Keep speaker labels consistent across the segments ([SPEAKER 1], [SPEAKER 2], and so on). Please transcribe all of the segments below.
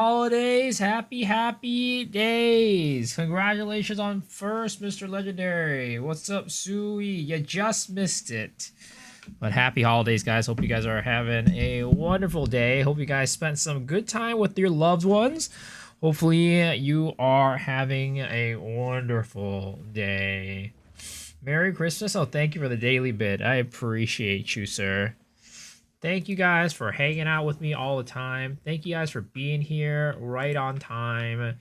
[SPEAKER 1] holidays. Happy days. Congratulations on first, Mr. Legendary. What's up, Sui? You just missed it. But happy holidays, guys. Hope you guys are having a wonderful day. Hope you guys spent some good time with your loved ones. Hopefully you are having a wonderful day. Merry Christmas. Oh, thank you for the daily bid. I appreciate you, sir. Thank you guys for hanging out with me all the time. Thank you guys for being here right on time.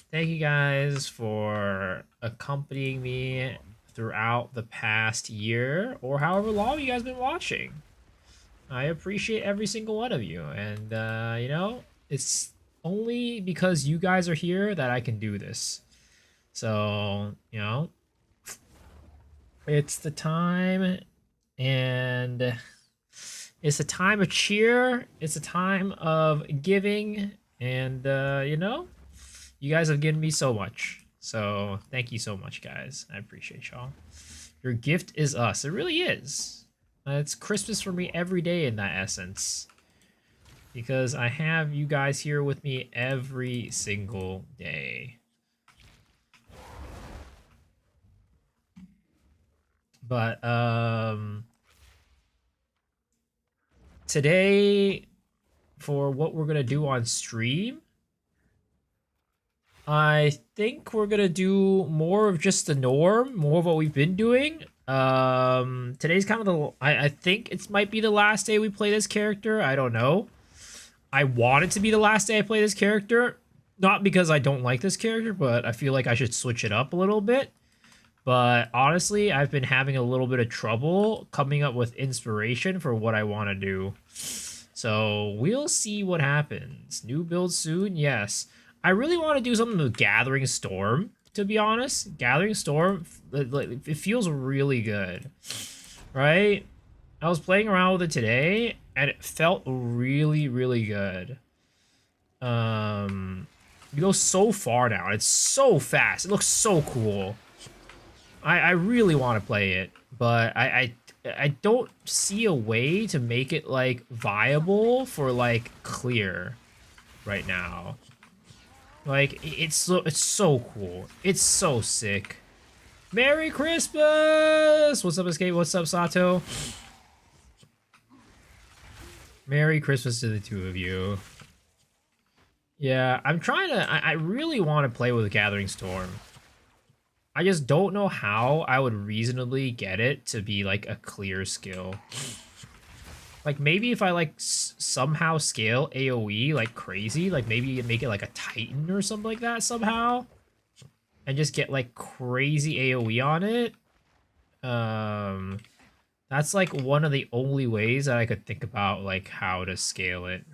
[SPEAKER 1] Thank you guys for accompanying me throughout the past year or however long you guys been watching. I appreciate every single one of you. And, you know, it's only because you guys are here that I can do this. So, you know, it's the time, and it's a time of cheer. It's a time of giving. And, you know, you guys have given me so much. So thank you so much, guys. I appreciate y'all. Your gift is us. It really is. It's Christmas for me every day in that essence. Because I have you guys here with me every single day. But, today, for what we're going to do on stream, I think we're going to do more of just the norm, more of what we've been doing. Today's kind of the, I think it might be the last day we play this character. I don't know. I want it to be the last day I play this character. Not because I don't like this character, but I feel like I should switch it up a little bit. But honestly, I've been having a little bit of trouble coming up with inspiration for what I want to do. So we'll see what happens. New build soon? Yes. I really want to do something with Gathering Storm, to be honest. Gathering Storm, it feels really good, right? I was playing around with it today, and it felt really, really good. You go so far now. It's so fast. It looks so cool. I really want to play it, but I don't see a way to make it like viable for like clear right now. Like it's so cool. It's so sick. Merry Christmas! What's up, Escape? What's up, Sato? Merry Christmas to the two of you. Yeah, I'm trying to. I really want to play with Gathering Storm. I just don't know how I would reasonably get it to be like a clear skill. Like maybe if I like somehow scale AoE like crazy, like maybe make it like a Titan or something like that somehow, and just get like crazy AoE on it. That's like one of the only ways that I could think about like how to scale it.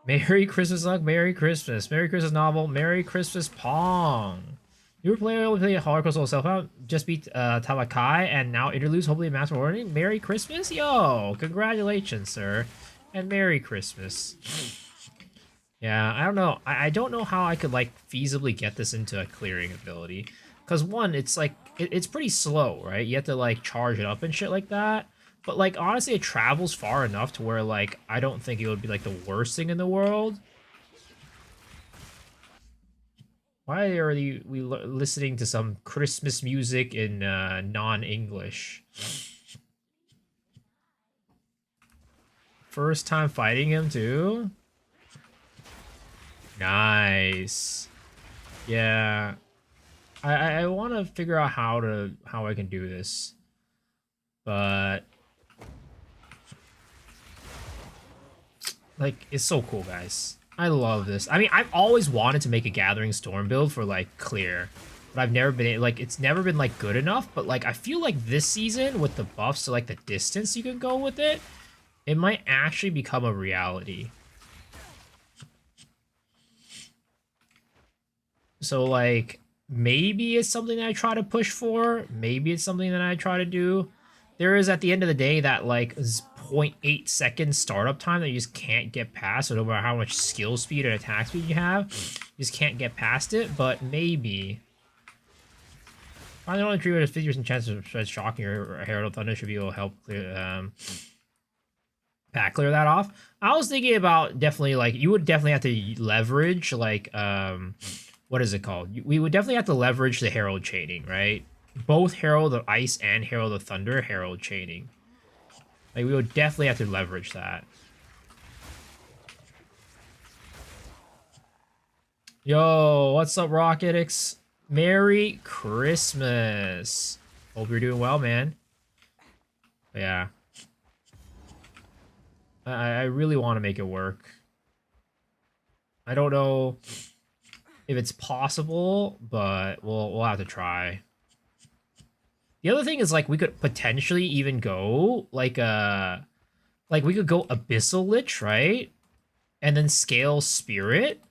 [SPEAKER 1] Merry Christmas, luck. Merry Christmas. Merry Christmas novel. Merry Christmas Pong. New player will play Holocaust Soul Self Out, just beat Talakai, and now interludes, hopefully a Master Warning. Merry Christmas? Yo, congratulations, sir. And Merry Christmas. Yeah, I don't know. I don't know how I could, like, feasibly get this into a clearing ability. Because, one, it's, like, it's pretty slow, right? You have to, like, charge it up and shit like that. But, like, honestly, it travels far enough to where, like, I don't think it would be, like, the worst thing in the world. Why are we listening to some Christmas music in non-English? First time fighting him too? Nice. Yeah. I want to figure out how I can do this. But like it's so cool, guys. I love this. I mean, I've always wanted to make a Gathering Storm build for, like, clear. But I've never been, like, it's never been, like, good enough. But, like, I feel like this season, with the buffs to, like, the distance you can go with it, it might actually become a reality. So, like, maybe it's something that I try to push for. Maybe it's something that I try to do. There is, at the end of the day, that, like, 0.8 second startup time that you just can't get past. So no matter how much skill speed and attack speed you have, you just can't get past it. But maybe. I don't agree with his figures and chances of shocking or Herald of Thunder should be able to help clear pack clear that off. I was thinking about definitely like you would definitely have to leverage like what is it called? We would definitely have to leverage the Herald chaining, right? Both Herald of Ice and Herald of Thunder Herald chaining. Like we would definitely have to leverage that. Yo, what's up, Rocketix? Merry Christmas. Hope you're doing well, man. Yeah. I really want to make it work. I don't know if it's possible, but we'll have to try. The other thing is like we could potentially even go like we could go Abyssal Lich, right? And then scale Spirit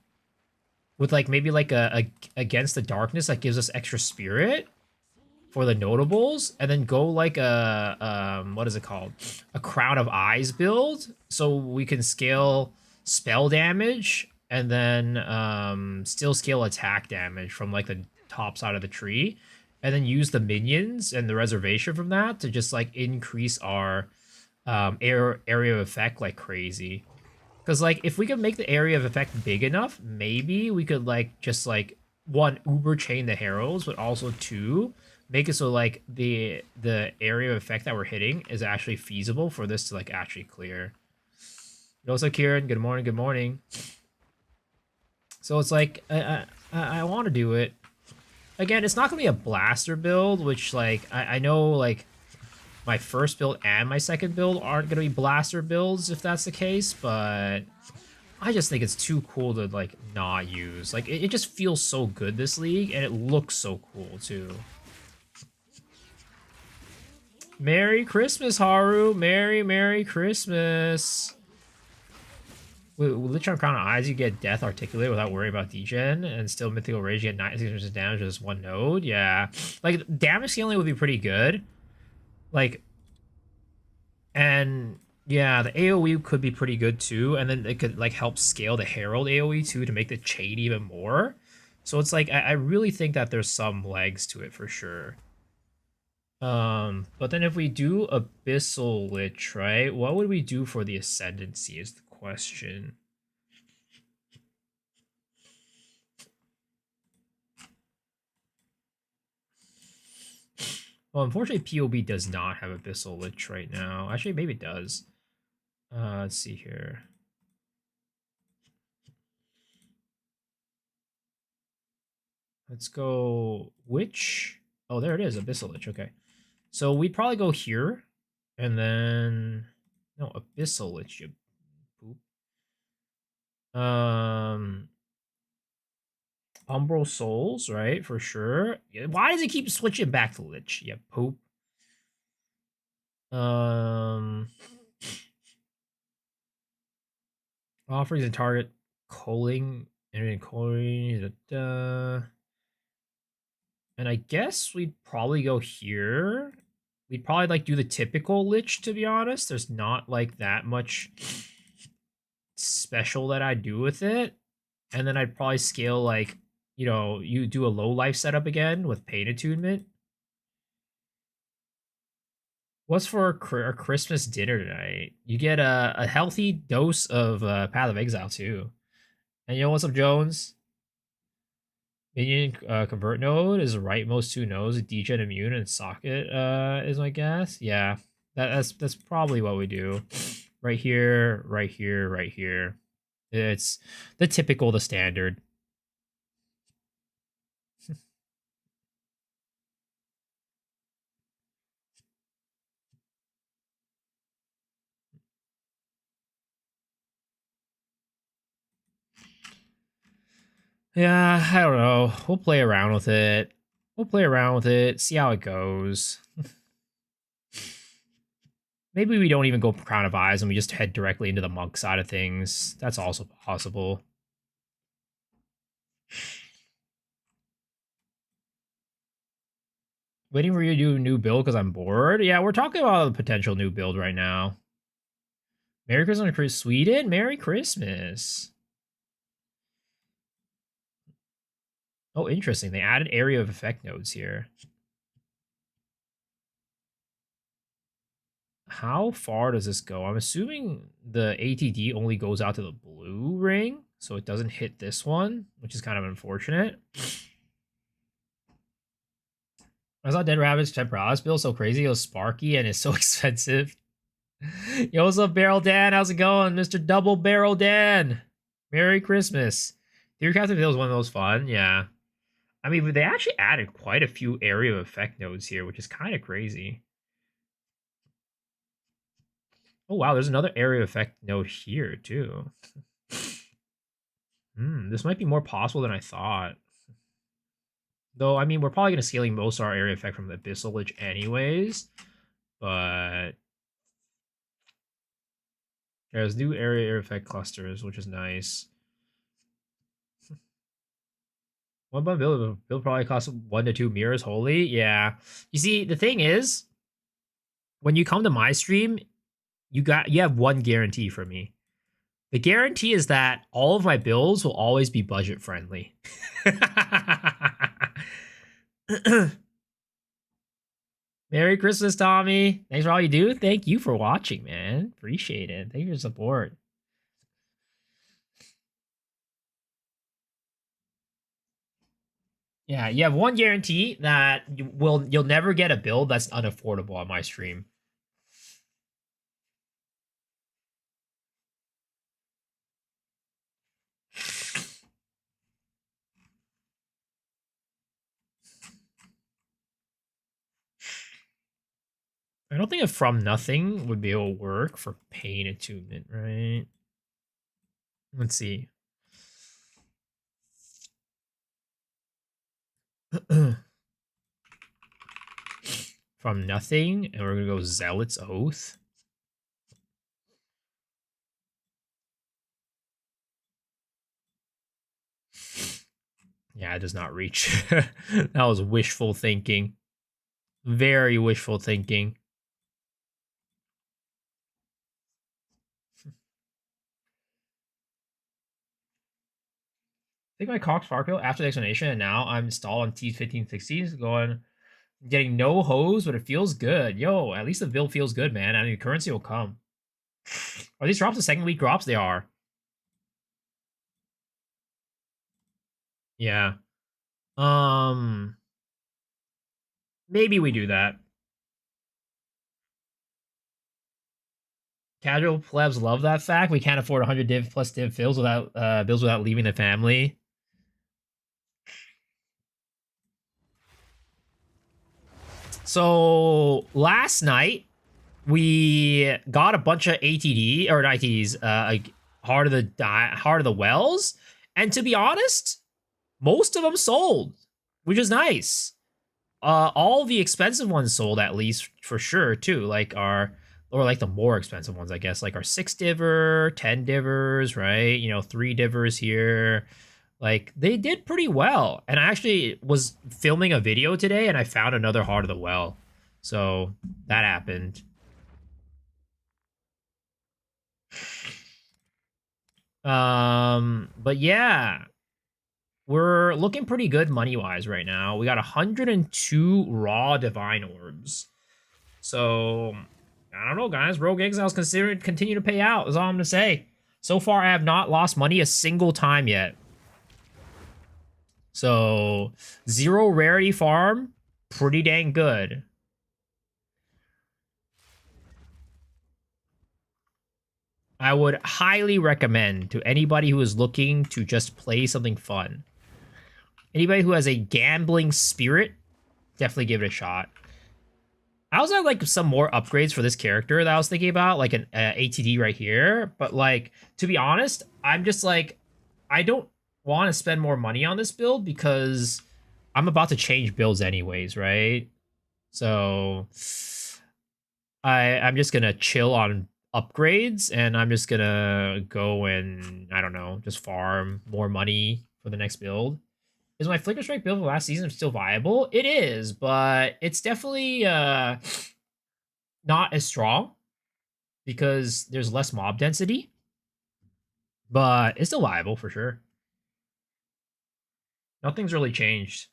[SPEAKER 1] with like maybe like a against the darkness that gives us extra spirit for the notables, and then go like a what is it called? A Crown of Eyes build, so we can scale spell damage and then still scale attack damage from like the top side of the tree, and then use the minions and the reservation from that to just like increase our area of effect like crazy. Because like if we could make the area of effect big enough, maybe we could like just like one uber chain the heralds, but also two make it so like the area of effect that we're hitting is actually feasible for this to like actually clear. Also, Kieran, good morning, good morning. So it's like I want to do it. Again, it's not gonna be a blaster build, which like I know like my first build and my second build aren't gonna be blaster builds if that's the case, but I just think it's too cool to like not use. Like it just feels so good this league, and it looks so cool too. Merry Christmas, Haru. Merry Christmas. With Lich Crown of Eyes, you get Death Articulate without worrying about degen, and still Mythical Rage, you get 96% damage with just one node. Yeah. Like, damage scaling would be pretty good. Like, and yeah, the AoE could be pretty good too, and then it could like help scale the Herald AoE too to make the chain even more. So it's like I really think that there's some legs to it for sure. But then if we do Abyssal Lich, right, what would we do for the Ascendancy is the question. Well, unfortunately, POB does not have Abyssal Lich right now. Actually, maybe it does. Let's see here. Let's go which? Oh, there it is, Abyssal Lich. Okay. So we'd probably go here, and then no Abyssal Lich. You poop. Umbral Souls, right? For sure. Why does it keep switching back to Lich? Yeah, poop. Offerings and target culling and culling. And I guess we'd probably go here. We'd probably like do the typical Lich, to be honest. There's not like that much special that I do with it. And then I'd probably scale like, you know, you do a low life setup again with pain attunement. What's for a Christmas dinner tonight? You get a healthy dose of Path of Exile too. And you know what's up, Jones? Minion convert node is the rightmost two nodes, degen immune and socket is my guess. Yeah, that's probably what we do. Right here, right here, right here. It's the typical, the standard. Yeah, I don't know. We'll play around with it. We'll play around with it, see how it goes. Maybe we don't even go Crown of Eyes and we just head directly into the monk side of things. That's also possible. Waiting for you to do a new build because I'm bored? Yeah, we're talking about a potential new build right now. Merry Christmas, Sweden. Merry Christmas. Oh, interesting. They added area of effect nodes here. how far does this go? I'm assuming the ATD only goes out to the blue ring, so it doesn't hit this one, which is kind of unfortunate. I saw Dead Rabbit's Temporalis build so crazy. It was sparky and it's so expensive. Yo, what's up, Barrel Dan? How's it going, Mr. Double Barrel Dan? Merry Christmas. Theory Captain Bill is one of those fun, yeah. I mean, they actually added quite a few area of effect nodes here, which is kind of crazy. Oh, wow, there's another area of effect node here, too. This might be more possible than I thought. Though, I mean, we're probably going to scaling most of our area effect from the Abyssal Lich anyways. But there's new area effect clusters, which is nice. One bun build probably costs 1 to 2 mirrors. Holy, yeah. You see, the thing is, when you come to my stream, you have one guarantee from me. The guarantee is that all of my builds will always be budget friendly. Merry Christmas, Tommy. Thanks for all you do. Thank you for watching, man. Appreciate it. Thank you for your support. Yeah, you have one guarantee that you'll never get a build that's unaffordable on my stream. I don't think a From Nothing would be able to work for Pain Attunement, right? Let's see. From Nothing, and we're going to go Zealot's Oath. Yeah, it does not reach. That was wishful thinking. Very wishful thinking. I think my Cox Sparkle after the explanation, and now I'm installed on T1560s, going getting no hose, but it feels good. Yo, at least the build feels good, man. I mean, currency will come. Are these drops the second week drops? They are. Yeah. Maybe we do that. Casual plebs love that fact. We can't afford 100 div plus div fills without bills without leaving the family. So last night we got a bunch of ATD or ITDs, like Heart of the Wells, and to be honest, most of them sold, which is nice. All the expensive ones sold, at least for sure too. Like like the more expensive ones, I guess, like our 6 diver, 10 divers, right? You know, 3 divers here. Like they did pretty well. And I actually was filming a video today and I found another Heart of the Well. So that happened. But yeah, we're looking pretty good money-wise right now. We got 102 raw divine orbs. So I don't know, guys. Rogue Exiles continue to pay out, is all I'm gonna say. So far, I have not lost money a single time yet. So 0 rarity farm, pretty dang good. I would highly recommend to anybody who is looking to just play something fun. Anybody who has a gambling spirit, definitely give it a shot. I also have like some more upgrades for this character that I was thinking about, like an ATD right here. But like, to be honest, I'm just like, I don't want to spend more money on this build because I'm about to change builds anyways, right? So I'm just gonna chill on upgrades and I'm just gonna go and I don't know, just farm more money for the next build. Is my Flicker Strike build from last season still viable? It is, but it's definitely not as strong because there's less mob density. But it's still viable for sure. Nothing's really changed.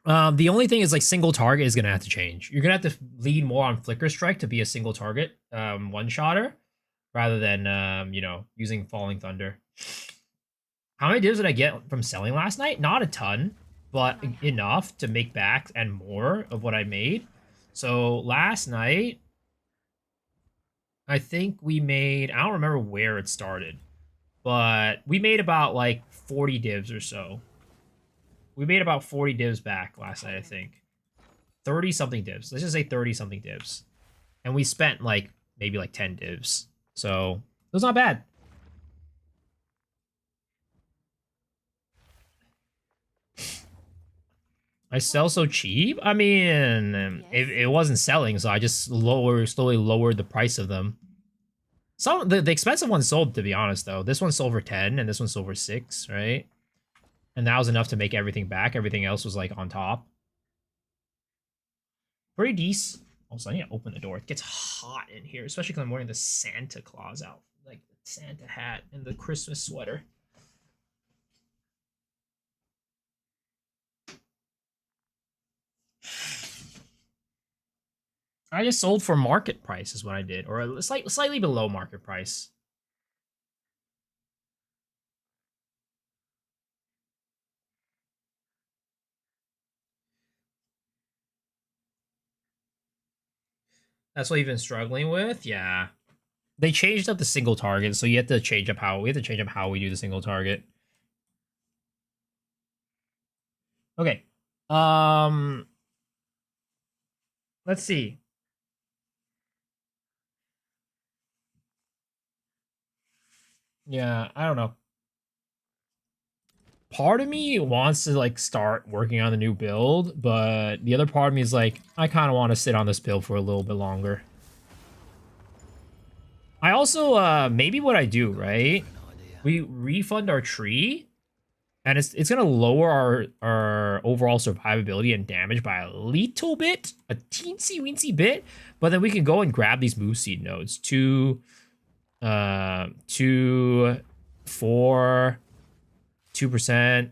[SPEAKER 1] The only thing is like single target is gonna have to change. You're gonna have to lean more on Flicker Strike to be a single target one-shotter rather than using Falling Thunder. How many divs did I get from selling last night? Not a ton, but enough to make back and more of what I made. So last night, I think we made, I don't remember where it started, but we made about like 40 divs or so. We made about 40 divs back last night, I think. 30 something divs. Let's just say 30 something divs. And we spent like maybe like 10 divs. So it was not bad. I sell so cheap? I mean, it wasn't selling, so I just slowly lowered the price of them. Some the expensive ones sold, to be honest, though. This one sold for 10, and this one sold for 6, right? And that was enough to make everything back. Everything else was, like, on top. Pretty decent. Also, I need to open the door. It gets hot in here, especially because I'm wearing the Santa Claus outfit. Like, the Santa hat and the Christmas sweater. I just sold for market price is what I did, or slightly below market price. That's what you've been struggling with? Yeah. They changed up the single target, so you have to change up how we do the single target. Okay. Let's see. Yeah, I don't know. Part of me wants to like start working on the new build, but the other part of me is like, I kind of want to sit on this build for a little bit longer. I also, maybe what I do, right? We refund our tree, and it's gonna lower our overall survivability and damage by a little bit, a teensy weensy bit, but then we can go and grab these move seed nodes. 2, 4, 2%,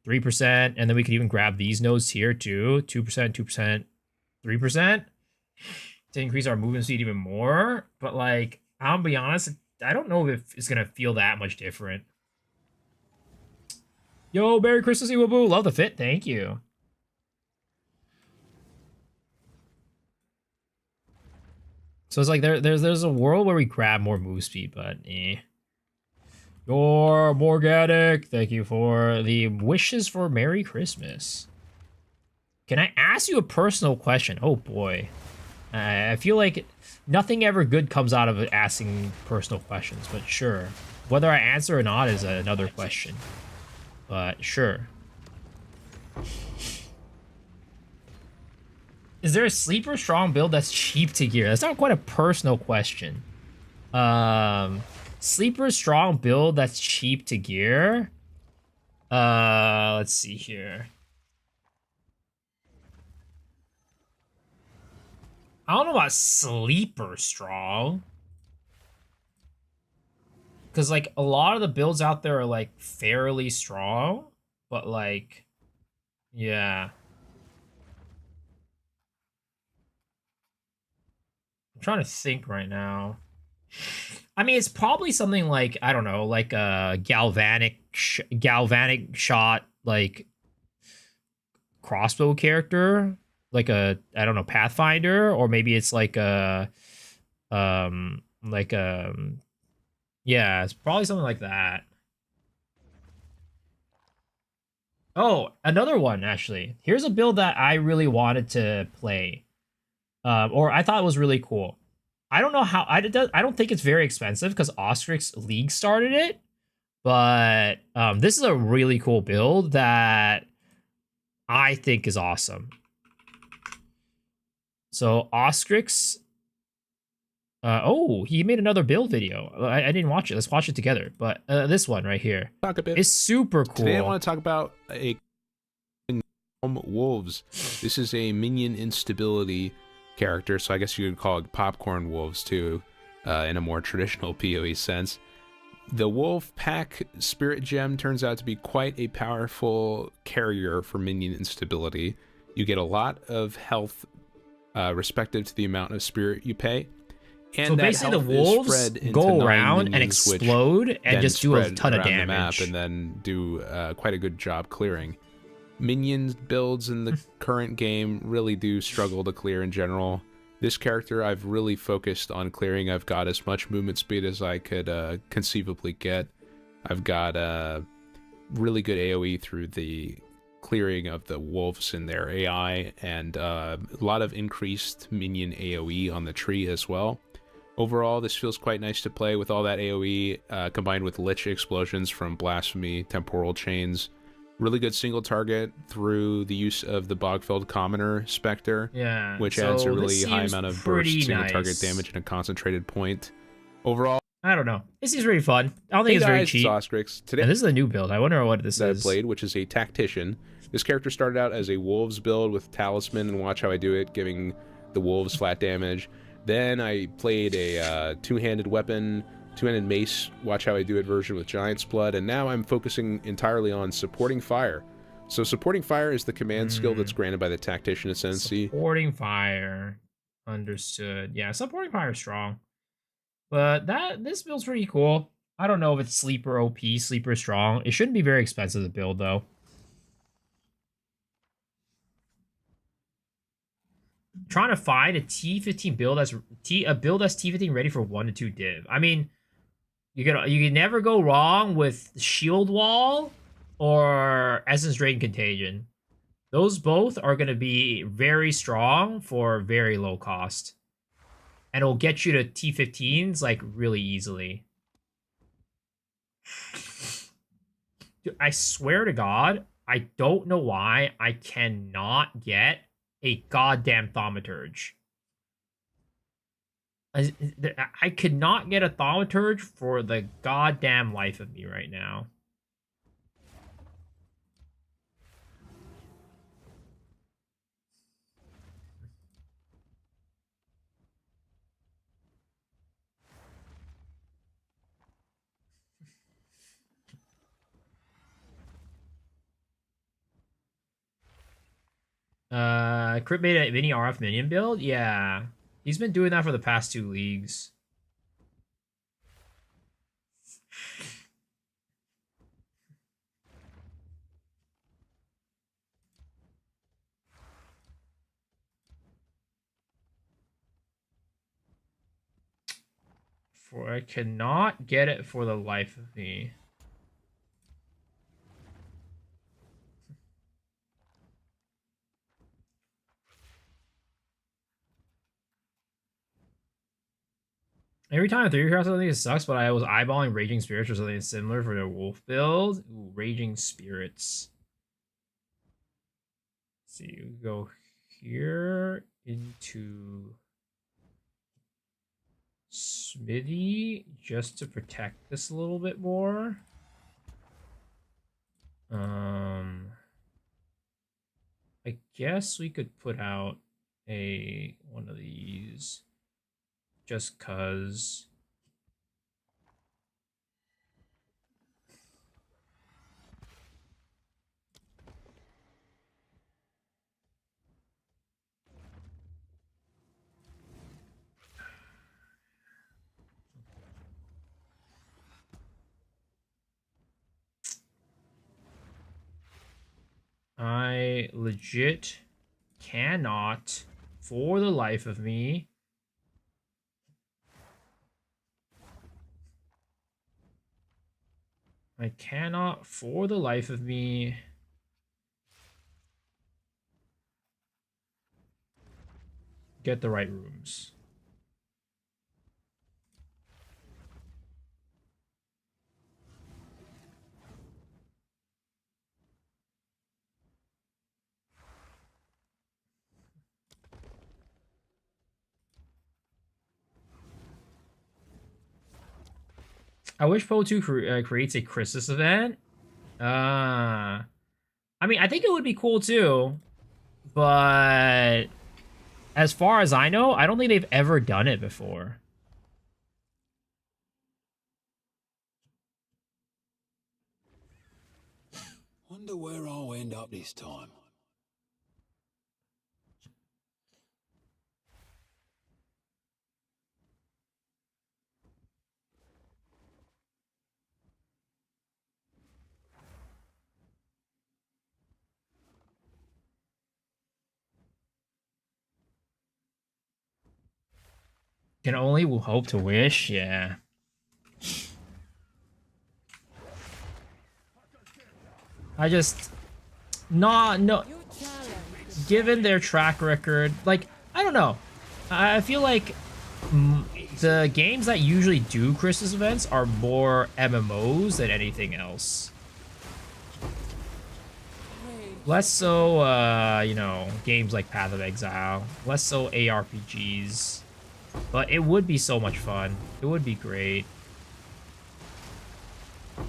[SPEAKER 1] 3%, and then we could even grab these nodes here too. 2%, 2%, 3% to increase our movement speed even more. But like, I'll be honest, I don't know if it's gonna feel that much different. Yo, Merry Christmas, Iwabu. Love the fit. Thank you. So it's like there's a world where we grab more move speed, but eh. Your Morganic, thank you for the wishes for Merry Christmas. Can I ask you a personal question? Oh boy. I feel like nothing ever good comes out of asking personal questions, but sure. Whether I answer or not is another question. But sure. Is there a sleeper strong build that's cheap to gear? That's not quite a personal question. Sleeper strong build that's cheap to gear. Let's see here. I don't know about sleeper strong. Because, like, a lot of the builds out there are, like, fairly strong. But, like, yeah. I'm trying to think right now. I mean, it's probably something like, I don't know, like a galvanic shot, like, crossbow character. Like a, I don't know, Pathfinder. Or maybe it's like a, yeah, it's probably something like that. Oh, another one, actually. Here's a build that I really wanted to play. Or I thought it was really cool. I don't know how, I don't think it's very expensive because Ostrix League started it. But this is a really cool build that I think is awesome. So Ostrix, oh, he made another build video. I didn't watch it. Let's watch it together. But this one right here is super cool.
[SPEAKER 2] Today I want to talk about a wolves. This is a minion instability character, so I guess you could call it popcorn wolves too, in a more traditional PoE sense. The Wolf Pack Spirit Gem turns out to be quite a powerful carrier for minion instability. You get a lot of health respective to the amount of spirit you pay. And
[SPEAKER 1] so
[SPEAKER 2] that
[SPEAKER 1] basically, the
[SPEAKER 2] health is
[SPEAKER 1] wolves
[SPEAKER 2] spread into
[SPEAKER 1] go
[SPEAKER 2] 9
[SPEAKER 1] around and
[SPEAKER 2] minions, which
[SPEAKER 1] explode and
[SPEAKER 2] then
[SPEAKER 1] just do a
[SPEAKER 2] spread
[SPEAKER 1] ton of
[SPEAKER 2] around the map
[SPEAKER 1] damage.
[SPEAKER 2] and then do quite a good job clearing. Minion builds in the current game really do struggle to clear in general. This character I've really focused on clearing. I've got as much movement speed as I could conceivably get. I've got really good AoE through the clearing of the wolves and their AI, and a lot of increased minion AoE on the tree as well. Overall, this feels quite nice to play with all that AoE combined with Lich explosions from Blasphemy, Temporal Chains. Really good single target through the use of the Bogfeld Commoner Spectre,
[SPEAKER 1] Yeah,
[SPEAKER 2] which
[SPEAKER 1] so
[SPEAKER 2] adds a really
[SPEAKER 1] this
[SPEAKER 2] high
[SPEAKER 1] seems
[SPEAKER 2] amount of
[SPEAKER 1] pretty
[SPEAKER 2] burst single
[SPEAKER 1] nice.
[SPEAKER 2] target damage in a concentrated point. Overall,
[SPEAKER 1] I don't know. This seems pretty fun. I don't think
[SPEAKER 2] hey
[SPEAKER 1] it's
[SPEAKER 2] guys,
[SPEAKER 1] very cheap.
[SPEAKER 2] it's Oscrix. Today
[SPEAKER 1] And this is a new build. I wonder what this
[SPEAKER 2] that I
[SPEAKER 1] is.
[SPEAKER 2] played, which is a Tactician. This character started out as a Wolves build with Talisman, and watch how I do it, giving the Wolves flat damage. Then I played a two-handed weapon, two-handed mace, watch how I do it version with Giant's Blood, and now I'm focusing entirely on supporting fire. So supporting fire is the command skill that's granted by the Tactician Ascendancy.
[SPEAKER 1] Supporting fire. Understood. Yeah, supporting fire is strong. But this build's pretty cool. I don't know if it's sleeper OP, sleeper strong. It shouldn't be very expensive to build, though. Trying to find a T15 build that's T15 ready for 1 to 2 div. I mean, you can never go wrong with Shield Wall or Essence Drain Contagion. Those both are going to be very strong for very low cost. And it'll get you to T15s like really easily. Dude, I swear to God, I don't know why I cannot get a goddamn Thaumaturge. I could not get a Thaumaturge for the goddamn life of me right now. Crit made a mini RF minion build? Yeah. He's been doing that for the past 2 leagues. I cannot get it for the life of me. Every time I 3 across something, it sucks, but I was eyeballing Raging Spirits or something similar for the wolf build. Ooh, Raging Spirits. Let's see, we go here into Smithy just to protect this a little bit more. I guess we could put out one of these just cause. I legit cannot, for the life of me, I cannot, for the life of me, get the right rooms. I wish Po2 creates a Christmas event. I mean, I think it would be cool too, but as far as I know, I don't think they've ever done it before.
[SPEAKER 3] Wonder where I'll end up this time.
[SPEAKER 1] Can only hope to wish, yeah. I just no given their track record, like I don't know. I feel like the games that usually do Christmas events are more MMOs than anything else. Less so, you know, games like Path of Exile. Less so ARPGs. But it would be so much fun. It would be great. Oh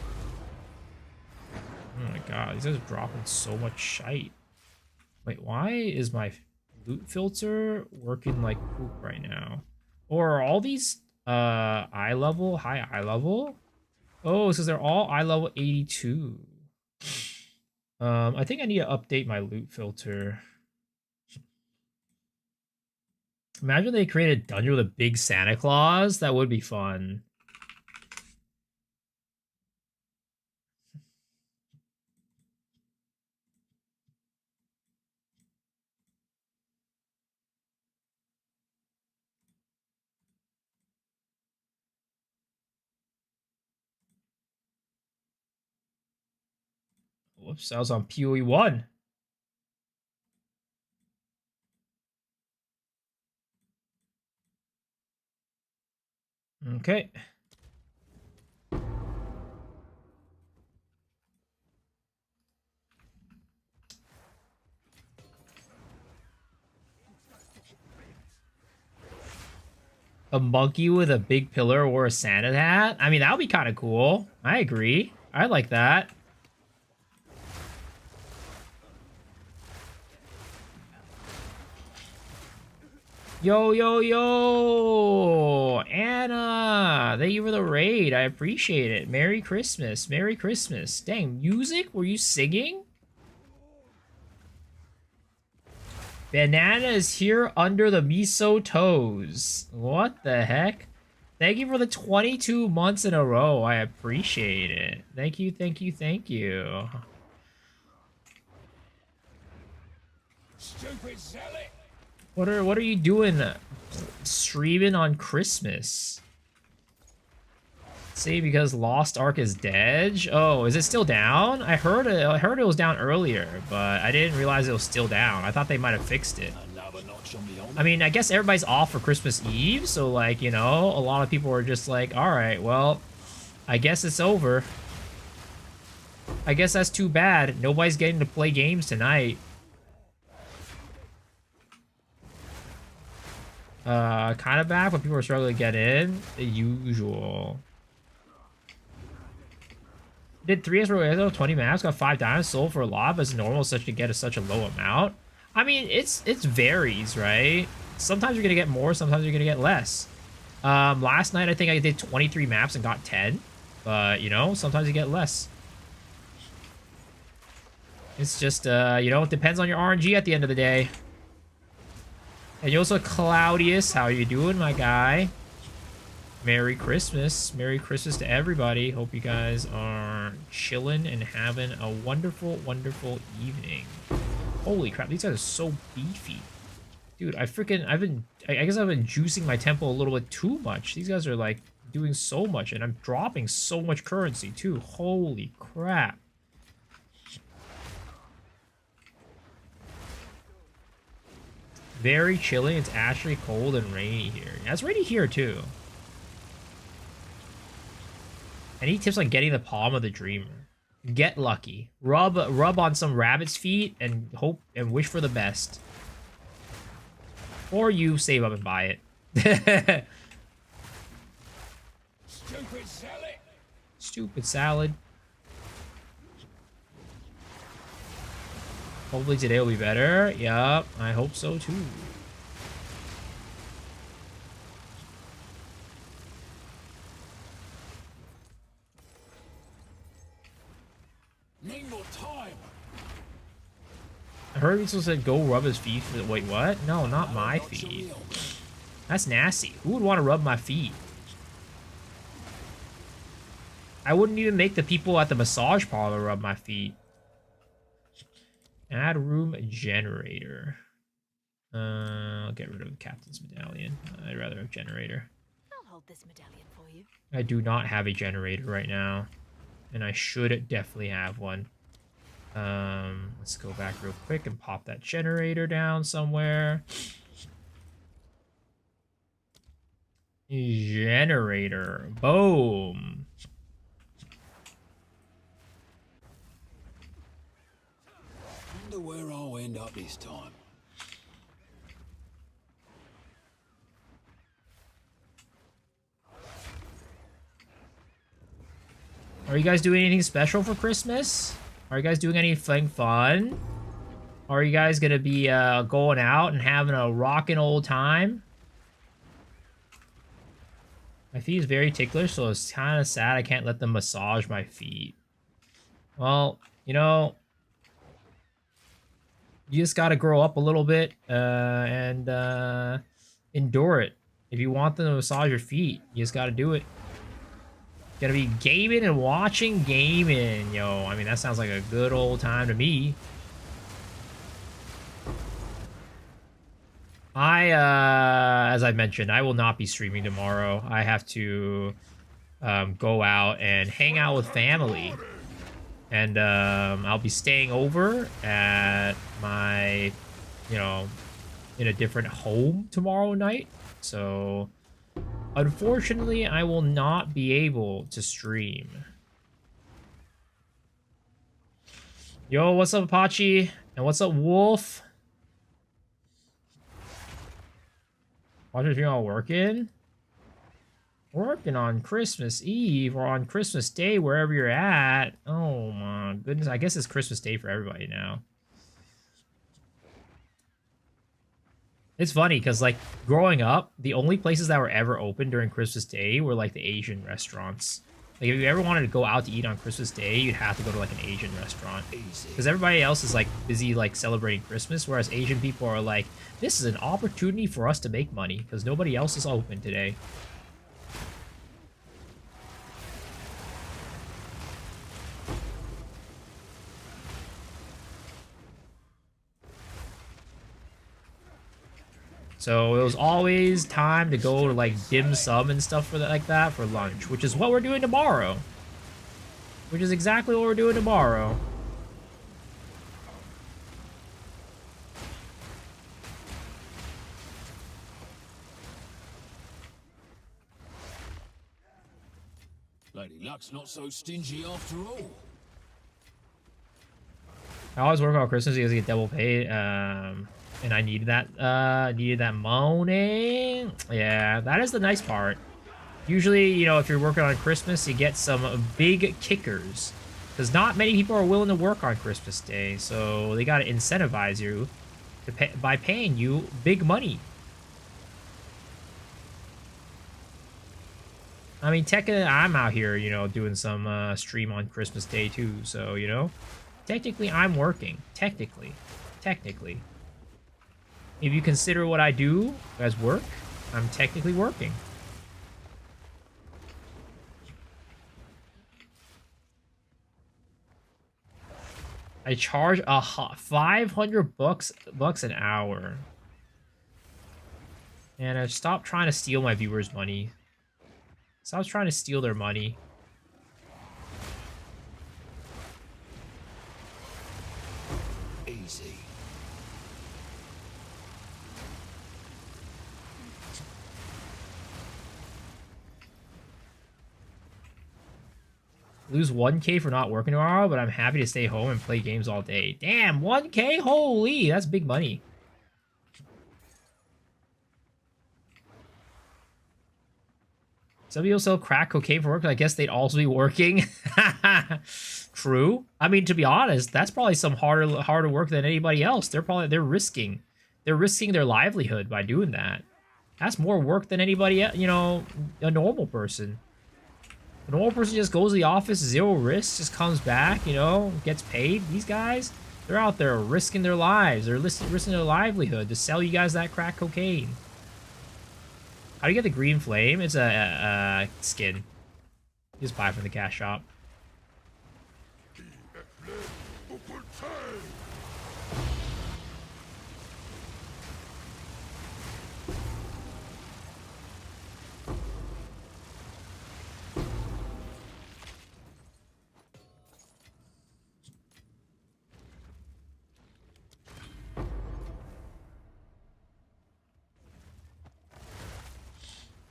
[SPEAKER 1] my god, these guys are dropping so much shite. Wait, why is my loot filter working like poop right now? Or are all these high eye level? Oh, it's because they're all eye level 82. I think I need to update my loot filter. Imagine they created a dungeon with a big Santa Claus. That would be fun. Whoops, I was on PoE 1. Okay. A monkey with a big pillar or a Santa hat? I mean, that would be kind of cool. I agree. I like that. Yo, yo, yo! Anna! Thank you for the raid. I appreciate it. Merry Christmas. Merry Christmas. Dang, music? Were you singing? Banana is here under the miso toes. What the heck? Thank you for the 22 months in a row. I appreciate it. Thank you, thank you, thank you.
[SPEAKER 3] Stupid zealot.
[SPEAKER 1] What are you doing streaming on Christmas? See, because Lost Ark is dead. Oh, is it still down? I heard it was down earlier, but I didn't realize it was still down. I thought they might have fixed it. I mean, I guess everybody's off for Christmas Eve, so like, you know, a lot of people are just like, all right, well, I guess it's over. I guess that's too bad. Nobody's getting to play games tonight. Kind of back, but people are struggling to get in. The usual. Did 3 Esro 20 maps, got 5 diamonds, sold for a lot, but it's normal such to get such a low amount. I mean, it's varies, right? Sometimes you're gonna get more, sometimes you're gonna get less. Last night I think I did 23 maps and got 10, but you know, sometimes you get less. It's just you know, it depends on your RNG at the end of the day. And you also Claudius, how you doing, my guy? Merry Christmas. Merry Christmas to everybody. Hope you guys are chilling and having a wonderful, wonderful evening. Holy crap, these guys are so beefy. Dude, I guess I've been juicing my tempo a little bit too much. These guys are like doing so much and I'm dropping so much currency too. Holy crap. Very chilly. It's actually cold and rainy here. Yeah, it's rainy here too. Any tips on getting the palm of the dreamer? Get lucky. Rub on some rabbit's feet and hope and wish for the best. Or you save up and buy it.
[SPEAKER 3] Stupid zealot.
[SPEAKER 1] Stupid salad. Hopefully today will be better. Yup, I hope so too.
[SPEAKER 3] Need more time.
[SPEAKER 1] I heard he said go rub his feet. Wait, what? No, not my feet. That's nasty. Who would want to rub my feet? I wouldn't even make the people at the massage parlor rub my feet. Add room generator. I'll get rid of Captain's Medallion. I'd rather have Generator.
[SPEAKER 4] I'll hold this medallion for you.
[SPEAKER 1] I do not have a Generator right now, and I should definitely have one. Let's go back real quick and pop that Generator down somewhere. Generator. Boom.
[SPEAKER 3] Wonder where I'll end up this time.
[SPEAKER 1] Are you guys doing anything special for Christmas? Are you guys doing anything fun? Are you guys gonna be going out and having a rockin' old time? My feet is very ticklish, so it's kind of sad I can't let them massage my feet. Well, you know, you just gotta grow up a little bit and endure it. If you want them to massage your feet, you just gotta do it. Gonna be gaming and watching gaming, yo. I mean, that sounds like a good old time to me. As I mentioned, I will not be streaming tomorrow. I have to go out and hang out with family. And I'll be staying over at my, you know, in a different home tomorrow night. So, unfortunately, I will not be able to stream. Yo, what's up, Apache? And what's up, Wolf? Watchers, you all working? Working on Christmas Eve or on Christmas Day, wherever you're at. Oh my goodness, I guess it's Christmas Day for everybody now. It's funny because, like, growing up, the only places that were ever open during Christmas Day were like the Asian restaurants. Like, if you ever wanted to go out to eat on Christmas Day, you'd have to go to like an Asian restaurant. Because everybody else is like busy like celebrating Christmas, whereas Asian people are like, this is an opportunity for us to make money because nobody else is open today. So it was always time to go to like dim sum and stuff for that, like that for lunch, which is what we're doing tomorrow. Which is exactly what we're doing tomorrow.
[SPEAKER 3] Lady Luck's not so stingy after all.
[SPEAKER 1] I always work on Christmas because I get double paid, and I needed that money. Yeah, that is the nice part. Usually, you know, if you're working on Christmas, you get some big kickers. Because not many people are willing to work on Christmas Day, so they got to incentivize you to by paying you big money. I mean, technically, I'm out here, you know, doing some stream on Christmas Day too, so, you know, technically, I'm working. Technically. If you consider what I do as work, I'm technically working. I charge 500 bucks an hour. And I stopped trying to steal my viewers' money. Stop trying to steal their money.
[SPEAKER 3] Easy.
[SPEAKER 1] Lose 1K for not working tomorrow, but I'm happy to stay home and play games all day. Damn, 1K? Holy, that's big money. Some people sell crack cocaine for work, but I guess they'd also be working. True. I mean, to be honest, that's probably some harder work than anybody else. They're risking their livelihood by doing that. That's more work than anybody, you know, a normal person. A normal person just goes to the office, zero risk, just comes back, you know, gets paid. These guys, they're out there risking their lives. They're risking their livelihood to sell you guys that crack cocaine. How do you get the green flame? It's a skin. You just buy from the cash shop.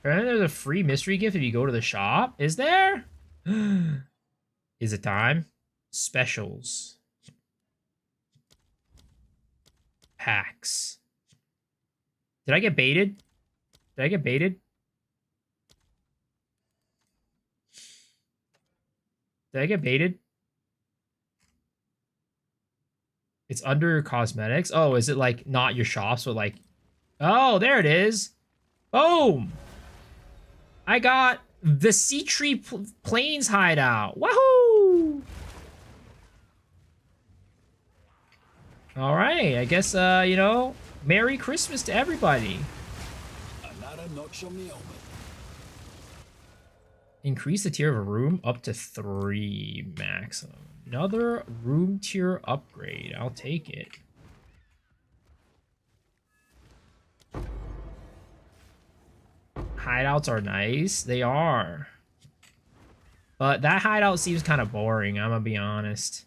[SPEAKER 1] Apparently there's a free mystery gift if you go to the shop. Is there? Is it time? Specials. Packs. Did I get baited? Did I get baited? Did I get baited? It's under cosmetics. Oh, is it like not your shop? So like, oh, there it is. Boom. I got the Sea Tree Plains hideout. Wahoo! All right, I guess, you know, Merry Christmas to everybody.
[SPEAKER 3] Another notch on the helmet.
[SPEAKER 1] Increase the tier of a room up to 3 maximum. Another room tier upgrade. I'll take it. Hideouts are nice. They are. But that hideout seems kind of boring, I'm gonna be honest.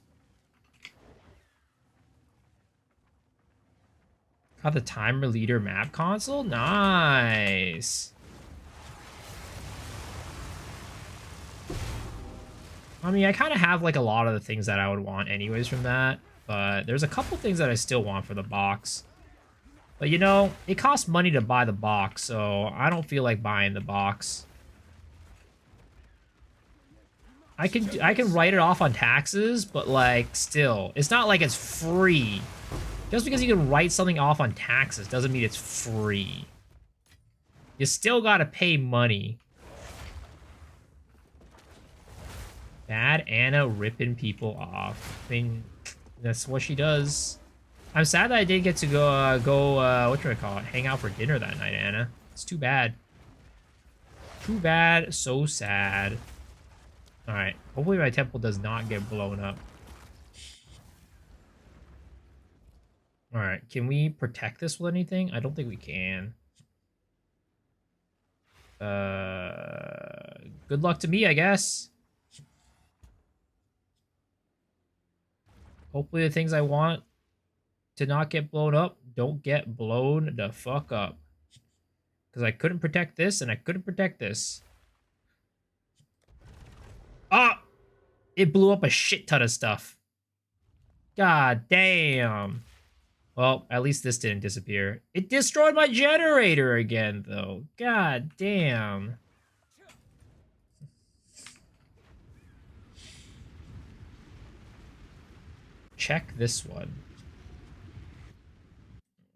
[SPEAKER 1] Got the timer leader map console? Nice. I mean, I kind of have like a lot of the things that I would want anyways from that, but there's a couple things that I still want for the box. But you know, it costs money to buy the box, so I don't feel like buying the box. I can write it off on taxes, but like still, it's not like it's free. Just because you can write something off on taxes doesn't mean it's free. You still gotta pay money. Bad Anna ripping people off. I mean, that's what she does. I'm sad that I didn't get to go what should I call it? Hang out for dinner that night, Anna. It's too bad. Too bad, so sad. Alright, hopefully my temple does not get blown up. Alright, can we protect this with anything? I don't think we can. Good luck to me, I guess. Hopefully the things I want to not get blown up don't get blown the fuck up. Because I couldn't protect this and I couldn't protect this. Ah! It blew up a shit ton of stuff. God damn. Well, at least this didn't disappear. It destroyed my generator again, though. God damn. Check this one.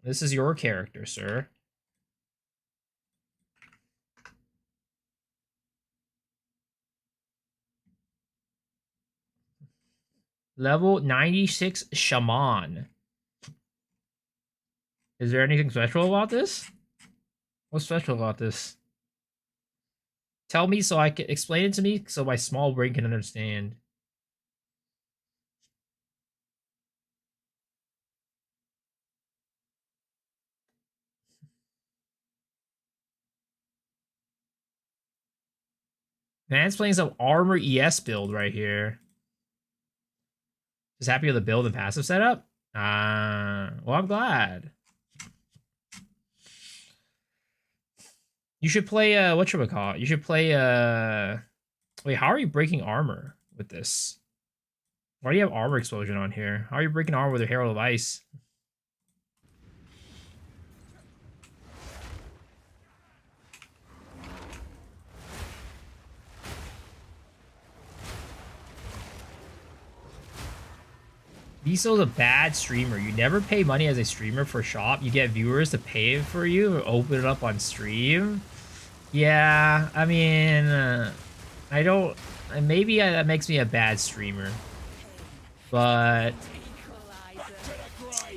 [SPEAKER 1] This is your character, sir. Level 96 Shaman. Is there anything special about this? What's special about this? Tell me so I can explain it to me so my small brain can understand. Man's playing some armor ES build right here. Just happy with the build and passive setup? Well, I'm glad. You should play, whatchamacallit? You should play, wait, how are you breaking armor with this? Why do you have armor explosion on here? How are you breaking armor with your Herald of Ice? Viso's a bad streamer. You never pay money as a streamer for shop. You get viewers to pay for you or open it up on stream. Yeah, I mean, I don't... Maybe that makes me a bad streamer. But,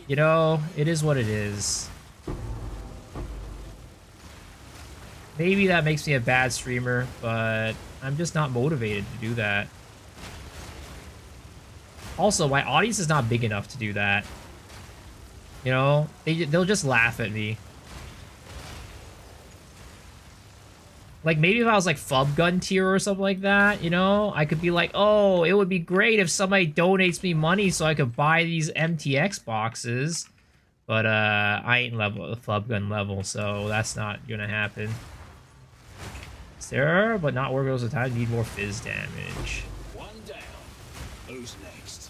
[SPEAKER 1] you know, it is what it is. Maybe that makes me a bad streamer, but I'm just not motivated to do that. Also, my audience is not big enough to do that. You know, they'll just laugh at me. Like, maybe if I was, like, Fub Gun tier or something like that, you know? I could be like, oh, it would be great if somebody donates me money so I could buy these MTX boxes. But, I ain't Fub Gun level, so that's not gonna happen. There, but not work most of the time. Need more fizz damage.
[SPEAKER 3] One down. Who's next?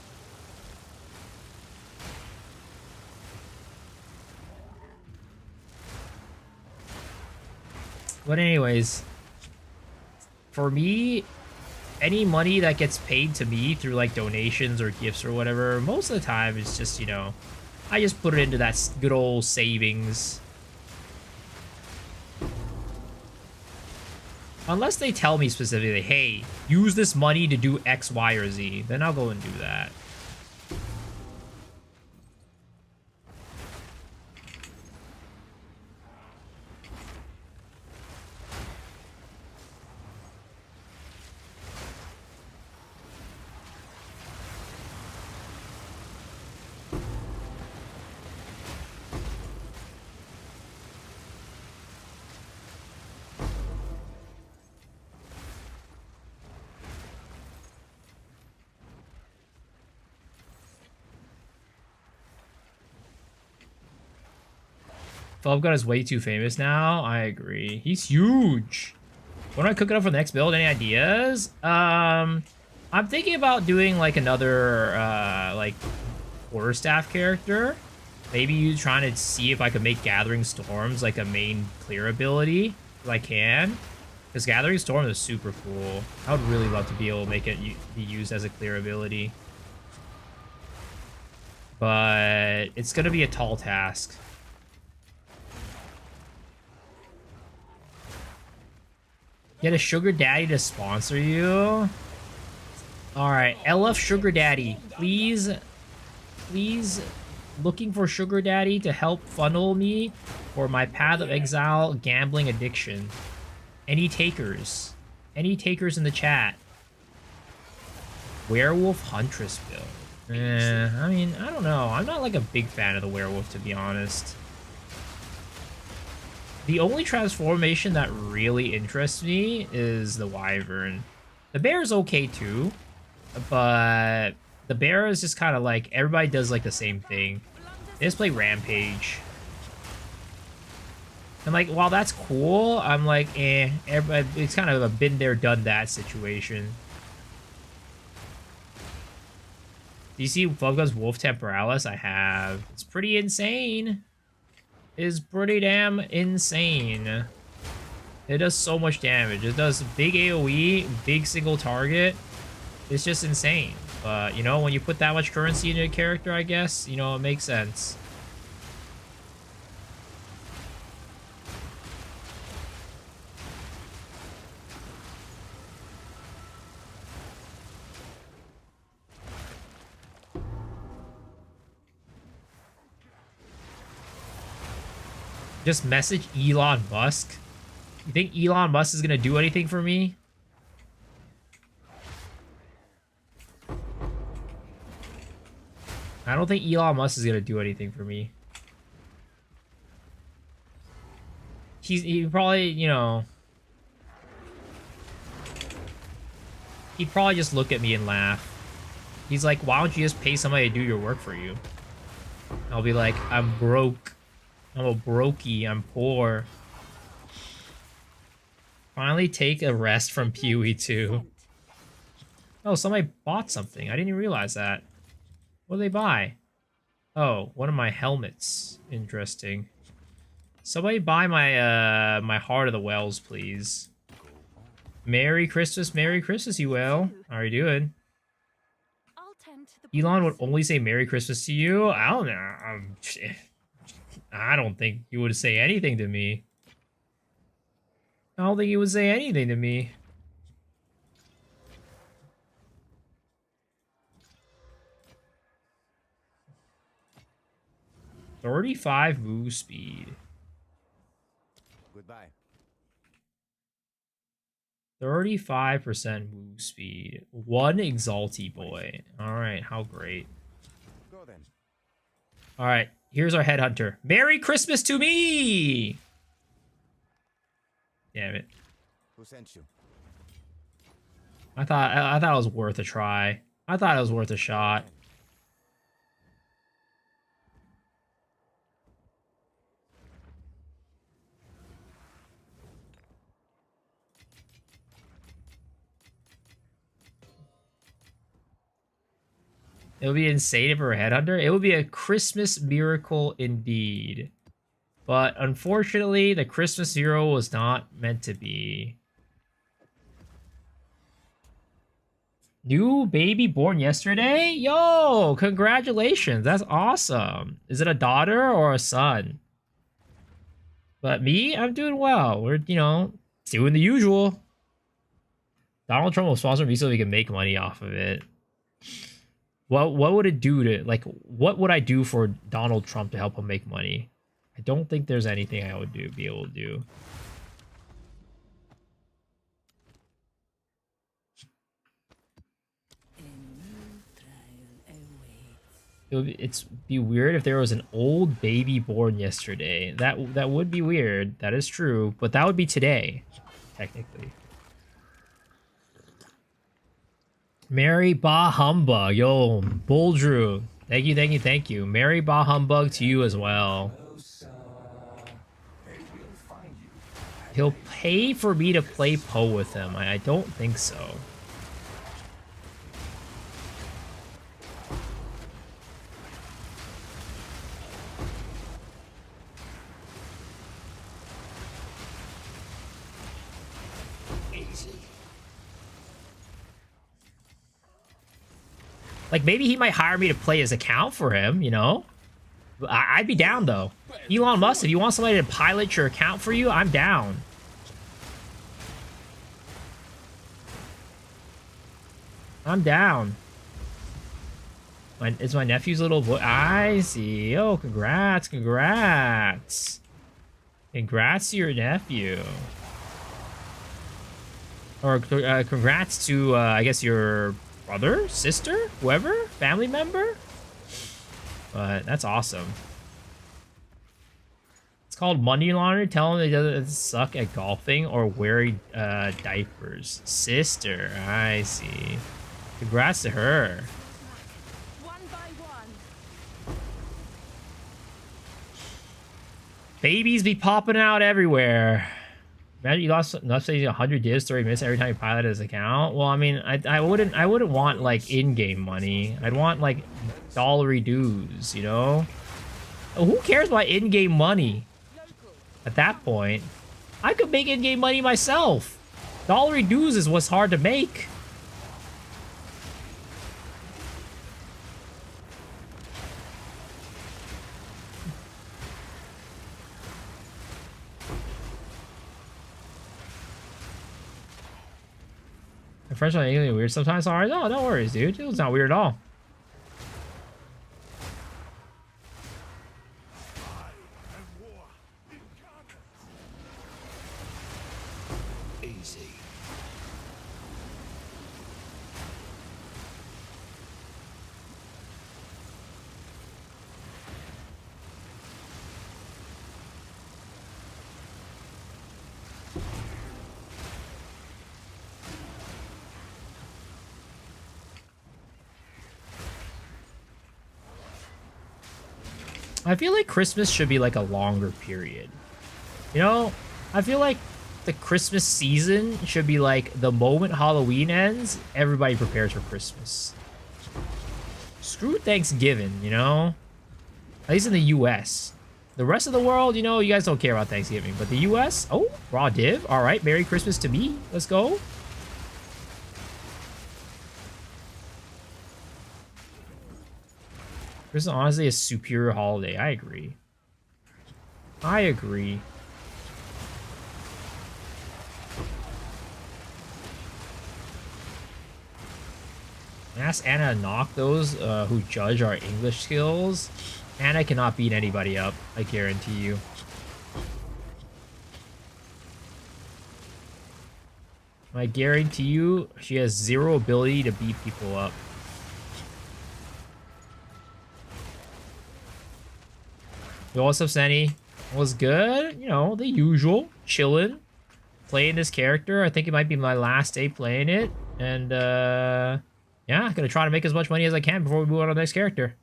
[SPEAKER 1] But anyways, for me, any money that gets paid to me through like donations or gifts or whatever, most of the time it's just, you know, I just put it into that good old savings. Unless they tell me specifically, hey, use this money to do X, Y, or Z, then I'll go and do that. Gun is way too famous now. I agree. He's huge. What am I cooking up for the next build? Any ideas? I'm thinking about doing like another like quarterstaff character. Maybe you trying to see if I could make Gathering Storms like a main clear ability if I can. Because Gathering Storm is super cool. I would really love to be able to make it be used as a clear ability. But it's gonna be a tall task. Get a sugar daddy to sponsor you. Alright, LF Sugar Daddy. Please, looking for sugar daddy to help funnel me for my Path of Exile gambling addiction. Any takers? Any takers in the chat? Werewolf Huntress build. I mean, I don't know. I'm not like a big fan of the werewolf, to be honest. The only transformation that really interests me is the Wyvern. The bear is okay too, but the bear is just kind of like, everybody does like the same thing. They just play Rampage. And like, while that's cool, I'm like, everybody, it's kind of a been there, done that situation. Do you see Fubgun's Wolf Temporalis? I have. It's pretty insane. Is pretty damn insane. It does so much damage. It does big AoE, big single target. It's just insane. But, you know, when you put that much currency into a character, I guess, you know, it makes sense. Just message Elon Musk. You think Elon Musk is gonna do anything for me? I don't think Elon Musk is gonna do anything for me. He probably, you know, he'd probably just look at me and laugh. He's like, why don't you just pay somebody to do your work for you? I'll be like, I'm broke. I'm a brokey. I'm poor. Finally take a rest from Pewee too. Oh, somebody bought something. I didn't even realize that. What did they buy? Oh, one of my helmets. Interesting. Somebody buy my my Heart of the Wells, please. Merry Christmas, you will. How are you doing?
[SPEAKER 4] I'll tend to the
[SPEAKER 1] Elon would
[SPEAKER 4] boys.
[SPEAKER 1] only say Merry Christmas to you? I don't know. I don't think he would say anything to me. I don't think he would say anything to me. $35 move speed.
[SPEAKER 5] Goodbye.
[SPEAKER 1] 35% move speed. One Exalty boy. Alright, how great.
[SPEAKER 5] Go then.
[SPEAKER 1] Alright, here's our headhunter. Merry Christmas to me! Damn it.
[SPEAKER 5] Who sent you?
[SPEAKER 1] I thought it was worth a try. I thought it was worth a shot. It would be insane if we were a headhunter. It would be a Christmas miracle indeed. But unfortunately, the Christmas hero was not meant to be. New baby born yesterday? Yo, congratulations. That's awesome. Is it a daughter or a son? But me, I'm doing well. We're, you know, doing the usual. Donald Trump will sponsor me so we can make money off of it. What would it do to, like, what would I do for Donald Trump to help him make money? I don't think there's anything I would be able to do. It's be weird if there was an old baby born yesterday. That would be weird. That is true, but that would be today, technically. Mary Bah Humbug, yo, Buldrew. Thank you, thank you, thank you. Mary Bah Humbug to you as well. He'll pay for me to play Poe with him. I don't think so. Like, maybe he might hire me to play his account for him, you know? I'd be down, though. Elon Musk, if you want somebody to pilot your account for you, I'm down. I'm down. It's my nephew's little boy. I see. Oh, congrats, congrats. Congrats to your nephew. Or congrats to, I guess, your brother, sister, whoever, family member. But that's awesome. It's called money laundering. Tell him he doesn't suck at golfing or wearing diapers. Sister, I see. Congrats to her.
[SPEAKER 4] One by one.
[SPEAKER 1] Babies be popping out everywhere. Imagine you lost, let's say, 100 divs 30 minutes every time you pilot his account. Well, I mean, I wouldn't want like in-game money. I'd want like dollary dues, you know? Who cares about in-game money? At that point, I could make in-game money myself. Dollary dues is what's hard to make. My French not anything weird sometimes. Sorry, no, no worries, dude. It's not weird at all.
[SPEAKER 3] Easy.
[SPEAKER 1] I feel like Christmas should be like a longer period. You know, I feel like the Christmas season should be like the moment Halloween ends, everybody prepares for Christmas. Screw Thanksgiving, you know? At least in the US. The rest of the world, you know, you guys don't care about Thanksgiving. But the US, oh, raw div. All right, Merry Christmas to me. Let's go. This is honestly a superior holiday. I agree. I agree. Ask Anna to knock those who judge our English skills. Anna cannot beat anybody up, I guarantee you. I guarantee you, she has zero ability to beat people up. Yo, what's up, Senny? Was good? You know, the usual. Chilling. Playing this character. I think it might be my last day playing it. And, yeah, gonna try to make as much money as I can before we move on to the next character.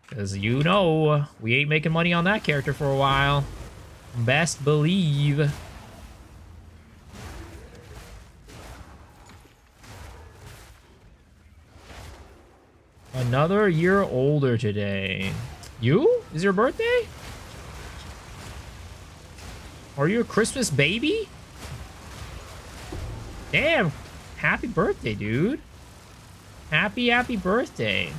[SPEAKER 1] Because, you know, we ain't making money on that character for a while. Best believe. Another year older today. You? Is your birthday? Are you a Christmas baby? Damn. Happy birthday, dude. Happy birthday.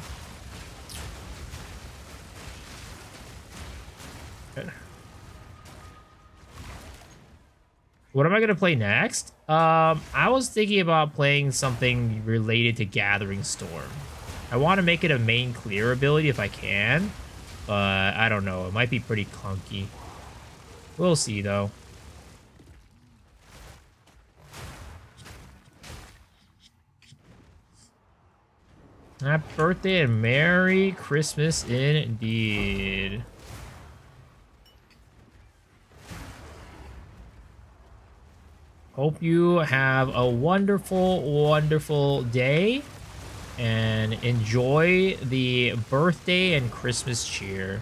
[SPEAKER 1] What am I gonna play next? I was thinking about playing something related to Gathering Storm. I want to make it a main clear ability if I can, but I don't know. It might be pretty clunky. We'll see, though. Happy birthday and Merry Christmas indeed. Hope you have a wonderful, wonderful day and enjoy the birthday and Christmas cheer.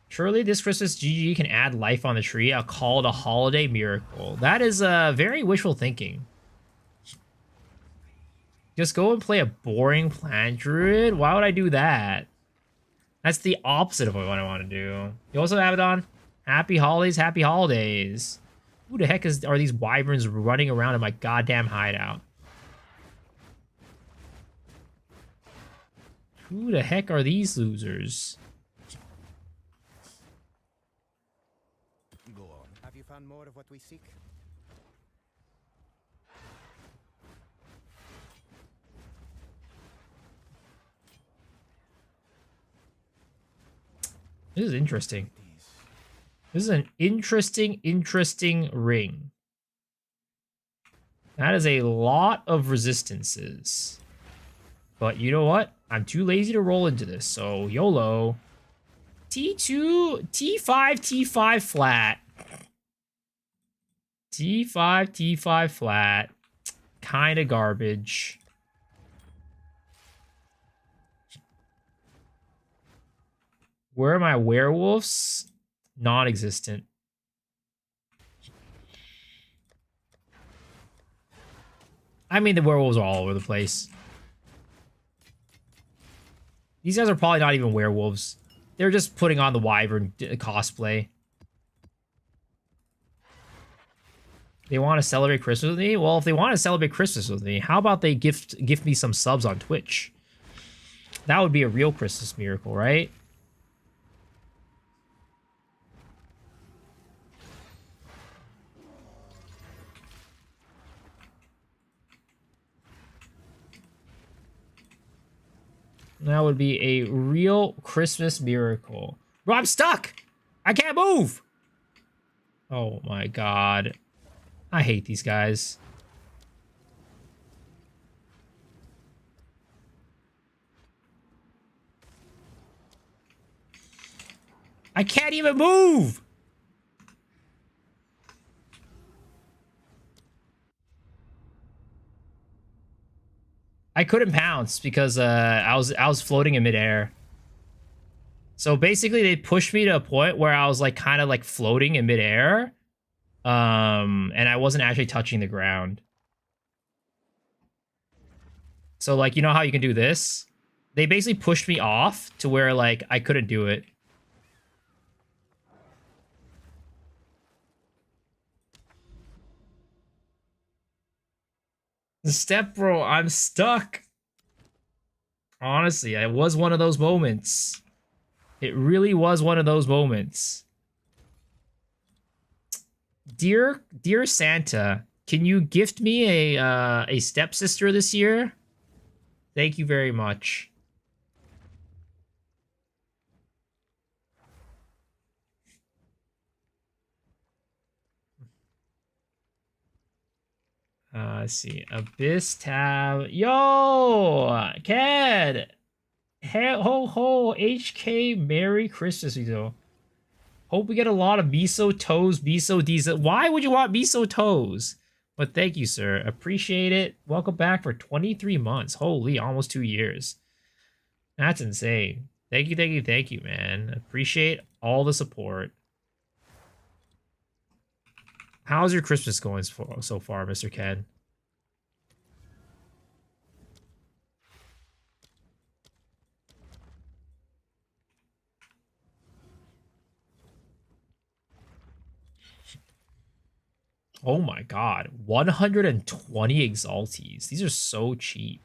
[SPEAKER 1] Surely this Christmas GG can add life on the tree. I'll call it a holiday miracle. That is very wishful thinking. Just go and play a boring plant druid? Why would I do that? That's the opposite of what I want to do. You also have it on happy holidays, happy holidays. Who the heck are these wyverns running around in my goddamn hideout? Who the heck are these losers?
[SPEAKER 5] Go on. Have you found more of what we seek?
[SPEAKER 1] This is interesting. This is an interesting ring. That is a lot of resistances. But you know what? I'm too lazy to roll into this, so YOLO. T2, T5, T5 flat. T5, T5 flat. Kinda garbage. Where are my werewolves? Non-existent. I mean, the werewolves are all over the place. These guys are probably not even werewolves. They're just putting on the wyvern cosplay. They want to celebrate Christmas with me? Well, if they want to celebrate Christmas with me, how about they gift me some subs on Twitch? That would be a real Christmas miracle, right? That would be a real Christmas miracle. Bro, I'm stuck! I can't move! Oh my god. I hate these guys. I can't even move! I couldn't pounce because I was floating in midair. So basically they pushed me to a point where I was like kind of like floating in midair. And I wasn't actually touching the ground. So like, you know how you can do this? They basically pushed me off to where like I couldn't do it. Step bro, I'm stuck. Honestly, it was one of those moments. It really was one of those moments. Dear Santa, can you gift me a stepsister this year? Thank you very much. Let's see. Abyss tab. Yo! Cad! Ho ho! HK Merry Christmas, Vito. Hope we get a lot of miso toes, miso diesel. Why would you want miso toes? But thank you, sir. Appreciate it. Welcome back for 23 months. Holy, almost 2 years. That's insane. Thank you, man. Appreciate all the support. How's your Christmas going so far, Mr. Ken? Oh my god, 120 exalties. These are so cheap.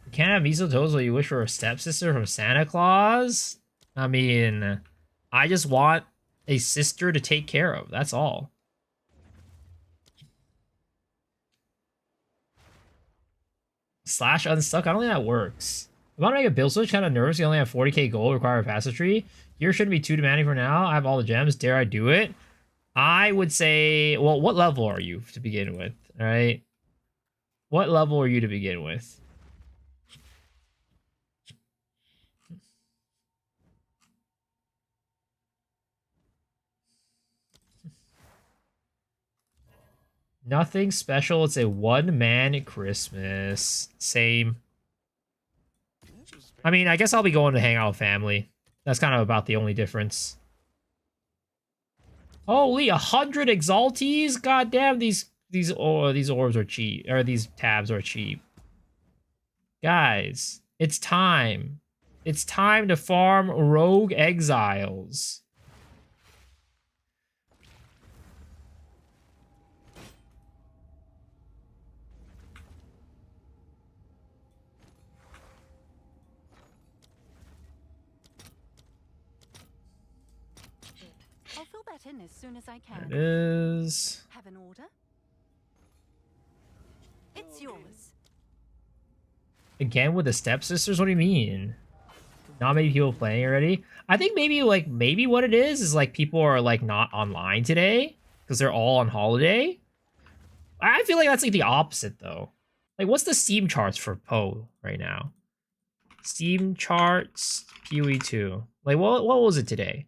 [SPEAKER 1] You can't have mistletoes while you wish for a stepsister from Santa Claus? I mean, I just want a sister to take care of. That's all. Slash unstuck? I don't think that works. I'm about to make a build switch, kind of nervous. You only have 40k gold, require a passage tree. Gear shouldn't be too demanding for now. I have all the gems. Dare I do it? I would say, well, what level are you to begin with? All right. What level are you to begin with? Nothing special. It's a one-man Christmas. Same. I mean, I guess I'll be going to hang out with family. That's kind of about the only difference. Holy, 100 exalties! God damn, these orbs are cheap, or these tabs are cheap. Guys, it's time. It's time to farm rogue exiles.
[SPEAKER 4] I'll fill that in as soon as I can.
[SPEAKER 1] There it is.
[SPEAKER 4] Have an order? It's yours.
[SPEAKER 1] Again with the stepsisters? What do you mean? Not many people playing already? I think maybe what it is like people are like not online today because they're all on holiday. I feel like that's like the opposite though. Like what's the Steam charts for Poe right now? Steam charts PoE2. Like what was it today?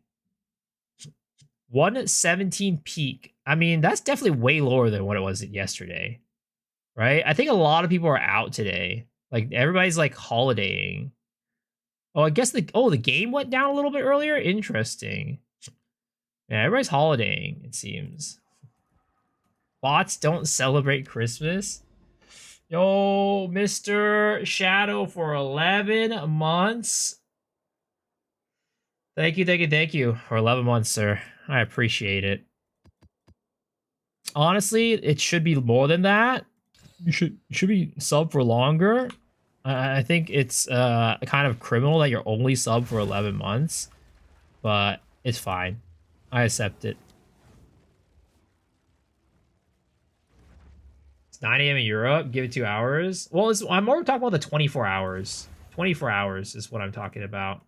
[SPEAKER 1] 117 peak. I mean, that's definitely way lower than what it was yesterday. Right? I think a lot of people are out today. Like everybody's like holidaying. Oh, I guess the game went down a little bit earlier. Interesting. Yeah, everybody's holidaying, it seems. Bots don't celebrate Christmas. Yo, Mr. Shadow for 11 months. Thank you for 11 months, sir. I appreciate it. Honestly, it should be more than that. You should be sub for longer. I think it's kind of criminal that you're only sub for 11 months, but it's fine. I accept it. It's 9 a.m. in Europe. Give it 2 hours. Well, I'm more talking about the 24 hours. 24 hours is what I'm talking about.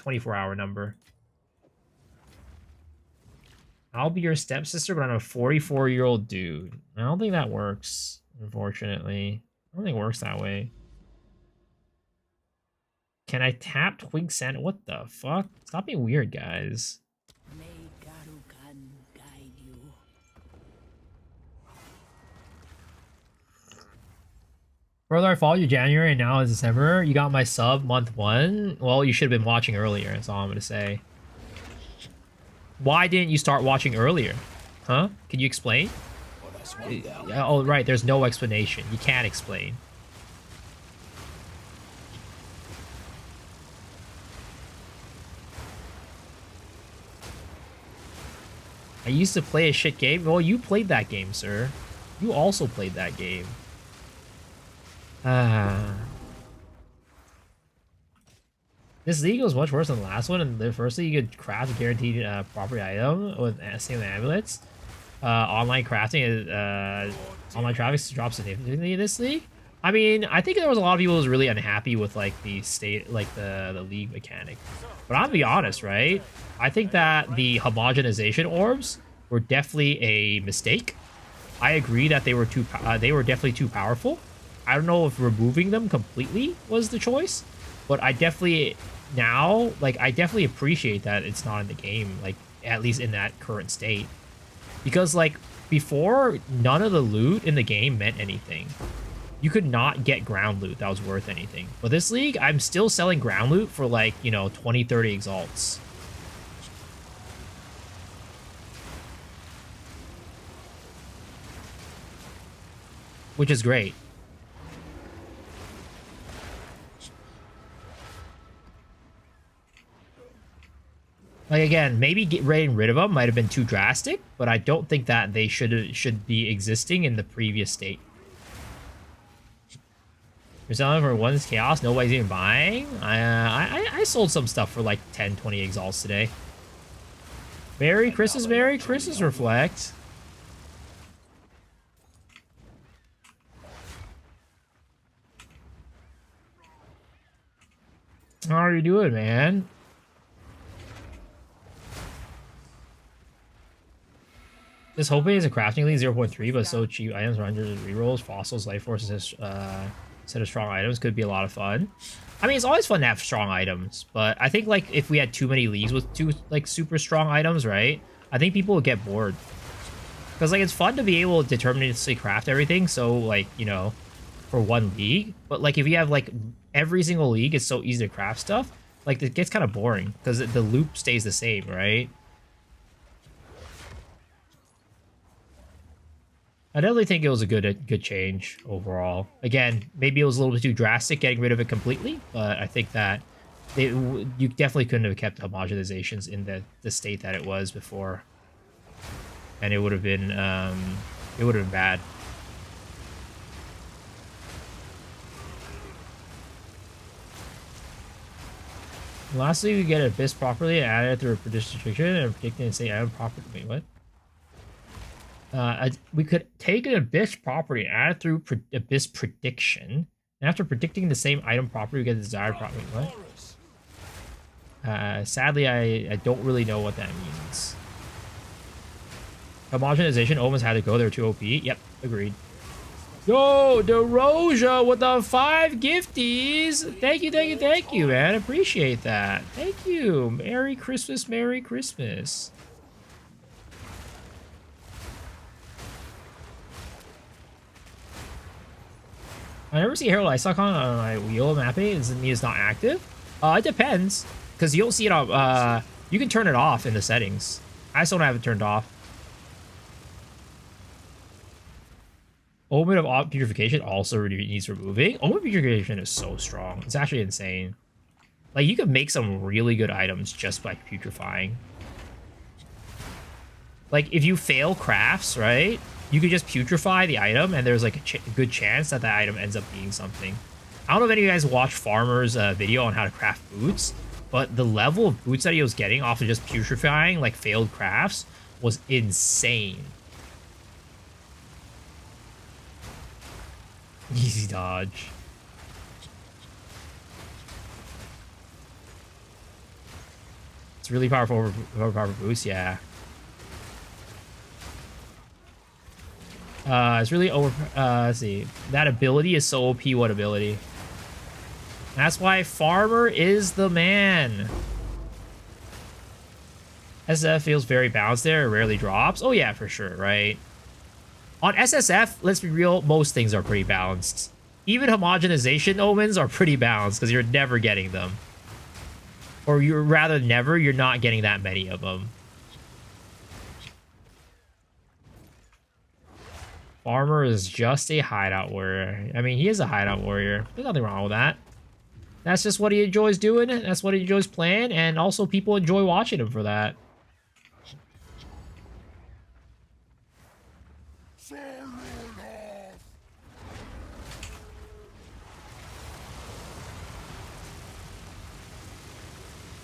[SPEAKER 1] 24-hour number. I'll be your stepsister, but I'm a 44-year-old dude. I don't think that works, unfortunately. I don't think it works that way. Can I tap Twig Sand? What the fuck? Stop being weird, guys.
[SPEAKER 4] May Garukan guide you.
[SPEAKER 1] Brother, I followed you January and now it's December. You got my sub month 1. Well, you should have been watching earlier. That's all I'm going to say. Why didn't you start watching earlier? Huh? Can you explain? Oh, right. There's no explanation. You can't explain. I used to play a shit game. Well, you played that game, sir. You also played that game. This league was much worse than the last one. And the first league, you could craft a guaranteed property item with same with amulets. Online crafting is online traffic drops significantly in this league. I mean, I think there was a lot of people who was really unhappy with like the state, like the league mechanic. But I'll be honest, right? I think that the homogenization orbs were definitely a mistake. I agree that they were definitely too powerful. I don't know if removing them completely was the choice, but I definitely appreciate that it's not in the game, like at least in that current state. Because like before, none of the loot in the game meant anything. You could not get ground loot that was worth anything. But this league, I'm still selling ground loot for like, 20, 30 exalts. which is great. Like, again, maybe getting rid of them might have been too drastic, but I don't think that they should be existing in the previous state. You're selling for one's chaos, nobody's even buying. I sold some stuff for like 10, 20 exiles today. Merry Christmas, Reflect. How are you doing, man? This hoping is a crafting league 0.3, but so cheap. Items, rangers, rerolls, fossils, life forces, set of strong items could be a lot of fun. I mean, it's always fun to have strong items, but I think like if we had too many leagues with two like super strong items, right? I think people would get bored. Because like it's fun to be able to deterministically craft everything, so like, you know, for one league. But like if you have like every single league, it's so easy to craft stuff. Like it gets kind of boring because the loop stays the same, right? I definitely think it was a good change overall. Again, maybe it was a little bit too drastic getting rid of it completely, but I think that you definitely couldn't have kept homogenizations in the state that it was before, and it would have been bad. Lastly, we get Abyss properly added through a prediction and predicting the same item properly. Wait, what? We could take an Abyss property and add it through Abyss prediction. And after predicting the same item property, we get the desired property. What? Sadly, I don't really know what that means. Homogenization almost had to go. They're too OP. Yep, agreed. Yo, DeRoja with the 5 gifties. Thank you, man. Appreciate that. Thank you. Merry Christmas, Merry Christmas. I never see Herald Ice Icon on my wheel mapping. Does it mean it's not active? It depends. Because you don't see it on... you can turn it off in the settings. I still don't have it turned off. Omen of Putrefaction also needs removing. Omen of Putrefaction is so strong. It's actually insane. Like, you can make some really good items just by putrefying. Like, if you fail crafts, right? You could just putrefy the item, and there's like a good chance that that item ends up being something. I don't know if any of you guys watched Farmer's video on how to craft boots, but the level of boots that he was getting off of just putrefying like failed crafts was insane. Easy dodge. It's really powerful boost, yeah. It's really over. Let's see. That ability is so OP. What ability? That's why Farmer is the man. SSF feels very balanced there. It rarely drops. Oh yeah, for sure, right? On SSF, let's be real, most things are pretty balanced. Even homogenization omens are pretty balanced because you're never getting them. Or you're rather never, you're not getting that many of them. Farmer is just a hideout warrior. I mean, he is a hideout warrior. There's nothing wrong with that. That's just what he enjoys doing. That's what he enjoys playing. And also people enjoy watching him for that.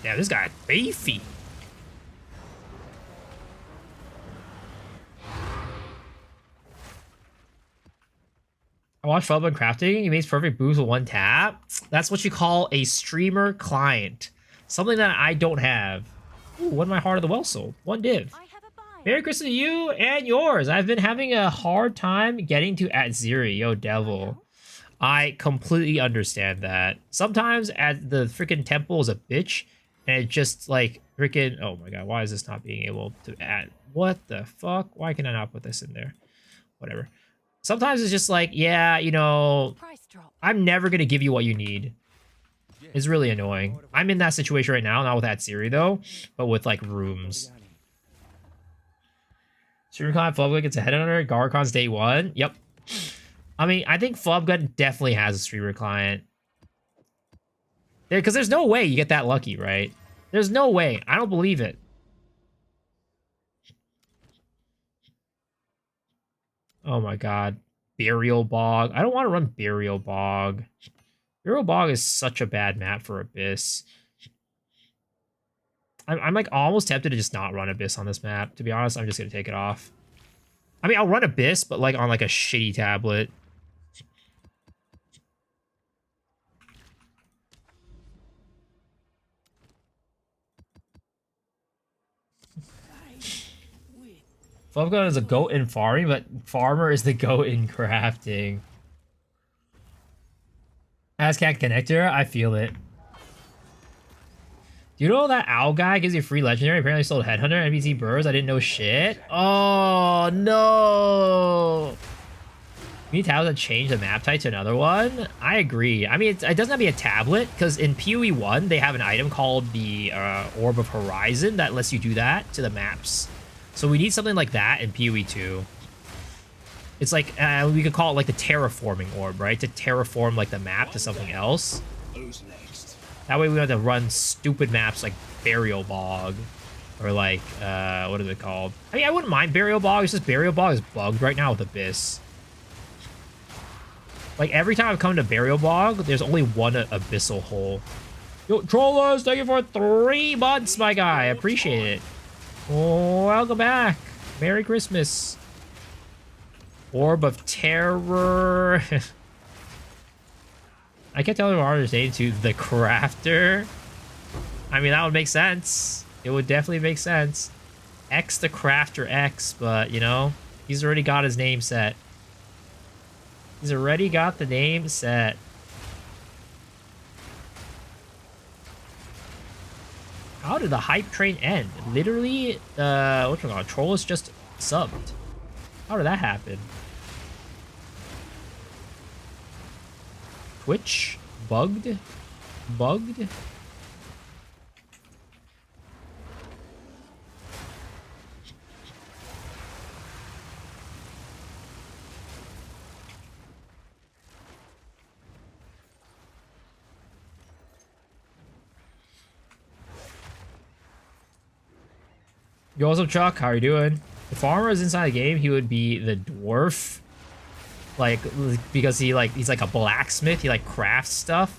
[SPEAKER 1] Yeah, this guy beefy. I watched Felbin crafting. He makes perfect boots with one tap. That's what you call a streamer client. Something that I don't have. Ooh, one of my Heart of the Well sold. One div. Merry Christmas to you and yours. I've been having a hard time getting to @0. Yo, devil. I completely understand that. Sometimes at the freaking temple is a bitch. And it just like freaking... Oh my god, why is this not being able to add? What the fuck? Why can I not put this in there? Whatever. Sometimes it's just like, yeah, you know, I'm never going to give you what you need. It's really annoying. I'm in that situation right now, not with @0 though, but with like rooms. StreamerCon Public, it's a headhunter. Garcon's day 1. Yep. I mean, I think Flubgun definitely has a streamer client. Because there's no way you get that lucky, right? There's no way. I don't believe it. Oh my god. Burial Bog. I don't want to run Burial Bog. Burial Bog is such a bad map for Abyss. I'm like almost tempted to just not run Abyss on this map. To be honest, I'm just going to take it off. I mean, I'll run Abyss, but like on like a shitty tablet. Flubgun is a goat in farming, but Farmer is the goat in crafting. ASCAC connector, I feel it. Do you know that owl guy gives you free legendary? Apparently sold Headhunter, NPC birds. I didn't know shit. Oh no! We need tablets that change the map type to another one. I agree. I mean, it doesn't have to be a tablet because in PoE 1 they have an item called the Orb of Horizon that lets you do that to the maps. So we need something like that in PoE 2. It's like we could call it like the terraforming orb, right? To terraform like the map to something else.
[SPEAKER 3] Who's next?
[SPEAKER 1] That way we don't have to run stupid maps like Burial Bog. Or like, what is it called? I mean, I wouldn't mind Burial Bog. It's just Burial Bog is bugged right now with Abyss. Like, every time I've come to Burial Bog, there's only one abyssal hole. Yo, Trollers, thank you for 3 months, my guy. I appreciate it. Welcome back. Merry Christmas. Orb of Terror. I can't tell you what his name to the Crafter. I mean, that would make sense. It would definitely make sense. X the Crafter X, but, you know, he's already got his name set. He's already got the name set. How did the hype train end? Literally, what's wrong? Troll is just subbed. How did that happen? Twitch? Bugged? Bugged? Yo, what's up, Chuck? How are you doing? If Farmer is inside the game, he would be the dwarf. Like, because he's like a blacksmith. He like crafts stuff.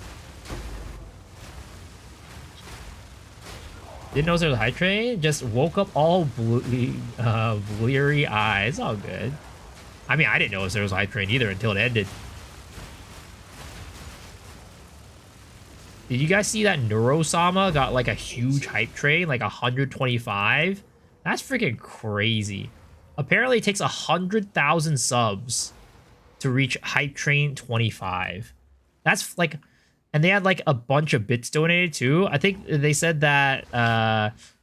[SPEAKER 1] Didn't know there was a high train. Just woke up all bleary eyes. All good. I mean, I didn't know there was a high train either until it ended. Did you guys see that Neurosama got like a huge hype train, like 125? That's freaking crazy. Apparently it takes 100,000 subs to reach hype train 25. That's like, and they had like a bunch of bits donated too. I think they said that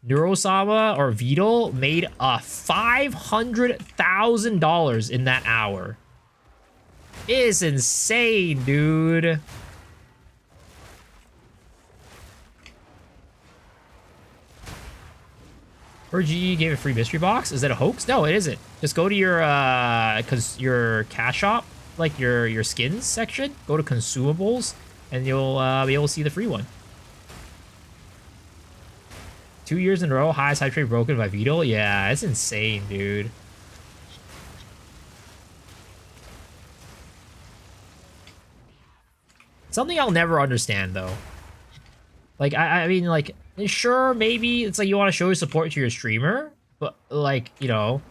[SPEAKER 1] Neurosama or Vidal made $500,000 in that hour. It is insane, dude. GE gave a free mystery box. Is that a hoax? No, it isn't. Just go to your cash shop, like your skins section. Go to consumables, and you'll be able to see the free one. 2 years in a row, highest hype trade broken by Vidal. Yeah, it's insane, dude. Something I'll never understand though. Like I mean, like, sure, maybe it's like you want to show your support to your streamer, but like, you know,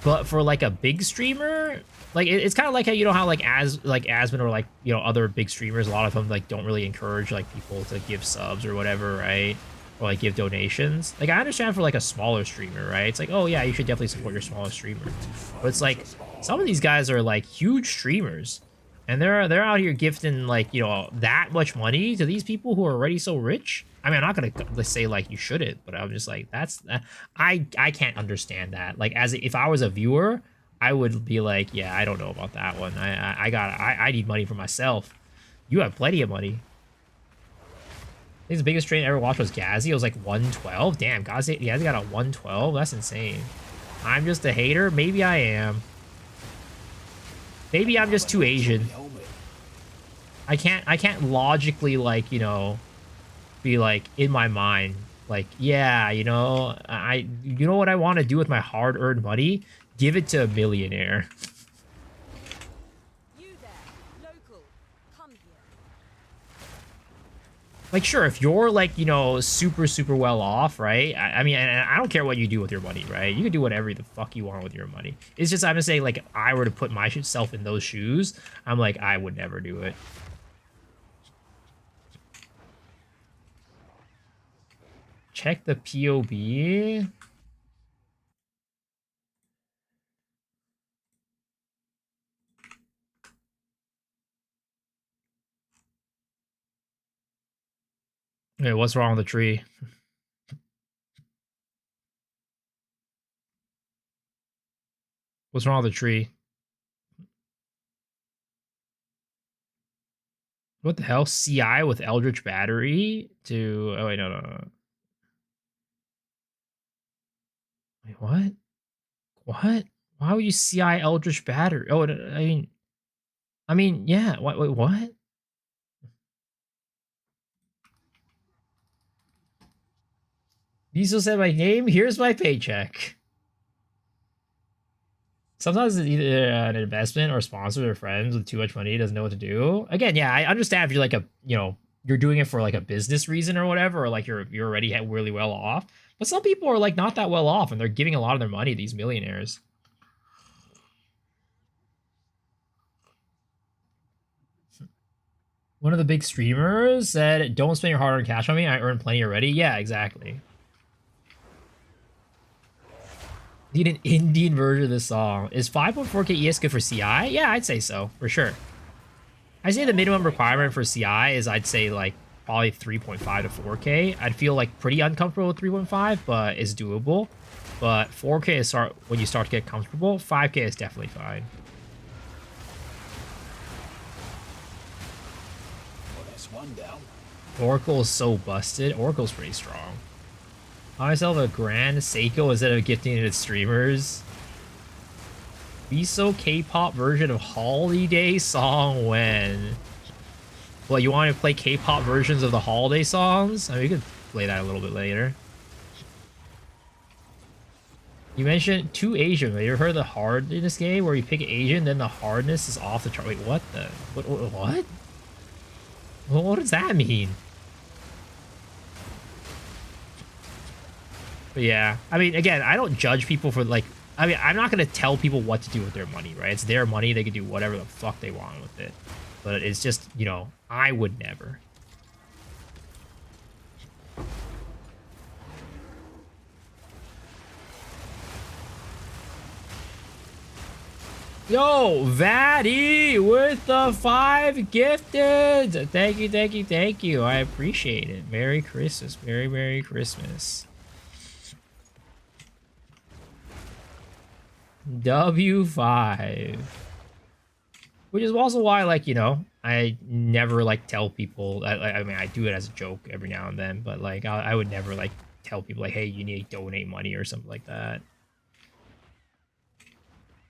[SPEAKER 1] but for like a big streamer, like it's kind of like how, you know, how like Asmon or like, you know, other big streamers, a lot of them like don't really encourage like people to give subs or whatever, right? Or like give donations. Like I understand for like a smaller streamer, right? It's like, oh yeah, you should definitely support your smaller streamer. But it's like some of these guys are like huge streamers. And they're out here gifting, like, you know, that much money to these people who are already so rich. I mean, I'm not gonna say like you shouldn't, but I'm just like, I can't understand that. Like, if I was a viewer, I would be like, yeah, I don't know about that one. I need money for myself. You have plenty of money. I think the biggest train I ever watched was Gazzy. It was like 112. Damn, Gazzy got a 112. That's insane. I'm just a hater. Maybe I am. Maybe I'm just too Asian. I can't logically, like, you know, be like in my mind, like, yeah, you know, you know what I want to do with my hard-earned money? Give it to a millionaire.
[SPEAKER 4] You there, local. Come here.
[SPEAKER 1] Like, sure, if you're like, you know, super well off, right? I mean, and I don't care what you do with your money, right? You can do whatever the fuck you want with your money. It's just, I'm just saying, like, if I were to put myself in those shoes, I'm like, I would never do it. Check the POB. Wait, what's wrong with the tree? What's wrong with the tree? What the hell? CI with Eldritch Battery to... Oh, wait, no. Wait, what? What? Why would you CI Eldritch Battery? Oh, I mean, yeah. Wait, what? You still said my name? Here's my paycheck. Sometimes it's either an investment or sponsors or friends with too much money doesn't know what to do. Again, yeah, I understand if you're like you're doing it for like a business reason or whatever, or like you're already really well off. But some people are like not that well off and they're giving a lot of their money to these millionaires. One of the big streamers said, "Don't spend your hard-earned cash on me. I earn plenty already." Yeah, exactly. Need an Indian version of this song. Is 5.4k ES good for CI? Yeah, I'd say so, for sure. I say the minimum requirement for CI is, I'd say, like, probably 3.5 to 4k. I'd feel, like, pretty uncomfortable with 3.5, but it's doable. But 4k is when you start to get comfortable. 5k is definitely fine.
[SPEAKER 3] Well, that's one down.
[SPEAKER 1] Oracle is so busted. Oracle's pretty strong. Buy myself a grand Seiko instead of gifting it to streamers. Miso K-pop version of holiday song when? Well, you want to play K-pop versions of the holiday songs? I mean, we could play that a little bit later. You mentioned too Asian. Have you ever heard of the hard in this game where you pick Asian, then the hardness is off the chart? Wait, what the? What? Well, what does that mean? But yeah, I mean, again, I don't judge people for, like, I mean, I'm not going to tell people what to do with their money, right? It's their money. They can do whatever the fuck they want with it. But it's just, you know, I would never. Yo, Vaddy with the 5 gifted. Thank you. I appreciate it. Merry Christmas. Merry Christmas. W5. Which is also why, like, you know, I never, like, tell people. I mean, I do it as a joke every now and then, but, like, I would never, like, tell people, like, hey, you need to donate money or something like that.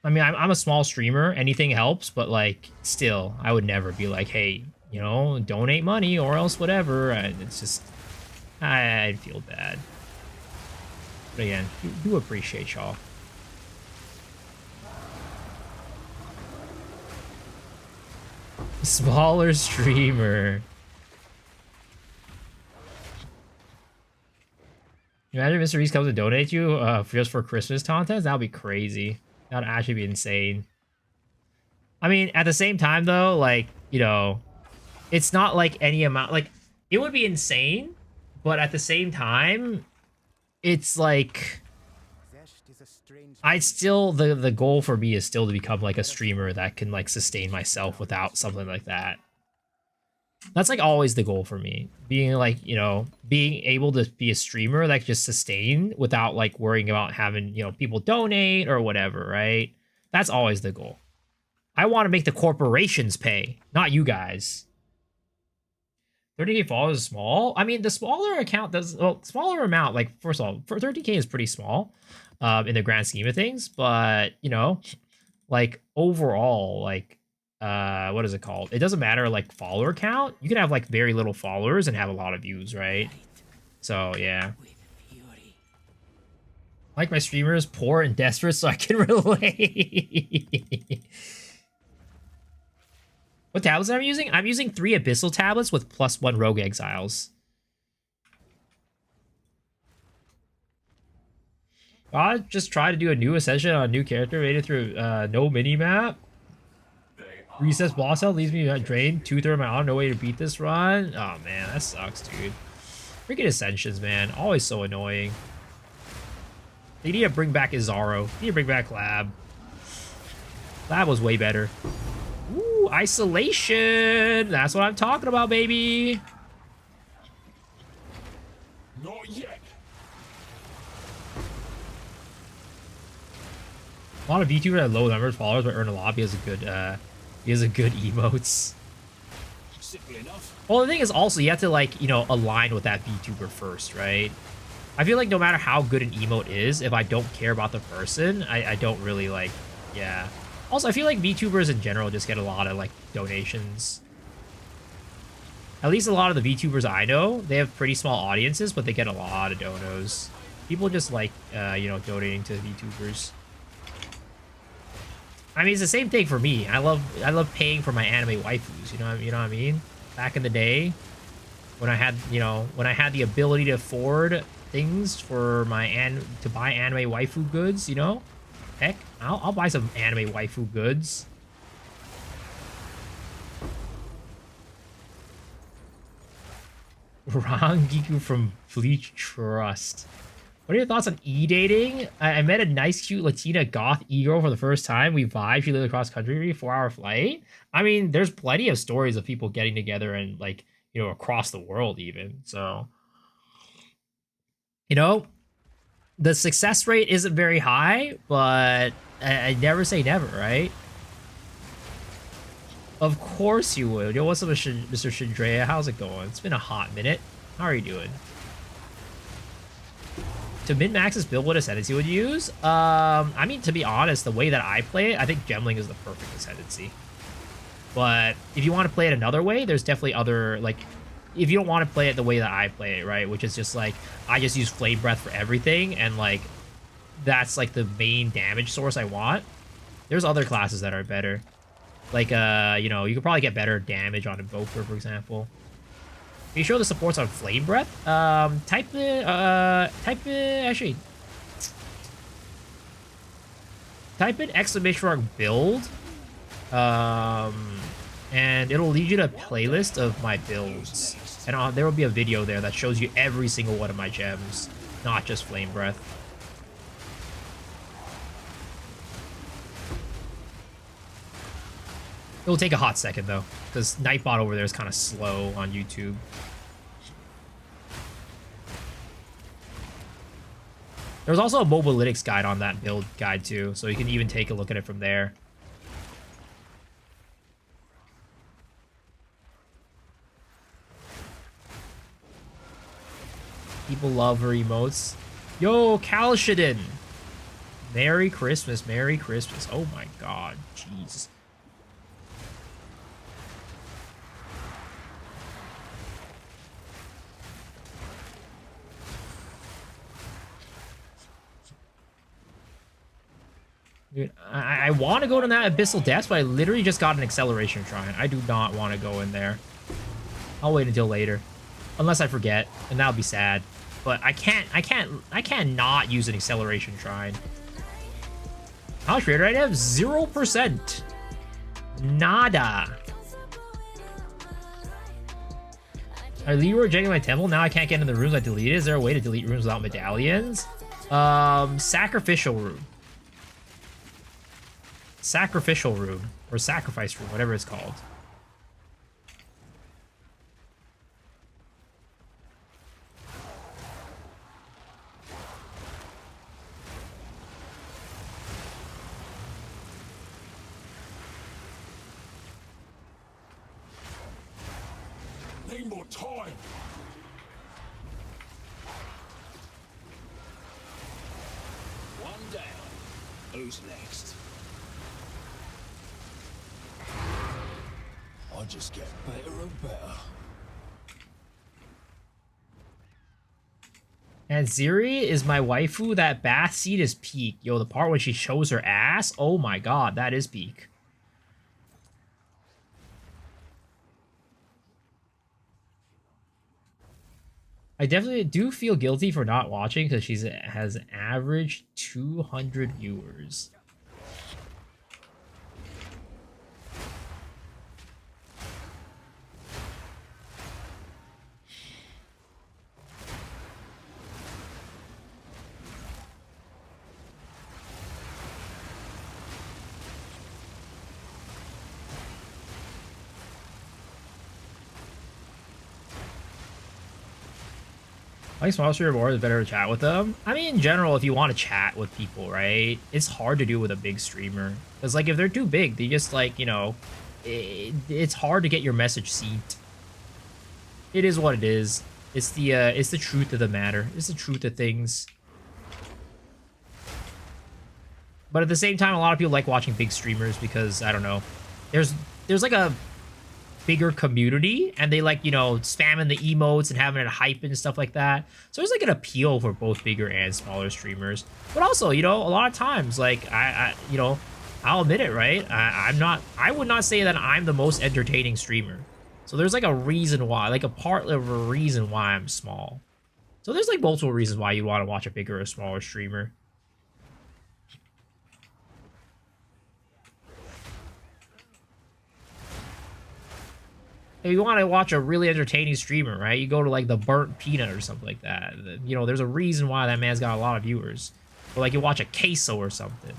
[SPEAKER 1] I mean, I'm a small streamer. Anything helps, but, like, still, I would never be like, hey, you know, donate money or else whatever. It's just, I'd feel bad. But again, do appreciate y'all. Smaller streamer. Imagine Mr. Reese comes to donate you just for Christmas content. That would be crazy. That would actually be insane. I mean, at the same time, though, like, you know, it's not like any amount. Like, it would be insane, but at the same time, it's like, I'd still, the goal for me is still to become, like, a streamer that can, like, sustain myself without something like that. That's, like, always the goal for me. Being, like, you know, being able to be a streamer that can just sustain without, like, worrying about having, you know, people donate or whatever, right? That's always the goal. I want to make the corporations pay, not you guys. 30k followers is small. I mean, the smaller account does, well, smaller amount, like, first of all, for 30k is pretty small in the grand scheme of things, but, you know, like overall, like what is it called? It doesn't matter like follower count. You can have like very little followers and have a lot of views, right? So yeah. Like my streamers poor and desperate so I can relate. What tablets am I using? I'm using 3 abyssal tablets with +1 rogue exiles. I just try to do a new ascension on a new character, made it through no mini map. Recess boss health leaves me drained. 2/3 of my honor, no way to beat this run. Oh man, that sucks, dude. Freaking ascensions, man. Always so annoying. They need to bring back Izaro. They need to bring back Lab. Lab was way better. Ooh, isolation. That's what I'm talking about, baby.
[SPEAKER 3] Not yet.
[SPEAKER 1] A lot of VTubers have low numbers of followers, but earn a lot. He has a good emotes.
[SPEAKER 3] Simple enough.
[SPEAKER 1] Well, the thing is also you have to like, you know, align with that VTuber first, right? I feel like no matter how good an emote is, if I don't care about the person, I don't really like, yeah. Also, I feel like VTubers in general just get a lot of like donations. At least a lot of the VTubers I know, they have pretty small audiences, but they get a lot of donos. People just like, you know, donating to VTubers. I mean, it's the same thing for me. I love paying for my anime waifus. You know what I mean? Back in the day, when I had the ability to afford things for to buy anime waifu goods, you know, heck, I'll buy some anime waifu goods. Rangiku from Bleach Trust. What are your thoughts on e-dating? I met a nice, cute Latina goth e-girl for the first time. We vibed. She lived across country, 4-hour flight. I mean, there's plenty of stories of people getting together and, like, you know, across the world even. So, you know, the success rate isn't very high, but I never say never, right? Of course you would. Yo, what's up, Mr. Shindrea? How's it going? It's been a hot minute. How are you doing? To min-max this build, what ascendancy would you use? I mean, to be honest, the way that I play it, I think Gemling is the perfect ascendancy. But if you want to play it another way, there's definitely other, like, if you don't want to play it the way that I play it, right, which is just, like, I just use Flame Breath for everything, and, like, that's, like, the main damage source I want. There's other classes that are better. Like, you know, you could probably get better damage on Invoker, for example. Are you sure the support's on Flame Breath? Type in exclamation mark build. And it'll lead you to a playlist of my builds. And there will be a video there that shows you every single one of my gems, not just Flame Breath. It'll take a hot second, though, because Nightbot over there is kind of slow on YouTube. There's also a Mobalytics guide on that build guide, too, so you can even take a look at it from there. People love her emotes. Yo, Kalshidin! Merry Christmas, Merry Christmas. Oh my god, jeez. Dude, I want to go to that Abyssal Depths, but I literally just got an Acceleration Shrine. I do not want to go in there. I'll wait until later. Unless I forget, and that'll be sad. But I can't not use an Acceleration Shrine. How much rate did I have? 0%. Nada. I Leroy checking my temple. Now I can't get into the rooms I deleted. Is there a way to delete rooms without medallions? Sacrificial room. Sacrificial room. Or sacrifice room, whatever it's called.
[SPEAKER 3] Need more time. One down. Who's next? just get better and better.
[SPEAKER 1] And Ziri is my waifu. That bath scene is peak. Yo, the part when she shows her ass. Oh my god, that is peak. I definitely do feel guilty for not watching because she has averaged 200 viewers. Like small streamer more, it's better to chat with them. I mean, in general, if you want to chat with people, right, it's hard to do with a big streamer. Because, like, if they're too big, they just, like, you know, it's hard to get your message seen. It is what it is. It's the truth of the matter. It's the truth of things. But at the same time, a lot of people like watching big streamers because, I don't know, there's like a bigger community and they like, you know, spamming the emotes and having it hype and stuff like that. So there's like an appeal for both bigger and smaller streamers. But also, you know, a lot of times, like I you know, I'll admit it, right? I would not say that I'm the most entertaining streamer. So there's like a reason why, like a part of a reason why I'm small. So there's like multiple reasons why you want to watch a bigger or smaller streamer. If you want to watch a really entertaining streamer, right? You go to like the Burnt Peanut or something like that. You know, there's a reason why that man's got a lot of viewers. Or like you watch a Queso or something.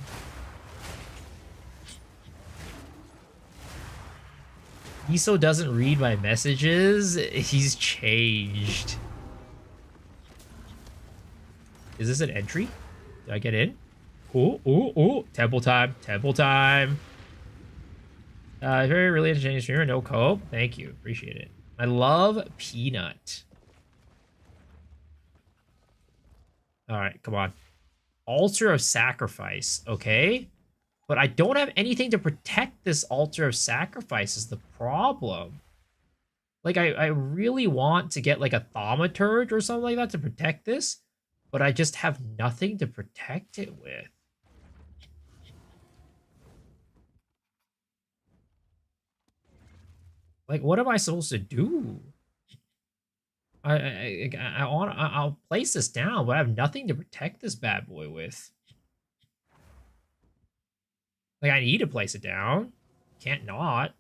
[SPEAKER 1] Iso doesn't read my messages. He's changed. Is this an entry? Did I get in? Ooh, ooh, ooh. Temple time. Temple time. Very really entertaining streamer. No cope. Thank you. Appreciate it. I love Peanut. Alright, come on. Altar of Sacrifice. Okay. But I don't have anything to protect this Altar of Sacrifice is the problem. Like, I really want to get, like, a Thaumaturge or something like that to protect this. But I just have nothing to protect it with. Like, what am I supposed to do? I'll place this down, but I have nothing to protect this bad boy with. Like, I need to place it down. Can't not.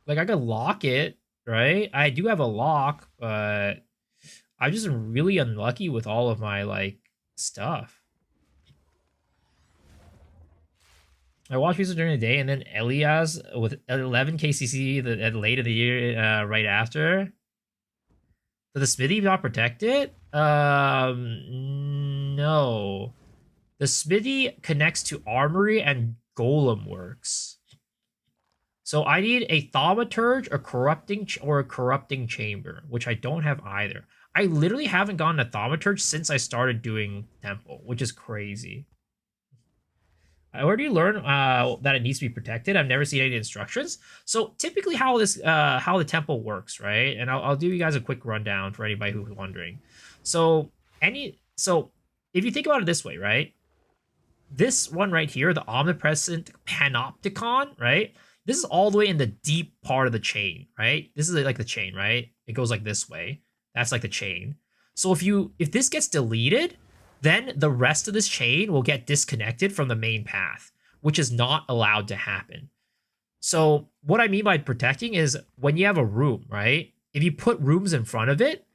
[SPEAKER 1] Like, I could lock it, right? I do have a lock, but I'm just really unlucky with all of my, like, stuff. I watch pieces during the day, and then Elias with 11 KCC at late in the year, right after. Did the smithy not protect it? No. The smithy connects to armory and golem works. So I need a thaumaturge, a corrupting chamber, which I don't have either. I literally haven't gotten a thaumaturge since I started doing temple, which is crazy. Where do you learn that it needs to be protected? I've never seen any instructions. So typically how the temple works, right? And I'll do you guys a quick rundown for anybody who's wondering. So if you think about it this way, right? This one right here, the omnipresent panopticon, right? This is all the way in the deep part of the chain, right? This is like the chain, right? It goes like this way. That's like the chain. So if this gets deleted, then the rest of this chain will get disconnected from the main path, which is not allowed to happen. So what I mean by protecting is when you have a room, right? If you put rooms in front of it,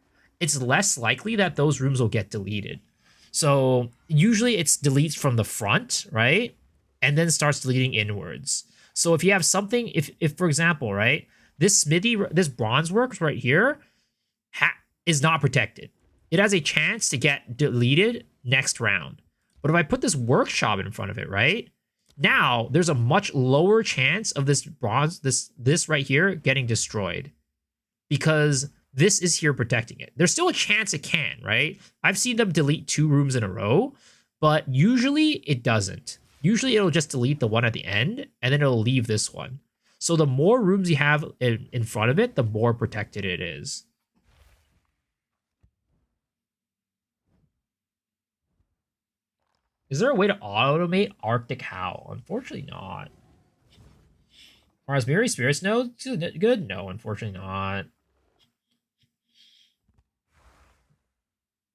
[SPEAKER 1] it's less likely that those rooms will get deleted. So usually it's deletes from the front, right? And then starts deleting inwards. So if you have something, if for example, right, this smithy, this bronze works right here is not protected. It has a chance to get deleted next round. But if I put this workshop in front of it, right? Now there's a much lower chance of this bronze, this right here getting destroyed. Because this is here protecting it. There's still a chance it can, right? I've seen them delete 2 rooms in a row, but usually it doesn't. Usually it'll just delete the one at the end, and then it'll leave this one. So the more rooms you have in front of it, the more protected it is. Is there a way to automate Arctic Howl? Unfortunately not. Raspberry Spirits Node? Good? No, unfortunately not.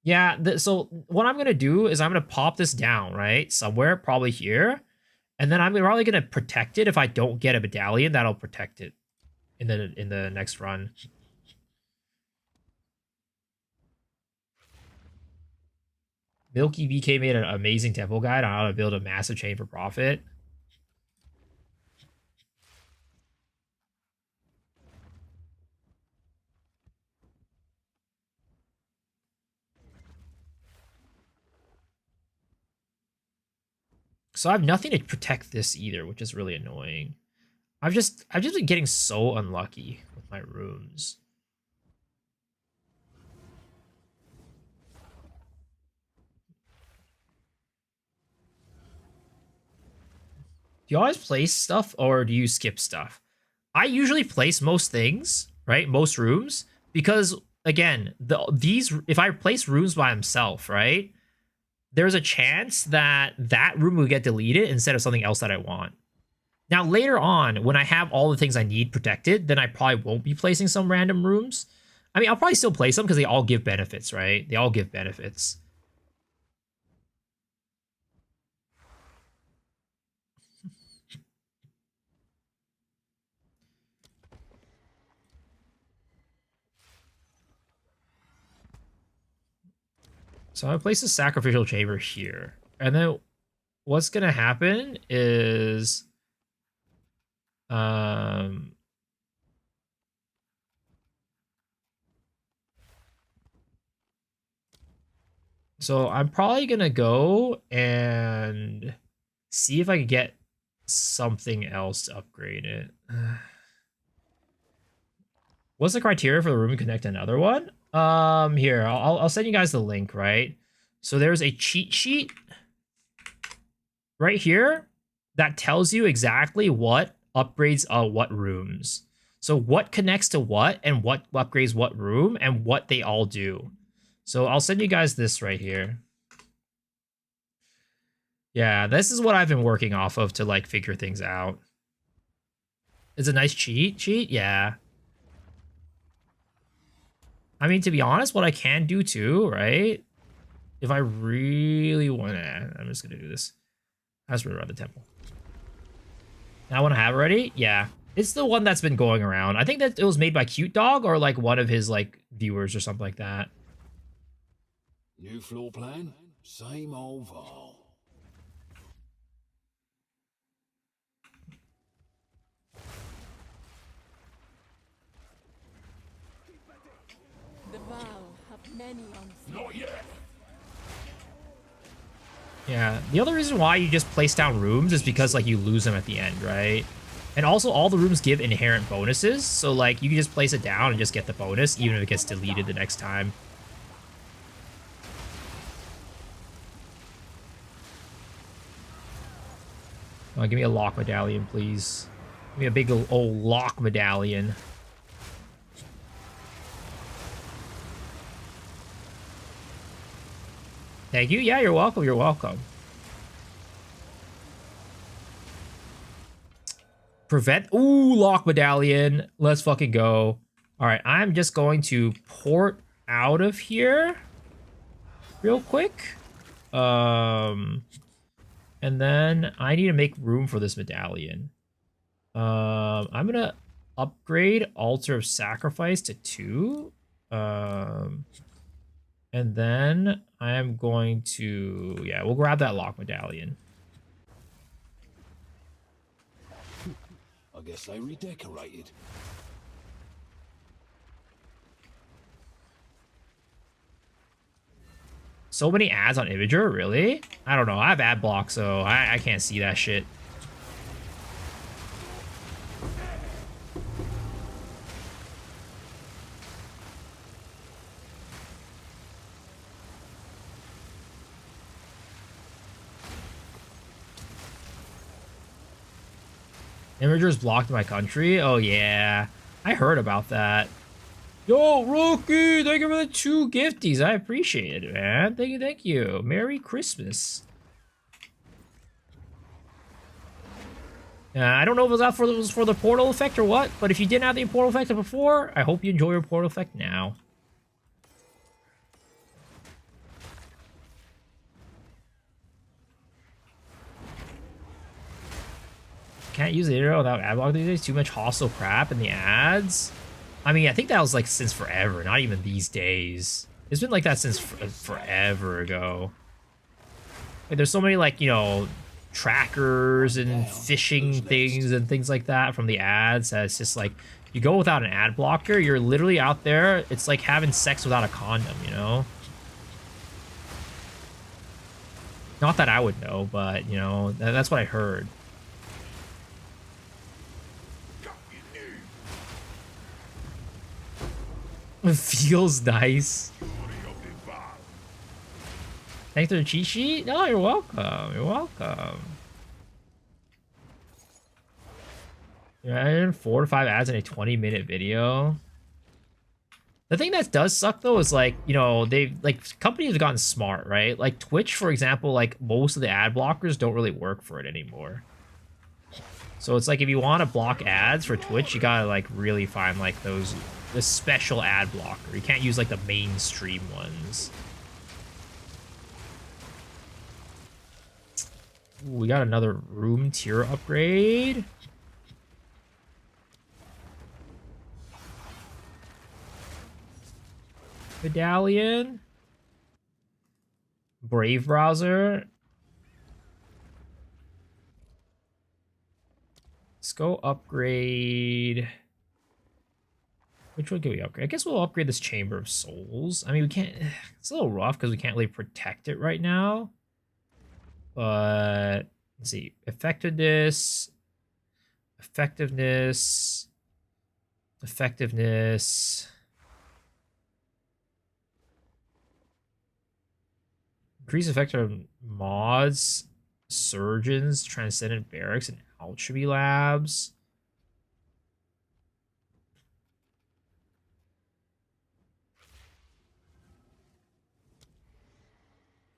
[SPEAKER 1] Yeah, so what I'm going to do is I'm going to pop this down, right? Somewhere, probably here. And then I'm probably going to protect it. If I don't get a medallion, that'll protect it in the next run. Milky BK made an amazing temple guide on how to build a massive chain for profit. So I have nothing to protect this either, which is really annoying. I've just been getting so unlucky with my rooms. Do you always place stuff or do you skip stuff? I usually place most things, right? Most rooms, because again, these if I place rooms by himself, right? There's a chance that that room will get deleted instead of something else that I want. Now, later on, when I have all the things I need protected, then I probably won't be placing some random rooms. I mean, I'll probably still place them because they all give benefits, right? They all give benefits. So I'm gonna place a sacrificial chamber here. And then what's gonna happen is so I'm probably gonna go and see if I can get something else to upgrade it. What's the criteria for the room to connect to another one? Here, I'll send you guys the link, right? So there's a cheat sheet right here that tells you exactly what upgrades what rooms. So what connects to what and what upgrades what room and what they all do. So I'll send you guys this right here. Yeah, this is what I've been working off of to like figure things out. It's a nice cheat sheet, yeah. I mean, to be honest, what I can do too, right? If I really want to, I'm just going to do this. I just run the temple. Now I want to have it ready? Yeah. It's the one that's been going around. I think that it was made by Cute Dog or like one of his like viewers or something like that.
[SPEAKER 3] New floor plan? Same old Val.
[SPEAKER 4] The Val have many on.
[SPEAKER 3] Not yet.
[SPEAKER 1] Yeah, the other reason why you just place down rooms is because like you lose them at the end, right? And also all the rooms give inherent bonuses, so like you can just place it down and just get the bonus even if it gets deleted the next time. Give me a lock medallion, please. Give me a big old lock medallion. Thank you. Yeah, you're welcome. You're welcome. Prevent. Ooh, lock medallion. Let's fucking go. All right, I'm just going to port out of here real quick. And then I need to make room for this medallion. I'm gonna upgrade Altar of Sacrifice to 2. And then I am going to, yeah, we'll grab that lock medallion.
[SPEAKER 3] I guess they redecorated.
[SPEAKER 1] So many ads on Imager, really? I don't know. I have ad block, so I can't see that shit. Imagers blocked my country? Oh, yeah. I heard about that. Yo, Rookie! Thank you for the 2 gifties. I appreciate it, man. Thank you, thank you. Merry Christmas. I don't know if it was for the portal effect or what, but if you didn't have the portal effect before, I hope you enjoy your portal effect now. Can't use the internet without ad block these days. Too much hostile crap in the ads. I mean, I think that was like since forever, not even these days. It's been like that since forever ago. Like, there's so many, like, you know, trackers and phishing things and things like that from the ads. That it's just like, you go without an ad blocker, you're literally out there. It's like having sex without a condom, you know? Not that I would know, but, you know, that's what I heard. It feels nice. Thanks for the cheat sheet? No, you're welcome. You're welcome. Yeah, 4 to 5 ads in a 20-minute video. The thing that does suck though is, like, you know, companies have gotten smart, right? Like Twitch, for example, like most of the ad blockers don't really work for it anymore. So it's like if you want to block ads for Twitch, you gotta like really find like the special ad blocker. You can't use like the mainstream ones. Ooh, we got another room tier upgrade. Medallion. Brave browser. Let's go upgrade. Which one can we upgrade? I guess we'll upgrade this Chamber of Souls. I mean, we can't... It's a little rough because we can't really protect it right now. But... Let's see. Effectiveness. Effectiveness. Effectiveness. Increase effective mods. Surgeons. Transcendent Barracks. And Alchemy Labs.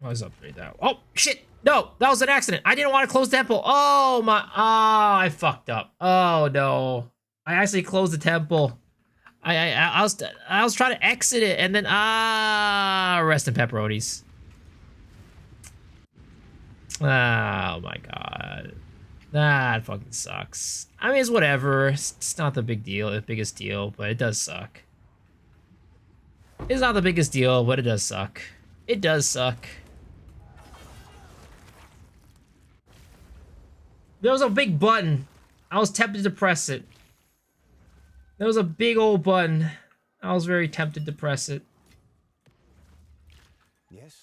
[SPEAKER 1] Let's upgrade that. Oh, shit! No! That was an accident! I didn't want to close the temple! Oh, my... Oh, I fucked up. Oh, no. I actually closed the temple. I was trying to exit it, and then... rest in pepperonis. Oh, my God. That fucking sucks. I mean, it's whatever. It's not the biggest deal, but it does suck. It's not the biggest deal, but it does suck. It does suck. There was a big button. I was tempted to press it. There was a big old button. I was very tempted to press it.
[SPEAKER 5] Yes.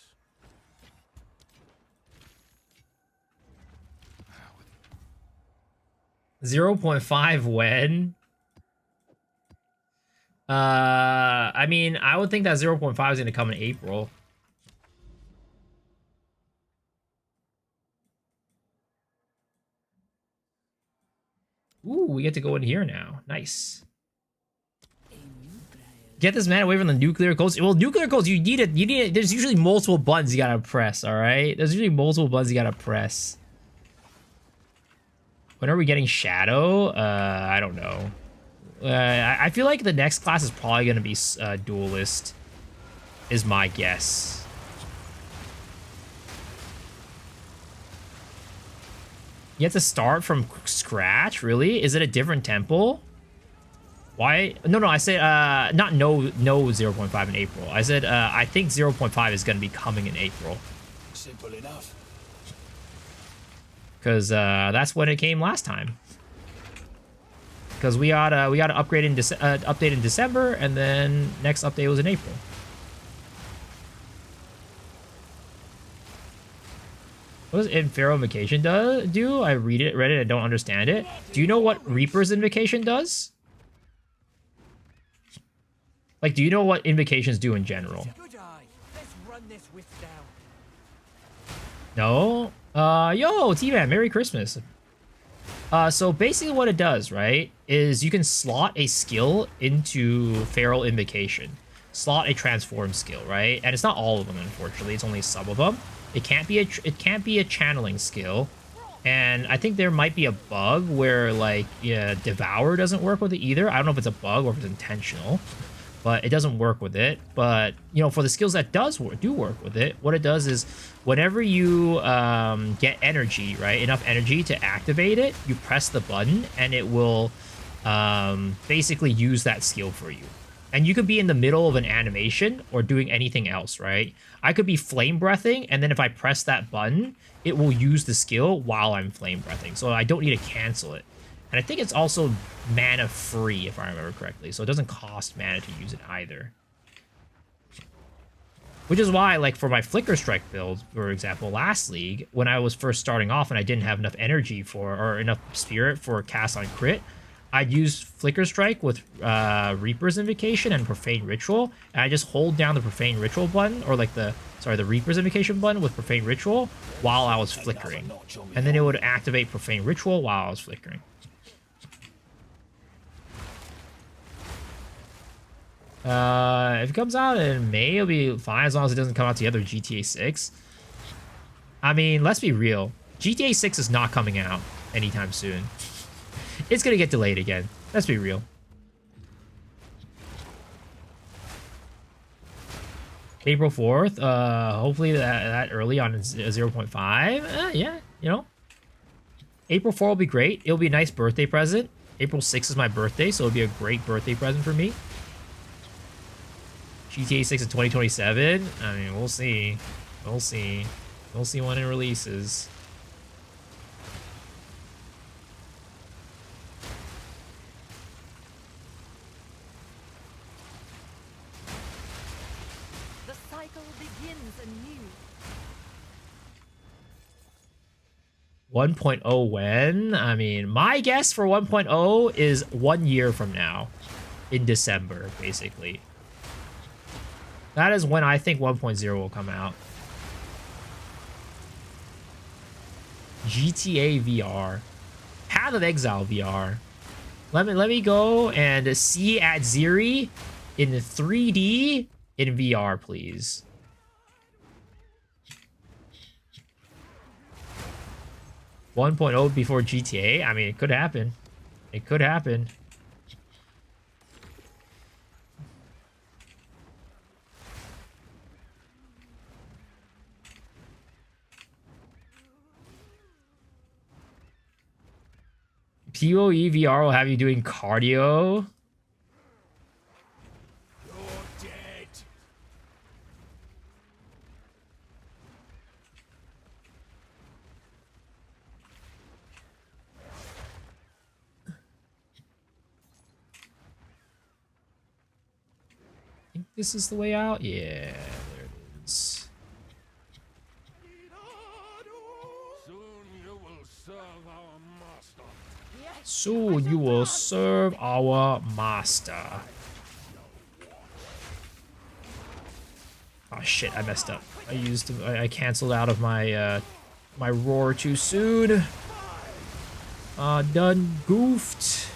[SPEAKER 1] 0.5 when? I mean, I would think that 0.5 is going to come in April. Ooh, we get to go in here now. Nice. Get this man away from the nuclear codes. Well, nuclear codes, you need it. There's usually multiple buttons you gotta press, all right? There's usually multiple buttons you gotta press. When are we getting Shadow? I don't know. I feel like the next class is probably gonna be Duelist, is my guess. You have to start from scratch? Really? Is it a different temple? Why? No, I said not no 0.5 in April. I said I think 0.5 is going to be coming in April.
[SPEAKER 3] Simple enough.
[SPEAKER 1] Because that's when it came last time. Because we got to upgrade in update in December, and then next update was in April. What does Inferomication do? I read it, I don't understand it. Do you know what Reaper's Invocation does? Like, do you know what invocations do in general?
[SPEAKER 5] Good eye. Let's run this whisk down.
[SPEAKER 1] No? Yo, T-Man, Merry Christmas. So basically what it does, right, is you can slot a skill into Feral Invocation. Slot a transform skill, right? And it's not all of them, unfortunately. It's only some of them. It can't be a channeling skill. And I think there might be a bug where, like, yeah, Devour doesn't work with it either. I don't know if it's a bug or if it's intentional, but it doesn't work with it. But, you know, for the skills that do work with it, what it does is whenever you get energy, right, enough energy to activate it, you press the button and it will basically use that skill for you. And you could be in the middle of an animation or doing anything else, right? I could be flame breathing, and then if I press that button, it will use the skill while I'm flame breathing. So I don't need to cancel it. And I think it's also mana free, if I remember correctly. So it doesn't cost mana to use it either. Which is why, like, for my Flicker Strike build, for example, last league, when I was first starting off and I didn't have enough energy for, or enough spirit for cast on crit, I'd use Flicker Strike with Reaper's Invocation and Profane Ritual, and I just hold down the Profane Ritual button, or like the Reaper's Invocation button with Profane Ritual while I was flickering. And then it would activate Profane Ritual while I was flickering. If it comes out in May, it'll be fine as long as it doesn't come out together with GTA 6. I mean, let's be real. GTA 6 is not coming out anytime soon. It's gonna get delayed again. Let's be real. April 4th. Hopefully that early on 0.5. Yeah, you know. April 4 will be great. It'll be a nice birthday present. April 6th is my birthday, so it'll be a great birthday present for me. GTA 6 in 2027. I mean, we'll see. We'll see. We'll see when it releases.
[SPEAKER 4] The cycle begins anew.
[SPEAKER 1] 1.0 when? I mean, my guess for 1.0 is 1 year from now. In December, basically. That is when I think 1.0 will come out. GTA VR. Path of Exile VR. Let me go and see at Ziri in 3D in VR, please. .0 before GTA? I mean, it could happen. It could happen. PoE VR will have you doing cardio.
[SPEAKER 3] You're dead.
[SPEAKER 1] I think this is the way out. Yeah, there it is.
[SPEAKER 3] Soon you will serve our master.
[SPEAKER 1] Soon you will serve our master. Oh shit, I messed up. I canceled out of my my roar too soon. Done goofed.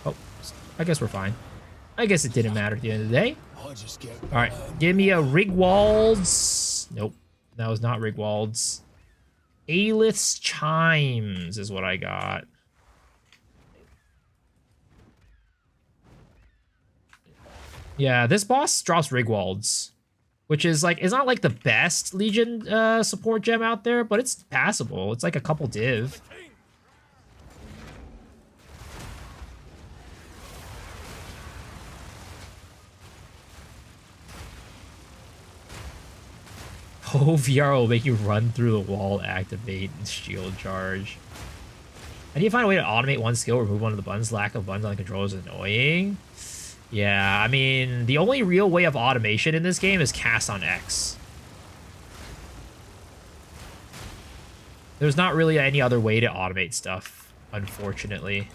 [SPEAKER 1] Oh, I guess we're fine. I guess it didn't matter at the end of the day.
[SPEAKER 3] I just get
[SPEAKER 1] Alright, give me a Rigwald's. Nope, that was not Rigwald's. Aelith's Chimes is what I got. Yeah, this boss drops Rigwald's, which is like, it's not like the best Legion support gem out there, but it's passable. It's like a couple div. Oh, VR will make you run through the wall, activate, and shield charge. How do you find a way to automate one skill, remove one of the buttons? Lack of buttons on the controller is annoying. Yeah, I mean, the only real way of automation in this game is cast on X. There's not really any other way to automate stuff, unfortunately.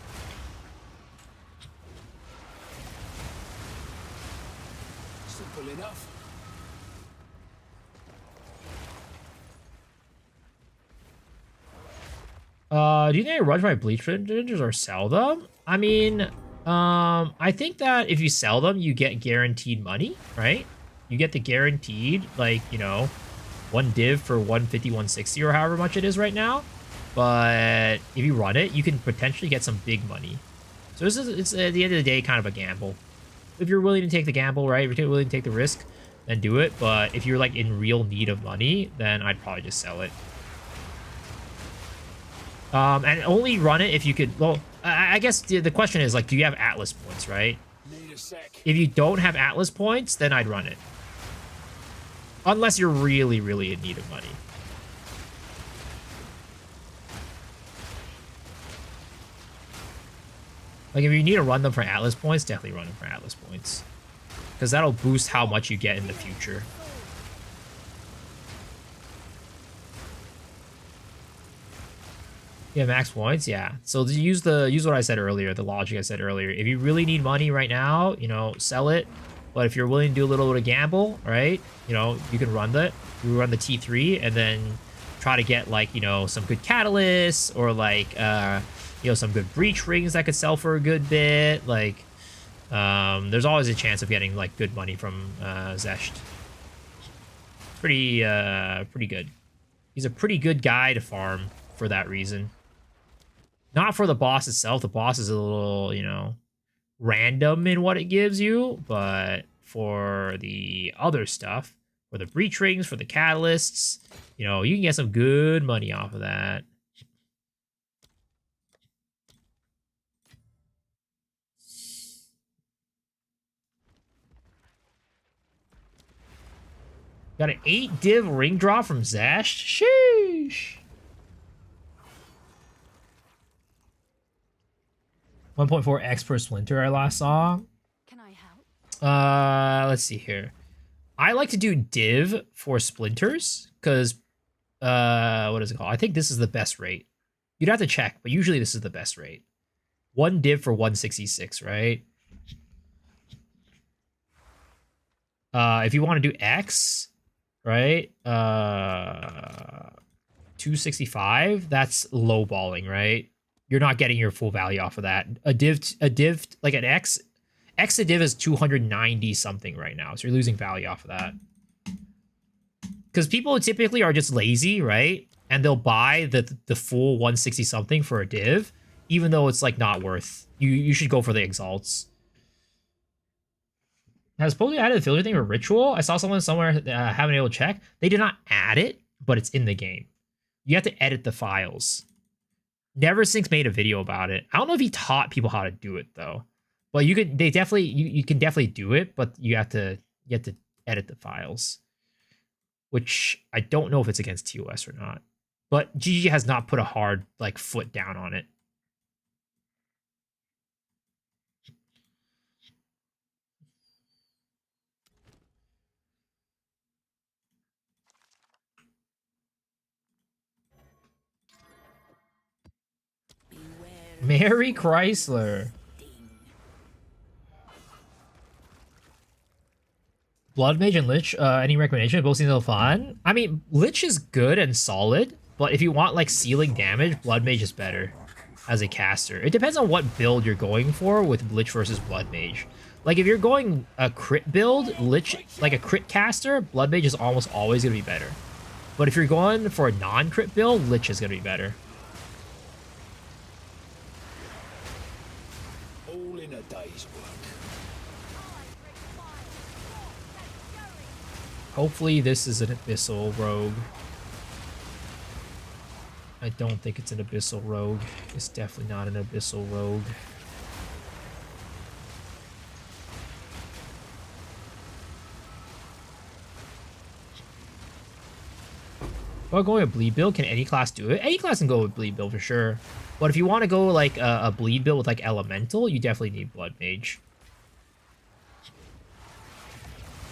[SPEAKER 3] simple enough.
[SPEAKER 1] Do you think I run my bleach ninjas or sell them? I mean, I think that if you sell them, you get guaranteed money, right? You get the guaranteed, like, you know, one div for 150, 160 or however much it is right now. But if you run it, you can potentially get some big money. So it's at the end of the day kind of a gamble. If you're willing to take the gamble, right? If you're willing to take the risk, then do it. But if you're like in real need of money, then I'd probably just sell it. And only run it if you could. Well, I guess the question is like, do you have Atlas points, right? If you don't have Atlas points, then I'd run it. Unless you're really, really in need of money. Like, if you need to run them for Atlas points, definitely run them for Atlas points. Because that'll boost how much you get in the future. Yeah, max points, yeah. So use what I said earlier, the logic I said earlier. If you really need money right now, you know, sell it. But if you're willing to do a little bit of gamble, right? You know, you can run that. You run the T3 and then try to get like, you know, some good catalysts or like you know, some good breach rings that could sell for a good bit. Like, there's always a chance of getting like good money from Zesht. Pretty good. He's a pretty good guy to farm for that reason. Not for the boss itself. The boss is a little, you know, random in what it gives you, but for the other stuff, for the breach rings, for the catalysts, you know, you can get some good money off of that. Got an 8 div ring drop from Zash. Sheesh. 1.4x per splinter I last saw.
[SPEAKER 4] Can I help?
[SPEAKER 1] Let's see here. I like to do div for splinters because what is it called? I think this is the best rate. You'd have to check, but usually this is the best rate. 1 div for 166, right? If you want to do X, right? 265, that's lowballing, right? You're not getting your full value off of that. A div, like an X to div is 290 something right now, so you're losing value off of that. Because people typically are just lazy, right? And they'll buy the full 160 something for a div, even though it's like not worth. You should go for the exalts. Has supposedly added the filter thing for ritual. I saw someone somewhere haven't been able to check. They did not add it, but it's in the game. You have to edit the files. Neversink's made a video about it. I don't know if he taught people how to do it though, but you can definitely do it, but you have to edit the files, which I don't know if it's against TOS or not. But GG has not put a hard like foot down on it. Mary Chrysler. Blood Mage and Lich, any recommendation? Both seem fun. I mean, Lich is good and solid, but if you want like ceiling damage, Blood Mage is better as a caster. It depends on what build you're going for with Lich versus Blood Mage. Like if you're going a crit build, Lich, like a crit caster, Blood Mage is almost always going to be better. But if you're going for a non-crit build, Lich is going to be better. Hopefully this is an Abyssal Rogue. I don't think it's an Abyssal Rogue. It's definitely not an Abyssal Rogue. Well, going with bleed build, can any class do it? Any class can go with bleed build for sure. But if you want to go like a bleed build with like elemental, you definitely need Blood Mage.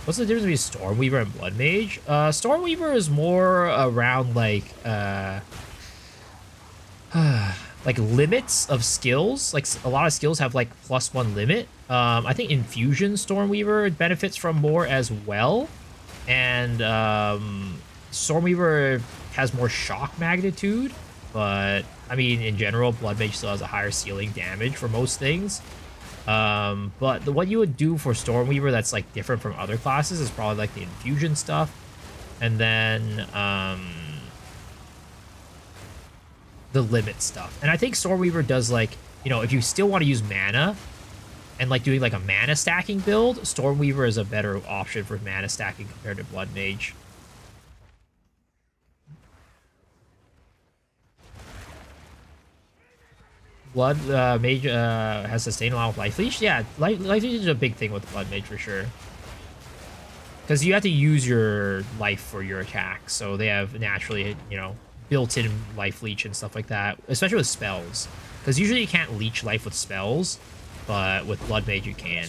[SPEAKER 1] What's the difference between Stormweaver and Blood Mage? Stormweaver is more around like like limits of skills. Like a lot of skills have like +1 limit. I think Infusion Stormweaver benefits from more as well, and Stormweaver has more shock magnitude. but I mean, in general, Blood Mage still has a higher ceiling damage for most things. But what you would do for Stormweaver that's like different from other classes is probably like the infusion stuff, and then the limit stuff. And I think Stormweaver does like, you know, if you still want to use mana and like doing like a mana stacking build, Stormweaver is a better option for mana stacking compared to Blood Mage. Blood Mage has sustained along with Life Leech. Yeah, Life Leech is a big thing with Blood Mage for sure. Because you have to use your life for your attack, so they have naturally, you know, built-in Life Leech and stuff like that, especially with spells. Because usually you can't leech life with spells, but with Blood Mage you can.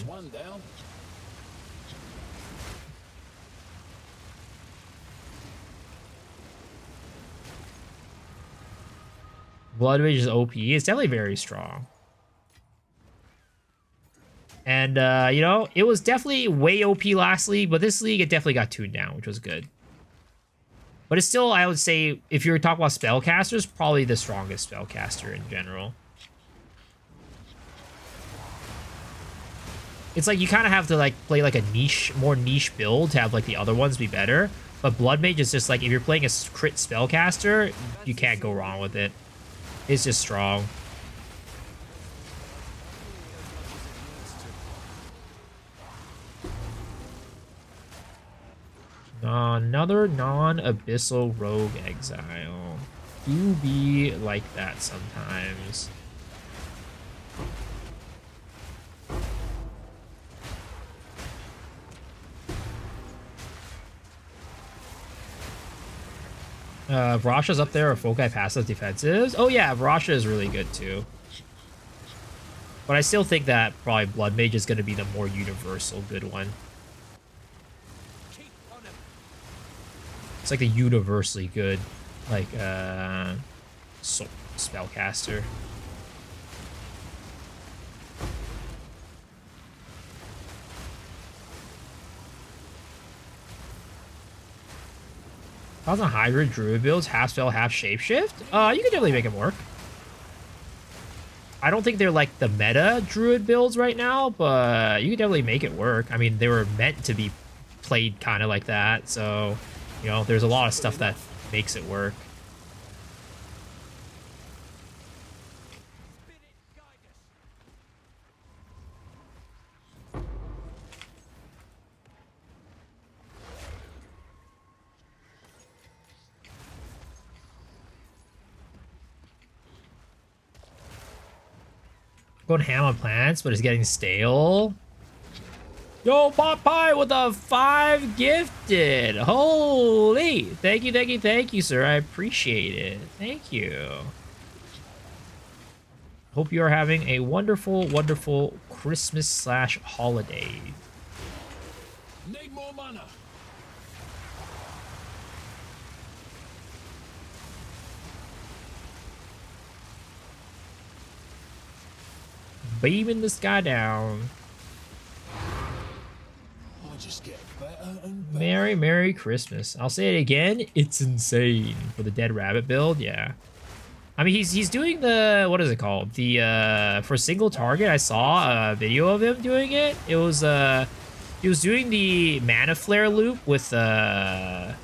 [SPEAKER 1] Blood Mage is OP. It's definitely very strong. And, you know, it was definitely way OP last league, but this league it definitely got tuned down, which was good. But it's still, I would say, if you're talking about spellcasters, probably the strongest spellcaster in general. It's like you kind of have to like play like a more niche build to have like the other ones be better. But Blood Mage is just like, if you're playing a crit spellcaster, you can't go wrong with it. It's just strong. Another non-abyssal rogue exile. Do be like that sometimes. Vrasha's up there, or Fokai passive defensives. Oh yeah, Vrasha is really good too. But I still think that probably Blood Mage is going to be the more universal good one. It's like the universally good, like, spellcaster. Thousand Hybrid Druid builds, half spell, half shapeshift. You can definitely make them work. I don't think they're like the meta Druid builds right now, but you can definitely make it work. I mean, they were meant to be played kind of like that, so, you know, there's a lot of stuff that makes it work. Going ham on plants, but it's getting stale. Yo, Pot Pie with a 5 gifted. Holy. Thank you, sir. I appreciate it. Thank you. Hope you are having a wonderful, wonderful Christmas/holiday.
[SPEAKER 3] Need more mana.
[SPEAKER 1] Beaming the sky down.
[SPEAKER 3] I just get better and better.
[SPEAKER 1] Merry Christmas. I'll say it again. It's insane for the Dead Rabbit build. Yeah. I mean, he's doing the, what is it called? The, for single target, I saw a video of him doing it. It was, he was doing the Mana Flare loop with, what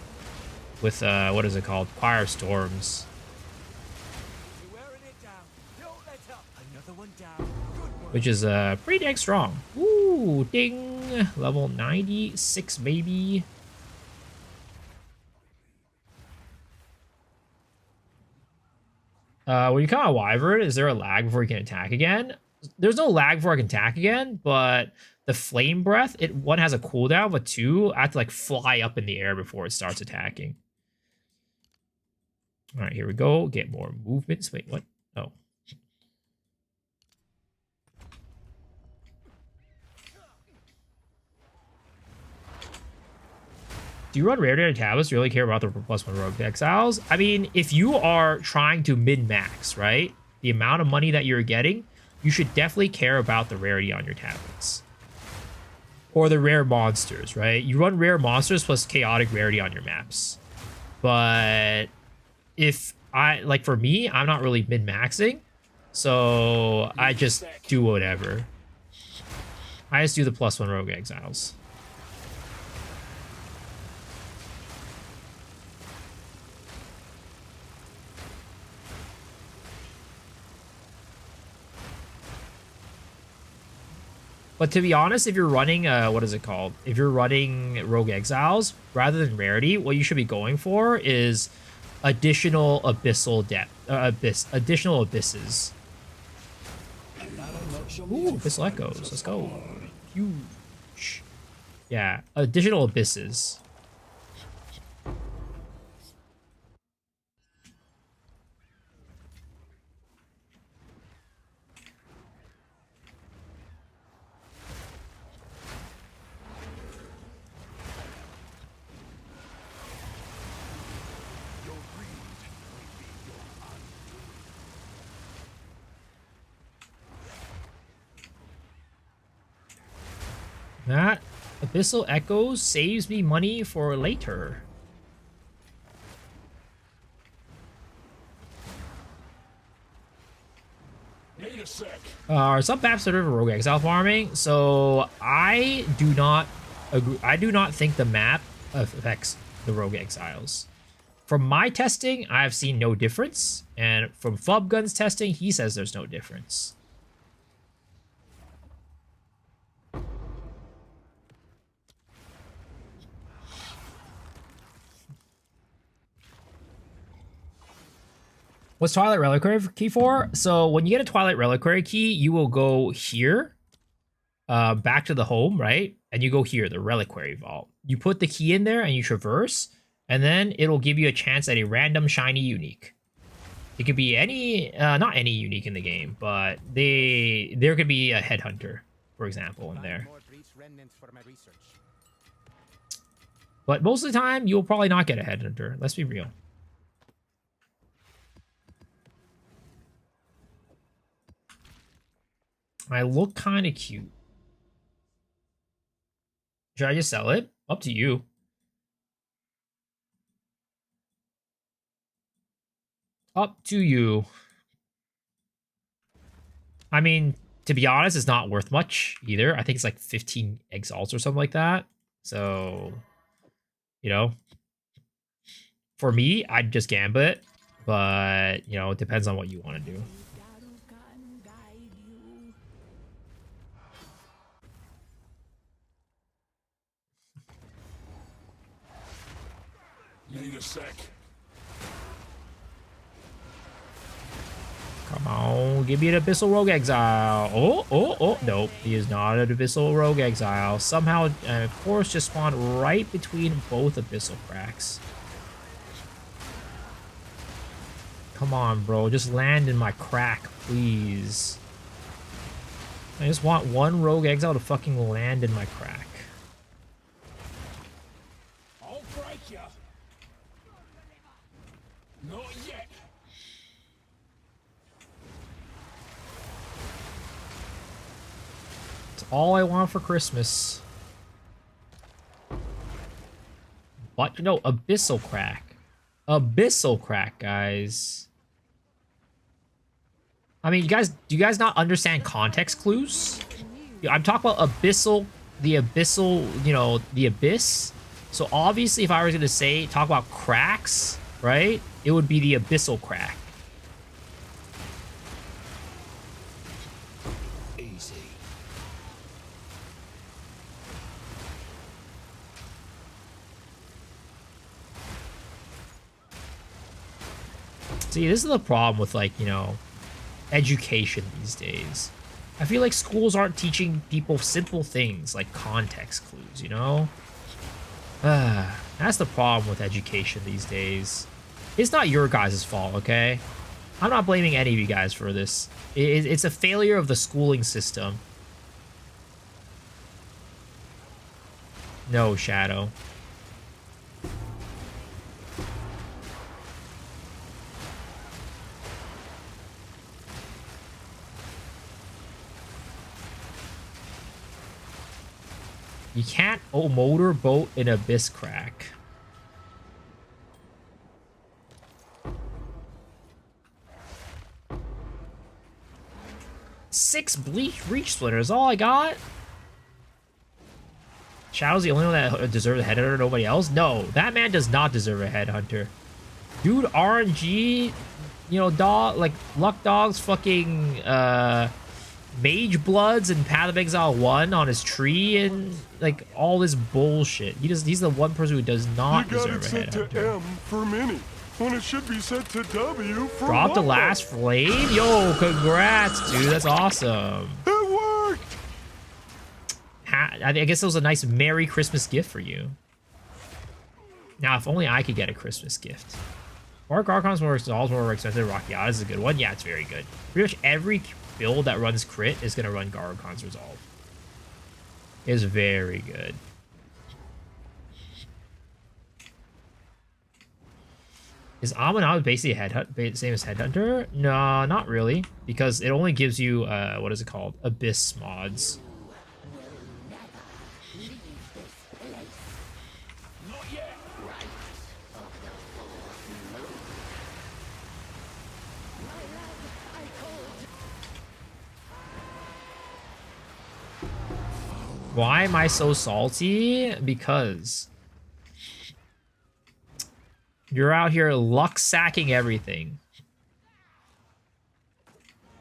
[SPEAKER 1] is it called? Choir of Storms. Which is pretty dang strong. Ooh, ding. Level 96, baby. When you come out Wyvern, is there a lag before you can attack again? There's no lag before I can attack again, but the Flame Breath, one has a cooldown, but two, I have to like fly up in the air before it starts attacking. All right, here we go. Get more movements. Wait, what? Oh. Do you run Rarity on tablets? Do you really care about the +1 rogue exiles? I mean, if you are trying to min-max, right? The amount of money that you're getting, you should definitely care about the rarity on your tablets. Or the rare monsters, right? You run rare monsters plus chaotic rarity on your maps. But if for me, I'm not really min-maxing, so I just do whatever. I just do the +1 rogue exiles. But to be honest, if you're running, what is it called? If you're running Rogue Exiles, rather than rarity, what you should be going for is additional abyssal depth, additional abysses. Ooh, Abyssal Echoes, let's go. Huge. Yeah, additional abysses. That Abyssal Echoes saves me money for later. Some maps that are Rogue Exile farming, so I do not agree. I do not think the map affects the Rogue Exiles. From my testing, I've seen no difference, and from Fubgun's testing, he says there's no difference. What's Twilight Reliquary key for? So when you get a Twilight Reliquary key, you will go here, back to the home, right? And you go here, the Reliquary Vault. You put the key in there and you traverse, and then it'll give you a chance at a random shiny unique. It could be any, not any unique in the game, but there could be a Headhunter, for example, in there. But most of the time, you'll probably not get a Headhunter. Let's be real. I look kind of cute. Should I just sell it? Up to you. Up to you. I mean, to be honest, it's not worth much either. I think it's like 15 exalts or something like that. So, you know, for me, I'd just gambit. But, you know, it depends on what you want to do.
[SPEAKER 3] Need a sec.
[SPEAKER 1] Come on, give me an Abyssal Rogue Exile. Oh, nope. He is not an Abyssal Rogue Exile. Somehow, of course, just spawned right between both Abyssal cracks. Come on, bro. Just land in my crack, please. I just want one Rogue Exile to fucking land in my crack.
[SPEAKER 3] I'll break ya. Not yet.
[SPEAKER 1] It's all I want for Christmas. But, no, Abyssal Crack. Abyssal Crack, guys. I mean, do you guys not understand context clues? I'm talking about Abyssal, the Abyssal, you know, the Abyss. So obviously, if I was going to talk about cracks, right, it would be the Abyssal Crack.
[SPEAKER 3] Easy.
[SPEAKER 1] See, this is the problem with, like, you know, education these days. I feel like schools aren't teaching people simple things like context clues, you know? That's the problem with education these days. It's not your guys' fault, okay? I'm not blaming any of you guys for this. It's a failure of the schooling system. No, Shadow. You can't motorboat an Abyss Crack. 6 breach splitters, all I got? Shadow's the only one that deserves a headhunter, nobody else? No, that man does not deserve a headhunter. Dude, RNG, you know, dog, like, Luck Dog's fucking, Mage Bloods and Path of Exile 1 on his tree and, like, all this bullshit. He's the one person who does not
[SPEAKER 3] You got
[SPEAKER 1] deserve
[SPEAKER 3] it
[SPEAKER 1] a
[SPEAKER 3] set to
[SPEAKER 1] headhunter.
[SPEAKER 3] M for mini, when it should be set to W for
[SPEAKER 1] Drop the
[SPEAKER 3] mono.
[SPEAKER 1] last flame? Yo, congrats, dude. That's awesome.
[SPEAKER 3] It worked!
[SPEAKER 1] I guess it was a nice Merry Christmas gift for you. Now, if only I could get a Christmas gift. Or Garcon's more expensive. Rockiata is a good one. Yeah, it's very good. Pretty much every build that runs crit is going to run Garcon's Resolve. It's very good. Is Amanat basically a same as Headhunter? No, not really. Because it only gives you, what is it called? Abyss mods. Why am I so salty? Because you're out here luck sacking everything.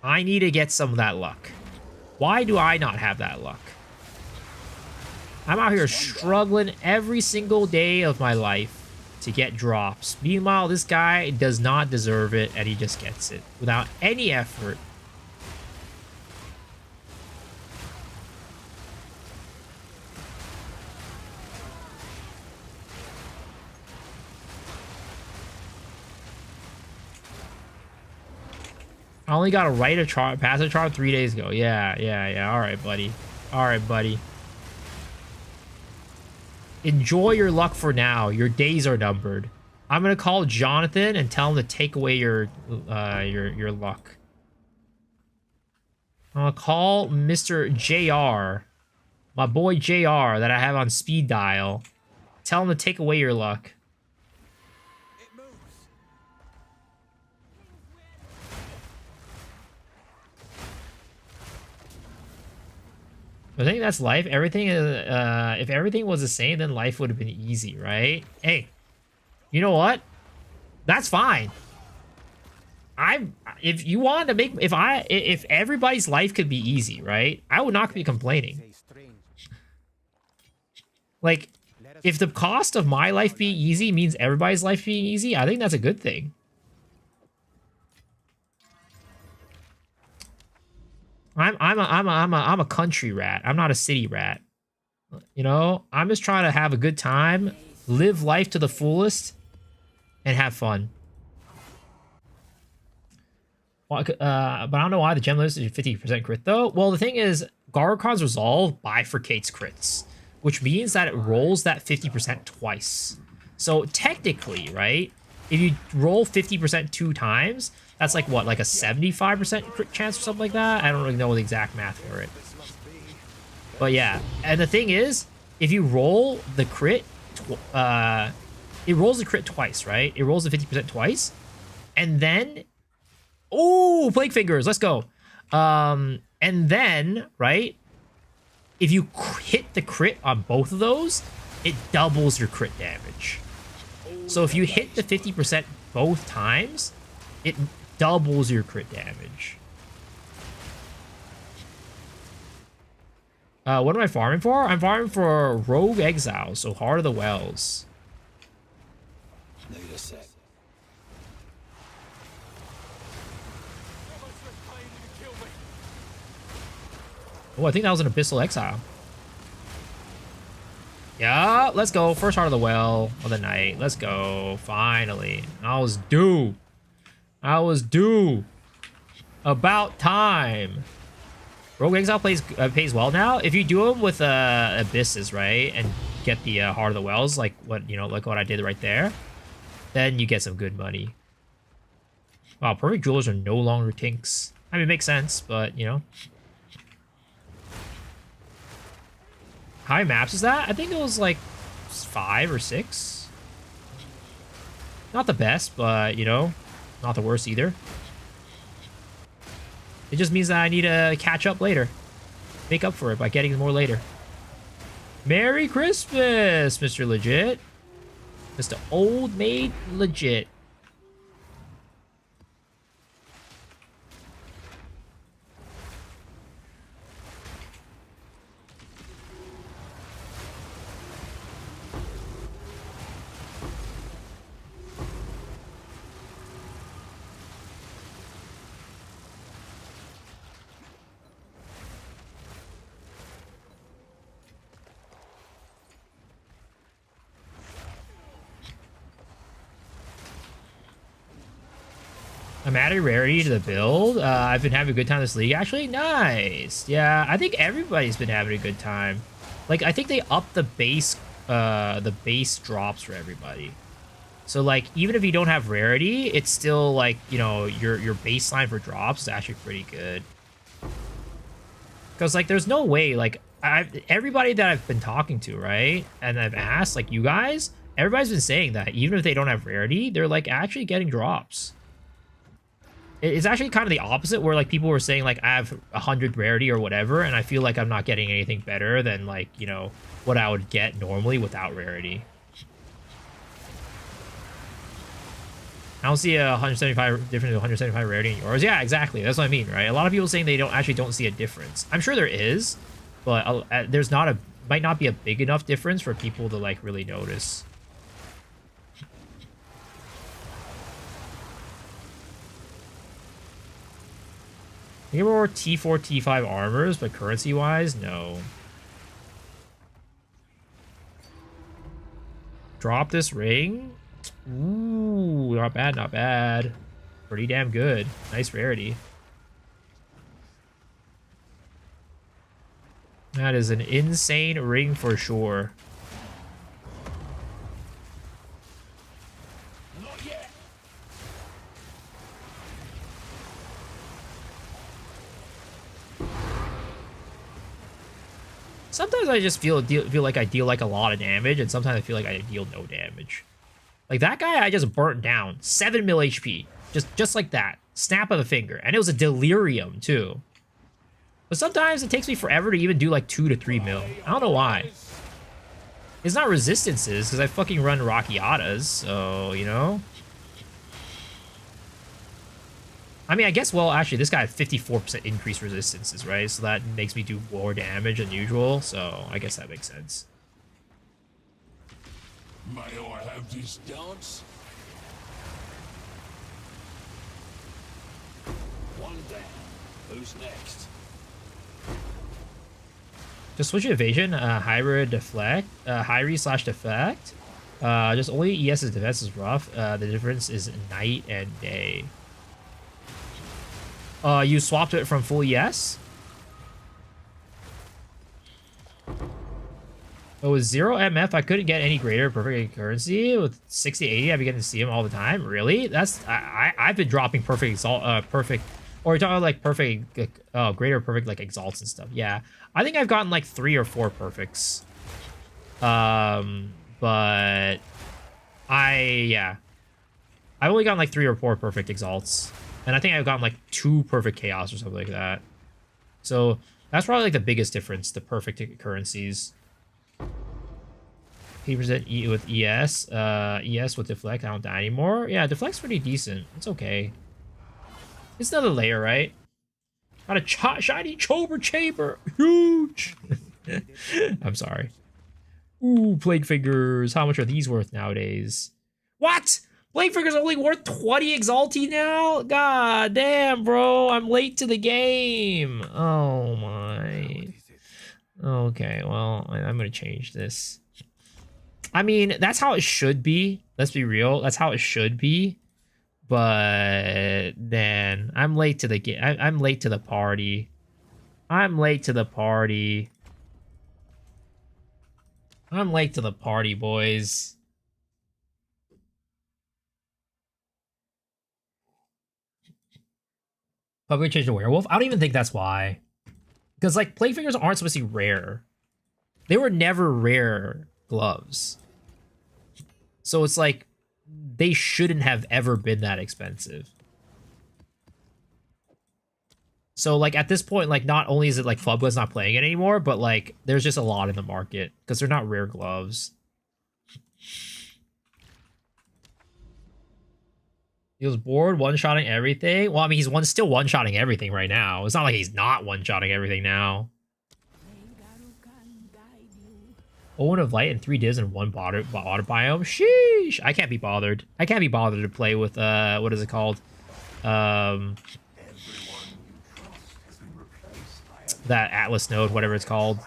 [SPEAKER 1] I need to get some of that luck. Why do I not have that luck? I'm out here struggling every single day of my life to get drops. Meanwhile, this guy does not deserve it, and he just gets it without any effort. I only got a right of charm, passive charm 3 days ago. Yeah. All right, buddy. All right, buddy. Enjoy your luck for now. Your days are numbered. I'm gonna call Jonathan and tell him to take away your luck. I'm gonna call Mr. JR, my boy JR that I have on speed dial. Tell him to take away your luck. I think that's life. Everything is, if everything was the same, then life would have been easy, right? Hey, you know what? That's fine. If you want to make, if everybody's life could be easy, right? I would not be complaining. Like, if the cost of my life being easy means everybody's life being easy, I think that's a good thing. I'm a country rat. I'm not a city rat. You know, I'm just trying to have a good time, live life to the fullest, and have fun. Well, but I don't know why the gem list is 50% crit though. Well, the thing is, Garcon's Resolve bifurcates crits, which means that it rolls that 50% twice. So technically, right, if you roll 50% 2 times, that's like what, like a 75% crit chance or something like that? I don't really know the exact math for it. But yeah, and the thing is, if you roll the crit, it rolls the crit twice, right? It rolls the 50% twice, and then, oh, Plague Fingers, let's go. And then, right, if you hit the crit on both of those, it doubles your crit damage. So if you hit the 50% both times, it doubles your crit damage. What am I farming for? I'm farming for Rogue Exiles, so Heart of the Wells. Oh, I think that was an Abyssal Exile. Yeah, let's go. First Heart of the Well of the night. Let's go. Finally. I was due. About time. Rogue Exile pays well now. If you do them with Abysses, right, and get the Heart of the Wells, like what I did right there, then you get some good money. Wow, Perfect Jewelers are no longer tinks. I mean, it makes sense, but you know. How many maps is that? I think it was like 5 or 6. Not the best, but you know, not the worst either. It just means that I need to catch up later. Make up for it by getting more later. Merry Christmas, Mr. Legit. Mr. Old Maid Legit. I'm adding rarity to the build. I've been having a good time this league. Actually, nice. Yeah, I think everybody's been having a good time. Like, I think they upped the base drops for everybody. So, like, even if you don't have rarity, it's still, like, you know, your baseline for drops is actually pretty good. Because, like, there's no way, like, everybody that I've been talking to, right? And I've asked, like, you guys, everybody's been saying that even if they don't have rarity, they're, like, actually getting drops. It's actually kind of the opposite, where like people were saying like I have 100 rarity or whatever, and I feel like I'm not getting anything better than like, you know, what I would get normally without rarity. I don't see a 175 difference to 175 rarity in yours. Yeah, exactly. That's what I mean, right? A lot of people saying they don't see a difference. I'm sure there is, but there's might not be a big enough difference for people to like really notice. I think more T4, T5 armors, but currency-wise, no. Drop this ring. Ooh, not bad, not bad. Pretty damn good. Nice rarity. That is an insane ring for sure. Sometimes I just feel like I deal like a lot of damage, and sometimes I feel like I deal no damage. Like that guy I just burnt down. 7 mil HP. Just like that. Snap of a finger. And it was a delirium too. But sometimes it takes me forever to even do like 2 to 3 mil. I don't know why. It's not resistances, because I fucking run Rockiatas, so, you know. I mean, I guess, well, actually, this guy had 54% increased resistances, right? So that makes me do more damage than usual, so I guess that makes sense.
[SPEAKER 3] May I have this dance? One down. Who's next?
[SPEAKER 1] Just switch evasion, hybrid deflect, hybrid/deflect. Just only ES's defense is rough. The difference is night and day. You swapped it from full ES? It was 0 MF. I couldn't get any greater perfect currency. With 60, 80, I've been getting to see him all the time. Really? That's I've been dropping perfect exalt, perfect, or you're talking about like perfect, greater perfect like exalts and stuff. Yeah, I think I've gotten like 3 or 4 perfects. But I've only gotten like 3 or 4 perfect exalts. And I think I've gotten like 2 perfect chaos or something like that. So that's probably like the biggest difference, the perfect currencies. 80% with ES. ES with deflect, I don't die anymore. Yeah, deflect's pretty decent. It's okay. It's another layer, right? Got a shiny Chober Chamber. Huge. I'm sorry. Ooh, Plague Fingers. How much are these worth nowadays? What? Plague Finger's only worth 20 Exalti now? God damn, bro. I'm late to the game. Oh, my. Okay, well, I'm going to change this. I mean, that's how it should be. Let's be real. That's how it should be. But then I'm late to the game. I'm late to the party. I'm late to the party. I'm late to the party, boys. Probably change to werewolf. I don't even think that's why. Because like Plague Fingers aren't supposed to be rare. They were never rare gloves. So it's like they shouldn't have ever been that expensive. So like at this point, like not only is it like Flubwa's not playing it anymore, but like there's just a lot in the market because they're not rare gloves. He was bored one-shotting everything. Well, I mean, he's still one-shotting everything right now. It's not like he's not one-shotting everything now. Owen of Light and 3 divs and 1 water biome. Sheesh! I can't be bothered. I can't be bothered to play with, what is it called? That Atlas node, whatever it's called.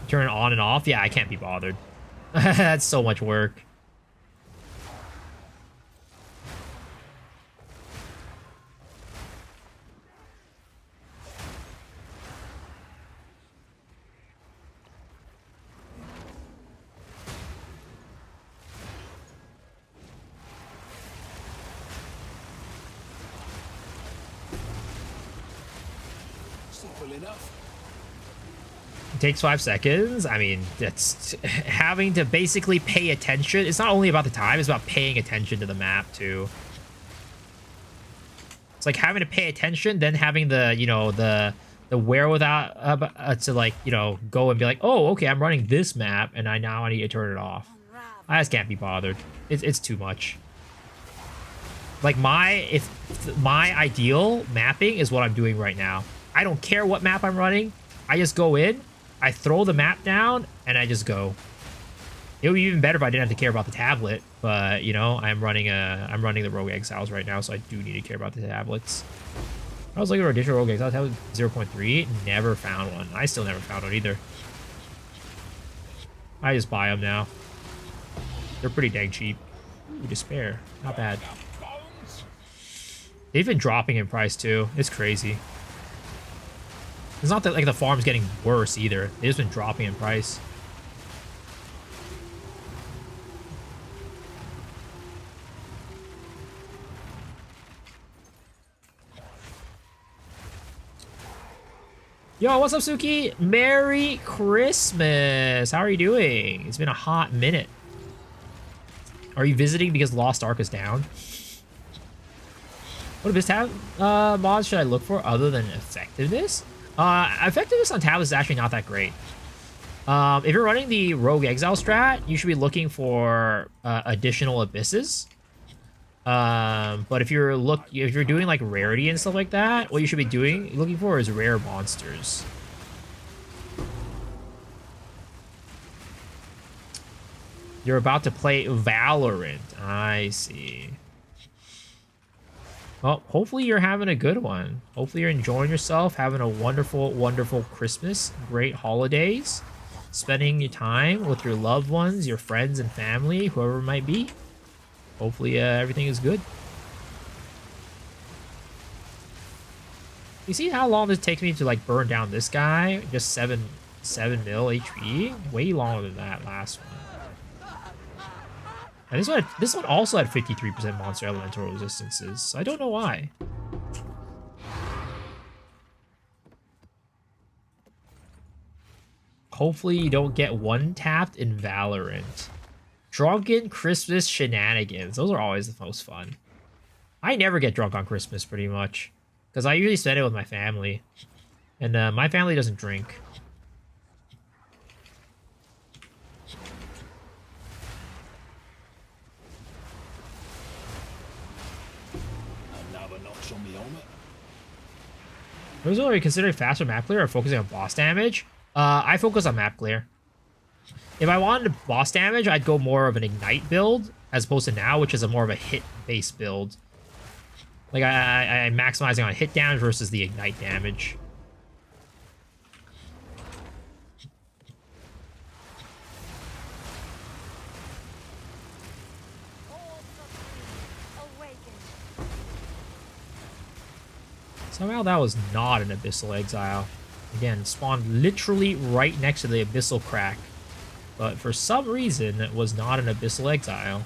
[SPEAKER 1] Turn it on and off? Yeah, I can't be bothered. That's so much work.
[SPEAKER 5] Simple enough.
[SPEAKER 1] It takes 5 seconds. I mean, that's having to basically pay attention. It's not only about the time, it's about paying attention to the map too. It's like having to pay attention, then having the, you know, the wherewithal to like, you know, go and be like, oh, okay, I'm running this map and I need to turn it off. I just can't be bothered. It's too much. Like my ideal mapping is what I'm doing right now. I don't care what map I'm running. I just go in, I throw the map down, and I just go. It would be even better if I didn't have to care about the tablet, but you know, I'm running the Rogue Exiles right now, so I do need to care about the tablets. I was looking for additional Rogue Exiles. That was 0.3. Never found one. I still never found one either. I just buy them now. They're pretty dang cheap. Ooh, Despair. Not bad. They've been dropping in price too. It's crazy. It's not that like the farm's getting worse either. They've just been dropping in price. Yo, what's up, Suki? Merry Christmas. How are you doing? It's been a hot minute. Are you visiting because Lost Ark is down? What Abyss tab mods should I look for other than effectiveness? Effectiveness on tablets is actually not that great. If you're running the Rogue Exile strat, you should be looking for additional abysses. But if you're doing like rarity and stuff like that, what you should be looking for is rare monsters. You're about to play Valorant. I see. Well, hopefully you're having a good one. Hopefully you're enjoying yourself, having a wonderful, wonderful Christmas, great holidays, spending your time with your loved ones, your friends and family, whoever it might be. Hopefully everything is good. You see how long this takes me to like burn down this guy? Just 7 mil HP? Way longer than that last one. And this one also had 53% monster elemental resistances, so I don't know why. Hopefully you don't get one-tapped in Valorant. Drunken Christmas shenanigans. Those are always the most fun. I never get drunk on Christmas, pretty much. Because I usually spend it with my family. And my family doesn't drink.
[SPEAKER 5] Another notch on the helmet.
[SPEAKER 1] Are you considering faster map clear or focusing on boss damage? I focus on map clear. If I wanted boss damage, I'd go more of an ignite build as opposed to now, which is a more of a hit-based build. Like I'm maximizing on hit damage versus the ignite damage. Somehow that was not an Abyssal Exile. Again, spawned literally right next to the Abyssal Crack. But for some reason, it was not an Abyssal Exile.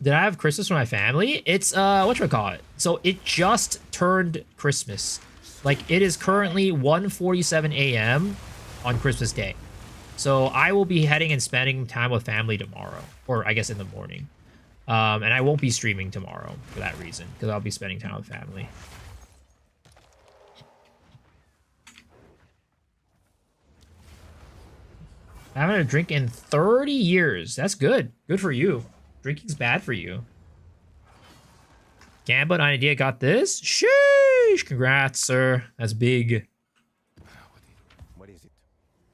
[SPEAKER 1] Did I have Christmas for my family? It's whatchamacallit. So it just turned Christmas. Like it is currently 1:47 a.m. on Christmas Day. So I will be heading and spending time with family tomorrow, or I guess in the morning. And I won't be streaming tomorrow for that reason, because I'll be spending time with family. I haven't had a drink in 30 years. That's good. Good for you. Drinking's bad for you. Gambit idea got this? Sheesh! Congrats, sir. That's big.
[SPEAKER 5] What is it?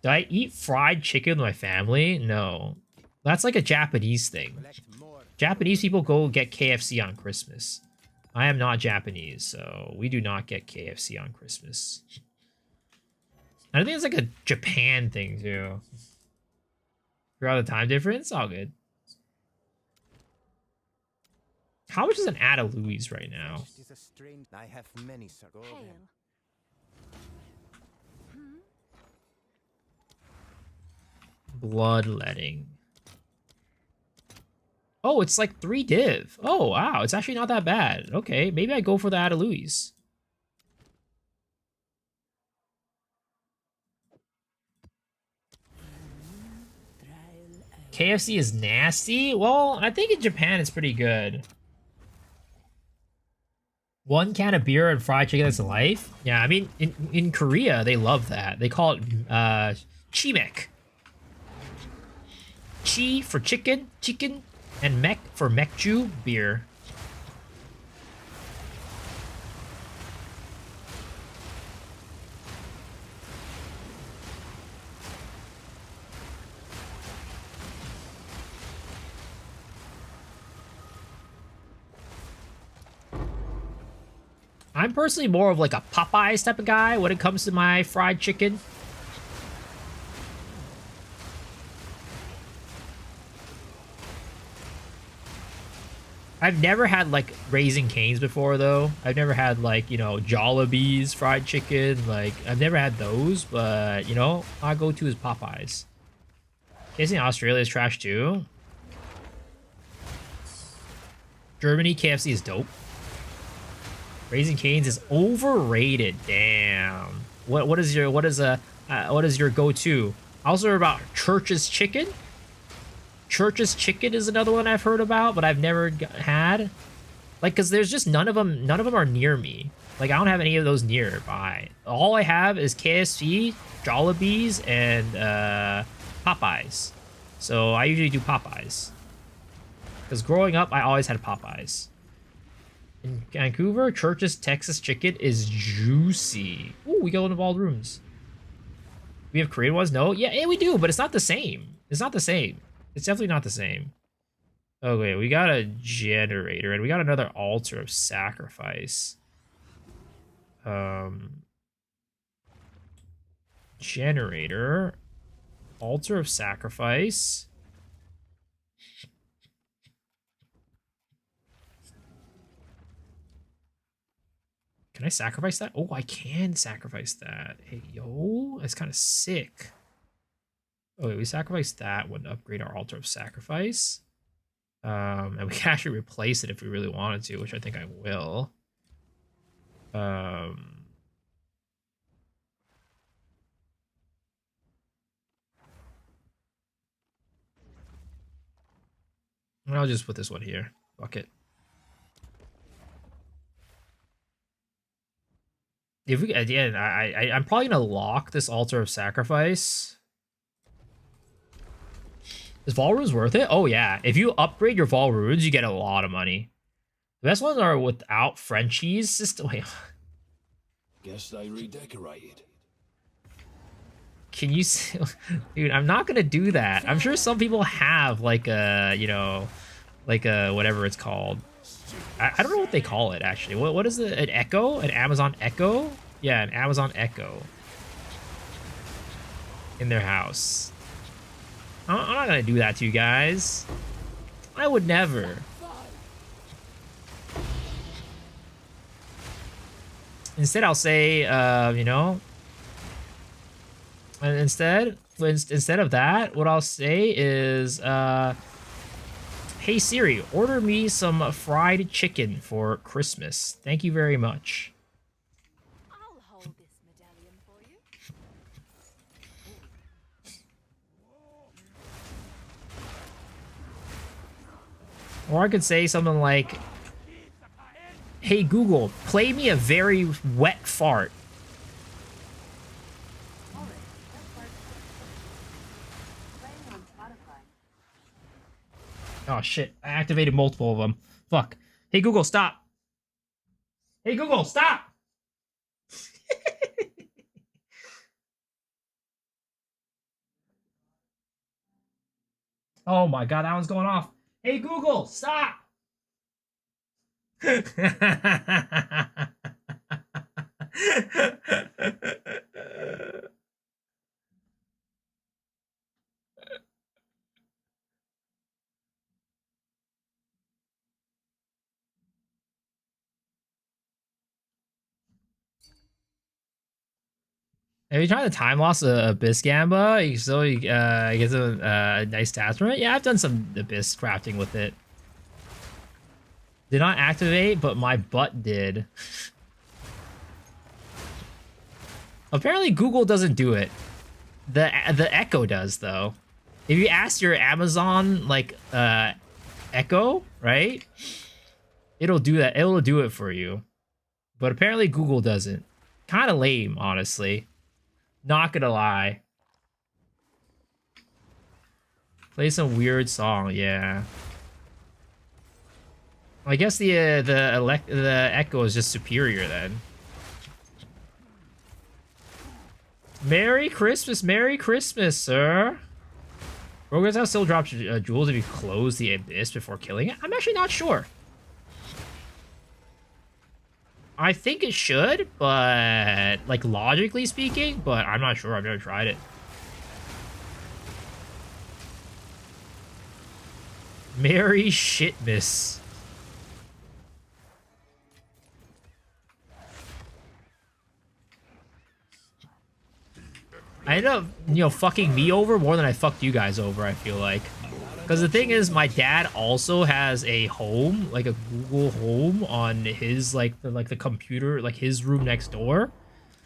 [SPEAKER 1] Did I eat fried chicken with my family? No. That's like a Japanese thing.
[SPEAKER 5] Collect more.
[SPEAKER 1] Japanese people go get KFC on Christmas. I am not Japanese, so we do not get KFC on Christmas. I think it's like a Japan thing, too. Figure out the time difference? All good. How much is an Ada Louise right now?
[SPEAKER 5] It is a strange. I have many, sir. Go
[SPEAKER 4] Hail.
[SPEAKER 5] ahead.
[SPEAKER 1] Bloodletting. Oh, it's like 3 div. Oh, wow. It's actually not that bad. Okay, maybe I go for the Ada Louise. KFC is nasty? Well, I think in Japan it's pretty good. 1 can of beer and fried chicken, that's life? Yeah, I mean, in Korea, they love that. They call it chimek. Chi for chicken, and mek for mekju, beer. I'm personally more of like a Popeyes type of guy when it comes to my fried chicken. I've never had like Raising Cane's before though. I've never had like, you know, Jollibee's fried chicken. Like I've never had those, but you know, my go-to is Popeyes. KFC in Australia is trash too. Germany KFC is dope. Raising Cane's is overrated. Damn. What is your go-to? Also heard about Church's Chicken. Church's Chicken is another one I've heard about, but I've never had. Like, cause there's just none of them are near me. Like, I don't have any of those nearby. All I have is KFC, Jollibee's, and Popeyes. So I usually do Popeyes. Cause growing up, I always had Popeyes. In Vancouver, Church's Texas Chicken is juicy. Ooh, we go into bald rooms. We have Korean ones? No? Yeah, we do, but it's not the same. It's not the same. It's definitely not the same. Okay, we got a generator, and we got another altar of sacrifice. Generator. Altar of sacrifice. Can I sacrifice that? Oh, I can sacrifice that. Hey, yo, that's kind of sick. Oh, wait, we sacrificed that one to upgrade our altar of sacrifice. And we can actually replace it if we really wanted to, which I think I will. And I'll just put this one here. Fuck it. If we again, I'm probably gonna lock this altar of sacrifice. Is Vol Runes worth it? Oh yeah. If you upgrade your Vol Runes, you get a lot of money. The best ones are without Frenchies system. Wait.
[SPEAKER 3] Guess they redecorated.
[SPEAKER 1] Can you see? Dude, I'm not gonna do that. I'm sure some people have like a, you know, like a whatever it's called. I don't know what they call it actually. What is it? An Echo? An Amazon Echo? Yeah, an Amazon Echo in their house. I'm not gonna do that to you guys. I would never. Instead, I'll say, you know, and instead of that, what I'll say is, Hey Siri, order me some fried chicken for Christmas. Thank you very much.
[SPEAKER 4] I'll hold this medallion for you.
[SPEAKER 1] Or I could say something like, hey Google, play me a very wet fart. Oh shit, I activated multiple of them. Fuck. Hey Google, stop. Hey Google, stop! Oh my god, that one's going off. Hey Google, stop! Have you tried the time loss Abyss Gamba? You still get some nice stats from it? Yeah, I've done some Abyss crafting with it. Did not activate, but my butt did. Apparently Google doesn't do it. The Echo does, though. If you ask your Amazon, like, Echo, right? It'll do that. It'll do it for you. But apparently Google doesn't. Kind of lame, honestly. Not gonna lie. Play some weird song, yeah. I guess the Echo is just superior then. Merry Christmas, sir. Progress now still drops jewels if you close the Abyss before killing it. I'm actually not sure. I think it should, but like logically speaking, but I'm not sure. I've never tried it. Merry Shitmas. I ended up, fucking me over more than I fucked you guys over, I feel like. Because the thing is, my dad also has a home, like a Google Home on his, like the computer, like his room next door.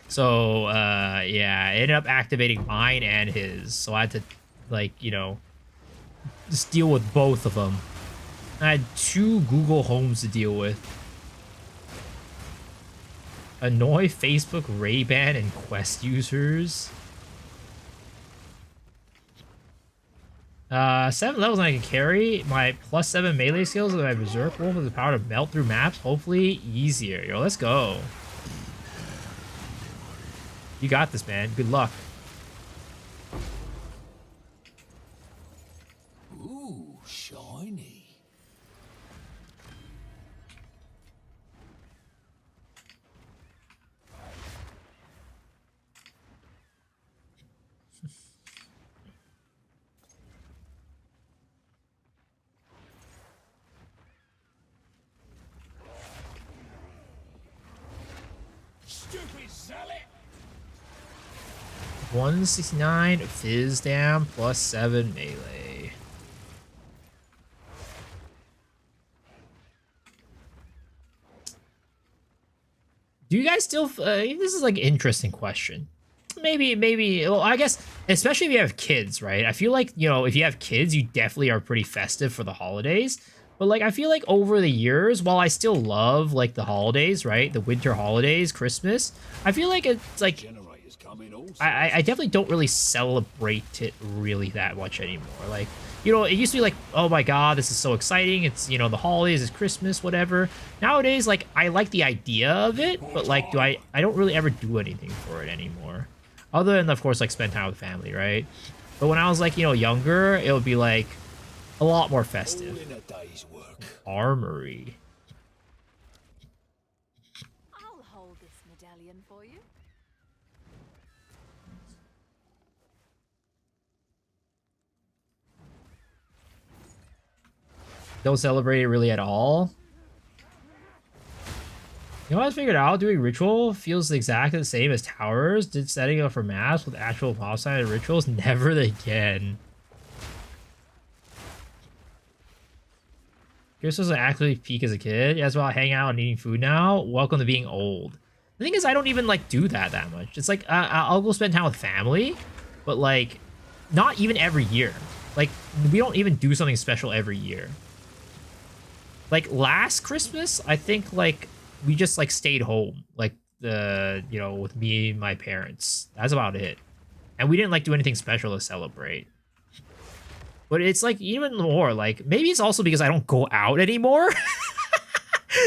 [SPEAKER 1] So, yeah, I ended up activating mine and his. So I had to, like, just deal with both of them. I had 2 Google Homes to deal with. Annoy Facebook, Ray-Ban, and Quest users. 7 levels and I can carry my +7 melee skills with my Berserk Wolf with the power to melt through maps. Hopefully easier. Yo, let's go. You got this, man. Good luck.
[SPEAKER 3] Ooh, shiny. Stupid zealot.
[SPEAKER 1] 169 Fizz Dam +7 melee. Do you guys still... this is like an interesting question. Maybe, well, I guess, especially if you have kids, right? I feel like, if you have kids, you definitely are pretty festive for the holidays. But, like, I feel like over the years, while I still love, like, the holidays, right? The winter holidays, Christmas, I feel like it's, like, I definitely don't really celebrate it really that much anymore. Like, it used to be like, oh my god, this is so exciting. It's, the holidays, it's Christmas, whatever. Nowadays, like, I like the idea of it, but, like, I don't really ever do anything for it anymore. Other than, of course, like, spend time with family, right? But when I was, like, younger, it would be, like, a lot more festive. Armory.
[SPEAKER 4] I'll hold this medallion for you.
[SPEAKER 1] Don't celebrate it really at all. You know what I figured out? Doing ritual feels exactly the same as towers. Did setting up for maps with actual mob side rituals. Never again. Christmas was actually peak as a kid. Yeah, that's why I hang out and eating food now. Welcome to being old. The thing is, I don't even like do that much. It's like I'll go spend time with family, but like not even every year. Like we don't even do something special every year. Like last Christmas, I think like we just like stayed home, like with me and my parents. That's about it. And we didn't like do anything special to celebrate. But it's like even more like maybe it's also because I don't go out anymore.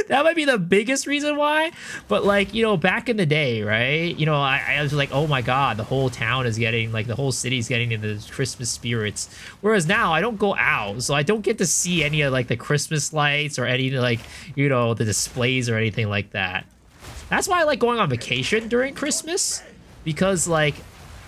[SPEAKER 1] That might be the biggest reason why. But like, back in the day, right? I was like, oh my God, the whole town is getting like the whole city's getting into the Christmas spirits. Whereas now I don't go out. So I don't get to see any of like the Christmas lights or any like, the displays or anything like that. That's why I like going on vacation during Christmas. Because like,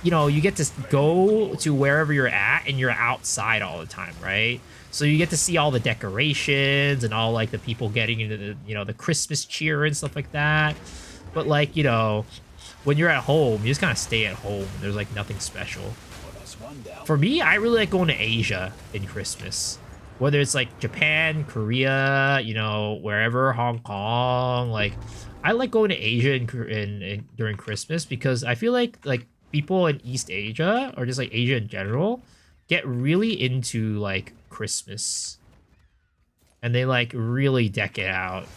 [SPEAKER 1] you get to go to wherever you're at and you're outside all the time, right? So you get to see all the decorations and all like the people getting into the, the Christmas cheer and stuff like that. But like, when you're at home, you just kind of stay at home. There's like nothing special. For me, I really like going to Asia in Christmas. Whether it's like Japan, Korea, wherever, Hong Kong. Like, I like going to Asia in during Christmas because I feel like people in East Asia or just like Asia in general get really into like Christmas and they like really deck it out.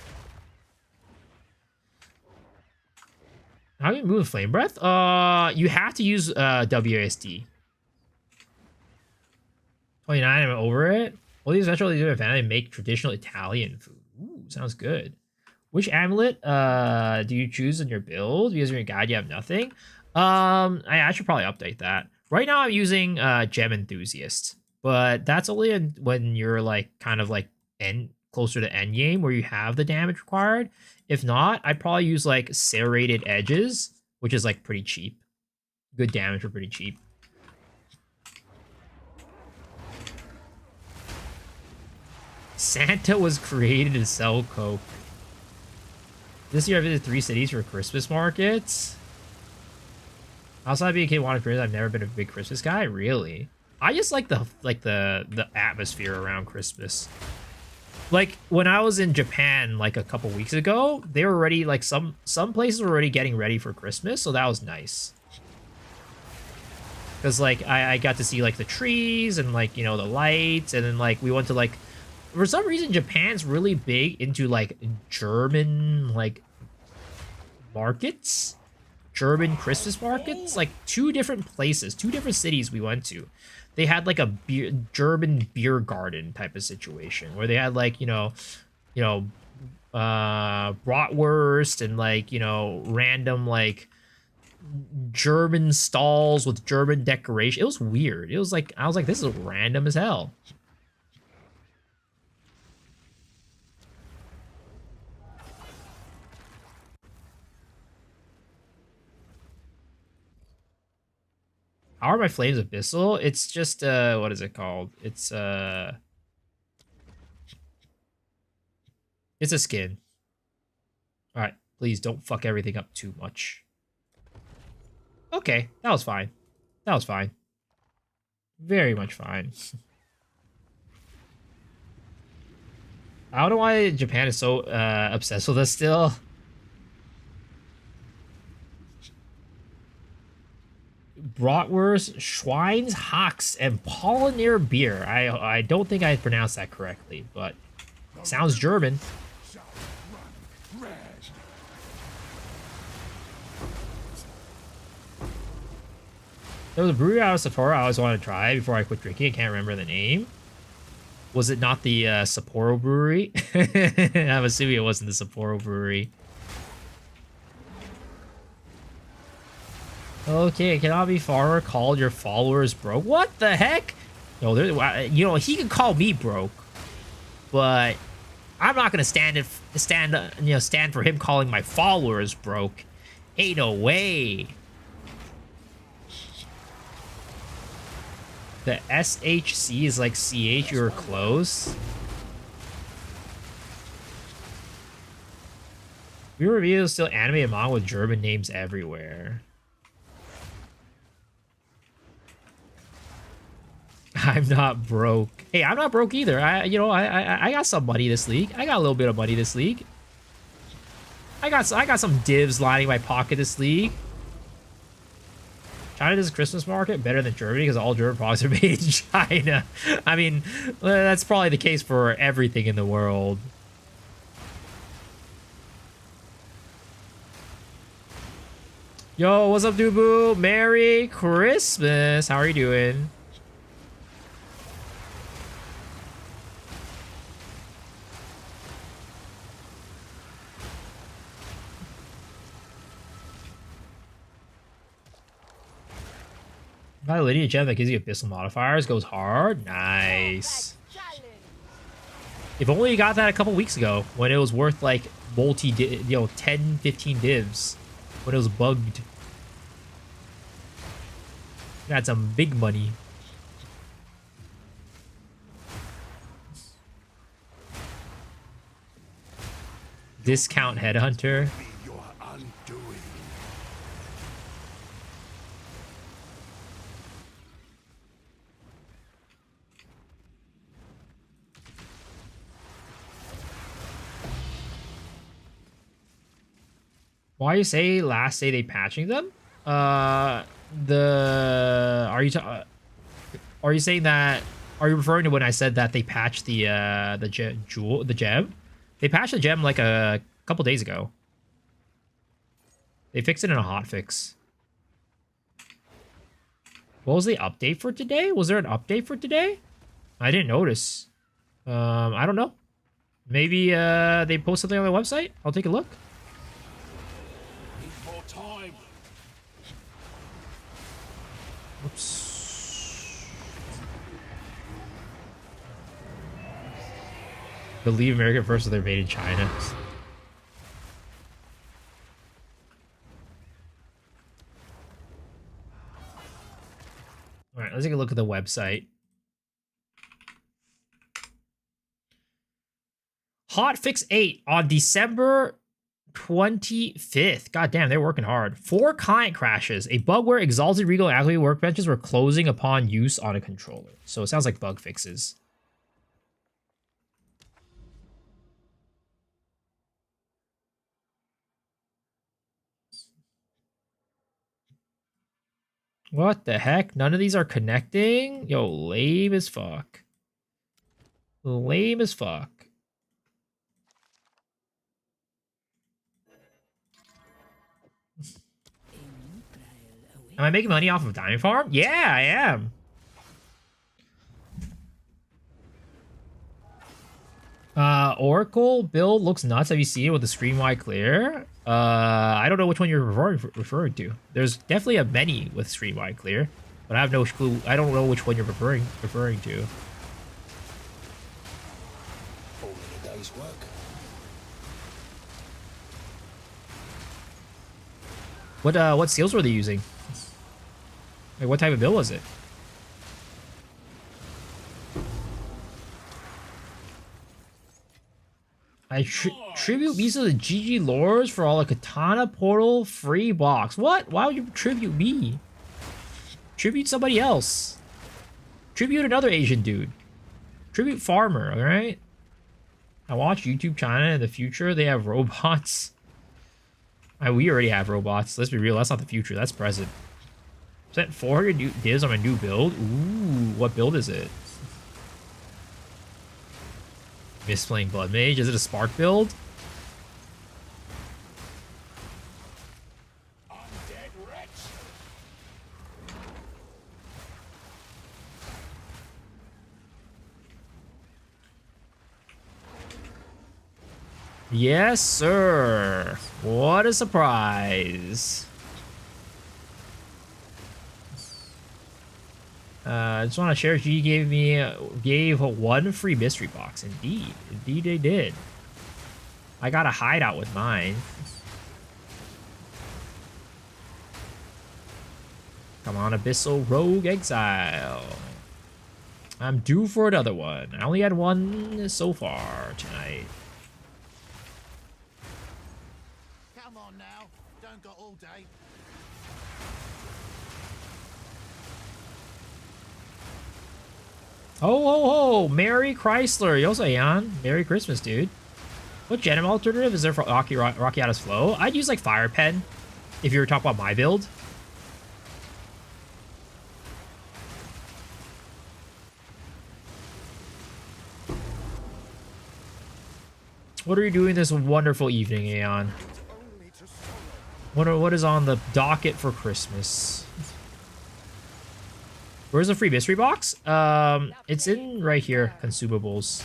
[SPEAKER 1] How do you move Flame Breath? You have to use WASD. 29, I'm over it. All these eventually do family make traditional Italian food. Ooh, sounds good. Which amulet do you choose in your build? Because in your guide you have nothing. I should probably update that. Right now I'm using Gem Enthusiast, but that's only when you're like kind of like closer to end game where you have the damage required. If not, I'd probably use like Serrated Edges, which is like pretty cheap. Good damage for pretty cheap. Santa was created to sell Coke. This year I visited 3 cities for Christmas markets. Outside of being a kid wanted Christmas, I've never been a big Christmas guy. Really, I just like the atmosphere around Christmas. Like when I was in Japan like a couple weeks ago, they were already like some places were already getting ready for Christmas, so that was nice. Because like I got to see like the trees and like the lights, and then like we went to like for some reason Japan's really big into like German like markets. German Christmas markets, like 2 different places, 2 different cities we went to. They had like a German beer garden type of situation where they had like, bratwurst and like, random like German stalls with German decoration. It was weird. It was like, I was like, this is random as hell. How are my flames abyssal? It's just what is it called? It's a skin. Alright, please don't fuck everything up too much. Okay, that was fine. That was fine. Very much fine. I don't know why Japan is so obsessed with us still. Bratwurst, Schweins, Hawks, and Pollinier beer. I don't think I pronounced that correctly, but sounds German. There was a brewery out of Sapporo I always wanted to try before I quit drinking. I can't remember the name. Was it not the Sapporo brewery? I'm assuming it wasn't the Sapporo brewery. Okay, cannot be farmer called your followers broke. What the heck? No, he can call me broke, but I'm not gonna stand for him calling my followers broke. Ain't no way. The SHC is like CH. You were close. We review still anime and manga with German names everywhere. I'm not broke. Hey, I'm not broke either. I got some money this league. I got a little bit of money this league. I got some divs lining my pocket this league. China does a Christmas market better than Germany because all German products are made in China. I mean, that's probably the case for everything in the world. Yo, what's up, Dubu? Merry Christmas. How are you doing? Got a linear gem that gives you abyssal modifiers, goes hard. Nice. If only you got that a couple weeks ago when it was worth like 10, 15 divs when it was bugged. Got some big money. Discount headhunter. Why you say last day they patching them? Are you saying that? Are you referring to when I said that they patched the gem? They patched the gem like a couple days ago. They fixed it in a hotfix. What was the update for today? Was there an update for today? I didn't notice. I don't know. Maybe they post something on their website. I'll take a look. Oops. Believe American first, so they're made in China. All right, let's take a look at the website. Hotfix 8 on December 25th. God damn, they're working hard. 4 client crashes. A bug where exalted regal and activate workbenches were closing upon use on a controller. So it sounds like bug fixes. What the heck? None of these are connecting? Yo, lame as fuck. Lame as fuck. Am I making money off of Diamond Farm? Yeah, I am. Oracle build looks nuts. Have you seen it with the screen wide clear? I don't know which one you're referring to. There's definitely a many with screen wide clear, but I have no clue. I don't know which one you're referring to.
[SPEAKER 5] All in a day's work.
[SPEAKER 1] What seals were they using? Like, what type of build was it? I tribute Misa to the GG lores for all the Katana Portal free box. What? Why would you tribute me? Tribute somebody else. Tribute another Asian dude. Tribute Farmer, alright? I watch YouTube China in the future. They have robots. We already have robots. Let's be real. That's not the future. That's present. Spent 400 new divs on my new build. Ooh, what build is it? Misplaying Blood Mage. Is it a Spark build? Yes, sir. What a surprise. I just want to share. G gave 1 free mystery box. Indeed, they did. I got a hideout with mine. Come on, Abyssal Rogue Exile. I'm due for another one. I only had one so far tonight.
[SPEAKER 5] Come on now, don't go all day.
[SPEAKER 1] Oh, Merry Chrysler. You also Aeon. Merry Christmas, dude. What Genom alternative is there for Rockiata's Flow? I'd use like Fire Pen if you were talking about my build. What are you doing this wonderful evening, Aeon? What is on the docket for Christmas? Where's the free mystery box? It's in right here, consumables.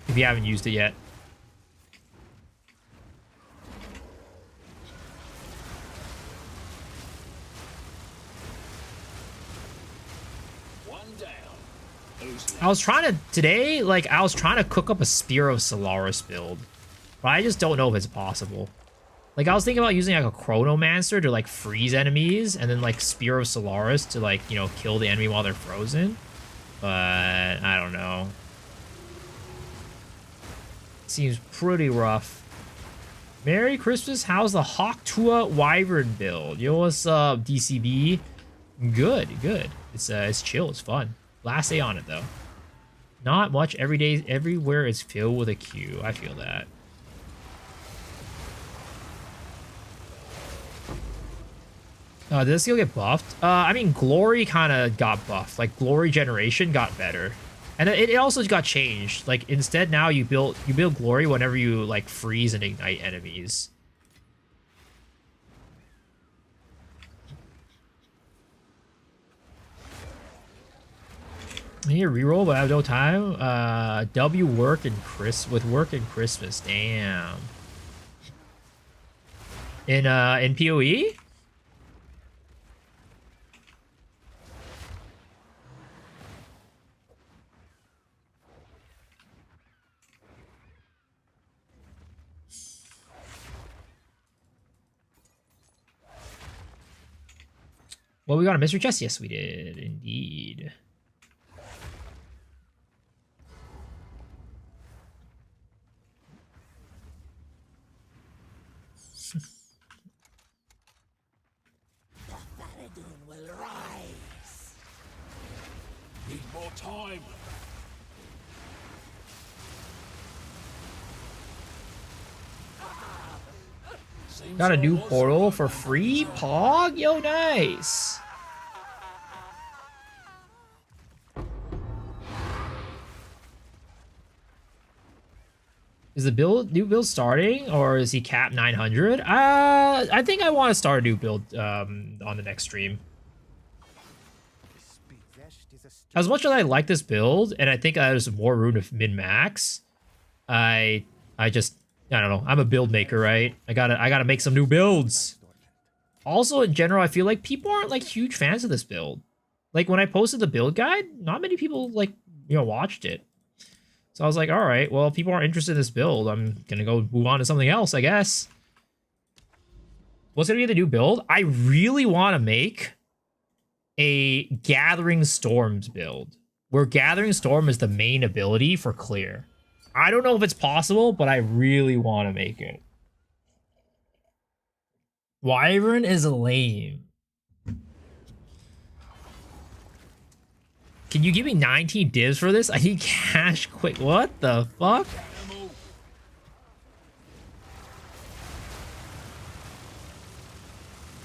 [SPEAKER 1] If you haven't used it yet. I was trying to today, like I was trying to cook up a Spear of Solaris build, but I just don't know if it's possible. Like I was thinking about using like a Chronomancer to like freeze enemies, and then like Spear of Solaris to like, you know, kill the enemy while they're frozen. But I don't know. Seems pretty rough. Merry Christmas. How's the Hawktua Wyvern build? Yo, what's up, DCB? Good. It's chill. It's fun. Last day on it though. Not much. Every day, everywhere is filled with a queue. I feel that. Did this skill get buffed? I mean, Glory kind of got buffed. Like, Glory Generation got better. And it also got changed. Like, instead now you build Glory whenever you, like, freeze and ignite enemies. I need a reroll, but I have no time. W work and work and Christmas. Damn. In PoE? Well, we got a mystery chest? Yes, we did. Indeed.
[SPEAKER 3] Will rise. Need more time.
[SPEAKER 1] Got a new portal for free? Pog? Yo, nice. Is the new build starting, or is he capped 900? I think I want to start a new build on the next stream. As much as I like this build, and I think there's more room to min-max, I don't know. I'm a build maker, right? I gotta make some new builds. Also, in general, I feel like people aren't like huge fans of this build. Like when I posted the build guide, not many people like, you know, watched it. So I was like, all right, well, if people aren't interested in this build, I'm gonna go move on to something else, I guess. What's gonna be the new build? I really want to make a Gathering Storms build, where Gathering Storm is the main ability for clear. I don't know if it's possible, but I really want to make it. Wyvern is lame. Can you give me 19 divs for this? I need cash quick. What the fuck?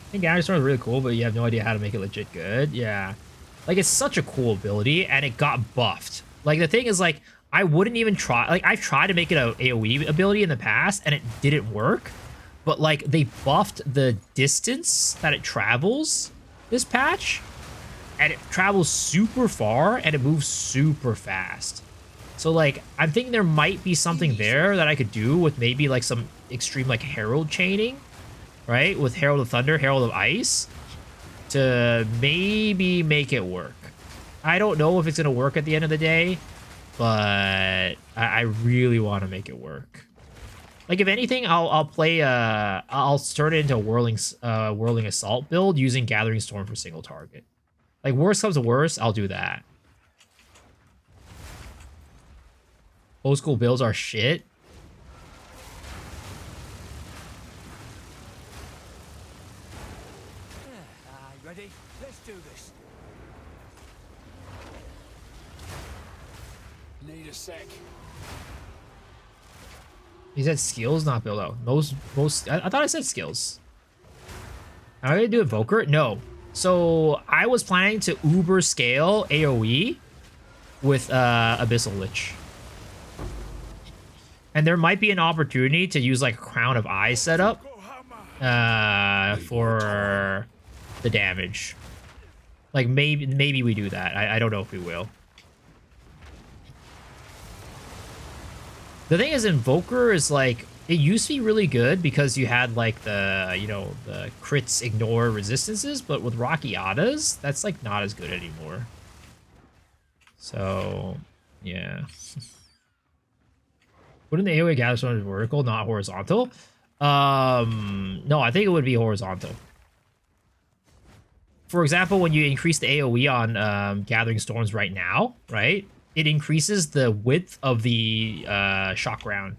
[SPEAKER 1] I think Gathering Storm is really cool, but you have no idea how to make it legit good. Yeah. Like, it's such a cool ability, and it got buffed. Like, the thing is, like, I wouldn't even try. Like, I've tried to make it a AoE ability in the past, and it didn't work. But, like, they buffed the distance that it travels this patch. And it travels super far, and it moves super fast. So, like, I'm thinking there might be something there that I could do with maybe, like, some extreme, like, Herald chaining. Right? With Herald of Thunder, Herald of Ice. To maybe make it work. I don't know if it's going to work at the end of the day. But I really want to make it work. Like, if anything, I'll play I'll turn it into a whirling assault build using Gathering Storm for single target. Like, worst comes to worst, I'll do that. Old school builds are shit.
[SPEAKER 5] Ready? Let's do this.
[SPEAKER 3] Need a sec.
[SPEAKER 1] He said skills, not build out. I thought I said skills. Am I gonna do Evoker? No. So I was planning to uber scale AoE with Abyssal Lich. And there might be an opportunity to use like Crown of Eyes setup for the damage. Like maybe we do that. I don't know if we will. The thing is, Invoker is like, it used to be really good because you had like the, you know, the crits ignore resistances, but with Rockiatas, that's like not as good anymore. So, yeah. Wouldn't the AoE gather someone vertical, not horizontal? No, I think it would be horizontal. For example, when you increase the AoE on Gathering Storms right now, right? It increases the width of the shock round.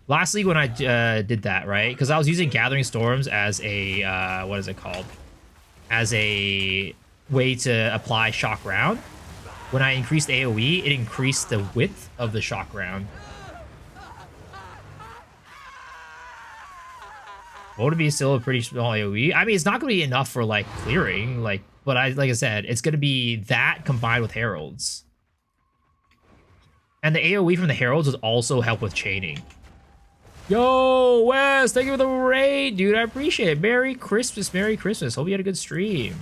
[SPEAKER 1] Lastly, when I did that, right? Because I was using Gathering Storms as a, what is it called? As a way to apply shock round. When I increased AoE, it increased the width of the shock round. Would it be still a pretty small AoE? I mean, it's not going to be enough for, like, clearing, like, but like I said, it's going to be that combined with Heralds. And the AoE from the Heralds would also help with chaining. Yo, Wes, thank you for the raid, dude. I appreciate it. Merry Christmas, Merry Christmas. Hope you had a good stream.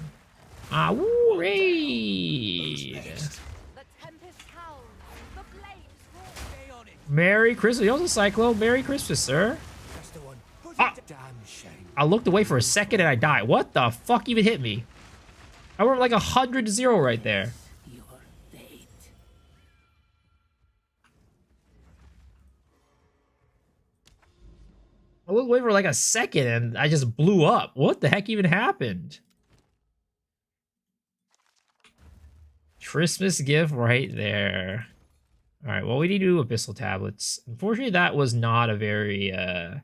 [SPEAKER 1] Woo, raid.
[SPEAKER 4] The tempest howls, the flames roar.
[SPEAKER 1] Merry Christmas. You also Cyclo. Merry Christmas, sir.
[SPEAKER 5] That's the one.
[SPEAKER 1] Ah.
[SPEAKER 5] Damn shame.
[SPEAKER 1] I looked away for a second and I died. What the fuck even hit me? I went like 100 to 0 right there.
[SPEAKER 4] Your fate.
[SPEAKER 1] I looked away for like a second and I just blew up. What the heck even happened? Christmas gift right there. All right, well, we need to do Abyssal Tablets. Unfortunately, that was not a very, it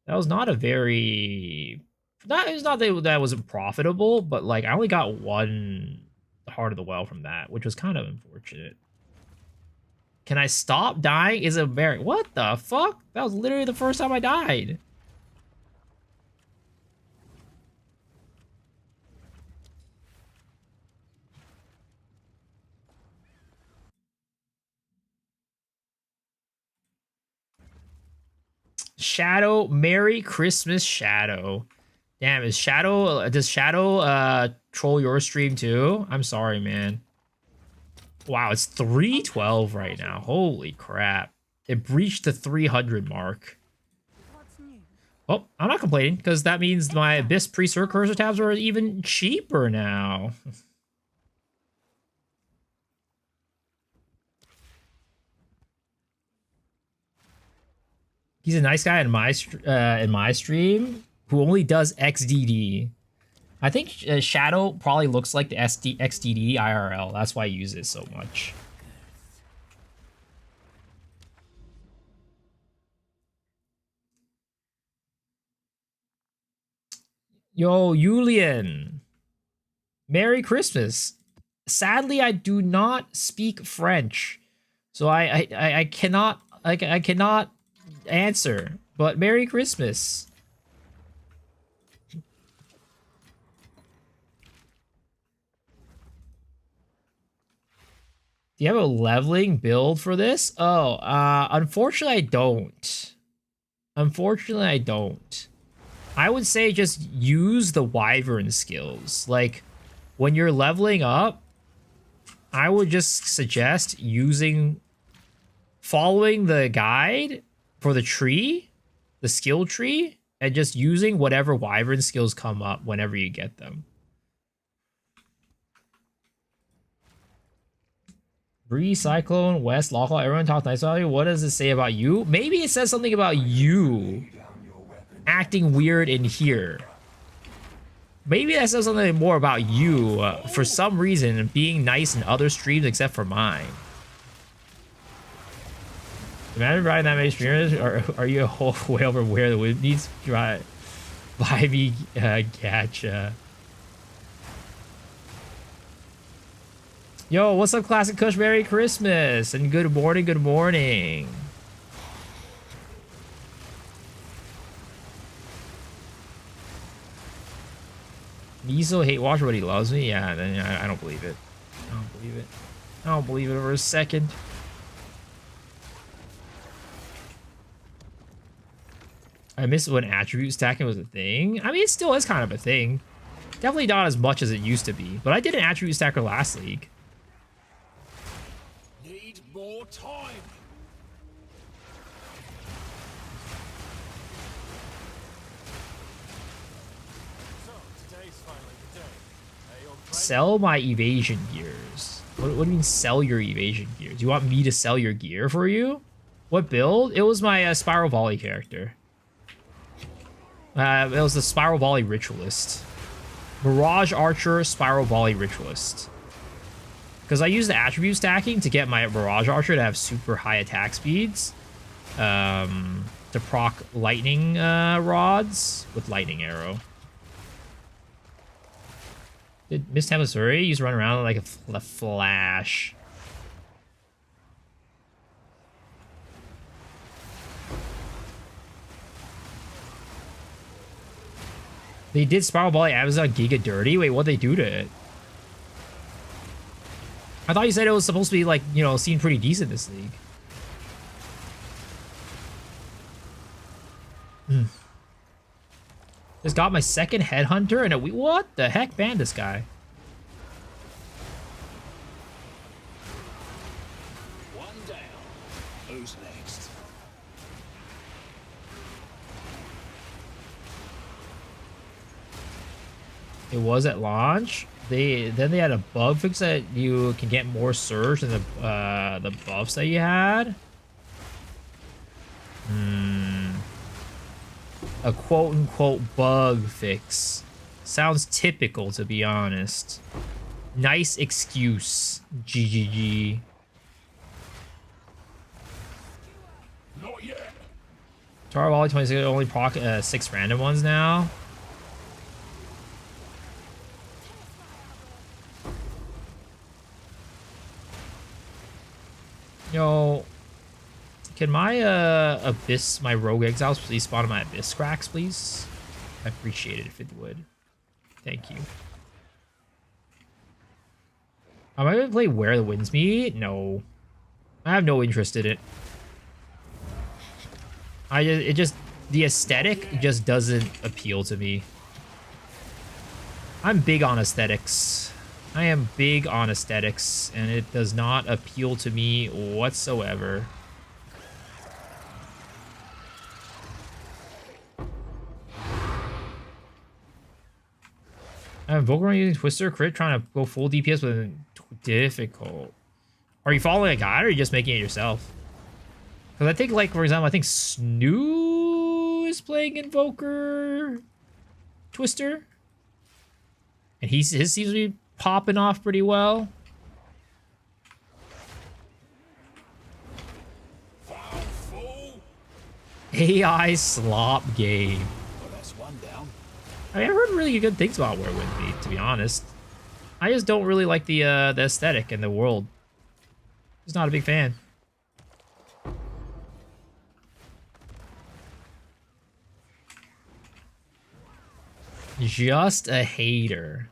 [SPEAKER 1] was not that wasn't profitable, but like I only got one Heart of the Well from that, which was kind of unfortunate. Can I stop dying? Is it very, what the fuck? That was literally the first time I died. Shadow, Merry Christmas, Shadow. Damn, does Shadow troll your stream too? I'm sorry, man. Wow, it's 312 right now. Holy crap. It breached the 300 mark.
[SPEAKER 4] What's new?
[SPEAKER 1] Oh, I'm not complaining, because that means my Abyss Precursor cursor tabs are even cheaper now. He's a nice guy in my stream who only does XDD. I think Shadow probably looks like the XDD IRL. That's why I use it so much. Yo, Julian. Merry Christmas. Sadly, I do not speak French, so I cannot answer. But Merry Christmas. Do you have a leveling build for this? Oh, unfortunately I don't. Unfortunately I don't. I would say just use the Wyvern skills. Like, when you're leveling up, I would just suggest following the guide for the tree, the skill tree, and just using whatever Wyvern skills come up whenever you get them. Bree, Cyclone, West, Lawful, everyone talks nice about you. What does it say about you? Maybe it says something about you acting weird in here. Maybe that says something more about you for some reason being nice in other streams except for mine. Imagine riding that many streamers, or are you a whole way over where the wind needs to try? Buy me, gotcha. Yo, what's up, Classic Kush? Merry Christmas and good morning, good morning. Miso hate watcher, but he loves me? Yeah, then I don't believe it. I don't believe it. I don't believe it for a second. I miss when attribute stacking was a thing. I mean, it still is kind of a thing. Definitely not as much as it used to be, but I did an attribute stacker last league.
[SPEAKER 3] Need more time. So today's finally the day. Hey, old friend.
[SPEAKER 1] Sell my evasion gears. What do you mean sell your evasion gears? You want me to sell your gear for you? What build? It was my Spiral Volley character. It was the Spiral Volley Ritualist. Mirage Archer, Spiral Volley Ritualist. Because I use the attribute stacking to get my Mirage Archer to have super high attack speeds. To proc lightning rods with lightning arrow. Did Miss Tamasuri used to run around like a flash? They did Spiral Volley Amazon Giga Dirty? Wait, what'd they do to it? I thought you said it was supposed to be like, you know, seemed pretty decent this league. Just got my second Headhunter and a what the heck? Ban this guy.
[SPEAKER 3] One down. Who's next?
[SPEAKER 1] It was at launch. Then they had a bug fix that you can get more surge than the buffs that you had. A quote-unquote bug fix. Sounds typical, to be honest. Nice excuse. GGG.
[SPEAKER 3] Not yet.
[SPEAKER 1] Tar Volley 26 only proc 6 random ones now. Yo, can my Abyss, my Rogue Exiles please spawn my Abyss cracks, please? I appreciate it if it would. Thank you. Am I gonna play Where the Winds Meet? No. I have no interest in it. The aesthetic just doesn't appeal to me. I'm big on aesthetics. I am big on aesthetics, and it does not appeal to me whatsoever. I'm Volcarona using Twister crit, trying to go full DPS, but difficult. Are you following a guide, or are you just making it yourself? Because I think, like, for example, I think Snoo is playing Invoker Twister. And his seems to be popping off pretty well. AI slop game.
[SPEAKER 3] Well, that's one down.
[SPEAKER 1] I mean, I've heard really good things about Where Wind Meet, to be honest. I just don't really like the aesthetic and the world. Just not a big fan. Just a hater.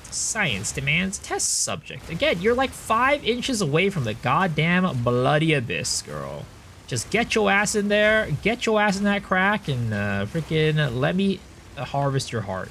[SPEAKER 1] Science demands test subject. Again, you're like 5 inches away from the goddamn bloody abyss, girl. Just get your ass in there, get your ass in that crack, and freaking let me harvest your heart.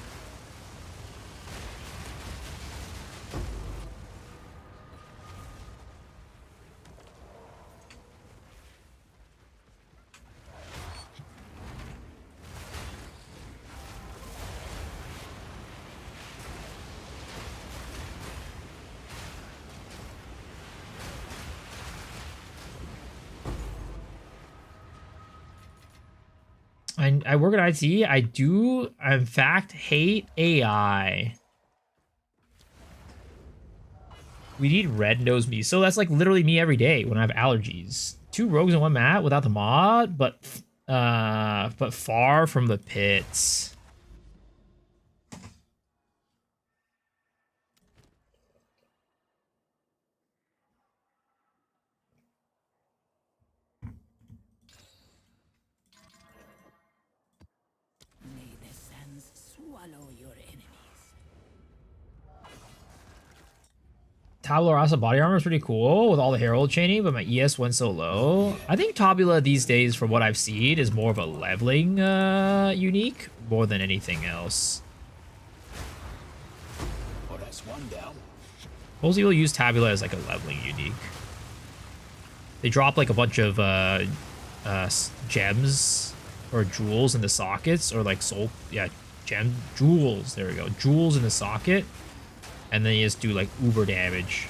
[SPEAKER 1] I work at IT. I do, in fact, hate AI. We need red nose me. So that's like literally me every day when I have allergies. 2 rogues and 1 mat without the mod, but far from the pits.
[SPEAKER 6] May the sands swallow your enemies.
[SPEAKER 1] Tabula Rasa body armor is pretty cool with all the herald chaining, but my ES went so low. I think Tabula these days, from what I've seen, is more of a leveling unique more than anything else.
[SPEAKER 5] Oh, that's one down.
[SPEAKER 1] Most people use Tabula as like a leveling unique. They drop like a bunch of gems or jewels in the sockets, or like jewels. There we go, jewels in the socket. And then you just do like uber damage.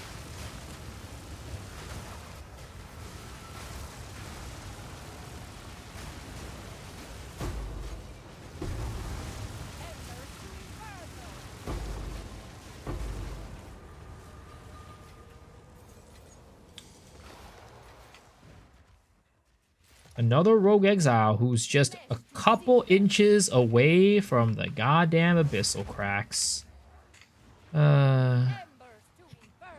[SPEAKER 1] Another rogue exile who's just a couple inches away from the goddamn abyssal cracks.
[SPEAKER 4] Embers to inferno.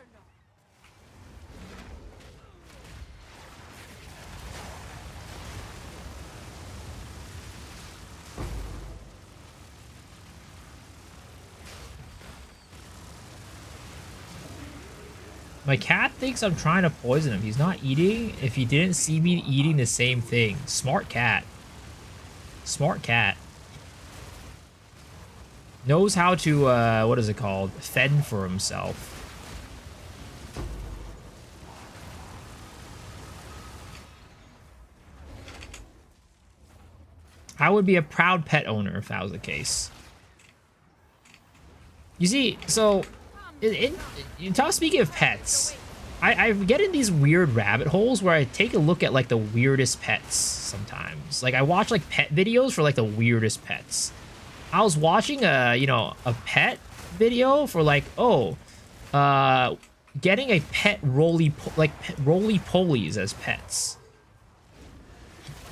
[SPEAKER 1] My cat thinks I'm trying to poison him. He's not eating if he didn't see me eating the same thing. Smart cat. Smart cat. Knows how to, what is it called? Fend for himself. I would be a proud pet owner if that was the case. You see, so, speaking of pets, I get in these weird rabbit holes where I take a look at, like, the weirdest pets sometimes. Like, I watch, like, pet videos for, like, the weirdest pets. I was watching a pet video for like, getting a pet roly-polies as pets.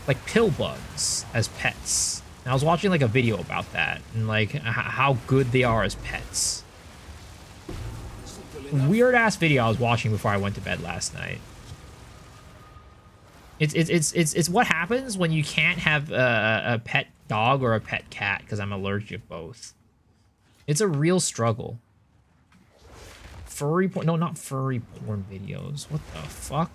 [SPEAKER 1] Like pill bugs as pets. And I was watching like a video about that and like how good they are as pets. Weird ass video I was watching before I went to bed last night. It's what happens when you can't have a pet dog or a pet cat because I'm allergic to both. It's a real struggle. Furry porn? No, not furry porn videos. What the fuck?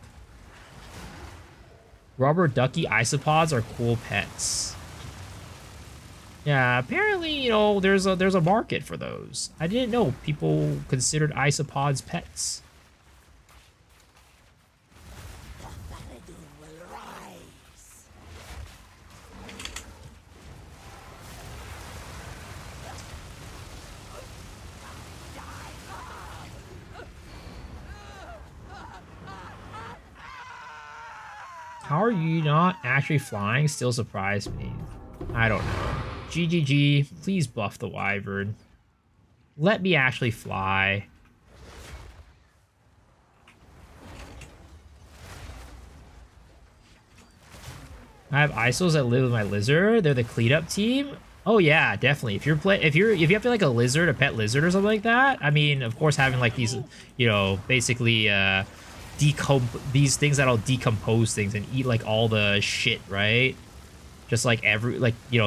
[SPEAKER 1] Rubber ducky isopods are cool pets. Yeah, apparently, you know, there's a market for those. I didn't know people considered isopods pets. How are you not actually flying? Still surprised me. I don't know. GGG, please buff the Wyvern. Let me actually fly. I have ISOs that live with my lizard. They're the cleanup team. Oh yeah, definitely. If you have like a lizard, a pet lizard or something like that. I mean, of course, having like these, you know, basically these things that'll decompose things and eat like all the shit, right? Just like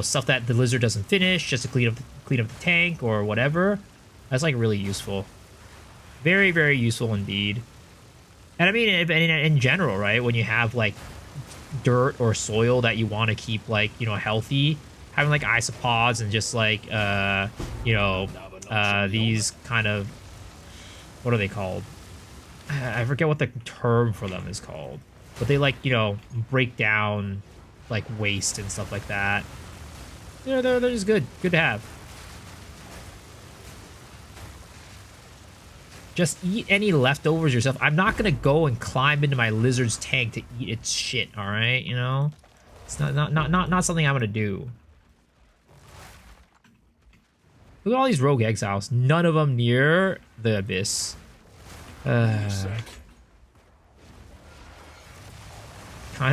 [SPEAKER 1] stuff that the lizard doesn't finish, just to clean up the tank or whatever. That's like really useful. Very, very useful indeed. And I mean, in general, right? When you have like dirt or soil that you want to keep like, you know, healthy, having like isopods and just like these kind of, what are they called? I forget what the term for them is called, but they like, you know, break down like waste and stuff like that. They're just good to have. Just eat any leftovers yourself. I'm not gonna go and climb into my lizard's tank to eat its shit, all right? You know, It's not something I'm gonna do. Look at all these rogue exiles. None of them near the abyss. Kind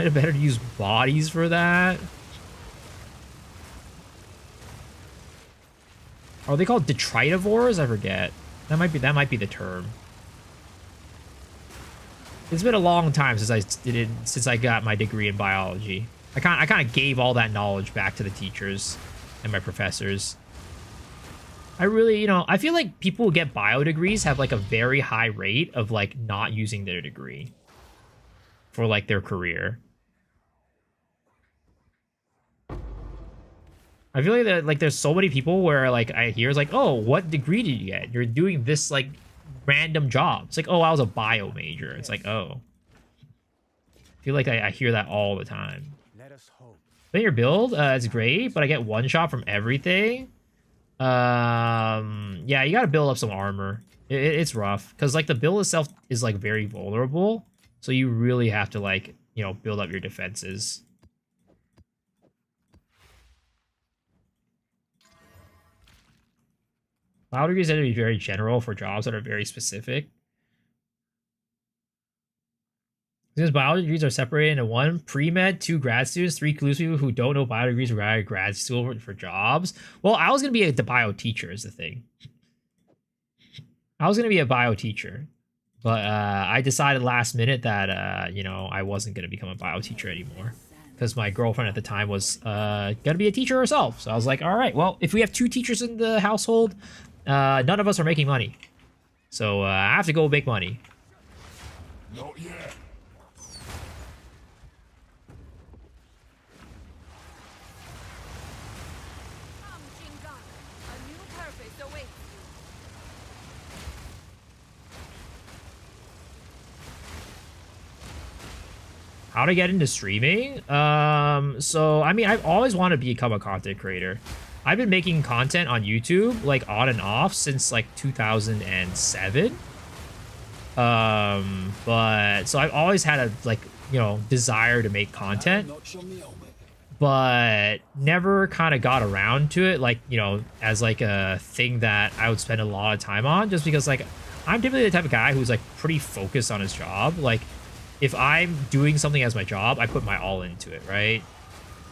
[SPEAKER 1] of better to use bodies for that. Are they called detritivores? I forget. That might be the term. It's been a long time since I got my degree in biology. I kind of gave all that knowledge back to the teachers and my professors. I really, I feel like people who get bio degrees have like a very high rate of like not using their degree for like their career. I feel like that like there's so many people where like I hear it's like, oh, what degree did you get? You're doing this like random job. It's like, oh, I was a bio major. It's like, oh. I feel like I hear that all the time.
[SPEAKER 5] Let us hope.
[SPEAKER 1] But your build, it's great, but I get one shot from everything. Yeah, you gotta build up some armor. It's rough because like the build itself is like very vulnerable, so you really have to like build up your defenses. Bio degrees tend to be very general for jobs that are very specific. Since bio degrees are separated into 1 pre-med, 2 grad students, 3 clues people who don't know bio degrees require grad school for jobs. Well, I was going to be the bio teacher is the thing. I was going to be a bio teacher. But I decided last minute that, I wasn't going to become a bio teacher anymore. Because my girlfriend at the time was going to be a teacher herself. So I was like, all right, well, if we have 2 teachers in the household, none of us are making money. So I have to go make money.
[SPEAKER 3] Not yet.
[SPEAKER 4] Come, Jinga. A new purpose awaits you.
[SPEAKER 1] How to get into streaming? So I mean, I've always wanted to become a content creator. I've been making content on YouTube like on and off since like 2007. But so I've always had a like desire to make content, but never kind of got around to it like as like a thing that I would spend a lot of time on, just because like I'm typically the type of guy who's like pretty focused on his job. Like if I'm doing something as my job, I put my all into it, right?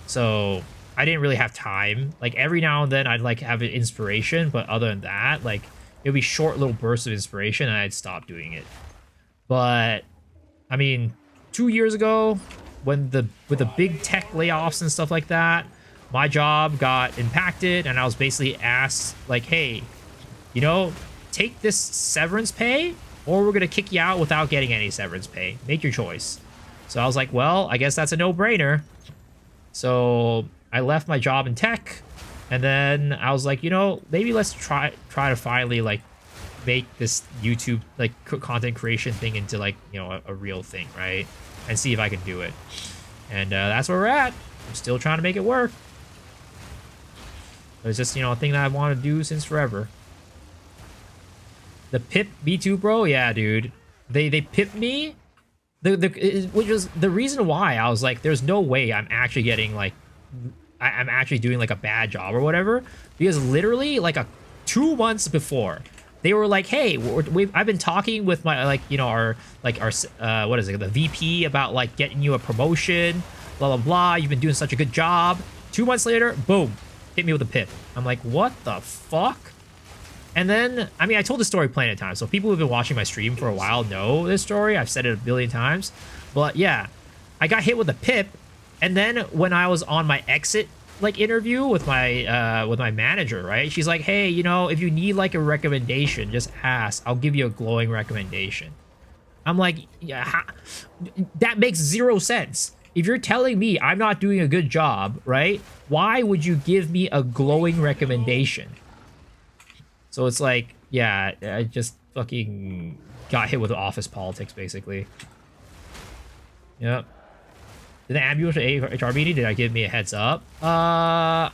[SPEAKER 1] So I didn't really have time. Like every now and then I'd like have an inspiration, but other than that, like it would be short little bursts of inspiration and I'd stop doing it. But I mean, 2 years ago, with the big tech layoffs and stuff like that, my job got impacted and I was basically asked like, hey, take this severance pay or we're gonna kick you out without getting any severance pay. Make your choice. So I was like, well, I guess that's a no-brainer. So I left my job in tech, and then I was like, maybe let's try to finally like make this YouTube like content creation thing into like a real thing, right? And see if I can do it. And that's where we're at. I'm still trying to make it work. But it's just a thing that I want to do since forever. The pip B2 bro, yeah, dude. They pipped me. Which was the reason why I was like, there's no way I'm actually getting like I'm actually doing like a bad job or whatever, because literally like 2 months before they were like, hey, I've been talking with my our what is it, the VP about like getting you a promotion, blah blah blah, you've been doing such a good job. 2 months later, boom, hit me with a pip. I'm like, what the fuck? And then, I mean, I told the story plenty of times, so people who've been watching my stream for a while know this story. I've said it a billion times. But yeah, I got hit with a pip, and then when I was on my exit like interview with my manager, right? She's like, hey, if you need like a recommendation, just ask. I'll give you a glowing recommendation. I'm like, yeah, that makes 0 sense. If you're telling me I'm not doing a good job, right? Why would you give me a glowing recommendation? So it's like, yeah, I just fucking got hit with office politics, basically. Yep. Did the ambush HR meeting? Did I give me a heads up? I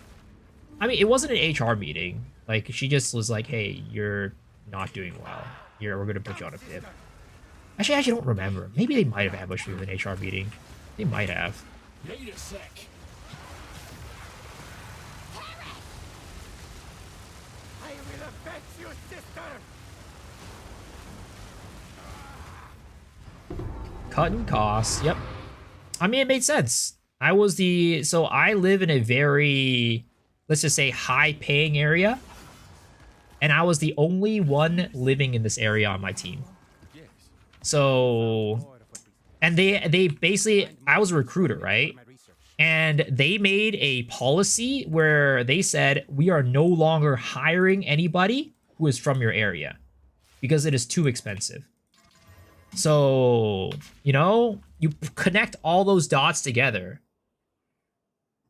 [SPEAKER 1] mean, it wasn't an HR meeting. Like, she just was like, hey, you're not doing well. We're going to put you on a pip. Actually, I don't remember. Maybe they might have ambushed me with an HR meeting. They might have.
[SPEAKER 3] Wait a sec. will avenge you, sister!
[SPEAKER 1] Cutting costs. Yep. I mean, it made sense. So I live in a very, let's just say, high-paying area, and I was the only one living in this area on my team. So, and they basically, I was a recruiter, right? And they made a policy where they said, we are no longer hiring anybody who is from your area because it is too expensive. So, you know, you connect all those dots together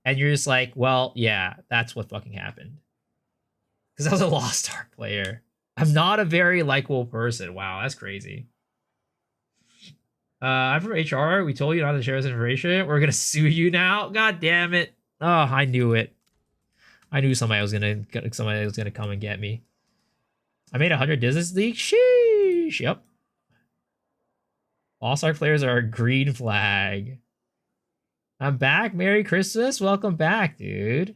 [SPEAKER 1] and you're just like, well, yeah, that's what fucking happened. Because I was a Lost Ark player. I'm not a very likable person. Wow, that's crazy. I'm from HR. We told you not to share this information. We're gonna sue you now. God damn it. Oh, I knew it. I knew somebody was gonna come and get me. I made 100 Business League. Sheesh. Yep. Lost Ark players are a green flag. I'm back. Merry Christmas. Welcome back, dude.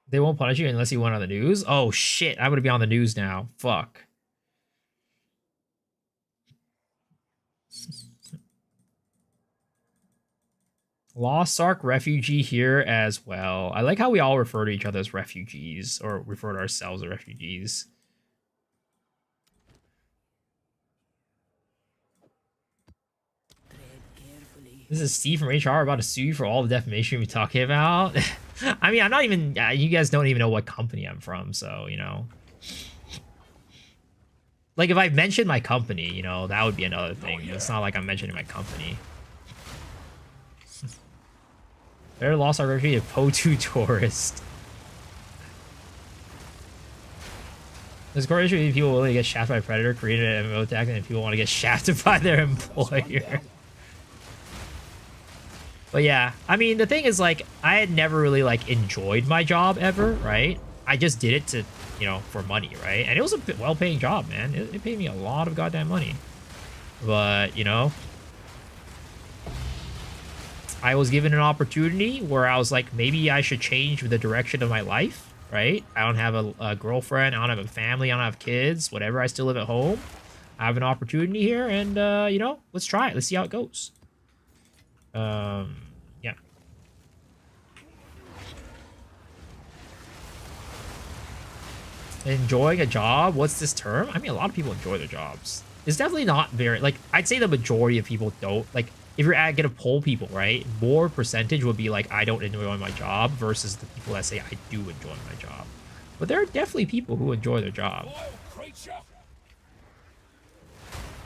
[SPEAKER 1] They won't punish you unless you went on the news? Oh, shit. I'm going to be on the news now. Fuck. Lost Ark refugee here as well. I like how we all refer to each other as refugees, or refer to ourselves as refugees. This is Steve from HR about to sue you for all the defamation we're talking about. I mean, I'm not even, you guys don't even know what company I'm from, so, you know. Like, if I mentioned my company, you know, that would be another thing. It's not like I'm mentioning my company. Better Lost Ark refugee a Po2 tourist. There's a core issue if people willing to get shafted by a predator, created an MMO attack, and if people want to get shafted by their employer. But yeah, I mean, the thing is, like, I had never really, like, enjoyed my job ever, right? I just did it to, you know, for money, right? And it was a well-paying job, man. It paid me a lot of goddamn money. But, you know, I was given an opportunity where I was like, maybe I should change the direction of my life, right? I don't have a girlfriend. I don't have a family. I don't have kids, whatever. I still live at home. I have an opportunity here, and, you know, let's try it. Let's see how it goes. Yeah. Enjoying a job? What's this term? I mean, a lot of people enjoy their jobs. It's definitely not very, like, I'd say the majority of people don't. Like, if you're gonna poll people, right, more percentage would be like, I don't enjoy my job, versus the people that say I do enjoy my job. But there are definitely people who enjoy their job.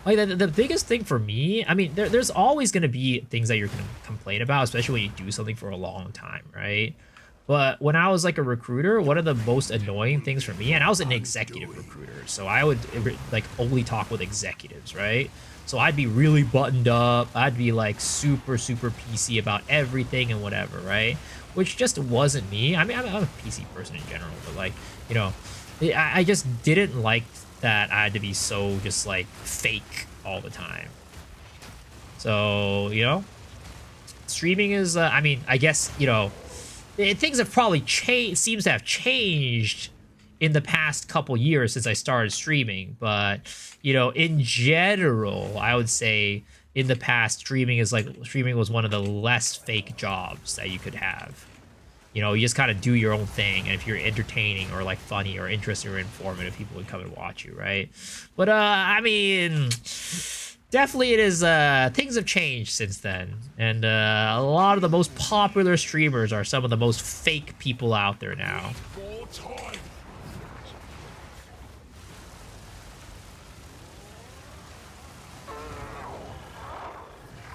[SPEAKER 1] Like, the biggest thing for me, I mean, there's always going to be things that you're going to complain about, especially when you do something for a long time, right? But when I was, like, a recruiter, one of the most annoying things for me, and I was an executive recruiter, so I would, like, only talk with executives, right? So I'd be really buttoned up. I'd be, like, super, super PC about everything and whatever, right? Which just wasn't me. I mean, I'm a PC person in general, but, like, you know, I just didn't like that I had to be so just like fake all the time. So, you know, streaming is, I mean, I guess, you know, things have probably changed, seems to have changed in the past couple years since I started streaming. But, you know, in general, I would say in the past, streaming was one of the less fake jobs that you could have. You know, you just kind of do your own thing, and if you're entertaining or like funny or interesting or informative, people would come and watch you, right? But I mean, definitely it is, things have changed since then, and a lot of the most popular streamers are some of the most fake people out there now.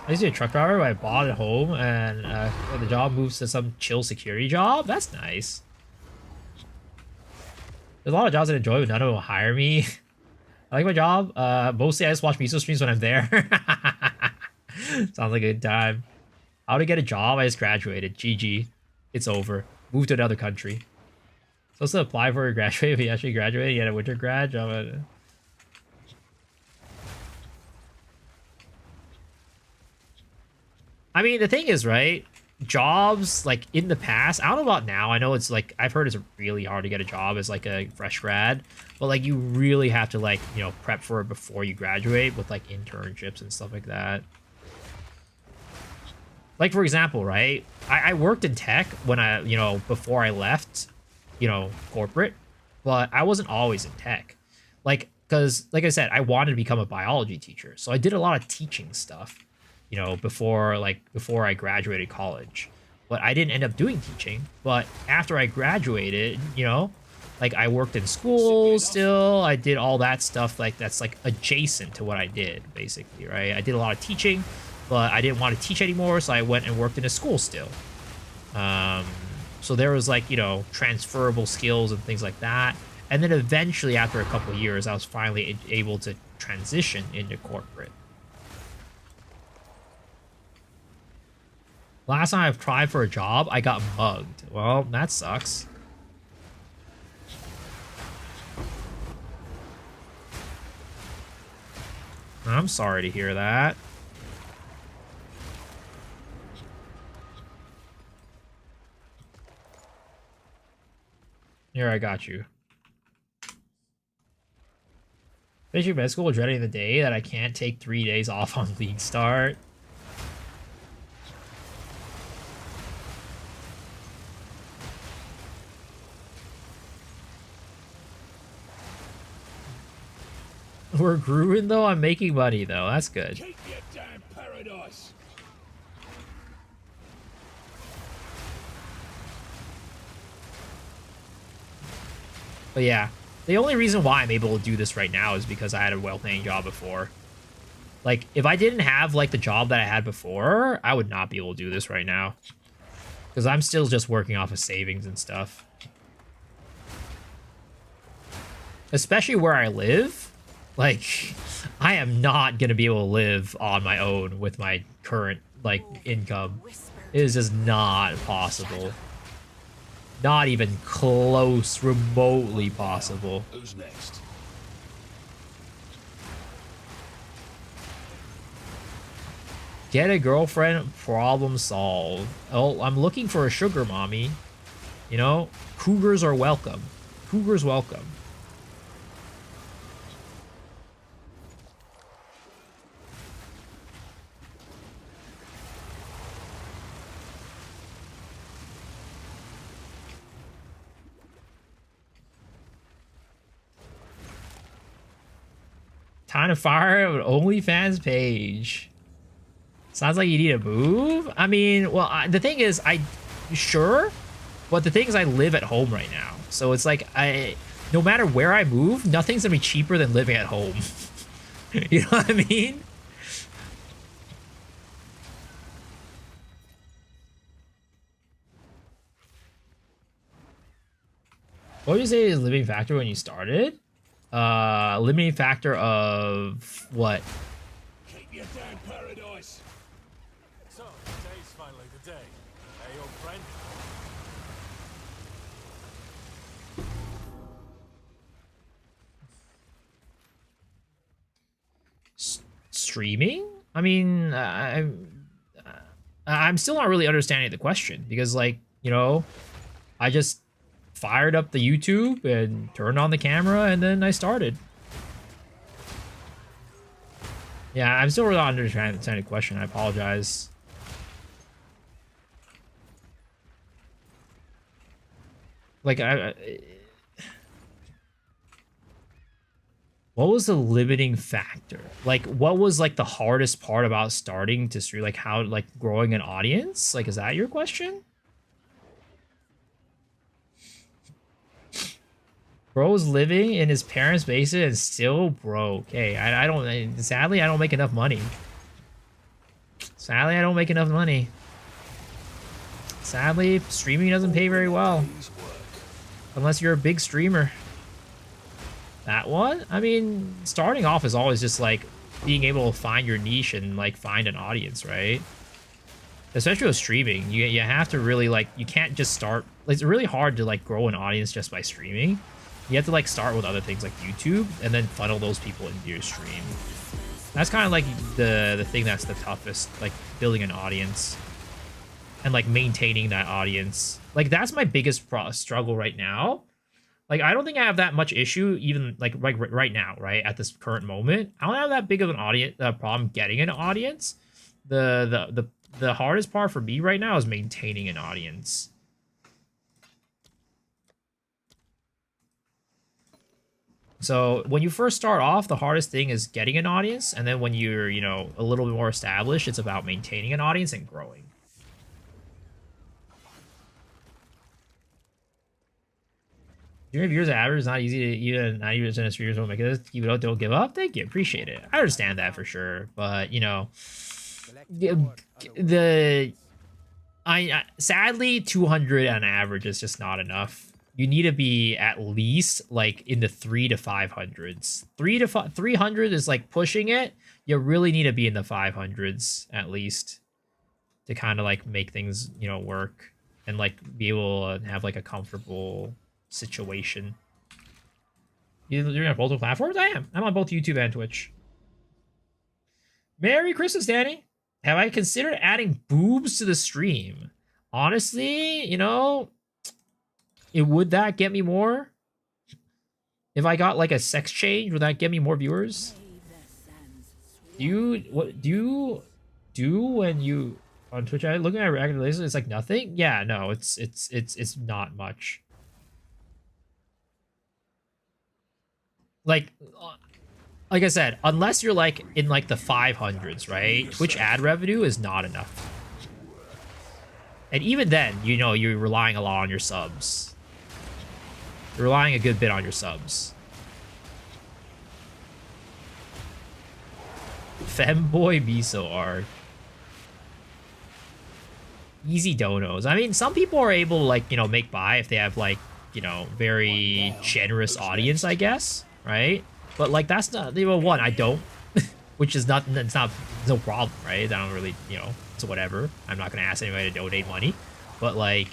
[SPEAKER 1] I used to be a truck driver, but I bought it home, and the job moves to some chill security job. That's nice. There's a lot of jobs I enjoy, but none of them will hire me. I like my job. Mostly I just watch Miso streams when I'm there. Sounds like a good time. How to get a job? I just graduated. GG. It's over. Move to another country. Supposed to apply for a graduate if you actually graduated. You had a winter grad. I mean, the thing is, right? Jobs, like, in the past, I don't know about now. I know it's, like, I've heard it's really hard to get a job as, like, a fresh grad. But, like, you really have to, like, you know, prep for it before you graduate with, like, internships and stuff like that. Like, for example, right? I worked in tech when you know, before I left, you know, corporate. But I wasn't always in tech. Like, because, like I said, I wanted to become a biology teacher. So I did a lot of teaching stuff, you know, before I graduated college. But I didn't end up doing teaching. But after I graduated, you know, like I worked in school still. I did all that stuff like that's like adjacent to what I did, basically, right? I did a lot of teaching, but I didn't want to teach anymore, so I went and worked in a school still. So there was like, you know, transferable skills and things like that. And then eventually, after a couple of years, I was finally able to transition into corporate. Last time I applied for a job, I got mugged. Well, that sucks. I'm sorry to hear that. Here, I got you. Finishing med school, dreading the day that I can't take 3 days off on league start. We're grooving though. I'm making money though. That's good.
[SPEAKER 3] Keep your damn paradise.
[SPEAKER 1] But yeah, the only reason why I'm able to do this right now is because I had a well-paying job before. Like, if I didn't have like the job that I had before, I would not be able to do this right now. Because I'm still just working off of savings and stuff. Especially where I live. Like, I am not going to be able to live on my own with my current, like, income. It is just not possible. Not even close, remotely possible.
[SPEAKER 3] Who's next?
[SPEAKER 1] Get a girlfriend, problem solved. Oh, I'm looking for a sugar mommy. You know, cougars are welcome. Cougars welcome. Time to fire an OnlyFans page. Sounds like you need a move. I mean, well, the thing is, sure, but the thing is, I live at home right now, so it's like no matter where I move, nothing's gonna be cheaper than living at home. You know what I mean? What would you say is limiting factor when you started? Limiting factor of what?
[SPEAKER 3] Keep your damn paradise.
[SPEAKER 7] So, today's finally the day. Hey, old friend.
[SPEAKER 1] Streaming? I mean, I'm still not really understanding the question because, like, you know, I just fired up the YouTube and turned on the camera and then I started. Yeah, I'm still really not understanding the question. I apologize. Like, what was the limiting factor? Like, what was like the hardest part about starting to stream? Like, how, like, growing an audience? Like, is that your question? Bro's living in his parents' basement and still broke. Hey, I don't. Sadly, I don't make enough money. Sadly, I don't make enough money. Sadly, streaming doesn't pay very well. Unless you're a big streamer. That one? I mean, starting off is always just like being able to find your niche and like find an audience, right? Especially with streaming, you have to really like, you can't just start. Like, it's really hard to like grow an audience just by streaming. You have to like start with other things like YouTube and then funnel those people into your stream. That's kind of like the thing that's the toughest, like building an audience and like maintaining that audience. Like that's my biggest struggle right now. Like I don't think I have that much issue even like right now, right at this current moment. I don't have that big of an audience problem getting an audience. The hardest part for me right now is maintaining an audience. So when you first start off, the hardest thing is getting an audience, and then when you're, you know, a little bit more established, it's about maintaining an audience and growing. Your viewers average is not easy to even 90% of streamers won't make it. Keep it up, don't give up. Thank you, appreciate it. I understand that for sure, but you know, the I sadly 200 on average is just not enough. You need to be at least like in the 3 to 500s. 300 is like pushing it. You really need to be in the 500s at least to kind of like make things, you know, work and like be able to have like a comfortable situation. You're on both platforms? I am. I'm on both YouTube and Twitch. Merry Christmas, Danny. Have I considered adding boobs to the stream? Honestly, you know, would that get me more? If I got like a sex change, would that get me more viewers? What do you do when you on Twitch? I looking at regular lasers, it's like nothing. Yeah, no, it's not much. Like I said, unless you're like in like the 500s, right? Twitch ad revenue is not enough. And even then, you know, you're relying a lot on your subs. You're relying a good bit on your subs. Femboy miso art. Easy donos. I mean, some people are able to like, you know, make buy if they have like, you know, very generous audience, I guess, right? But like that's not, well, one, I don't, which is not, it's not, no problem, right? I don't really, you know, it's whatever. I'm not gonna ask anybody to donate money, but like,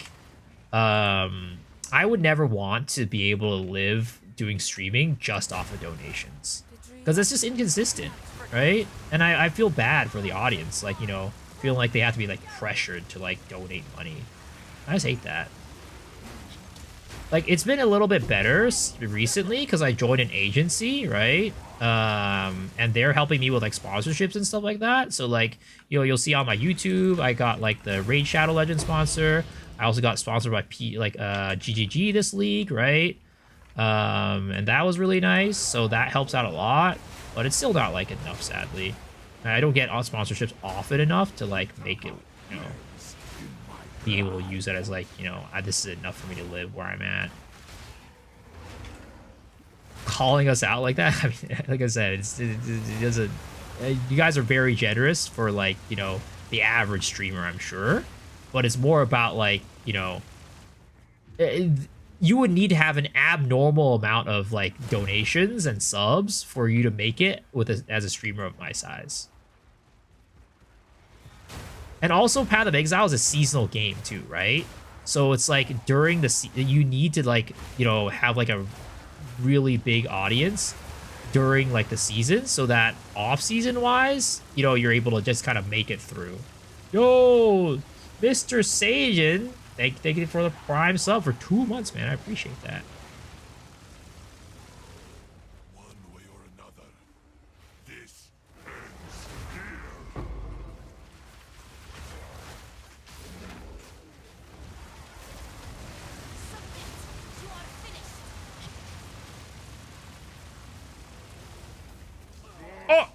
[SPEAKER 1] I would never want to be able to live doing streaming just off of donations because it's just inconsistent, right? And I feel bad for the audience, like, you know, feeling like they have to be like pressured to like donate money. I just hate that. Like, it's been a little bit better recently because I joined an agency, right? And they're helping me with like sponsorships and stuff like that. So like, you know, you'll see on my YouTube, I got like the Raid Shadow Legend sponsor. I also got sponsored by GGG this league, right? And that was really nice. So that helps out a lot, but it's still not like enough, sadly. I don't get sponsorships often enough to like make it, you know, be able to use it as like, you know, this is enough for me to live where I'm at. Calling us out like that, I mean, like I said, it doesn't. You guys are very generous for like, you know, the average streamer, I'm sure, but it's more about like, you know, you would need to have an abnormal amount of like donations and subs for you to make it with as a streamer of my size. And also, Path of Exile is a seasonal game too, right? So it's like during the you need to like, you know, have like a really big audience during like the season so that off-season wise, you know, you're able to just kind of make it through. Yo, Mr. Sajin, thank you for the Prime sub for 2 months, man. I appreciate that.
[SPEAKER 3] One way or another, this
[SPEAKER 4] You are finished.
[SPEAKER 1] Oh!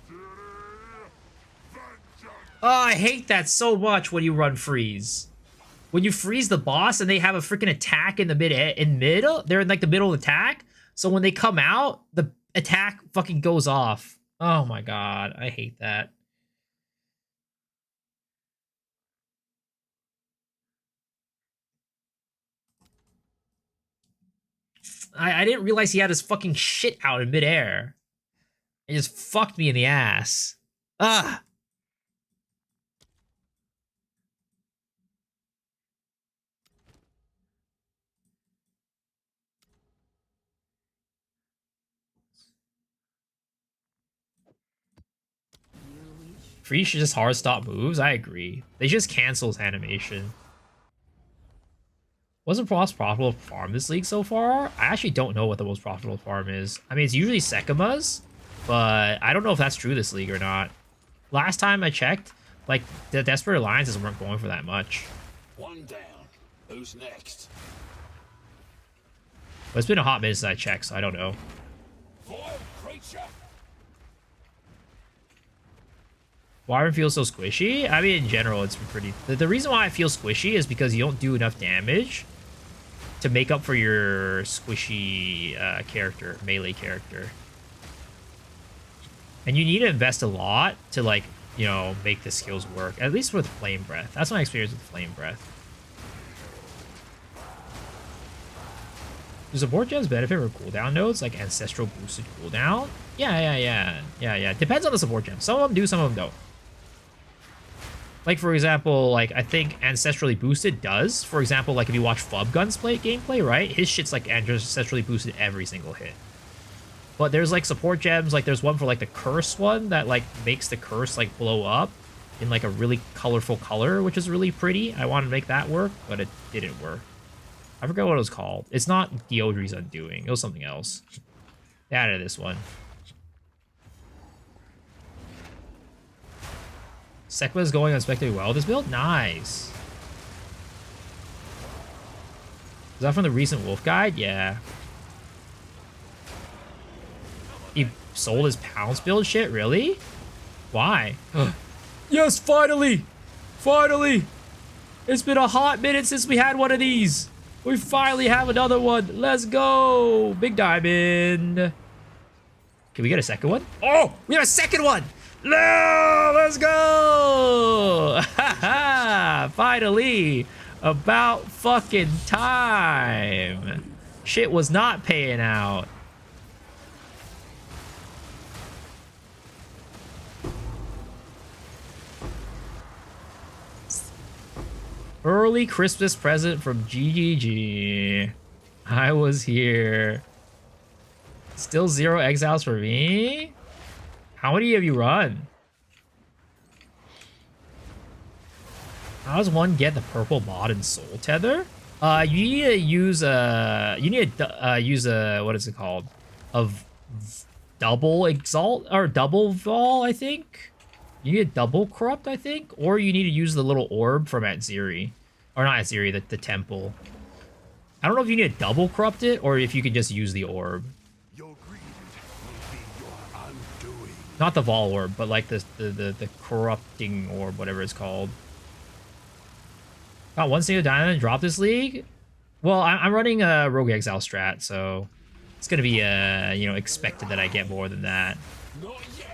[SPEAKER 1] Oh, I hate that so much when you run freeze. When you freeze the boss and they have a freaking attack in the middle, they're in like the middle attack. So when they come out, the attack fucking goes off. Oh my god, I hate that. I didn't realize he had his fucking shit out in midair. It just fucked me in the ass. Ugh. Free should just hard stop moves. I agree. They just cancels animation. What's the most profitable farm this league so far? I actually don't know what the most profitable farm is. I mean, it's usually Sekima's, but I don't know if that's true this league or not. Last time I checked, like, the Desperate Alliances weren't going for that much.
[SPEAKER 3] One down. Who's next?
[SPEAKER 1] But it's been a hot minute since I checked, so I don't know.
[SPEAKER 3] Vile creature.
[SPEAKER 1] Wyvern feels so squishy? I mean, in general, it's pretty... The reason why I feel squishy is because you don't do enough damage to make up for your squishy character, melee character. And you need to invest a lot to, like, you know, make the skills work. At least with Flame Breath. That's my experience with Flame Breath. Do support gems benefit from cooldown nodes, like Ancestral boosted cooldown? Yeah. Depends on the support gems. Some of them do, some of them don't. Like, for example, like, I think Ancestrally Boosted does. For example, like, if you watch Flubgun's gameplay, right? His shit's, like, Ancestrally Boosted every single hit. But there's, like, support gems. Like, there's one for, like, the Curse one that, like, makes the Curse, like, blow up in, like, a really colorful color, which is really pretty. I wanted to make that work, but it didn't work. I forgot what it was called. It's not Deodri's Undoing. It was something else. They added this one. Sekma is going unexpectedly well this build? Nice. Is that from the recent Wolf Guide? Yeah. He sold his Pounce build shit? Really? Why? Yes, finally! Finally! It's been a hot minute since we had one of these. We finally have another one. Let's go! Big diamond. Can we get a second one? Oh! We have a second one! No! Let's go! Finally! About fucking time! Shit was not paying out. Early Christmas present from GGG. I was here. Still 0 exiles for me? How many have you run? How does one get the purple mod in Soul Tether? You need to use a what is it called? Double exalt or double vol, I think. You need a double corrupt, I think, or you need to use the little orb from Atziri, or not Atziri, the temple. I don't know if you need to double corrupt it or if you can just use the orb.
[SPEAKER 3] Your greed will be your undoing.
[SPEAKER 1] Not the vol orb, but like the corrupting orb, whatever it's called. Got one single diamond drop this league. Well, I'm running a Rogue Exile strat, so it's gonna be you know, expected that I get more than that.
[SPEAKER 3] Not yet.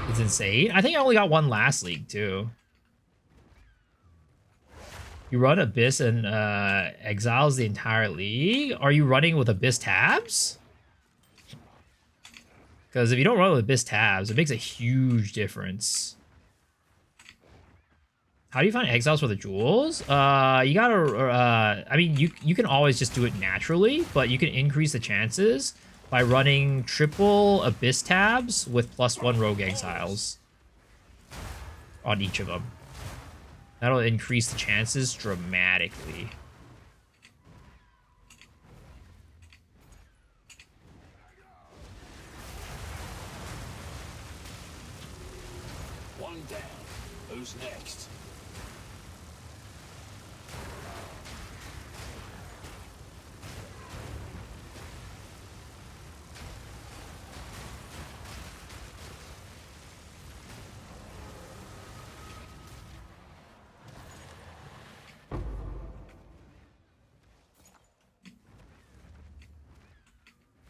[SPEAKER 1] It's insane. I think I only got one last league too. You run Abyss and Exiles the entire league? Are you running with Abyss tabs? Because if you don't run with Abyss tabs, it makes a huge difference. How do you find Exiles for the jewels? You gotta, I mean, you can always just do it naturally, but you can increase the chances by running triple Abyss tabs with +1 Rogue Exiles on each of them. That'll increase the chances dramatically.
[SPEAKER 3] One down. Who's next?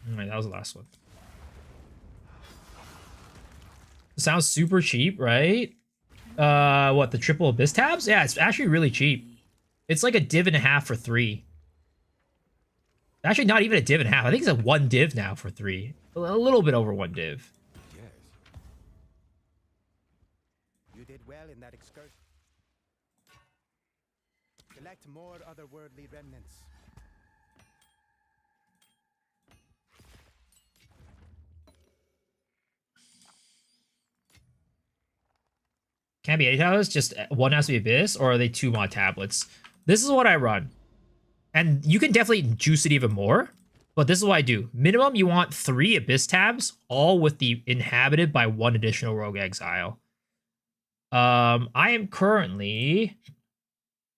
[SPEAKER 1] Alright, that was the last one. Sounds super cheap, right? What, the triple Abyss tabs? Yeah, it's actually really cheap. It's like a div and a half for 3. Actually, not even a div and a half. I think it's a 1 div now for 3. A little bit over 1 div.
[SPEAKER 5] Yes. You did well in that excursion. Select more otherworldly remnants.
[SPEAKER 1] Can't be any tablets, just one has to be Abyss, or are they 2 mod tablets? This is what I run. And you can definitely juice it even more, but this is what I do. Minimum, you want 3 Abyss tabs, all with the inhabited by 1 additional Rogue Exile. I am currently...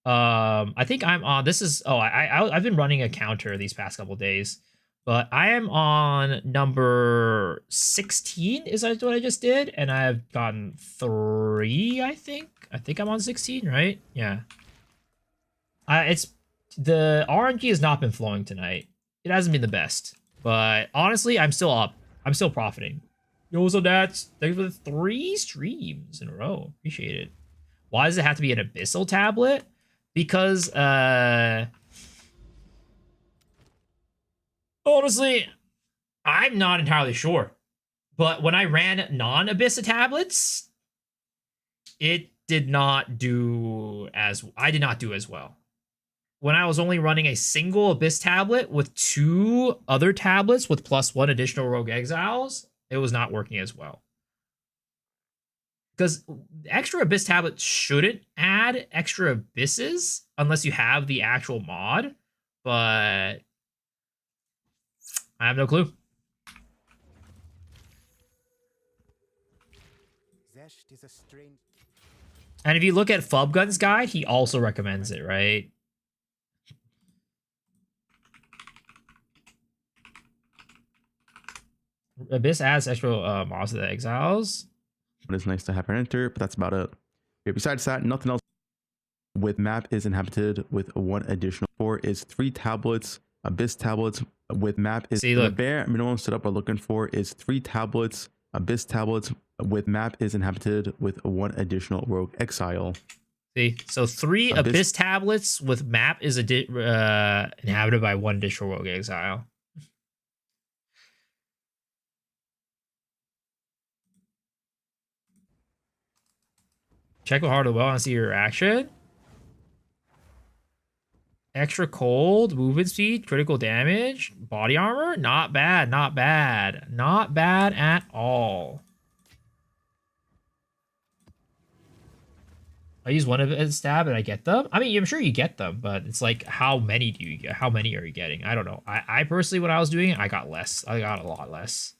[SPEAKER 1] I think I'm on... This is... Oh, I've been running a counter these past couple days. But I am on number 16, is that what I just did? And I've gotten 3, I think. I think I'm on 16, right? Yeah. It's the RNG has not been flowing tonight. It hasn't been the best. But honestly, I'm still up. I'm still profiting. Yo, so that's thanks for the 3 streams in a row. Appreciate it. Why does it have to be an Abyssal tablet? Because honestly, I'm not entirely sure. But when I ran non-Abyssa tablets, it did not do as... I did not do as well. When I was only running a single Abyss tablet with 2 other tablets with +1 additional Rogue Exiles, it was not working as well. Because extra Abyss tablets shouldn't add extra Abysses unless you have the actual mod. But I have no clue.
[SPEAKER 5] Zesht is a strange...
[SPEAKER 1] And if you look at Fubgun's guide, he also recommends it, right? Abyss adds extra mods to the Exiles.
[SPEAKER 8] But it's nice to have her enter, but that's about it. Okay, besides that, nothing else. With map is inhabited with 1 additional. 4 is 3 tablets, Abyss tablets. With map is...
[SPEAKER 1] See,
[SPEAKER 8] the
[SPEAKER 1] look.
[SPEAKER 8] bare minimum setup we're looking for is 3 tablets, Abyss tablets. With map is inhabited with 1 additional Rogue Exile.
[SPEAKER 1] See, so 3 Abyss tablets with map is inhabited by 1 additional Rogue Exile. Check with Heart of the Well and see your reaction. Extra cold, movement speed, critical damage, body armor. Not bad, not bad. Not bad at all. I use one of it as stab and I get them. I mean, I'm sure you get them, but it's like, how many do you get? How many are you getting? I don't know. I personally, when I was doing it, I got less. I got a lot less.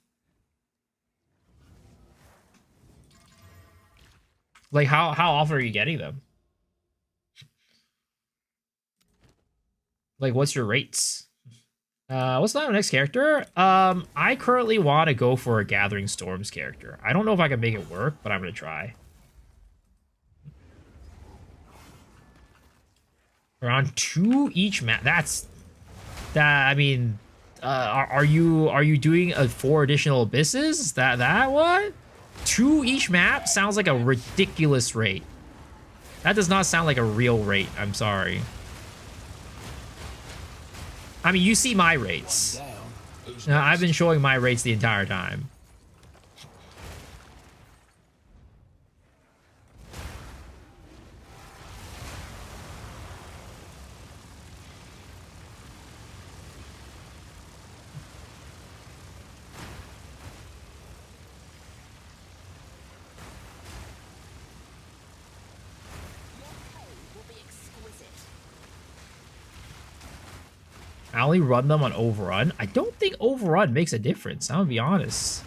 [SPEAKER 1] Like, how often are you getting them? Like, what's your rates? What's the next character? I currently want to go for a Gathering Storms character. I don't know if I can make it work, but I'm going to try. Around 2 each map. That's... That, I mean... are you doing 4 additional Abysses? That what? 2 each map sounds like a ridiculous rate. That does not sound like a real rate. I'm sorry. I mean, you see my rates. Now, I've been showing my rates the entire time. I only run them on Overrun. I don't think Overrun makes a difference. I'm gonna be honest.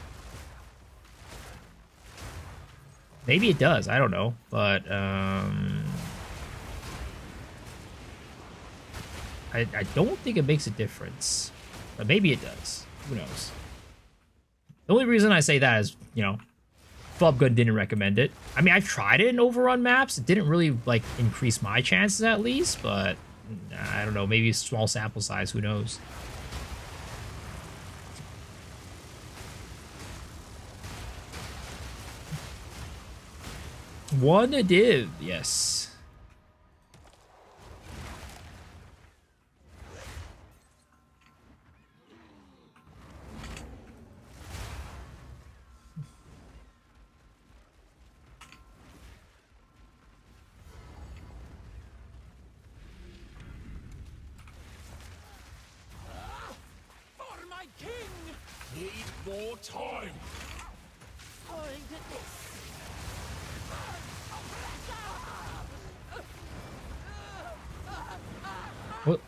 [SPEAKER 1] Maybe it does. I don't know. But, I don't think it makes a difference. But maybe it does. Who knows? The only reason I say that is, you know, Fubgun didn't recommend it. I mean, I've tried it in Overrun maps. It didn't really, like, increase my chances at least, but... I don't know, maybe a small sample size, who knows. One div, yes.
[SPEAKER 3] king! Need more time!
[SPEAKER 1] What?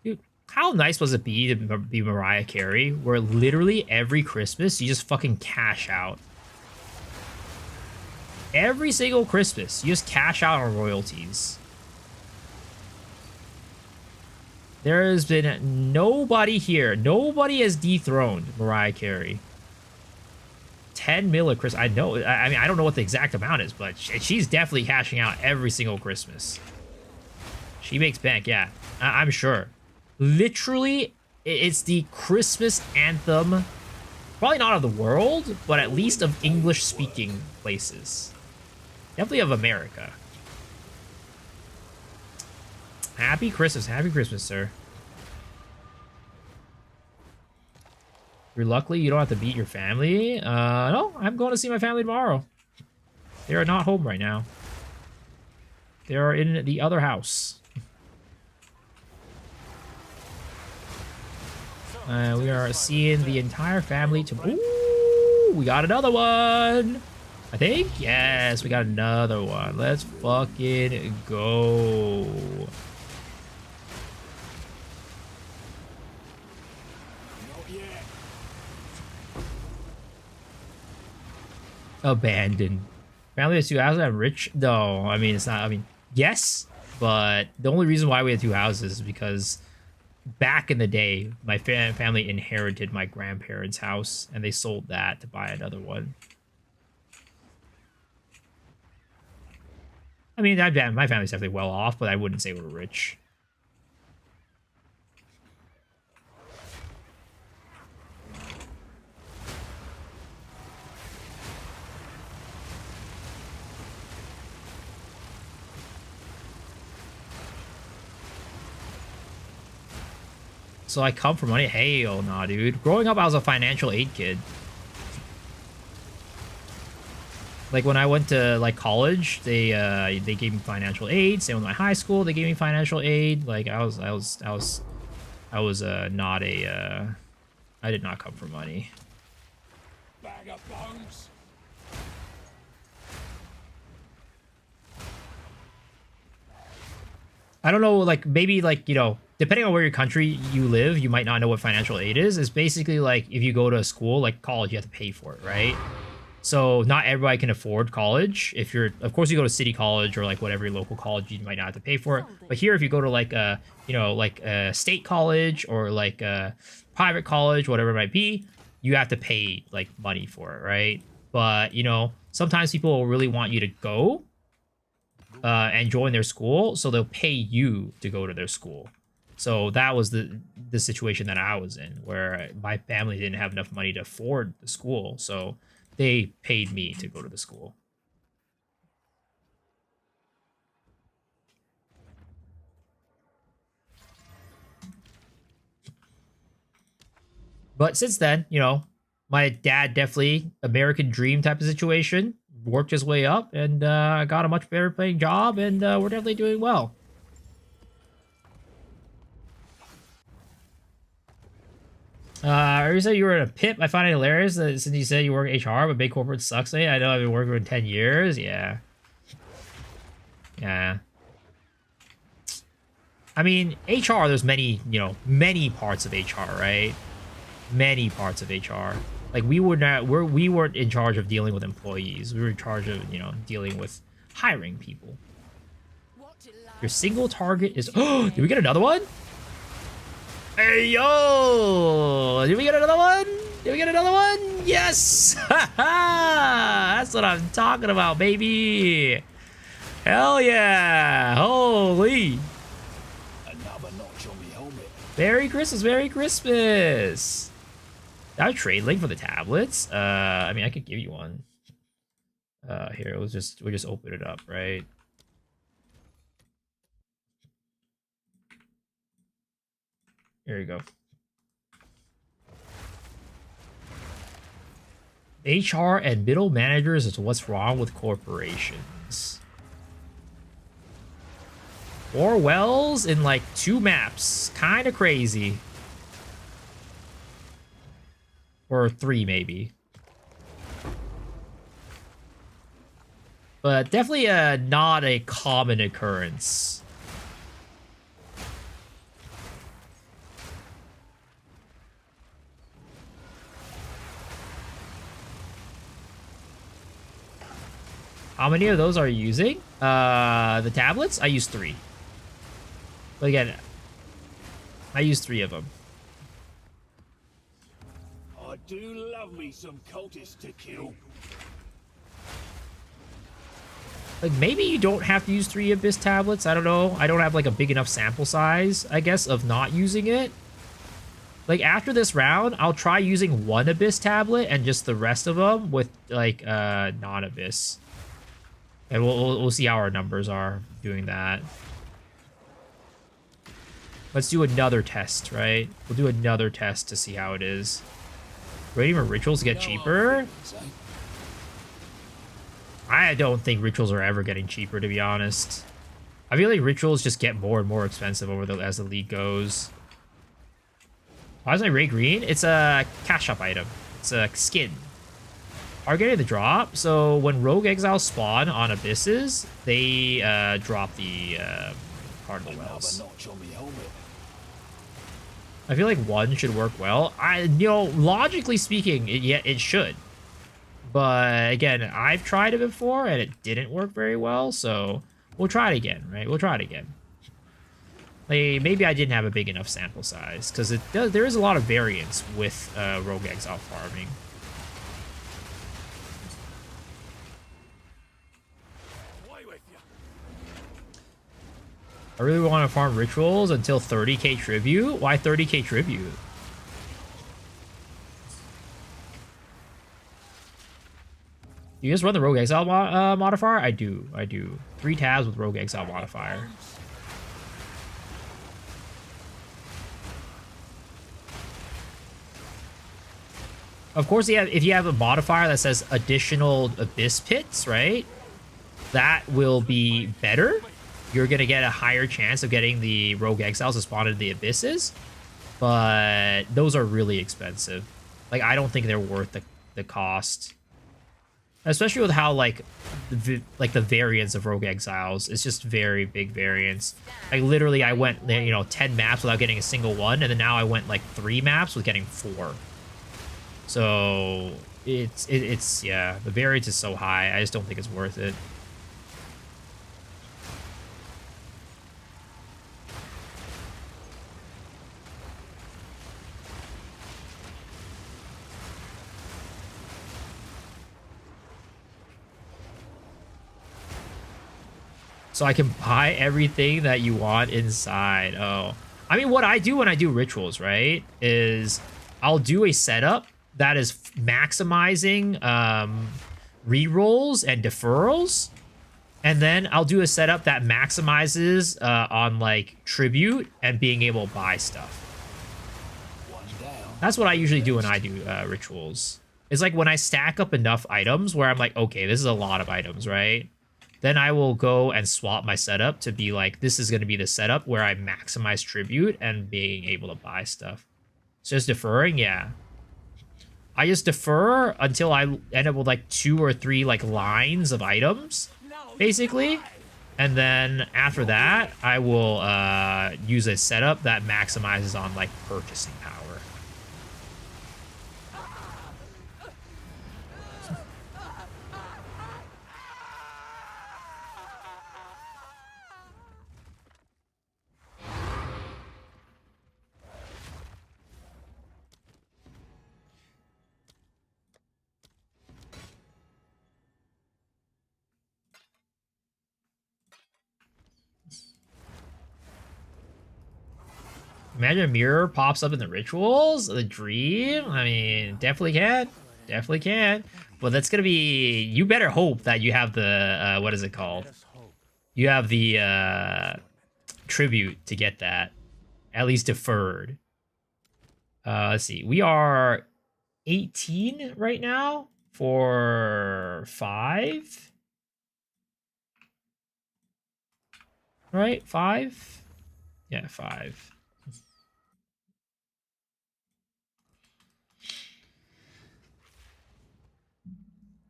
[SPEAKER 1] Dude, how nice was it to be Mariah Carey, where literally every Christmas you just fucking cash out? Every single Christmas, you just cash out on royalties. There has been nobody here. Nobody has dethroned Mariah Carey. 10 mil a Christmas. I know. I mean, I don't know what the exact amount is, but she's definitely cashing out every single Christmas. She makes bank, yeah. I'm sure. Literally, it's the Christmas anthem. Probably not of the world, but at least of English-speaking places. Definitely of America. Happy Christmas, sir. Luckily, you don't have to beat your family. No, I'm going to see my family tomorrow. They are not home right now. They are in the other house. We are seeing the entire family tomorrow. Ooh, we got another one. I think? Yes, we got another one. Let's fucking go. Abandoned. Family has 2 houses. I'm rich. No, I mean, it's not. I mean, yes, but the only reason why we have 2 houses is because back in the day, my family inherited my grandparents' house, and they sold that to buy another one. I mean, my family's definitely well off, but I wouldn't say we're rich. So I come from money? Hell nah, dude. Growing up, I was a financial aid kid. Like when I went to like college, they gave me financial aid. Same with my high school, they gave me financial aid. Like I was not a I did not come from money.
[SPEAKER 3] Bag of bones!
[SPEAKER 1] I don't know, like maybe like, you know, depending on where your country you live, you might not know what financial aid is. It's basically like if you go to a school, like college, you have to pay for it, right? So not everybody can afford college. If you're, of course, you go to city college or like whatever your local college, you might not have to pay for it. But here, if you go to like a, you know, like a state college or like a private college, whatever it might be, you have to pay like money for it, right? But, you know, sometimes people will really want you to go and join their school, so they'll pay you to go to their school. So that was the situation that I was in, where my family didn't have enough money to afford the school, so they paid me to go to the school. But since then, you know, my dad definitely American dream type of situation, worked his way up and got a much better paying job, and we're definitely doing well. You said you were in a pip. I find it hilarious that since you said you work HR, but big corporate sucks. I know I've been working for 10 years. Yeah. Yeah. I mean, HR, there's many, you know, many parts of HR, right? Many parts of HR. Like we weren't in charge of dealing with employees. We were in charge of, you know, dealing with hiring people. Your single target is, oh, did we get another one? Hey, yo! Did we get another one? Did we get another one? Yes! That's what I'm talking about, baby! Hell yeah! Holy!
[SPEAKER 3] Another notch on me helmet.
[SPEAKER 1] Merry Christmas, Merry Christmas! That a trade link for the tablets? I mean, I could give you one. Here, we'll just open it up, right? Here you go. HR and middle managers is what's wrong with corporations. 4 wells in like 2 maps. Kind of crazy. Or 3 maybe. But definitely not a common occurrence. How many of those are you using? The tablets? I use 3. But again, I use 3 of them.
[SPEAKER 3] I do love me some cultists to kill.
[SPEAKER 1] Like, maybe you don't have to use 3 Abyss tablets. I don't know. I don't have, like, a big enough sample size, I guess, of not using it. Like, after this round, I'll try using 1 Abyss tablet and just the rest of them with, like, non-Abyss. And we'll see how our numbers are doing that. Let's do another test, right? We'll do another test to see how it is. Waiting for rituals to get cheaper? I don't think rituals are ever getting cheaper, to be honest. I feel like rituals just get more and more expensive as the league goes. Why is my Ray green? It's a cash shop item. It's a skin. Targeting the drop. So when Rogue Exiles spawn on Abysses, they drop the part of the wells. I feel like 1 should work well. Logically speaking, it should. But again, I've tried it before and it didn't work very well, so we'll try it again, right? We'll try it again. Like, maybe I didn't have a big enough sample size, because there is a lot of variance with Rogue Exile farming. I really want to farm rituals until 30k tribute. Why 30k tribute? You just run the Rogue Exile modifier? I do. 3 tabs with Rogue Exile modifier. Of course, if you have a modifier that says additional Abyss Pits, right? That will be better. You're going to get a higher chance of getting the Rogue Exiles to spawn into the Abysses. But those are really expensive. Like, I don't think they're worth the cost. Especially with how, like the variance of Rogue Exiles. It's just very big variance. Like, literally, I went, 10 maps without getting a single one. And then now I went, like, 3 maps with getting 4. So, it's yeah, the variance is so high. I just don't think it's worth it. So I can buy everything that you want inside. Oh, I mean, what I do when I do rituals, right, is I'll do a setup that is maximizing rerolls and deferrals. And then I'll do a setup that maximizes on, like, tribute and being able to buy stuff. That's what I usually do when I do rituals. It's like when I stack up enough items where I'm like, okay, this is a lot of items, right? Then I will go and swap my setup to be like, this is going to be the setup where I maximize tribute and being able to buy stuff. So just deferring, yeah. I just defer until I end up with like 2 or 3 like lines of items, basically. And then after that, I will use a setup that maximizes on like purchasing power. Imagine a mirror pops up in the rituals, the dream. I mean, definitely can. Definitely can. But that's going to be... You better hope that you have the... what is it called? You have the tribute to get that. At least deferred. Let's see. We are 18 right now for 5. Right? 5? Yeah, 5.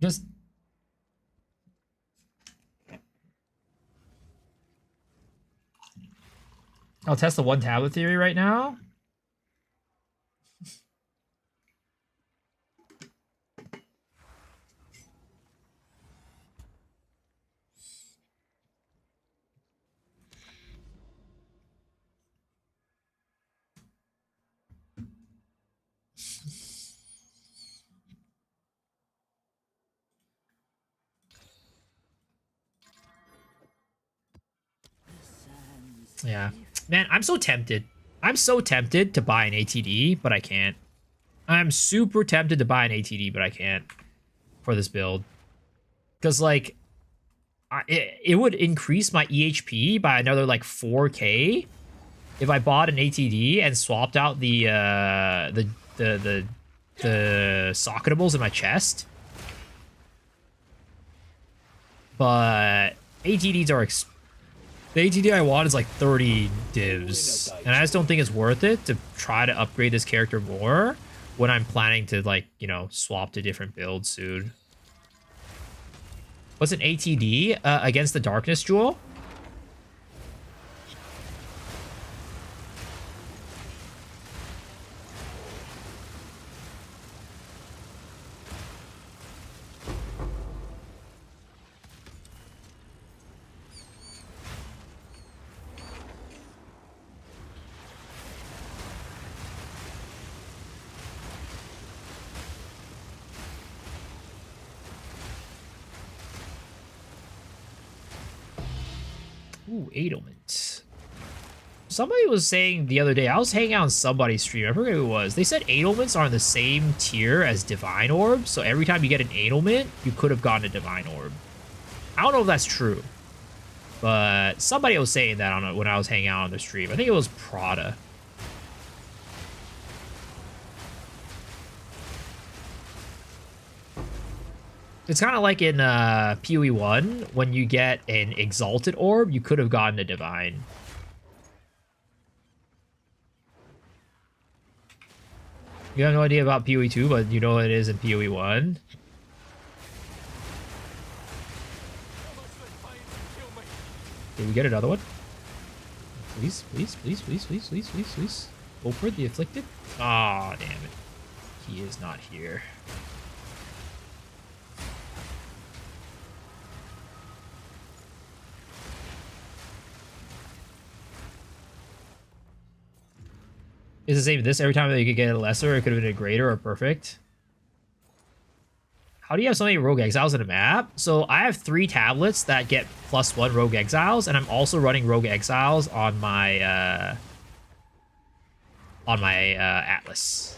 [SPEAKER 1] Just I'll test the one tablet theory right now. Yeah. Man, I'm so tempted. I'm so tempted to buy an ATD, but I can't. I'm super tempted to buy an ATD, but I can't for this build. Because, like, it would increase my EHP by another, like, 4k if I bought an ATD and swapped out the socketables in my chest. But ATDs are the ATD I want is like 30 divs, and I just don't think it's worth it to try to upgrade this character more when I'm planning to, like, you know, swap to different builds soon. What's an ATD against the Darkness Jewel? Ooh, Edelment. Somebody was saying the other day, I was hanging out on somebody's stream, I forget who it was. They said Edelments are in the same tier as Divine Orbs, so every time you get an Edelment, you could have gotten a Divine Orb. I don't know if that's true, but somebody was saying that on when I was hanging out on the stream. I think it was Prada. It's kind of like in PoE 1, when you get an Exalted Orb, you could have gotten a Divine. You have no idea about PoE 2, but you know what it is in PoE 1. Did we get another one? Please, please, please, please, please, please, please, please. Operd the Afflicted? Aw, damn it. He is not here. Is the same as this? Every time that you could get a lesser, it could have been a greater or perfect. How do you have so many Rogue Exiles in a map? So I have 3 tablets that get +1 Rogue Exiles, and I'm also running Rogue Exiles on my Atlas.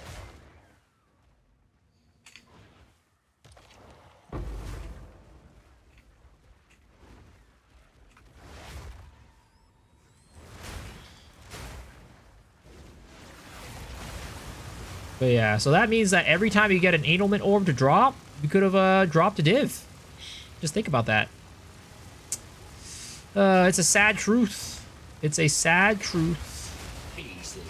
[SPEAKER 1] But yeah, so that means that every time you get an Edelment Orb to drop, you could have dropped a div. Just think about that. It's a sad truth. It's a sad truth.
[SPEAKER 3] Easy.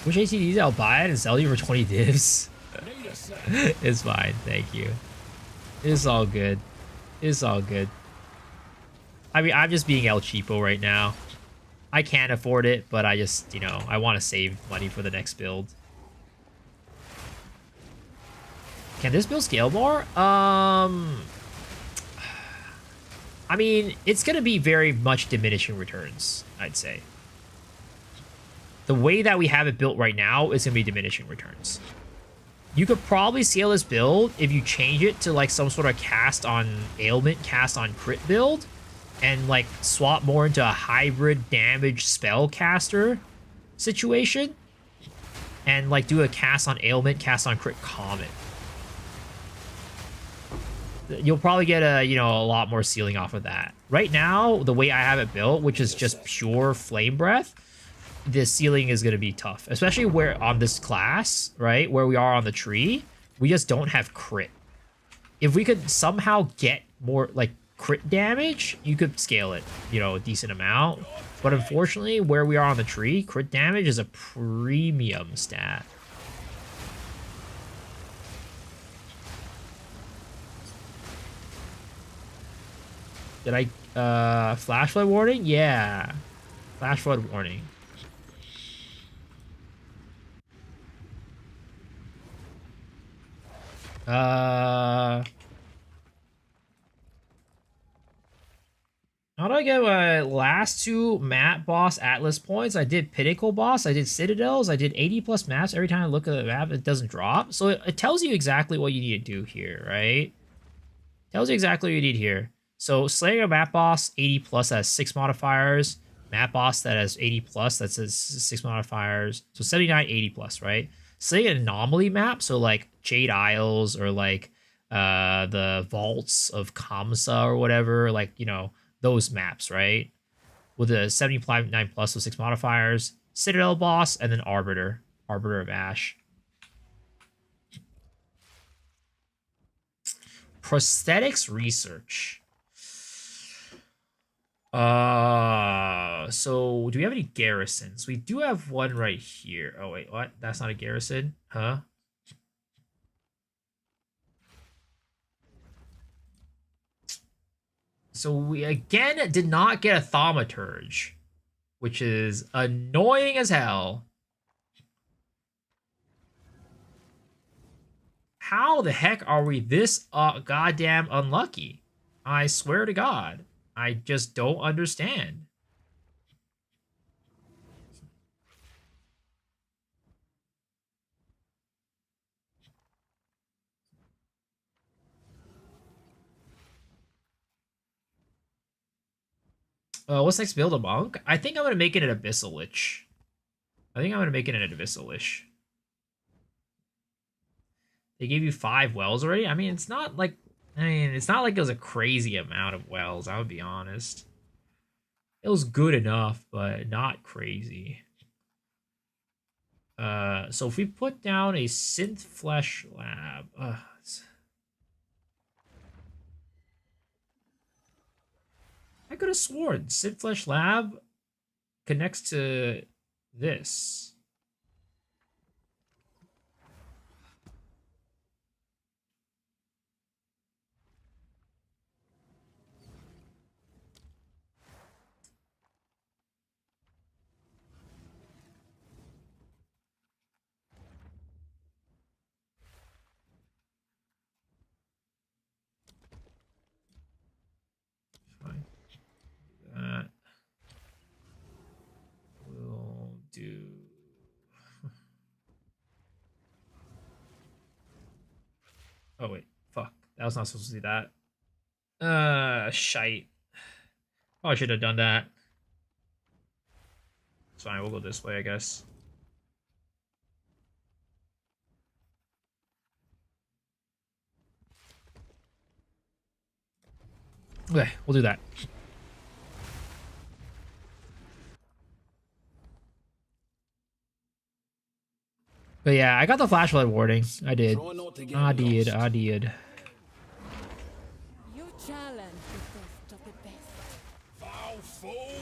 [SPEAKER 1] Which ATDs I'll buy it and sell you for 20 divs?
[SPEAKER 3] Need a sec.
[SPEAKER 1] It's fine, thank you. It's all good. It's all good. I mean, I'm just being El Cheapo right now. I can't afford it, but I just, you know, I want to save money for the next build. Can this build scale more? I mean, it's going to be very much diminishing returns, I'd say. The way that we have it built right now is going to be diminishing returns. You could probably scale this build if you change it to like some sort of cast on ailment, cast on crit build, and like swap more into a hybrid damage spellcaster situation, and like do a cast on ailment, cast on crit comet. You'll probably get a, you know, a lot more ceiling off of that. Right now, the way I have it built, which is just pure flame breath, the ceiling is going to be tough, especially where on this class, right, where we are on the tree, we just don't have crit. If we could somehow get more like crit damage, you could scale it, you know, a decent amount. But unfortunately, where we are on the tree, crit damage is a premium stat. Did I flash flood warning? Yeah. Flash flood warning. How do I get my last 2 map boss Atlas points? I did Pinnacle boss, I did Citadels, I did 80 plus maps. Every time I look at the map, it doesn't drop. So it tells you exactly what you need to do here, right? Tells you exactly what you need here. So slaying a map boss, 80 plus has 6 modifiers. Map boss that has 80 plus, that says 6 modifiers. So 79, 80 plus, right? Slaying an anomaly map, so like Jade Isles or like the Vaults of Kamsa or whatever, like, you know, those maps, right? With a 79 plus with 6 modifiers, Citadel boss, and then Arbiter of Ash. Prosthetics research. So do we have any garrisons? We do have one right here. Oh wait, what? That's not a garrison, huh? So we again did not get a thaumaturge, which is annoying as hell. How the heck are we this goddamn unlucky? I swear to God. I just don't understand. What's next build? A monk? I think I'm going to make it an Abyssal Lich. They gave you 5 wells already? I mean, it's not like it was a crazy amount of wells, I would be honest. It was good enough, but not crazy. So if we put down a synth flesh lab, I could have sworn synth flesh lab connects to this. That will do. Oh wait, fuck. That was not supposed to do that. Shite. Oh, I should have done that. It's fine, we'll go this way, I guess. Okay, we'll do that. But yeah, I got the flash flood warning. I did. I did.
[SPEAKER 6] You challenge the best of the best.
[SPEAKER 3] Thou fool!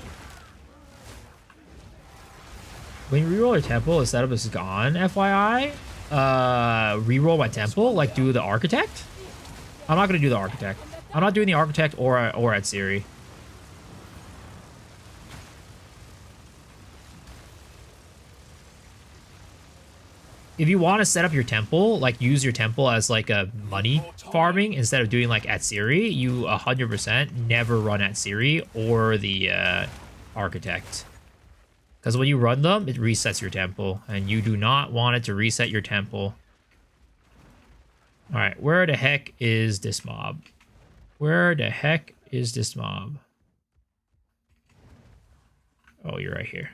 [SPEAKER 1] When you reroll your temple, the setup is gone, FYI. Reroll my temple, like do the architect. I'm not gonna do the architect. I'm not doing the architect or at Siri. If you want to set up your temple, like use your temple as like a money farming instead of doing like at Siri, you 100% never run at Siri or the architect. Because when you run them, it resets your temple, and you do not want it to reset your temple. All right, where the heck is this mob? Where the heck is this mob? Oh, you're right here.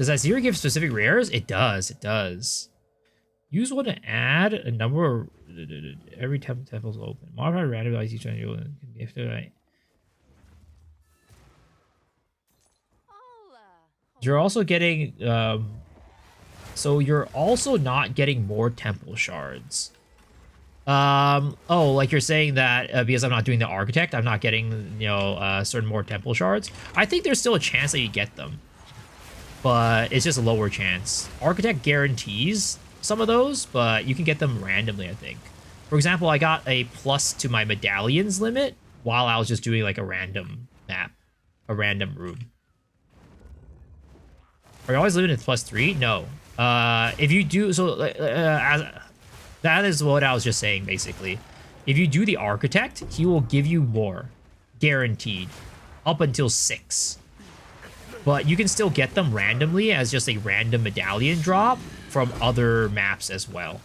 [SPEAKER 1] Does Azir give specific rares? It does. It does. Use one to add a number of every temple is open. Modify randomize each one. You're also getting so you're also not getting more temple shards. Oh, like you're saying that because I'm not doing the architect, I'm not getting, you know, certain more temple shards. I think there's still a chance that you get them, but it's just a lower chance. Architect guarantees some of those, but you can get them randomly, I think. For example, I got a plus to my medallions limit while I was just doing like a random map, a random room. Are you always limited to +3? No. If you do, so that is what I was just saying, basically. If you do the architect, he will give you more, guaranteed, up until 6. But you can still get them randomly as just a random medallion drop from other maps as well.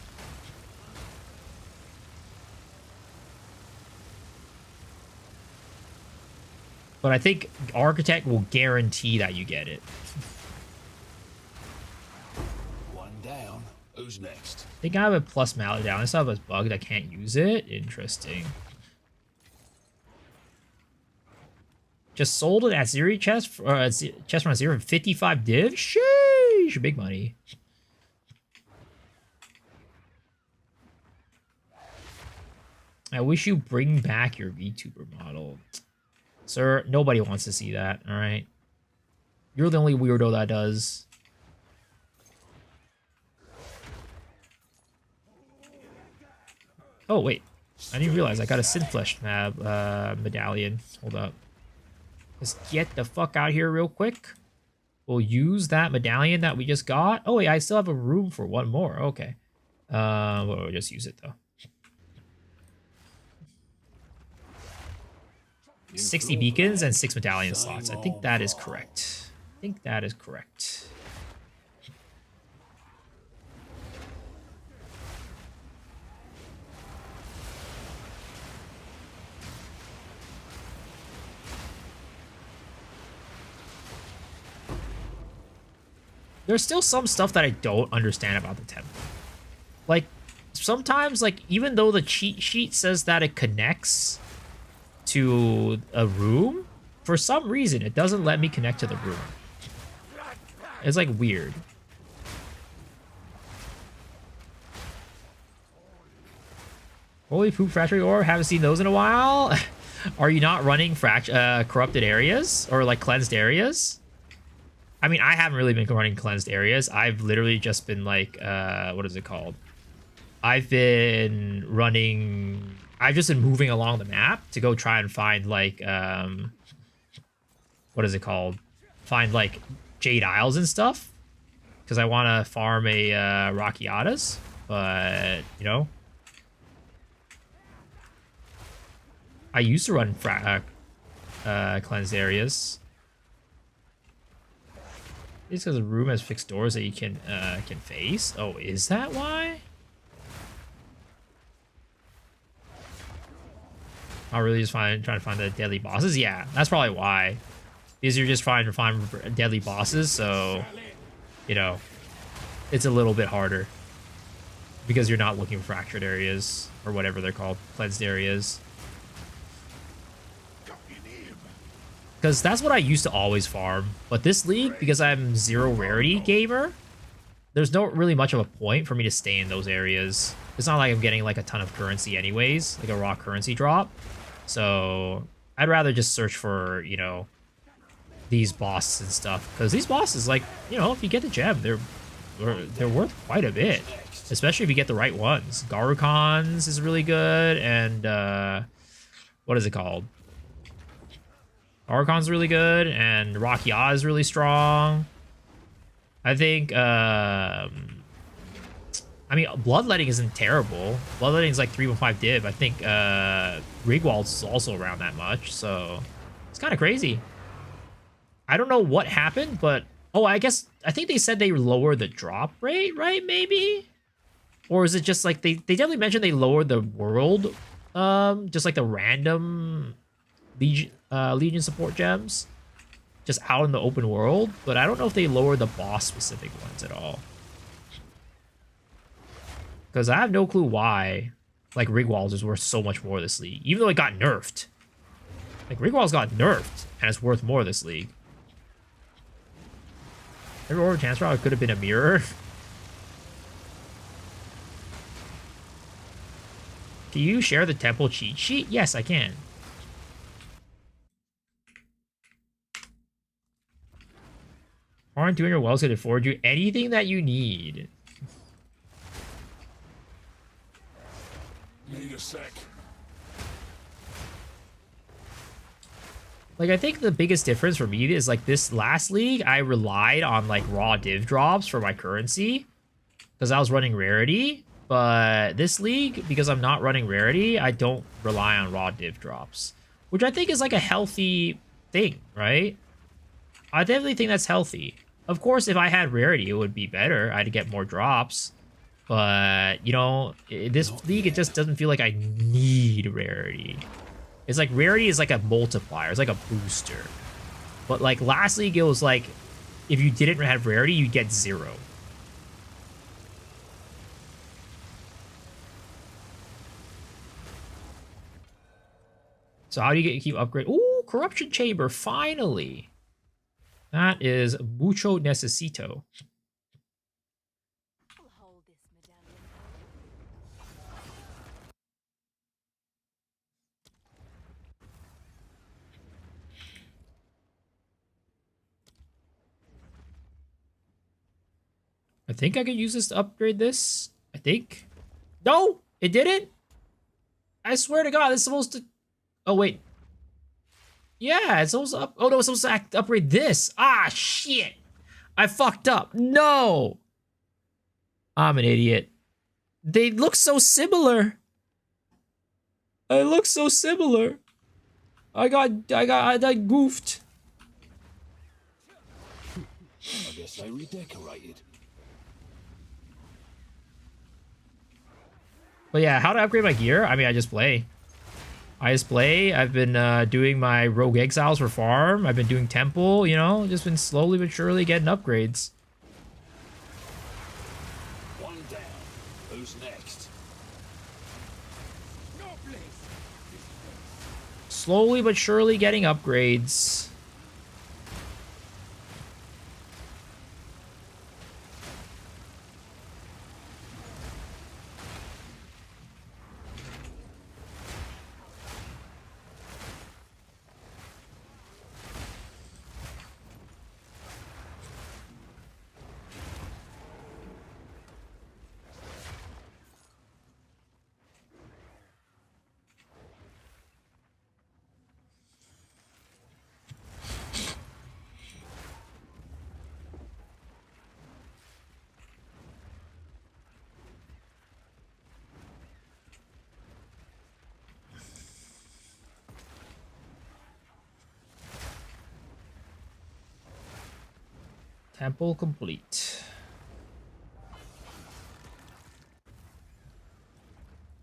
[SPEAKER 1] But I think architect will guarantee that you get it.
[SPEAKER 3] One down. Who's next?
[SPEAKER 1] I think I have a plus mallet down. I still have a bug that can't use it. Interesting. Just sold an Aziri chest for chest from Aziri for 55 div. Sheesh, big money. I wish you bring back your VTuber model. Sir, nobody wants to see that, all right? You're the only weirdo that does. Oh, wait. I didn't realize I got a Synflesh medallion. Hold up. Let's get the fuck out here real quick. We'll use that medallion that we just got. Oh, wait, I still have a room for one more. Okay. We'll just use it, though. 60 beacons and 6 medallion slots. I think that is correct. I think that is correct. There's still some stuff that I don't understand about the temple. Like, sometimes, like, even though the cheat sheet says that it connects to a room, for some reason it doesn't let me connect to the room. It's like weird. Holy poop, fracturing ore, haven't seen those in a while. Are you not running corrupted areas or like cleansed areas? I mean, I haven't really been running cleansed areas. I've literally just been like what is it called? I've been running, I've just been moving along the map to go try and find like what is it called? Find like Jade Isles and stuff. Because I want to farm a Rockiatas. But, you know. I used to run cleansed areas. It's because the room has fixed doors that you can face. Oh, is that why? Not really just trying to find the deadly bosses. Yeah, that's probably why. Because you're just trying to find deadly bosses, so you know it's a little bit harder because you're not looking for fractured areas or whatever they're called, cleansed areas. Because that's what I used to always farm. But this league, because I'm 0 rarity gamer, there's not really much of a point for me to stay in those areas. It's not like I'm getting like a ton of currency anyways, like a raw currency drop. So I'd rather just search for, you know, these bosses and stuff. Because these bosses, like, you know, if you get the gem, they're worth quite a bit. Especially if you get the right ones. Garukans is really good, and what is it called? Archon's really good, and Rocky Ah is really strong. I think, I mean, Bloodletting isn't terrible. Bloodletting is like 315 div. I think Rigwald's also around that much, so it's kind of crazy. I don't know what happened, but oh, I think they said they lowered the drop rate, right? Maybe, or is it just like they definitely mentioned they lowered the world, just like the random Legion support gems. just out in the open world, but I don't know if they lowered the boss specific ones at all. Because I have no clue why, like, Rigwalls is worth so much more this league, even though it got nerfed. Like, Rigwalls got nerfed, and it's worth more this league. Every order transfer out could have been a mirror. Can you share the temple cheat sheet? Yes, I can. Aren't doing your wells going to afford you anything that you need?
[SPEAKER 3] Need a sec.
[SPEAKER 1] Like, I think the biggest difference for me is, like, this last league, I relied on, like, raw div drops for my currency because I was running rarity. But this league, because I'm not running rarity, I don't rely on raw div drops, which I think is, like, a healthy thing, right? I definitely think that's healthy. Of course, if I had rarity, it would be better. I'd get more drops. But, you know, this league, it just doesn't feel like I need rarity. It's like rarity is like a multiplier. It's like a booster. But like last league, it was like if you didn't have rarity, you get 0. So how do you keep upgrade? Ooh, corruption chamber, finally. That is mucho necesito.
[SPEAKER 4] I'll hold this medallion for you.
[SPEAKER 1] I think I could use this to upgrade this. I think. No, it didn't. I swear to God, it's supposed to. Oh wait. Yeah, it's supposed to up. Oh no, it's supposed to upgrade this. Ah shit! I fucked up. No. I'm an idiot. They look so similar. They look so similar. I got goofed.
[SPEAKER 3] I guess I redecorated.
[SPEAKER 1] But yeah, how to upgrade my gear? I mean, I just play. I've been doing my rogue exiles for farm. I've been doing temple, you know, just been slowly but surely getting upgrades.
[SPEAKER 3] One down. Who's next?
[SPEAKER 1] Slowly but surely getting upgrades. Temple complete.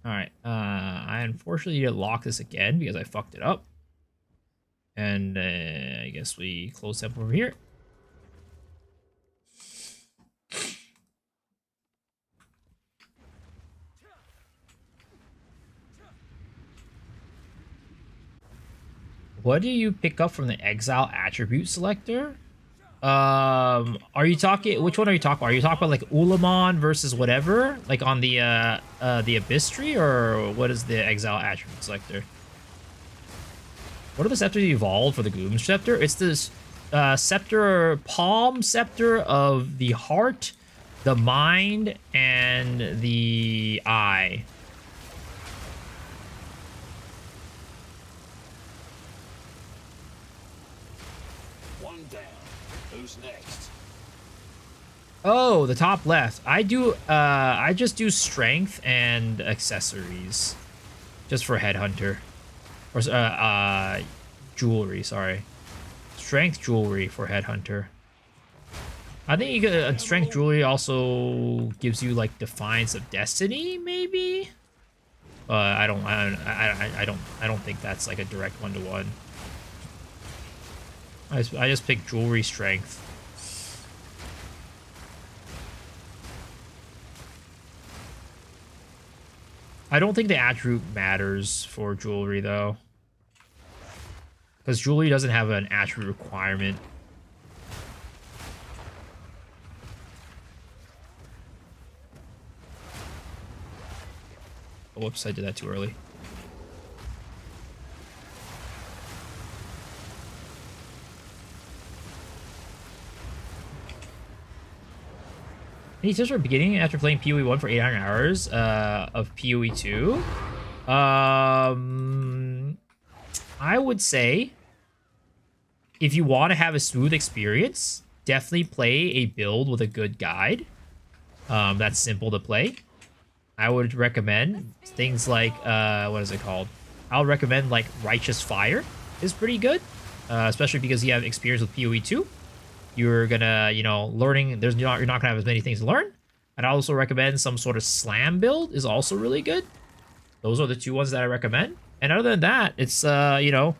[SPEAKER 1] Alright, I unfortunately need to lock this again because I fucked it up. And I guess we close temple over here. What do you pick up from the exile attribute selector? Are you talking, which one are you talking about? Are you talking about like Ulamon versus whatever? Like on the Abyss tree, or what is the exile attribute selector? What are the scepters you evolved for the Gloom Scepter? It's this scepter, palm scepter of the heart, the mind, and the eye.
[SPEAKER 3] One down. Who's next?
[SPEAKER 1] Oh, the top left. I just do strength and accessories, just for headhunter, or jewelry. Sorry, strength jewelry for headhunter. I think you could, strength jewelry also gives you like Defiance of Destiny, maybe. I don't think that's like a direct 1-to-1. I just picked jewelry strength. I don't think the attribute matters for jewelry though, because jewelry doesn't have an attribute requirement. Oh, whoops, I did that too early. Any tips for beginning after playing PoE 1 for 800 hours of PoE 2? I would say if you want to have a smooth experience, definitely play a build with a good guide. That's simple to play. I would recommend things like, what is it called? I would recommend like Righteous Fire is pretty good, especially because you have experience with PoE 2. You're gonna, you know, learning, you're not gonna have as many things to learn. I'd also recommend some sort of slam build is also really good. Those are the two ones that I recommend. And other than that, it's, you know,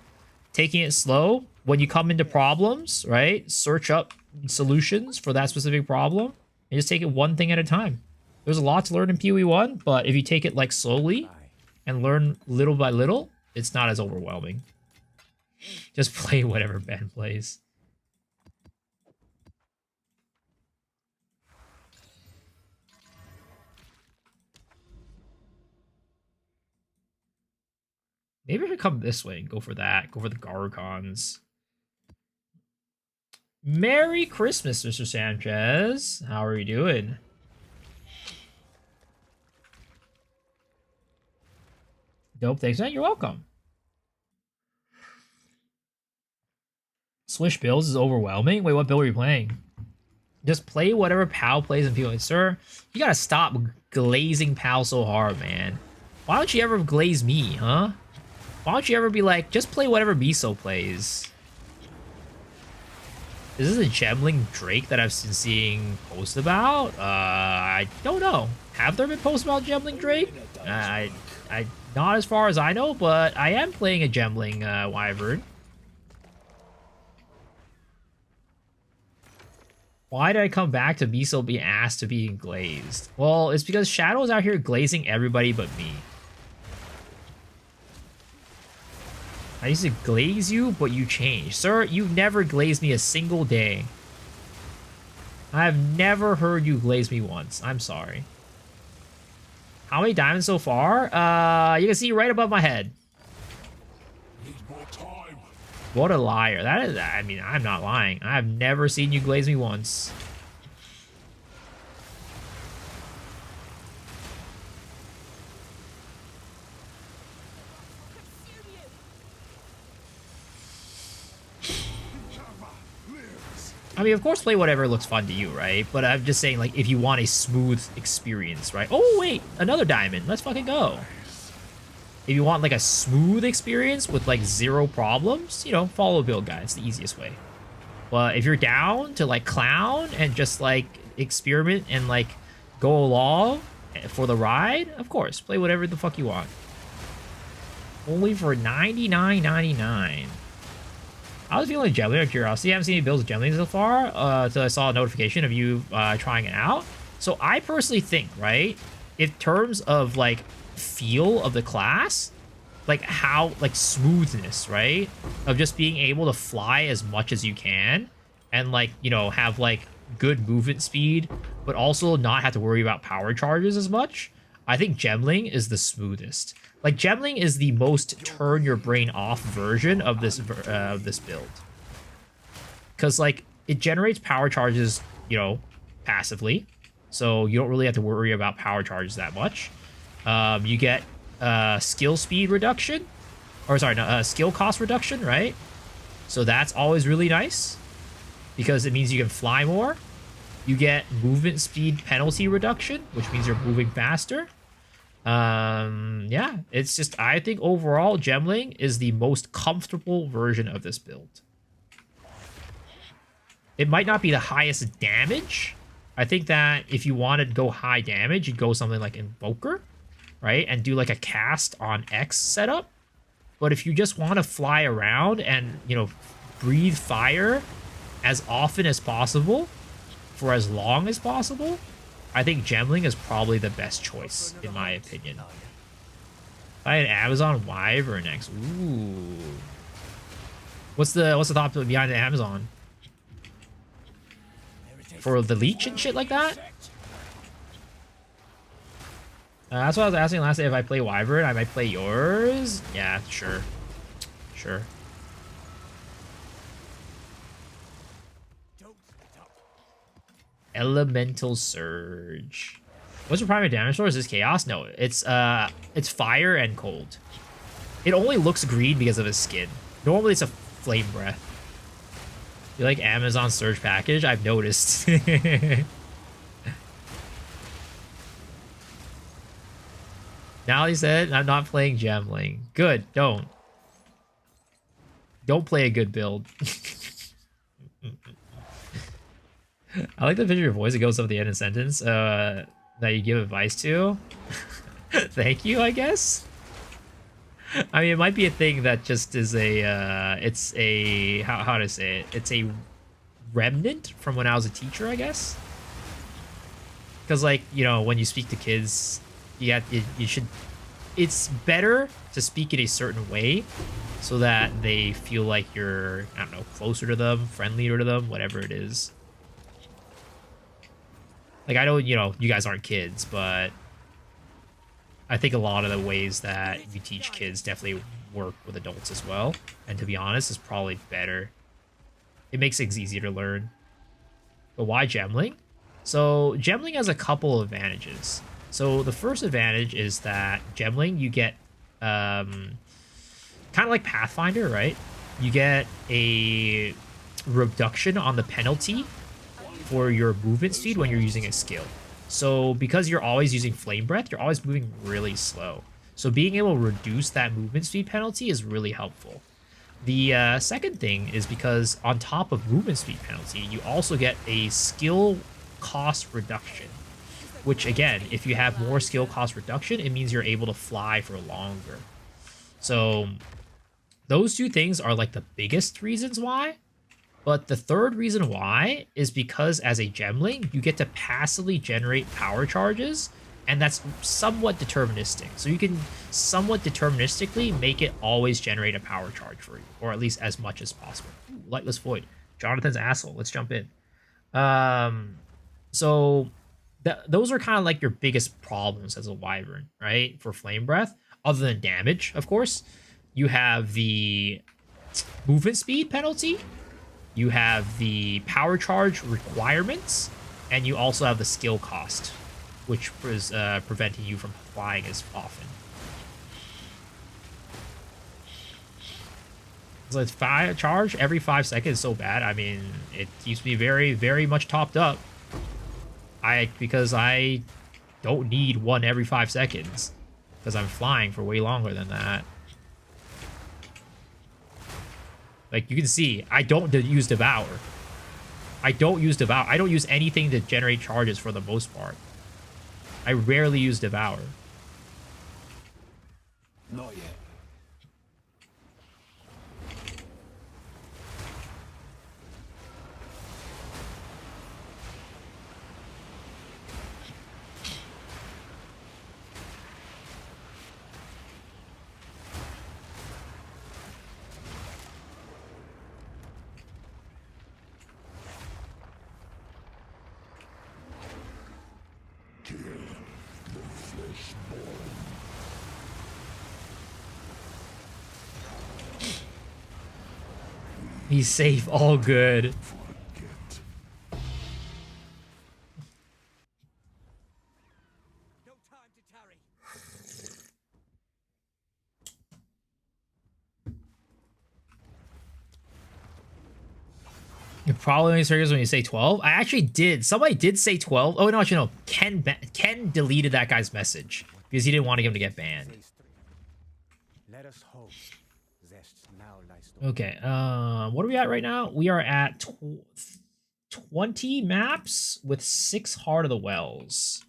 [SPEAKER 1] taking it slow. When you come into problems, right? Search up solutions for that specific problem and just take it one thing at a time. There's a lot to learn in PoE 1, but if you take it like slowly and learn little by little, it's not as overwhelming. Just play whatever Ben plays. Maybe I should come this way and go for that. Go for the Gargons. Merry Christmas, Mr. Sanchez. How are you doing? Dope, thanks, man. You're welcome. Swish builds is overwhelming. Wait, what build are you playing? Just play whatever Pal plays in PoE. Sir, you gotta stop glazing Pal so hard, man. Why don't you ever glaze me, huh? Why don't you ever be like, just play whatever Miso plays? Is this a Gemling Drake that I've been seeing posts about? I don't know. Have there been posts about Gemling Drake? I not as far as I know, but I am playing a Gemling Wyvern. Why did I come back to Miso being asked to being glazed? Well, it's because Shadow's out here glazing everybody but me. I used to glaze you, but you changed. Sir, you never glazed me a single day. I've never heard you glaze me once. I'm sorry. How many diamonds so far? You can see right above my head.
[SPEAKER 3] Need more time.
[SPEAKER 1] What a liar. That is, I mean, I'm not lying. I've never seen you glaze me once. I mean, of course, play whatever looks fun to you, right? But I'm just saying, like, if you want a smooth experience, right? Oh, wait, another diamond. Let's fucking go. If you want, like, a smooth experience with, like, zero problems, you know, follow a build guide. It's the easiest way. But if you're down to, like, clown and just, like, experiment and, like, go along for the ride, of course, play whatever the fuck you want. Only for $99.99. I was feeling Gemling out of curiosity. I haven't seen any builds of Gemling so far until I saw a notification of you trying it out. So I personally think, right, in terms of, like, feel of the class, like, how, like, smoothness, right, of just being able to fly as much as you can and, like, you know, have, like, good movement speed, but also not have to worry about power charges as much, I think Gemling is the smoothest. Like, Gemling is the most turn your brain off version of this build. Because, like, it generates power charges, you know, passively. So you don't really have to worry about power charges that much. You get skill speed reduction. Or, sorry, no, skill cost reduction, right? So that's always really nice. Because it means you can fly more. You get movement speed penalty reduction, which means you're moving faster. Yeah, it's just, I think overall Gemling is the most comfortable version of this build. It might not be the highest damage. I think that if you wanted to go high damage, you'd go something like Invoker, right? And do like a cast on X setup. But if you just want to fly around and, you know, breathe fire as often as possible for as long as possible, I think Gemling is probably the best choice, in my opinion. I had Amazon Wyvern next. Ooh. What's the thought behind the Amazon? For the leech and shit like that? That's what I was asking last day. If I play Wyvern, I might play yours. Yeah, sure. Sure. Elemental Surge. What's your primary damage source? Is this chaos? No, it's fire and cold. It only looks green because of his skin. Normally it's a flame breath. You like Amazon Surge package? I've noticed. Now he said, I'm not playing Gemling. Good, don't. Don't play a good build. I like the picture of your voice that goes up at the end of the sentence that you give advice to. Thank you, I guess. I mean, it might be a thing that just is a, it's a, how to say it? It's a remnant from when I was a teacher, I guess. Because, like, you know, when you speak to kids, you should, it's better to speak in a certain way so that they feel like you're, I don't know, closer to them, friendlier to them, whatever it is. Like, I know, you know, you guys aren't kids, but I think a lot of the ways that you teach kids definitely work with adults as well. And to be honest, it's probably better. It makes things easier to learn. But why Gemling? So Gemling has a couple of advantages. So the first advantage is that Gemling, you get kind of like Pathfinder, right? You get a reduction on the penalty for your movement speed when you're using a skill. So because you're always using Flame Breath, you're always moving really slow. So being able to reduce that movement speed penalty is really helpful. The second thing is because on top of movement speed penalty, you also get a skill cost reduction. Which again, if you have more skill cost reduction, it means you're able to fly for longer. So those two things are like the biggest reasons why. But the third reason why is because as a Gemling, you get to passively generate power charges, and that's somewhat deterministic. So you can somewhat deterministically make it always generate a power charge for you, or at least as much as possible. Ooh, Lightless Void. Jonathan's asshole. Let's jump in. So those are kind of like your biggest problems as a Wyvern, right? For Flame Breath, other than damage, of course. You have the movement speed penalty, you have the power charge requirements, and you also have the skill cost, which is preventing you from flying as often. So it's fire charge every 5 seconds is so bad. I mean, it keeps me very, very much topped up. Because I don't need one every 5 seconds, because I'm flying for way longer than that. Like, you can see, I don't use Devour. I don't use Devour. I don't use anything to generate charges for the most part. I rarely use Devour.
[SPEAKER 5] Not yet.
[SPEAKER 1] He's safe, all good.
[SPEAKER 5] No time to tarry.
[SPEAKER 1] It probably only triggers when you say 12. I actually did. Somebody did say 12. Oh, no, actually, no. Ken deleted that guy's message because he didn't want him to get banned.
[SPEAKER 5] Let us hope. Zest now lies to
[SPEAKER 1] Okay, what are we at right now? We are at 20 maps with 6 Heart of the Wells.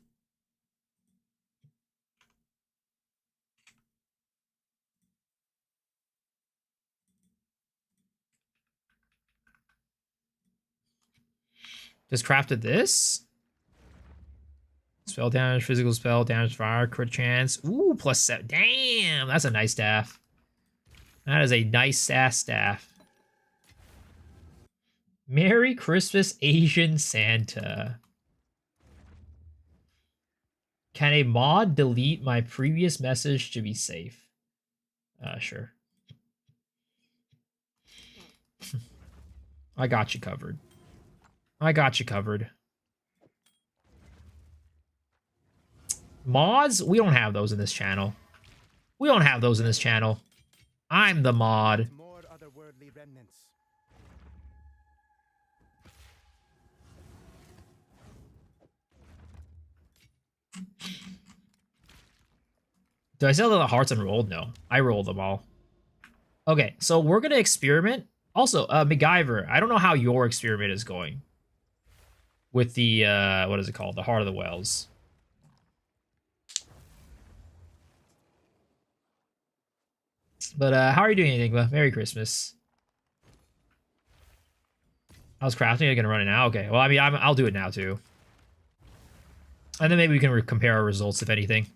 [SPEAKER 1] Just crafted this. Spell damage, physical spell, damage, fire, crit chance. Ooh, +7. Damn, that's a nice staff. That is a nice ass staff. Merry Christmas, Asian Santa. Can a mod delete my previous message to be safe? Sure. I got you covered. I got you covered. Mods? We don't have those in this channel. We don't have those in this channel. I'm the mod.
[SPEAKER 5] More otherworldly remnants.
[SPEAKER 1] Do I still have the hearts unrolled? No. I rolled them all. Okay, so we're going to experiment. Also, MacGyver, I don't know how your experiment is going. With the, what is it called? The Heart of the Wells. But, how are you doing, Enigma? Merry Christmas. How's crafting? I'm going to run it now? Okay, well, I mean, I'll do it now, too. And then maybe we can compare our results, if anything.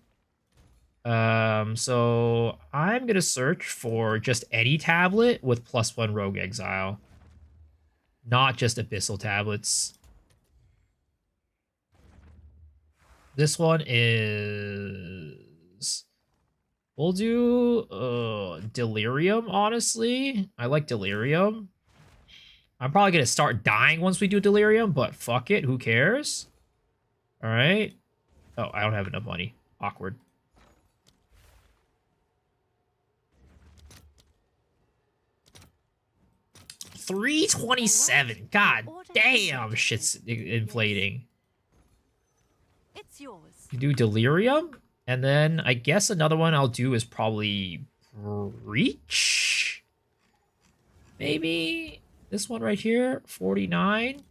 [SPEAKER 1] So I'm gonna search for just any tablet with +1 rogue exile, not just abyssal tablets. This one is, we'll do delirium. Honestly, I like delirium. I'm probably gonna start dying once we do delirium, but fuck it, who cares? All right. Oh, I don't have enough money. Awkward. $327. God damn, shit's inflating.
[SPEAKER 4] It's yours.
[SPEAKER 1] You do delirium, and then I guess another one I'll do is probably reach. Maybe this one right here, 49.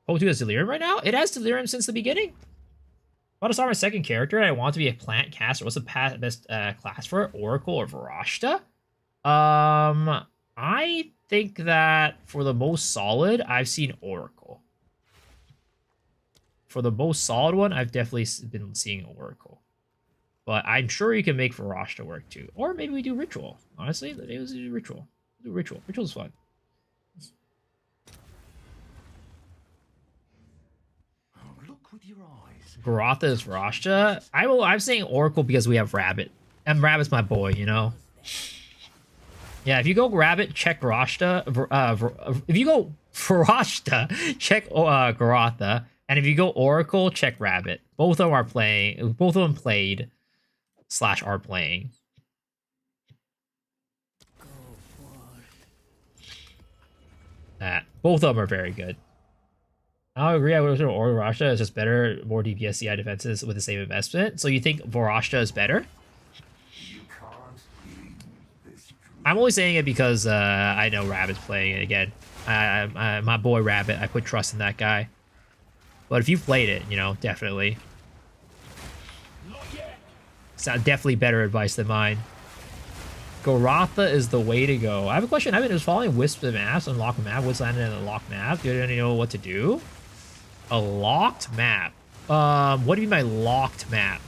[SPEAKER 1] Oh, dude, has delirium right now? It has delirium since the beginning. I want to start my second character, and I want to be a plant caster. What's the best class for it? Oracle or Varashta? I think that for the most solid, I've seen Oracle. For the most solid one, I've definitely been seeing Oracle. But I'm sure you can make Varashta work too. Or maybe we do Ritual. Honestly, maybe let's do Ritual. Do Ritual. Ritual's fun.
[SPEAKER 3] Look with your eyes.
[SPEAKER 1] Garotha is Varashta. I'm saying Oracle because we have Rabbit. And Rabbit's my boy, you know? Yeah, if you go Rabbit, check Varashta. If you go Varashta, check Garotha. And if you go Oracle, check Rabbit. Both of them are playing. Both of them played / are playing. Both of them are very good. I agree. I would say Varashta is just better, more DPS CI defenses with the same investment. So you think Varashta is better? I'm only saying it because I know Rabbit's playing it again. My boy Rabbit, I put trust in that guy. But if you've played it, you know, definitely. It's definitely better advice than mine. Garotha is the way to go. I have a question. I've been just following Wisp the maps, unlock map. What's landing in the locked map? Do you know what to do? A locked map. What do you mean by locked map?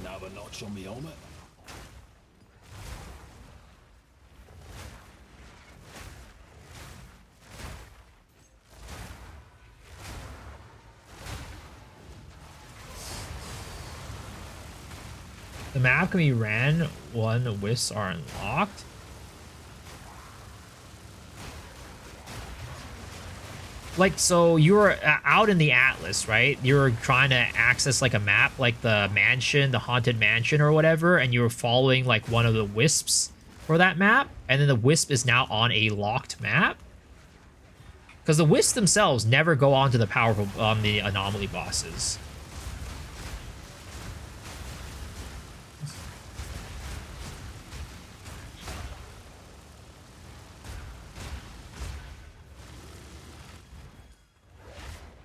[SPEAKER 3] Another notch on the helmet.
[SPEAKER 1] The map can be ran when wisps are unlocked. Like, so you were out in the Atlas, right? You were trying to access like a map, like the mansion, the haunted mansion or whatever, and you were following like one of the wisps for that map, and then the wisp is now on a locked map. Because the wisps themselves never go on to the powerful, the anomaly bosses.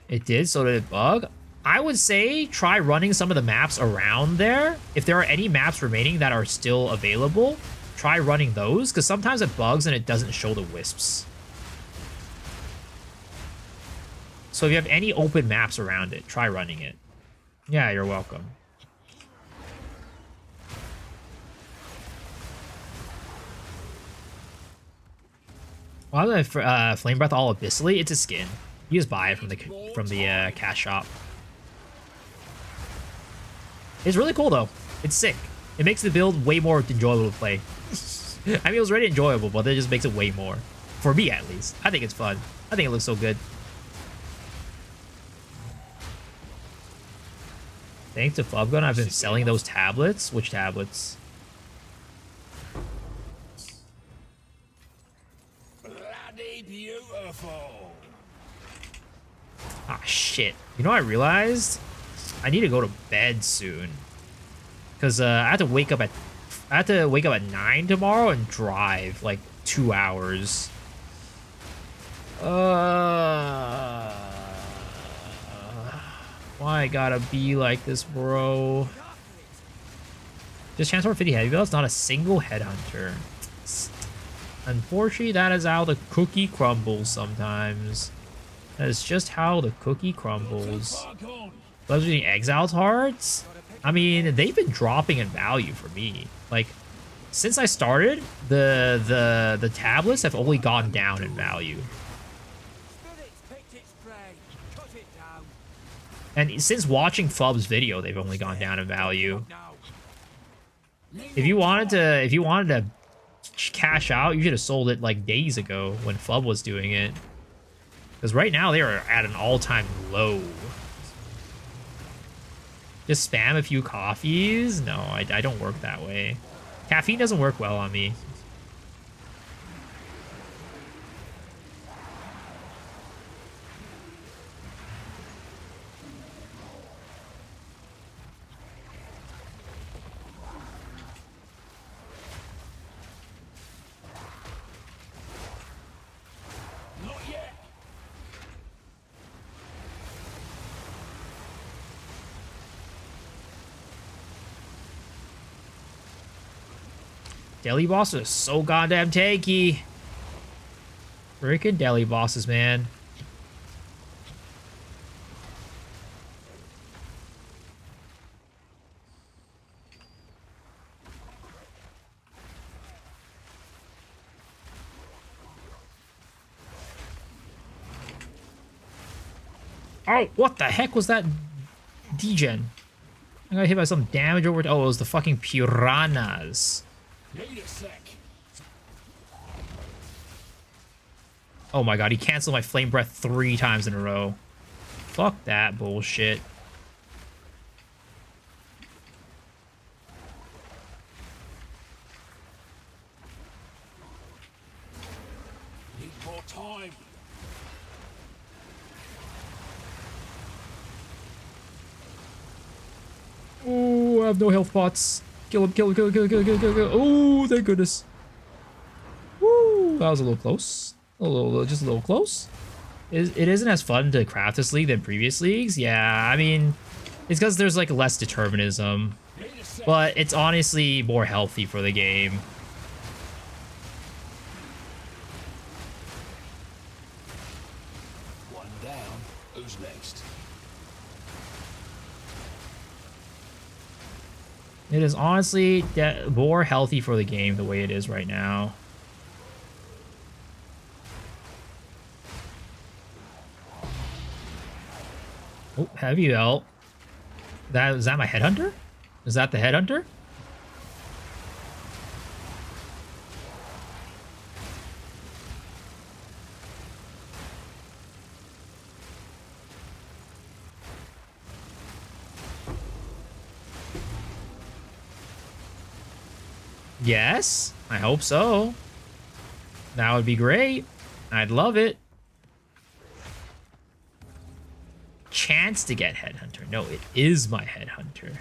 [SPEAKER 1] It did, so did it bug. I would say try running some of the maps around there. If there are any maps remaining that are still available, try running those, because sometimes it bugs and it doesn't show the wisps. So if you have any open maps around it, try running it. Yeah, you're welcome. Why well, the Flame Breath all abyssally? It's a skin. You just buy it from the cash shop. It's really cool though. It's sick. It makes the build way more enjoyable to play. I mean, it was already enjoyable, but it just makes it way more. For me, at least. I think it's fun. I think it looks so good. Thanks to Flubgun, I've been selling those tablets. Which tablets?
[SPEAKER 3] Bloody beautiful.
[SPEAKER 1] Ah, shit. You know what I realized? I need to go to bed soon. Because I have to wake up at 9 tomorrow and drive like 2 hours. Why I gotta be like this, bro? Just transfer 50 heavy belts, not a single headhunter. Unfortunately, that is how the cookie crumbles sometimes. That is just how the cookie crumbles. Legendary Exiles hearts? I mean, they've been dropping in value for me. Like, since I started, the tablets have only gone down in value. And since watching Fub's video, they've only gone down in value. If you wanted to cash out, you should have sold it like days ago when Fub was doing it. Because right now they are at an all-time low. Just spam a few coffees? No, I don't work that way. Caffeine doesn't work well on me. Deli bosses are so goddamn tanky. Freaking deli bosses, man. Oh, what the heck was that degen? I got hit by some damage over. Oh, it was the fucking piranhas.
[SPEAKER 3] Need a sec.
[SPEAKER 1] Oh my god, he canceled my flame breath 3 times in a row. Fuck that bullshit.
[SPEAKER 3] Need more time.
[SPEAKER 1] Oh, I have no health pots. Kill him, kill him, kill him, kill him, kill him, kill him, kill him. Oh, thank goodness. Woo, that was a little close. Just a little close. It isn't as fun to craft this league than previous leagues. Yeah, I mean, it's because there's like less determinism. But it's honestly more healthy for the game.
[SPEAKER 3] One down. Who's next?
[SPEAKER 1] It is honestly more healthy for the game the way it is right now. Oh, heavy belt. Is that my headhunter? Is that the headhunter? Yes, I hope so. That would be great. I'd love it. Chance to get headhunter. No, it is my headhunter.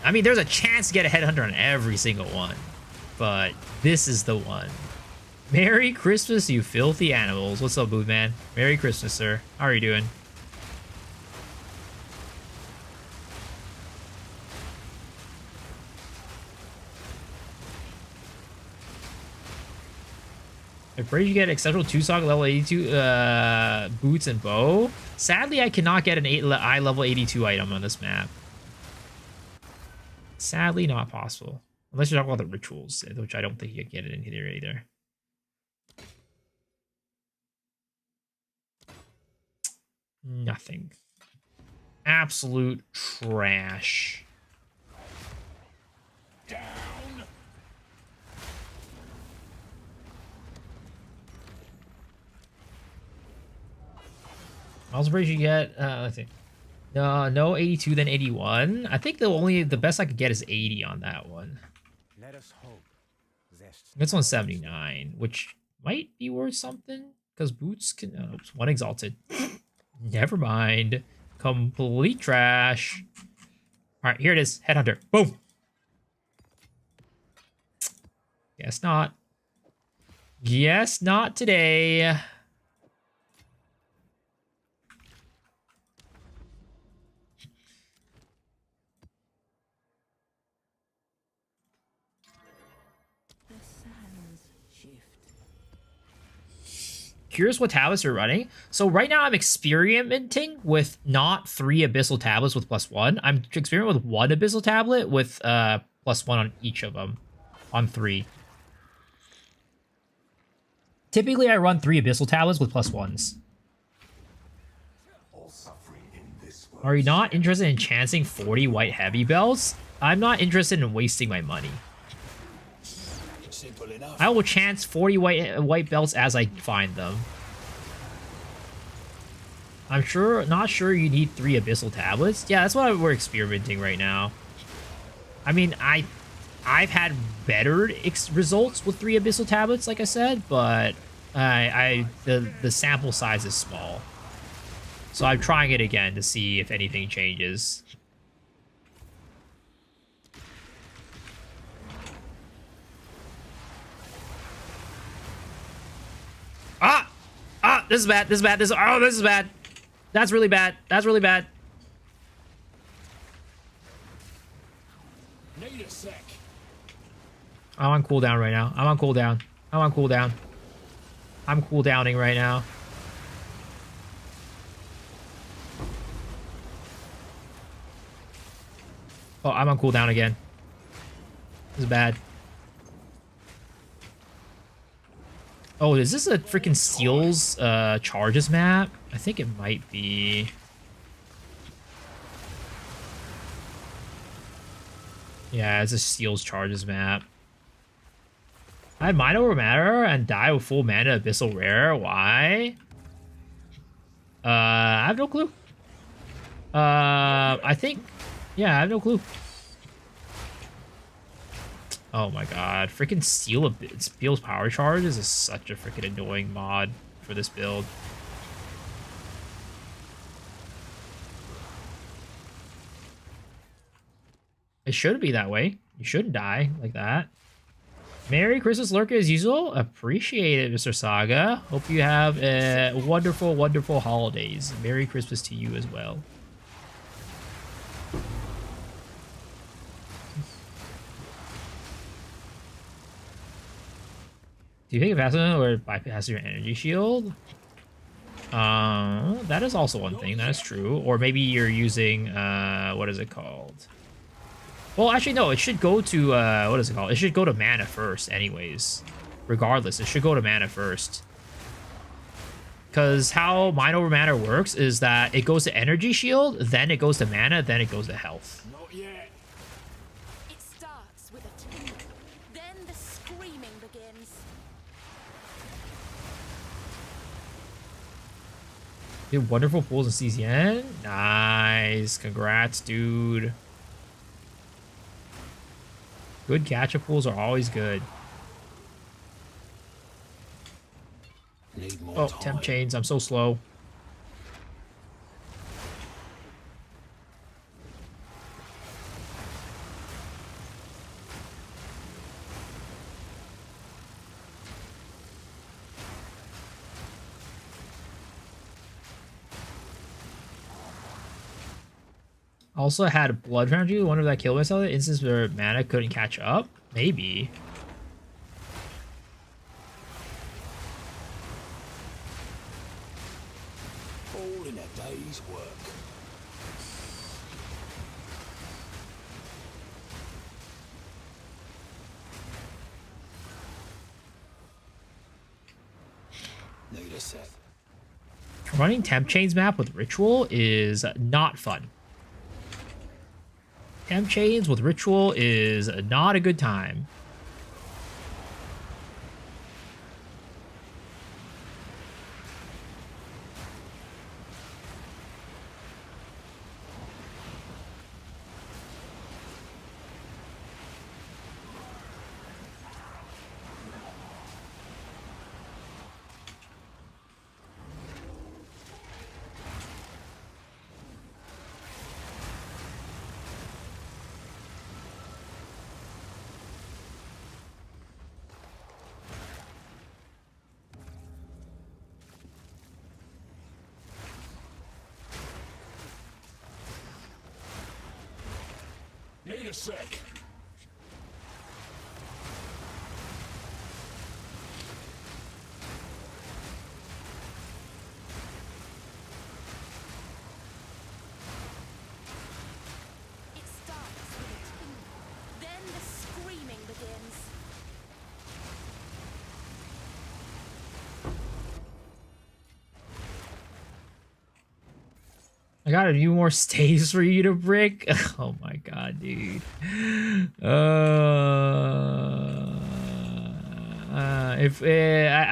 [SPEAKER 1] I mean, there's a chance to get a headhunter on every single one, but this is the one. Merry Christmas, you filthy animals. What's up, Booth Man? Merry Christmas, sir. How are you doing? I'm pretty you get exceptional 2-sock level 82 boots and bow. Sadly, I cannot get an eye level 82 item on this map. Sadly, not possible. Unless you're talking about the rituals, which I don't think you can get it in here either. Nothing. Absolute trash.
[SPEAKER 3] Down.
[SPEAKER 1] I was pretty sure you get let's see. No 82 then 81. I think the best I could get is 80 on that one.
[SPEAKER 5] Let us hope. Zest
[SPEAKER 1] This one's 79, which might be worth something because boots can oops, one exalted. Never mind. Complete trash. All right, here it is. Headhunter. Boom. Guess not. Guess not today.
[SPEAKER 6] The sands shift.
[SPEAKER 1] Curious what tablets you're running. So right now I'm experimenting with not 3 abyssal tablets with +1. I'm experimenting with 1 abyssal tablet with +1 on each of them. On 3. Typically I run 3 abyssal tablets with +1s. Are you not interested in chancing 40 white heavy bells? I'm not interested in wasting my money.
[SPEAKER 3] Simple enough.
[SPEAKER 1] I will chance 40 white belts as I find them. I'm not sure you need 3 abyssal tablets. Yeah, that's why we're experimenting right now. I mean, I've had better results with 3 abyssal tablets, like I said, but the sample size is small. So I'm trying it again to see if anything changes. This is bad. This is bad. This is bad. That's really bad. That's really bad.
[SPEAKER 3] Need a sec.
[SPEAKER 1] I'm on cooldown right now. I'm on cooldown. I'm on cooldown. I'm cooldowning right now. Oh, I'm on cooldown again. This is bad. Oh, is this a freaking Steel's charges map? I think it might be. Yeah, it's a Steel's charges map. I have Mind Over Matter and die with full mana Abyssal Rare. Why? I have no clue. I think... Yeah, I have no clue. Oh my god. Freaking Steel's Power Charges is such a freaking annoying mod for this build. It shouldn't be that way. You shouldn't die like that. Merry Christmas, Lurker, as usual. Appreciate it, Mr. Saga. Hope you have a wonderful, wonderful holidays. Merry Christmas to you as well. Do you think it passes or bypasses your energy shield? That is also one thing. That is true. Or maybe you're using, what is it called? Well, actually, no. It should go to, what is it called? It should go to mana first anyways. Regardless, it should go to mana first. Because how Mind Over Matter works is that it goes to energy shield, then it goes to mana, then it goes to health.
[SPEAKER 3] Not yet.
[SPEAKER 4] It starts with a tune. Then the screaming begins.
[SPEAKER 1] Dude, wonderful pools in CCN. Nice. Congrats, dude. Good gacha pools are always good.
[SPEAKER 3] Need more
[SPEAKER 1] Oh,
[SPEAKER 3] time.
[SPEAKER 1] temp chains. I'm so slow. Also had blood transfusion. Wonder if that killed myself. Instance where mana couldn't catch up. Maybe.
[SPEAKER 3] set.
[SPEAKER 1] Running temp chains map with ritual is not fun. Temp chains with ritual is not a good time.
[SPEAKER 3] Need a sec.
[SPEAKER 4] It starts with a tingle. Then the screaming begins.
[SPEAKER 1] I got a few more stays for you to brick. Oh my god, dude. I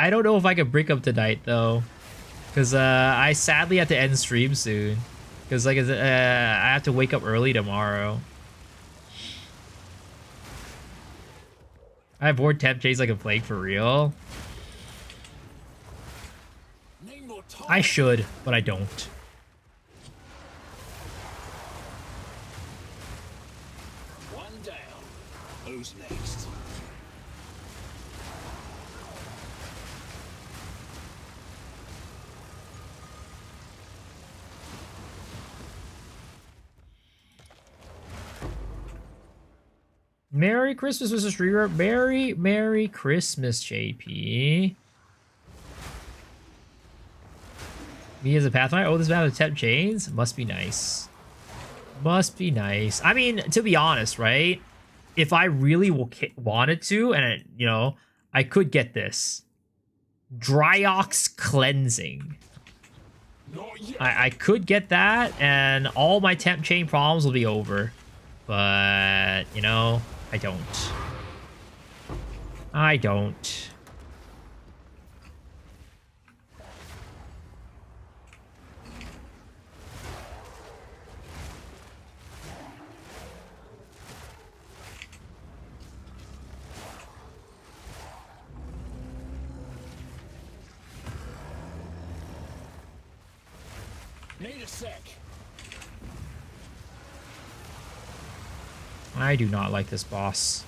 [SPEAKER 1] don't know if I can brick up tonight though, because I sadly have to end stream soon, because like I have to wake up early tomorrow. I have more temp chains like a plague for real.
[SPEAKER 3] Need more time.
[SPEAKER 1] I should, but I don't.
[SPEAKER 3] One down. Who's next?
[SPEAKER 1] Merry Christmas, Mr. Streamer. Merry Christmas, JP. Me as a Pathfinder? Oh, this map of temp chains? Must be nice. Must be nice. I mean, to be honest, right? If I really wanted to, and, you know, I could get this. Dryox Cleansing.
[SPEAKER 3] Not yet.
[SPEAKER 1] I could get that, and all my temp chain problems will be over. But, you know, I don't. I don't.
[SPEAKER 3] Need a sec.
[SPEAKER 1] I do not like this boss.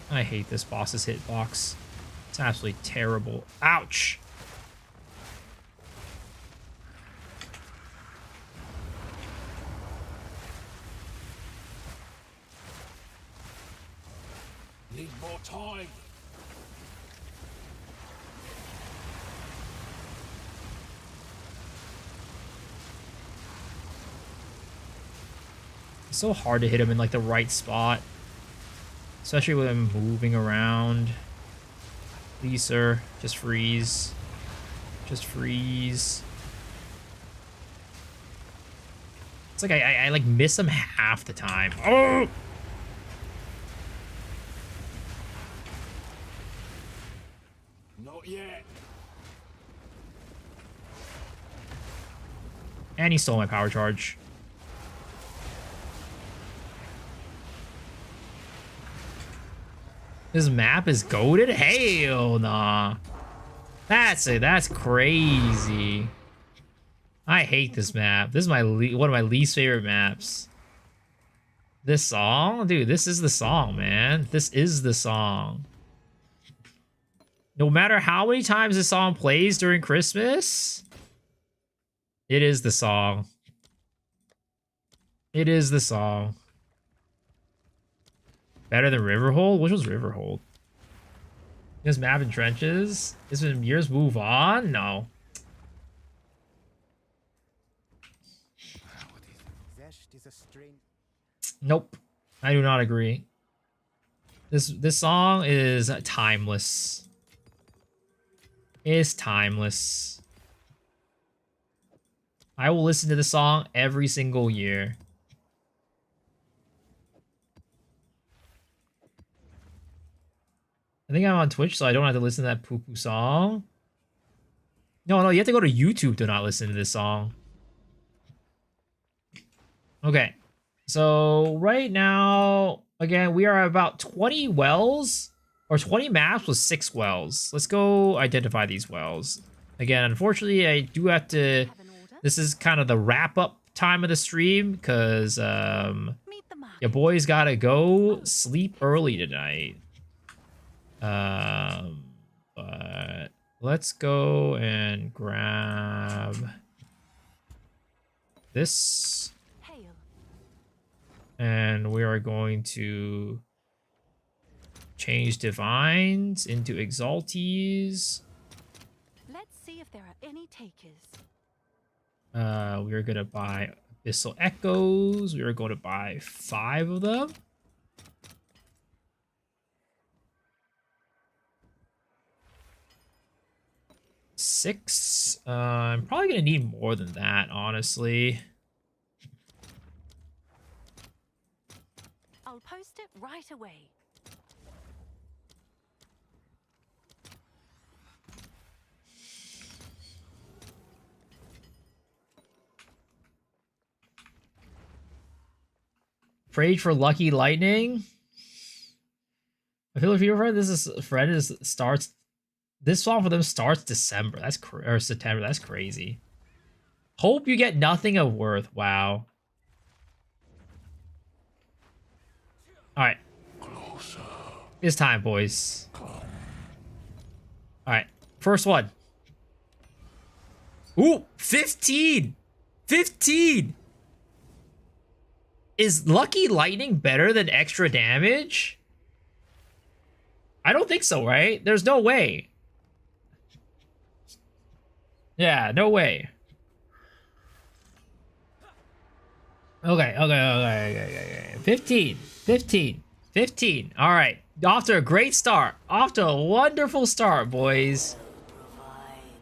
[SPEAKER 1] I hate this boss's hitbox. It's absolutely terrible. Ouch!
[SPEAKER 3] Need more time.
[SPEAKER 1] It's so hard to hit him in like the right spot. Especially with him moving around. Please, sir. Just freeze. Just freeze. It's like I like miss him half the time. Oh!
[SPEAKER 3] Not yet.
[SPEAKER 1] And he stole my power charge. This map is goated? Hell nah. That's crazy. I hate this map. This is my one of my least favorite maps. This song? Dude, this is the song, man. This is the song. No matter how many times this song plays during Christmas, it is the song. It is the song. Better than Riverhold? Which was Riverhold? This map in trenches? This been years move on? No.
[SPEAKER 5] Zest is a strange.
[SPEAKER 1] Nope. I do not agree. This song is timeless. It's timeless. I will listen to the song every single year. I think I'm on Twitch, so I don't have to listen to that poo-poo song. No, you have to go to YouTube to not listen to this song. Okay. So right now, again, we are about 20 wells or 20 maps with 6 wells. Let's go identify these wells. Again, unfortunately, I do have to...
[SPEAKER 4] Have an order?
[SPEAKER 1] This is kind of the wrap-up time of the stream because
[SPEAKER 4] Meet the mark.
[SPEAKER 1] your boys gotta go sleep early tonight. But let's go and grab this,
[SPEAKER 4] Hail.
[SPEAKER 1] and we are going to change divines into exaltees.
[SPEAKER 4] Let's see if there are any takers.
[SPEAKER 1] We are gonna buy abyssal echoes. We are going to buy 5 of them. Six. I'm probably gonna need more than that, honestly.
[SPEAKER 4] I'll post it right away.
[SPEAKER 1] Prayed for lucky lightning. I feel if you've heard this starts. This song for them starts December. Or September. That's crazy. Hope you get nothing of worth. Wow. All right. It's time, boys. All right. First one. Ooh, 15. 15. Is Lucky Lightning better than extra damage? I don't think so, right? There's no way. Yeah, no way. Okay. 15. All right. Off to a great start. Off to a wonderful start, boys.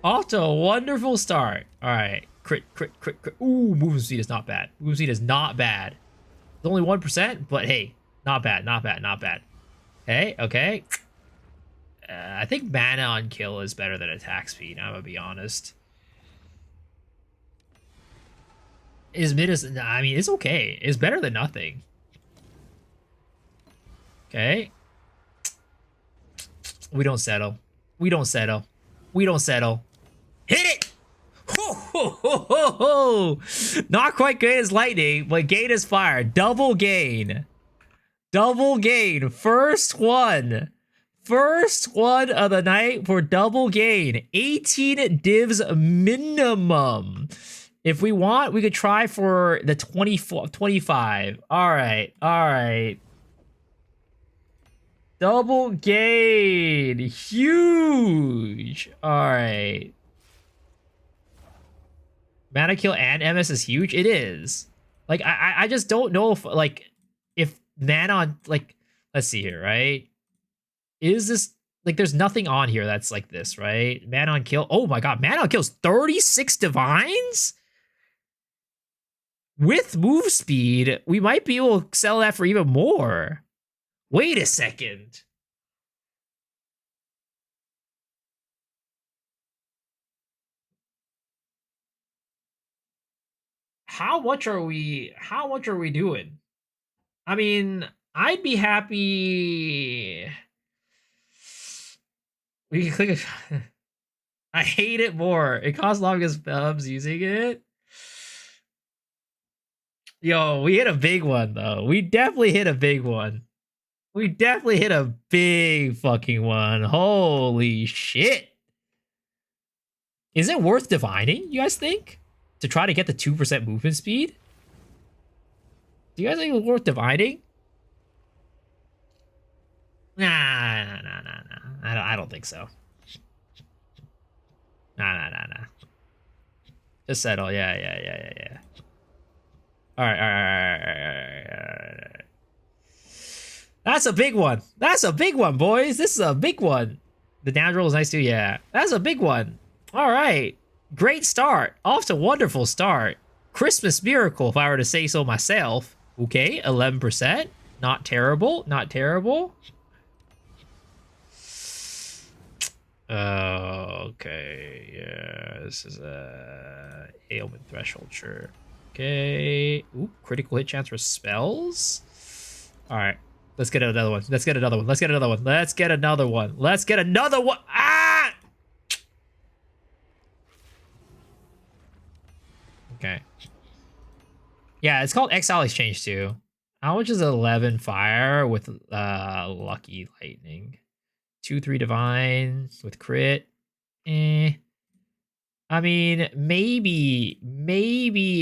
[SPEAKER 1] Off to a wonderful start. All right. Crit. Ooh, movement speed is not bad. Movement speed is not bad. It's only 1%, but hey, not bad. Okay. I think mana on kill is better than attack speed, I'm gonna be honest. I mean, it's okay. It's better than nothing. Okay. We don't settle. Hit it! Ho! Not quite great as lightning, but gain as fire. Double gain. First one of the night for double gain. 18 divs minimum. If we want, we could try for the 25. All right. Double gain. Huge. All right. Mana kill and MS is huge. It is. Like, I just don't know if mana on, let's see here, right? Is this, there's nothing on here that's like this, right? Mana on kill. Oh my god, mana on kills 36 divines? With move speed, we might be able to sell that for even more. Wait a second. How much are we doing? I mean, I'd be happy. We can click. I hate it more. It costs long as Bubs using it. Yo, we hit a big one though. We definitely hit a big one. We definitely hit a big fucking one. Holy shit. Is it worth divining, you guys think? To try to get the 2% movement speed? Do you guys think it's worth dividing? Nah. I don't think so. Nah. Just settle. Yeah. All right. That's a big one. Boys. This is a big one. The damage roll is nice too. Yeah, that's a big one. All right. Great start. Off to wonderful start. Christmas miracle, if I were to say so myself. Okay, 11%. Not terrible. Not terrible. Okay, yeah, this is a ailment threshold, sure. Okay, ooh, critical hit chance for spells. All right, let's get another one. Let's get another one. Let's get another one. Let's get another one. Let's get another one. Ah! Okay. Yeah, it's called Exile Exchange too. How much is 11 fire with lucky lightning? 2-3 divine with crit. I mean, maybe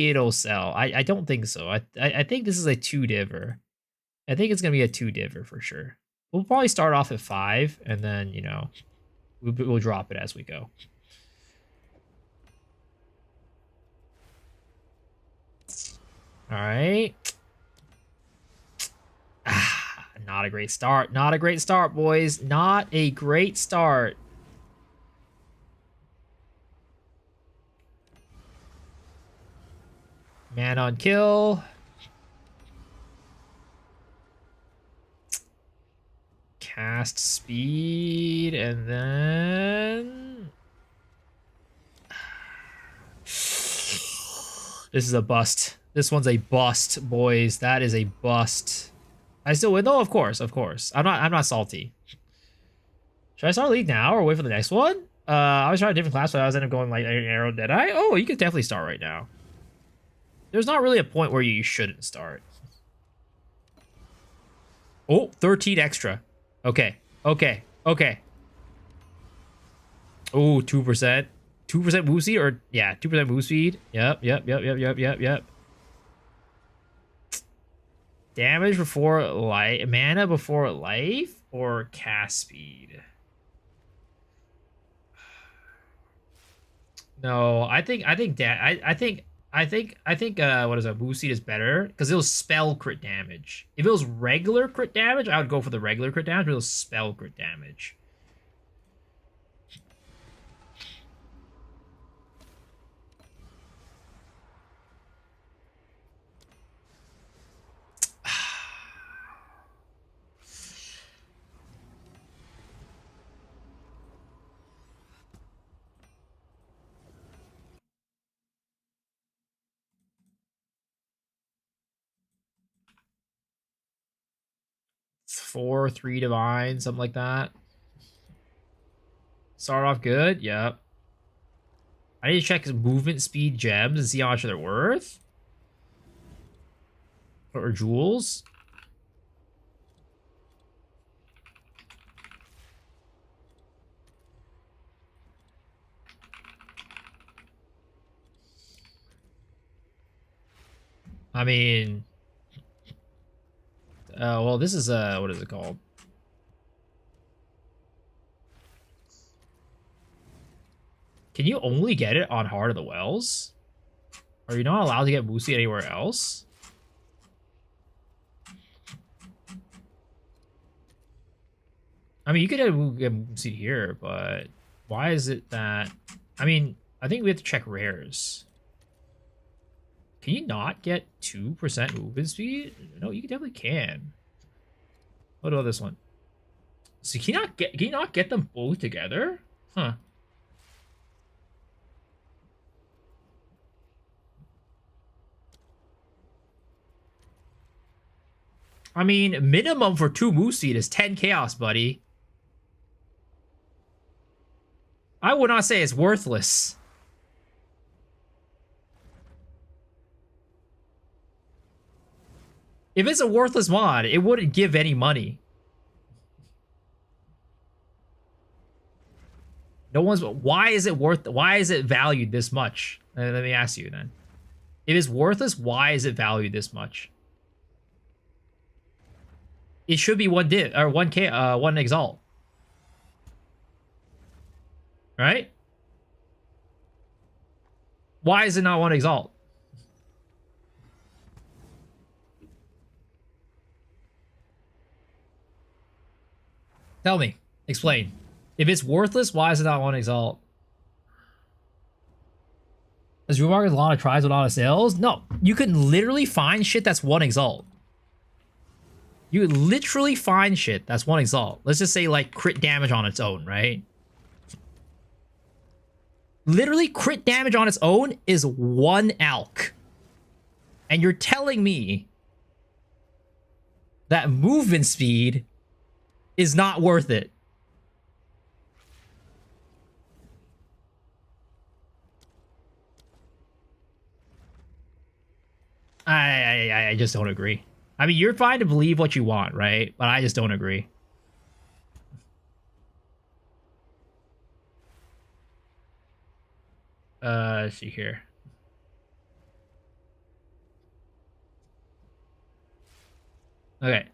[SPEAKER 1] it'll sell. I don't think so. I think this is a 2-diver. I think it's gonna be a 2-diver for sure. We'll probably start off at 5, and then you know we'll drop it as we go. All right. Not a great start. Not a great start, boys. Not a great start. Man on kill. Cast speed, and then... This is a bust. This one's a bust, boys. That is a bust. I still win though, of course. I'm not salty. Should I start League now or wait for the next one? I was trying a different class, but I was ended up going like Arrow Deadeye. Oh, you could definitely start right now. There's not really a point where you shouldn't start. Oh, 13 extra. Okay. Oh, 2%. 2% move speed, or yeah, 2% move speed. Yep. Damage before life, mana before life, or cast speed. No, I think what is it? Move speed is better because it'll spell crit damage. If it was regular crit damage, I would go for the regular crit damage, but it'll spell crit damage. Four, 3 divine, something like that. Start off good, yep. I need to check his movement speed gems and see how much they're worth. Or jewels. I mean... well, this is, what is it called? Can you only get it on Heart of the Wells? Are you not allowed to get Moosey anywhere else? I mean, you could get Moosey here, but why is it that... I mean, I think we have to check rares. Can you not get 2% movement speed? No, you definitely can. What about this one? So can you not get them both together? Huh. I mean, minimum for 2 move speed is 10 chaos, buddy. I would not say it's worthless. If it's a worthless mod, it wouldn't give any money. No one's... Why is it valued this much? Let me ask you then. If it's worthless, why is it valued this much? It should be 1 div or 1k, 1 exalt. Right? Why is it not 1 exalt? Tell me. Explain. If it's worthless, why is it not 1 exalt? Does Rumark has a lot of tries with a lot of sales? No, you can literally find shit that's one exalt. You literally find shit that's one exalt. Let's just say like crit damage on its own, right? Literally crit damage on its own is 1 alk. And you're telling me that movement speed is not worth it. I just don't agree. I mean, you're fine to believe what you want, right? But I just don't agree. Let's see here. Okay.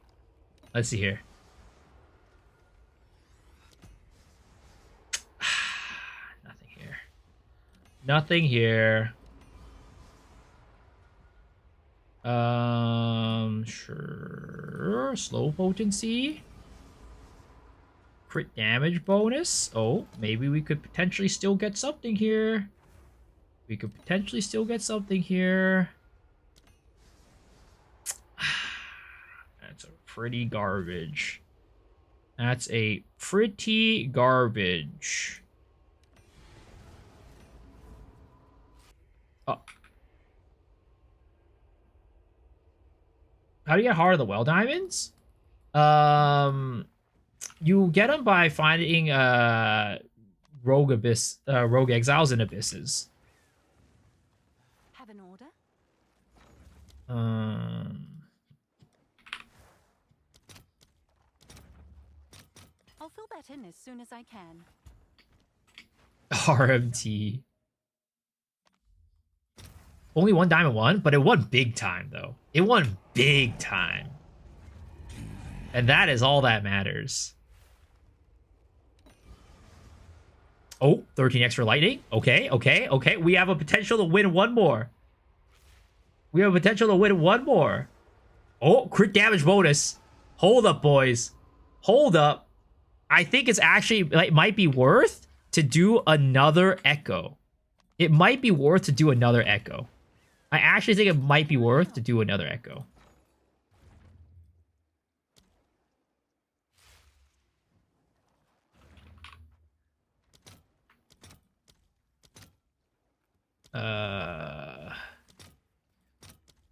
[SPEAKER 1] Let's see here. Nothing here. Nothing here. Sure. Slow potency. Crit damage bonus. Oh, maybe we could potentially still get something here. We could potentially still get something here. That's a pretty garbage. That's a pretty garbage. Oh. How do you get Heart of the Well Diamonds? You get them by finding rogue exiles and abysses.
[SPEAKER 4] Have an order? I'll fill that in as soon as I can.
[SPEAKER 1] RMT. Only 1 diamond won, but it won big time though. It won big time. And that is all that matters. Oh, 13 extra lightning. Okay. We have a potential to win 1 more. We have a potential to win 1 more. Oh, crit damage bonus. Hold up, boys. Hold up. I think it's actually, it might be worth to do another echo. It might be worth to do another echo. I actually think it might be worth to do another echo.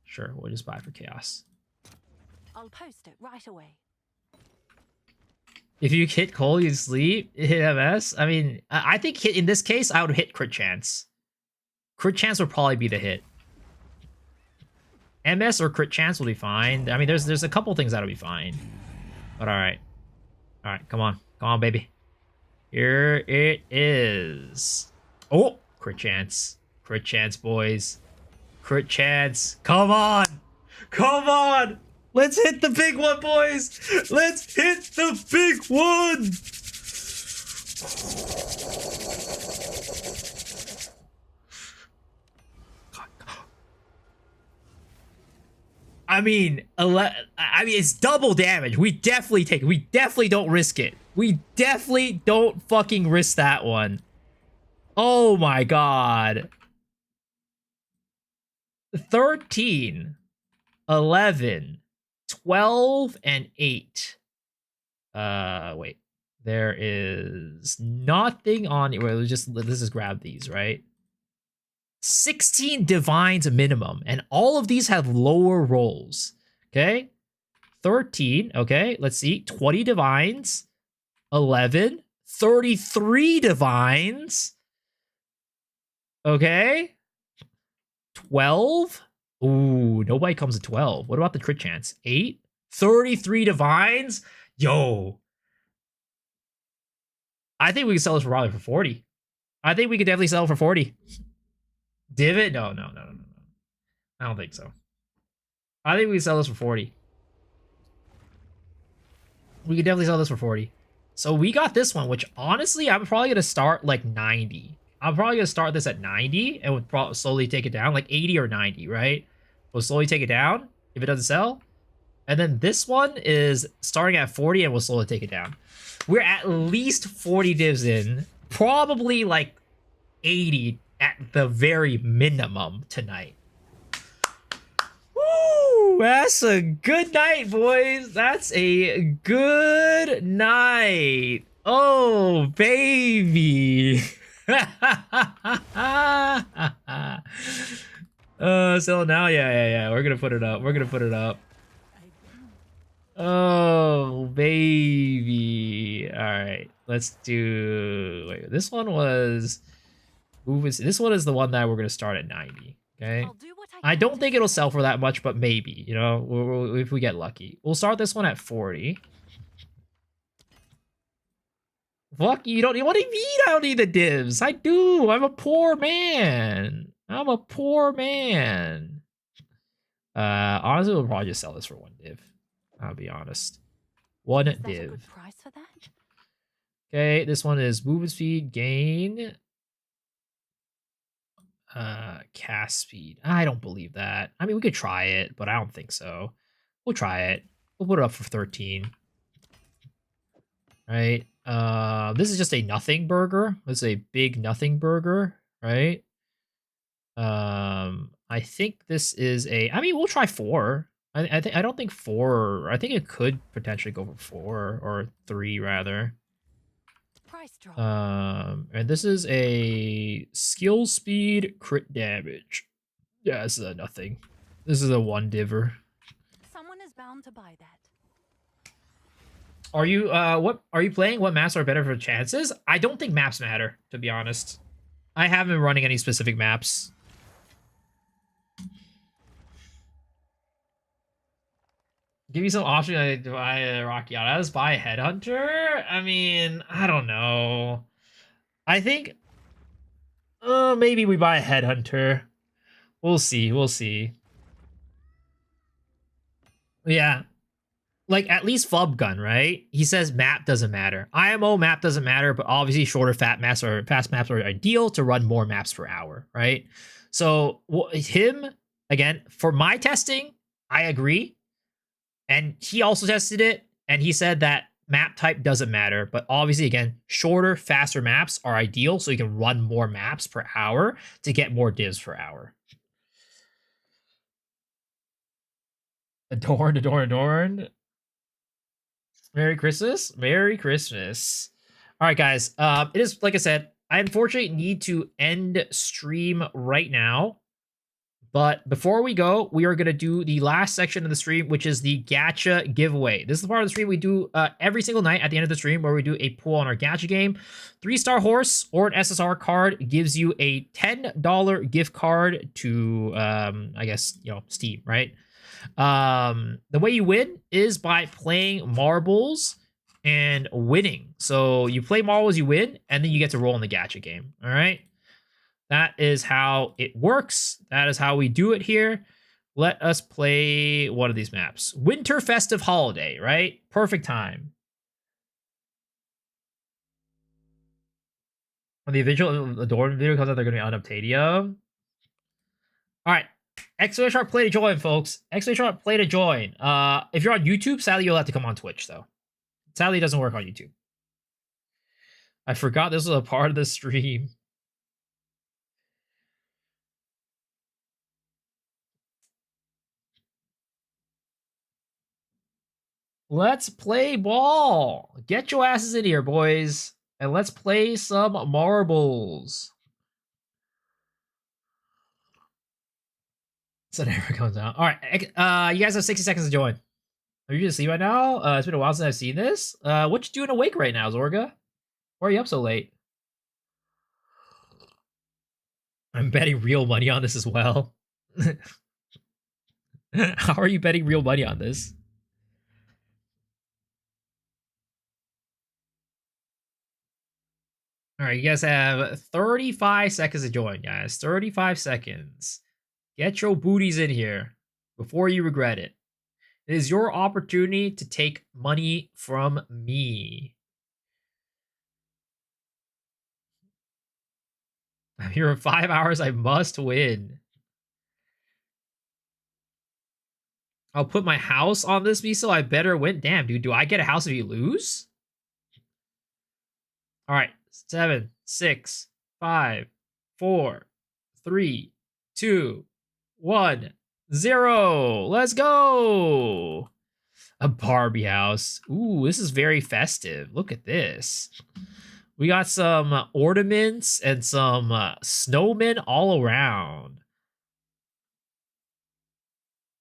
[SPEAKER 1] Sure, we'll just buy for chaos.
[SPEAKER 4] I'll post it right away.
[SPEAKER 1] If you hit Cole, you sleep. Hit MS. I mean, I think in this case, I would hit crit chance. Crit chance would probably be the hit. MS or crit chance will be fine. I mean, there's a couple things that'll be fine. But all right, come on, baby. Here it is. Oh, crit chance, boys. Crit chance. Come on. Let's hit the big one, boys. Let's hit the big one. I mean, it's double damage. We definitely take it. We definitely don't risk it. We definitely don't fucking risk that one. Oh my god. 13, 11, 12, and 8. Wait. There is nothing on it. Let's just grab these, right? 16 divines minimum, and all of these have lower rolls. Okay, 13. Okay, let's see. 20 divines, 11, 33 divines. Okay, 12. Ooh, nobody comes to 12. What about the crit chance? 8, 33 divines. Yo, I think we can sell this for probably for 40. I think we could definitely sell it for 40. Divot? No. I don't think so. I think we can sell this for 40. We could definitely sell this for 40. So we got this one, which honestly, I'm probably going to start like 90. I'm probably going to start this at 90 and would probably slowly take it down, like 80 or 90, right? We'll slowly take it down if it doesn't sell. And then this one is starting at 40 and we'll slowly take it down. We're at least 40 divs in. Probably like 80 at the very minimum tonight. Woo! That's a good night, boys. That's a good night. Oh, baby. So now, yeah. We're gonna put it up. We're gonna put it up. Oh, baby. All right, let's do. Wait, this one was. This one is the one that we're gonna start at 90. Okay.
[SPEAKER 4] I'll do what
[SPEAKER 1] I
[SPEAKER 4] can
[SPEAKER 1] don't
[SPEAKER 4] to
[SPEAKER 1] think it'll
[SPEAKER 4] save
[SPEAKER 1] sell for
[SPEAKER 4] you.
[SPEAKER 1] that much, but maybe, you know, if we get lucky. We'll start this one at 40. Fuck, you don't. What do you mean I don't need the divs? I do. I'm a poor man. I'm a poor man. Honestly, we'll probably just sell this for one div. I'll be honest. One
[SPEAKER 4] Is that a
[SPEAKER 1] div.
[SPEAKER 4] good price for that?
[SPEAKER 1] Okay, this one is movement speed gain. Cast speed. I don't believe that. I mean, we could try it, but I don't think so. We'll try it. We'll put it up for 13. Right. This is just a nothing burger. This is a big nothing burger, right? I think this is a. I mean, we'll try 4. I think I don't think 4. I think it could potentially go for 4 or 3 rather.
[SPEAKER 4] Price drop.
[SPEAKER 1] And this is a skill speed crit damage. Yeah, this is a nothing. This is a 1 diver.
[SPEAKER 4] Someone is bound to buy that.
[SPEAKER 1] Are you what are you playing? What maps are better for chances? I don't think maps matter, to be honest. I haven't been running any specific maps. Give me some option to buy a Rocky Out. I just buy a Headhunter? I mean, I don't know. I think maybe we buy a Headhunter. We'll see. We'll see. Yeah. Like, at least Flub Gun, right? He says map doesn't matter. IMO map doesn't matter, but obviously shorter fast maps are ideal to run more maps per hour, right? So him, again, for my testing, I agree. And he also tested it, and he said that map type doesn't matter. But obviously, again, shorter, faster maps are ideal, so you can run more maps per hour to get more divs per hour. Adorn. Merry Christmas. Merry Christmas. All right, guys. It is, like I said, I unfortunately need to end stream right now. But before we go, we are going to do the last section of the stream, which is the gacha giveaway. This is the part of the stream we do every single night at the end of the stream, where we do a pool on our gacha game. 3-star horse or an SSR card gives you a $10 gift card to, I guess, you know, Steam, right? The way you win is by playing marbles and winning. So you play marbles, you win, and then you get to roll in the gacha game. All right. That is how it works. That is how we do it here. Let us play one of these maps. Winter Festive Holiday, right? Perfect time. When the visual Adorn video comes out, they're going to be on Uptadium. All right. Exclamation mark play to join, folks. Exclamation mark play to join. If you're on YouTube, sadly, you'll have to come on Twitch, though. Sadly, it doesn't work on YouTube. I forgot this was a part of the stream. Let's play ball. Get your asses in here, boys. And let's play some marbles. So it never comes out. All right. You guys have 60 seconds to join. Are you just asleep right now? It's been a while since I've seen this. What you doing awake right now, Zorga? Why are you up so late? I'm betting real money on this as well. How are you betting real money on this? All right, you guys have 35 seconds to join, guys. 35 seconds. Get your booties in here before you regret it. It is your opportunity to take money from me. I'm here in 5 hours. I must win. I'll put my house on this so I better win. Damn, dude. Do I get a house if you lose? All right. 7, 6, 5, 4, 3, 2, 1, 0. Let's go. A Barbie house. Ooh, this is very festive. Look at this. We got some ornaments and some snowmen all around.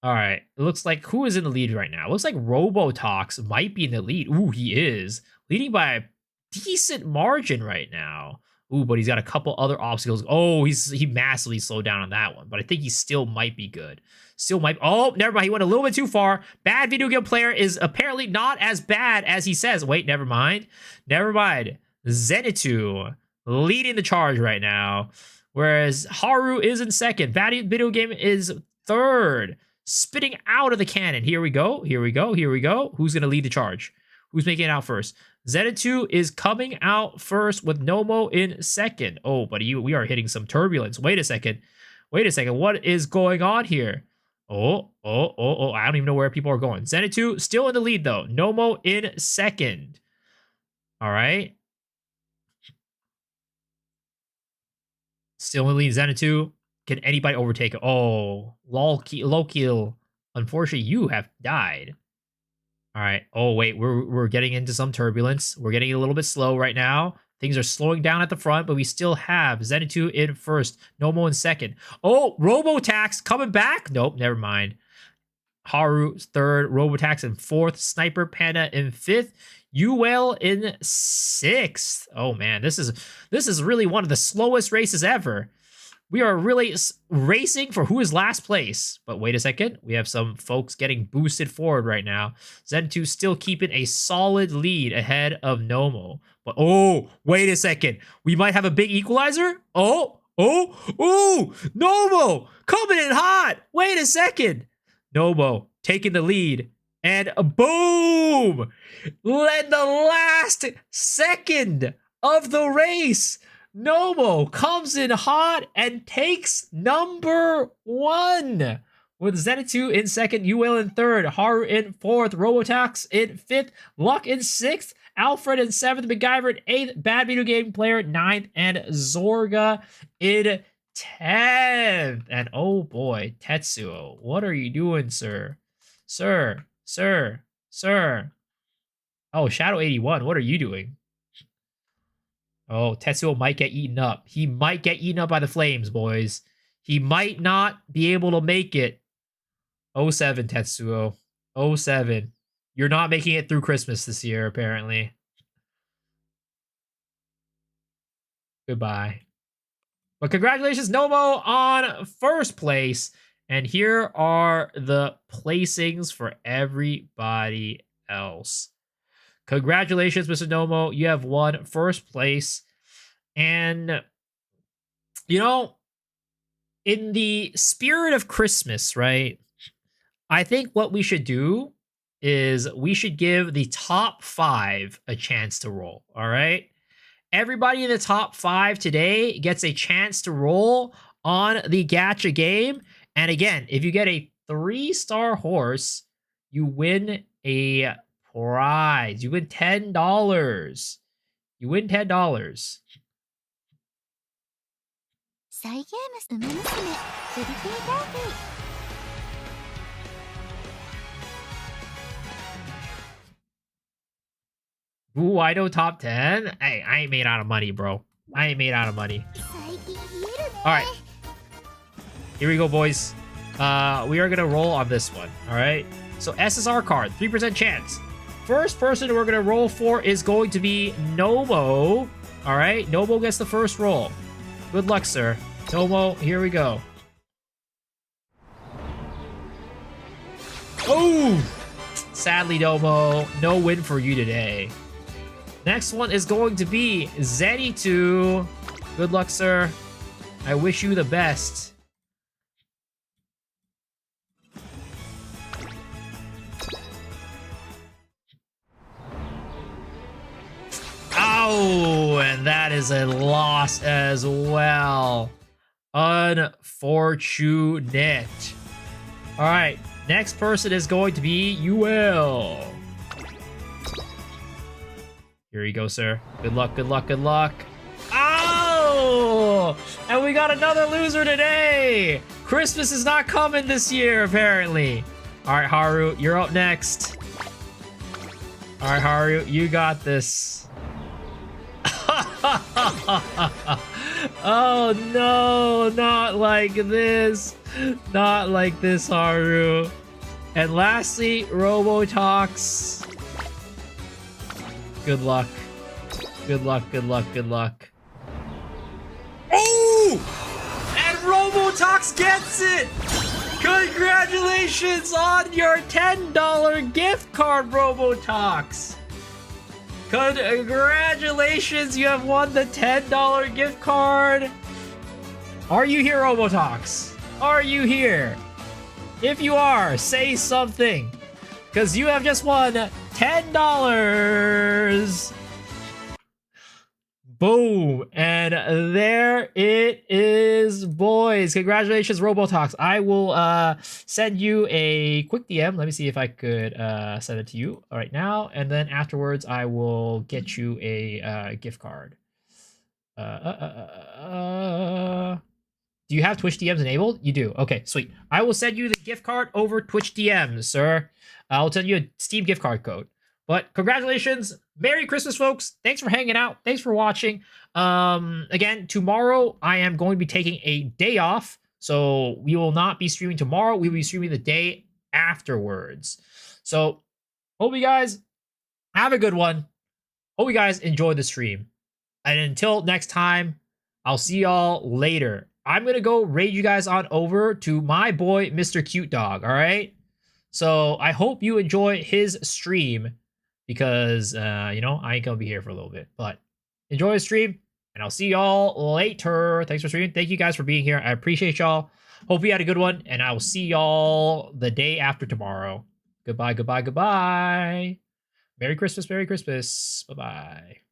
[SPEAKER 1] All right. It looks like who is in the lead right now? It looks like Robotox might be in the lead. Ooh, he is. Leading by a decent margin right now. Ooh, but he's got a couple other obstacles. Oh, he massively slowed down on that one. But I think he still might be good. Still might. Oh, never mind. He went a little bit too far. Bad video game player is apparently not as bad as he says. Wait, never mind. Never mind. Zenitsu leading the charge right now. Whereas Haru is in second. Bad video game is third. Spitting out of the cannon. Here we go. Here we go. Here we go. Who's going to lead the charge? Who's making it out first? Zenitsu is coming out first with Nomo in second. Oh, but we are hitting some turbulence. Wait a second. Wait a second. What is going on here? Oh. I don't even know where people are going. Zenitsu still in the lead, though. Nomo in second. All right. Still in the lead. Zenitsu. Can anybody overtake it? Oh, Lokil. Unfortunately, you have died. All right. Oh, wait. We're getting into some turbulence. We're getting a little bit slow right now. Things are slowing down at the front, but we still have Zenitsu in first. Nomo in second. Oh, Robotax coming back? Nope, never mind. Haru third. Robotax in fourth. Sniper Panda in fifth. Uel in sixth. Oh, man. This is really one of the slowest races ever. We are really racing for who is last place. But wait a second. We have some folks getting boosted forward right now. Zenitsu still keeping a solid lead ahead of Nomo. But oh, wait a second. We might have a big equalizer. Oh, Nomo coming in hot. Wait a second. Nomo taking the lead. And boom! Led the last second of the race. Nomo comes in hot and takes number 1. With Zenitsu in second, Uel in third, Haru in fourth, Robotax in fifth, Luck in sixth, Alfred in seventh, MacGyver in eighth, Bad Video Game Player ninth, and Zorga in 10th. And oh boy, Tetsuo, what are you doing, sir? Sir. Oh, Shadow 81, what are you doing? Oh, Tetsuo might get eaten up. He might get eaten up by the flames, boys. He might not be able to make it. 07, Tetsuo. 07. You're not making it through Christmas this year, apparently. Goodbye. But congratulations, Nomo, on first place. And here are the placings for everybody else. Congratulations, Mr. Nomo. You have won first place. And, you know, in the spirit of Christmas, right? I think what we should do is we should give the top 5 a chance to roll. All right. Everybody in the top 5 today gets a chance to roll on the gacha game. And again, if you get a 3-star horse, you win a prize. You win $10. You win $10. Ooh, I know top 10. Hey, I ain't made out of money, bro. I ain't made out of money. All right. Here we go, boys. We are going to roll on this one. All right. So SSR card, 3% chance. First person we're going to roll for is going to be Nomo. All right. Nomo gets the first roll. Good luck, sir. Nomo, here we go. Oh! Sadly, Nomo, no win for you today. Next one is going to be Zenitsu. Good luck, sir. I wish you the best. Oh, and that is a loss as well. Unfortunate. All right, next person is going to be Uel. Here you go, sir. Good luck, good luck, good luck. Oh! And we got another loser today. Christmas is not coming this year, apparently. All right, Haru, you're up next. All right, Haru, you got this. Oh no, not like this. Not like this, Haru. And lastly, Robotox. Good luck. Good luck, good luck, good luck. Oh! And Robotox gets it! Congratulations on your $10 gift card, Robotox! Congratulations, you have won the $10 gift card! Are you here, Robotox? Are you here? If you are, say something! Because you have just won $10! Boom! And there it is, boys. Congratulations, Robotox. I will send you a quick DM. Let me see if I could send it to you right now. And then afterwards, I will get you a gift card. Do you have Twitch DMs enabled? You do. Okay, sweet. I will send you the gift card over Twitch DMs, sir. I'll send you a Steam gift card code. But congratulations. Merry Christmas, folks. Thanks for hanging out. Thanks for watching. Again, tomorrow I am going to be taking a day off. So we will not be streaming tomorrow. We will be streaming the day afterwards. So hope you guys have a good one. Hope you guys enjoy the stream. And until next time, I'll see y'all later. I'm going to go raid you guys on over to my boy, Mr. Cute Dog. All right. So I hope you enjoy his stream. Because, you know, I ain't gonna be here for a little bit. But enjoy the stream, and I'll see y'all later. Thanks for streaming. Thank you guys for being here. I appreciate y'all. Hope you had a good one, and I will see y'all the day after tomorrow. Goodbye, goodbye, goodbye. Merry Christmas, Merry Christmas. Bye-bye.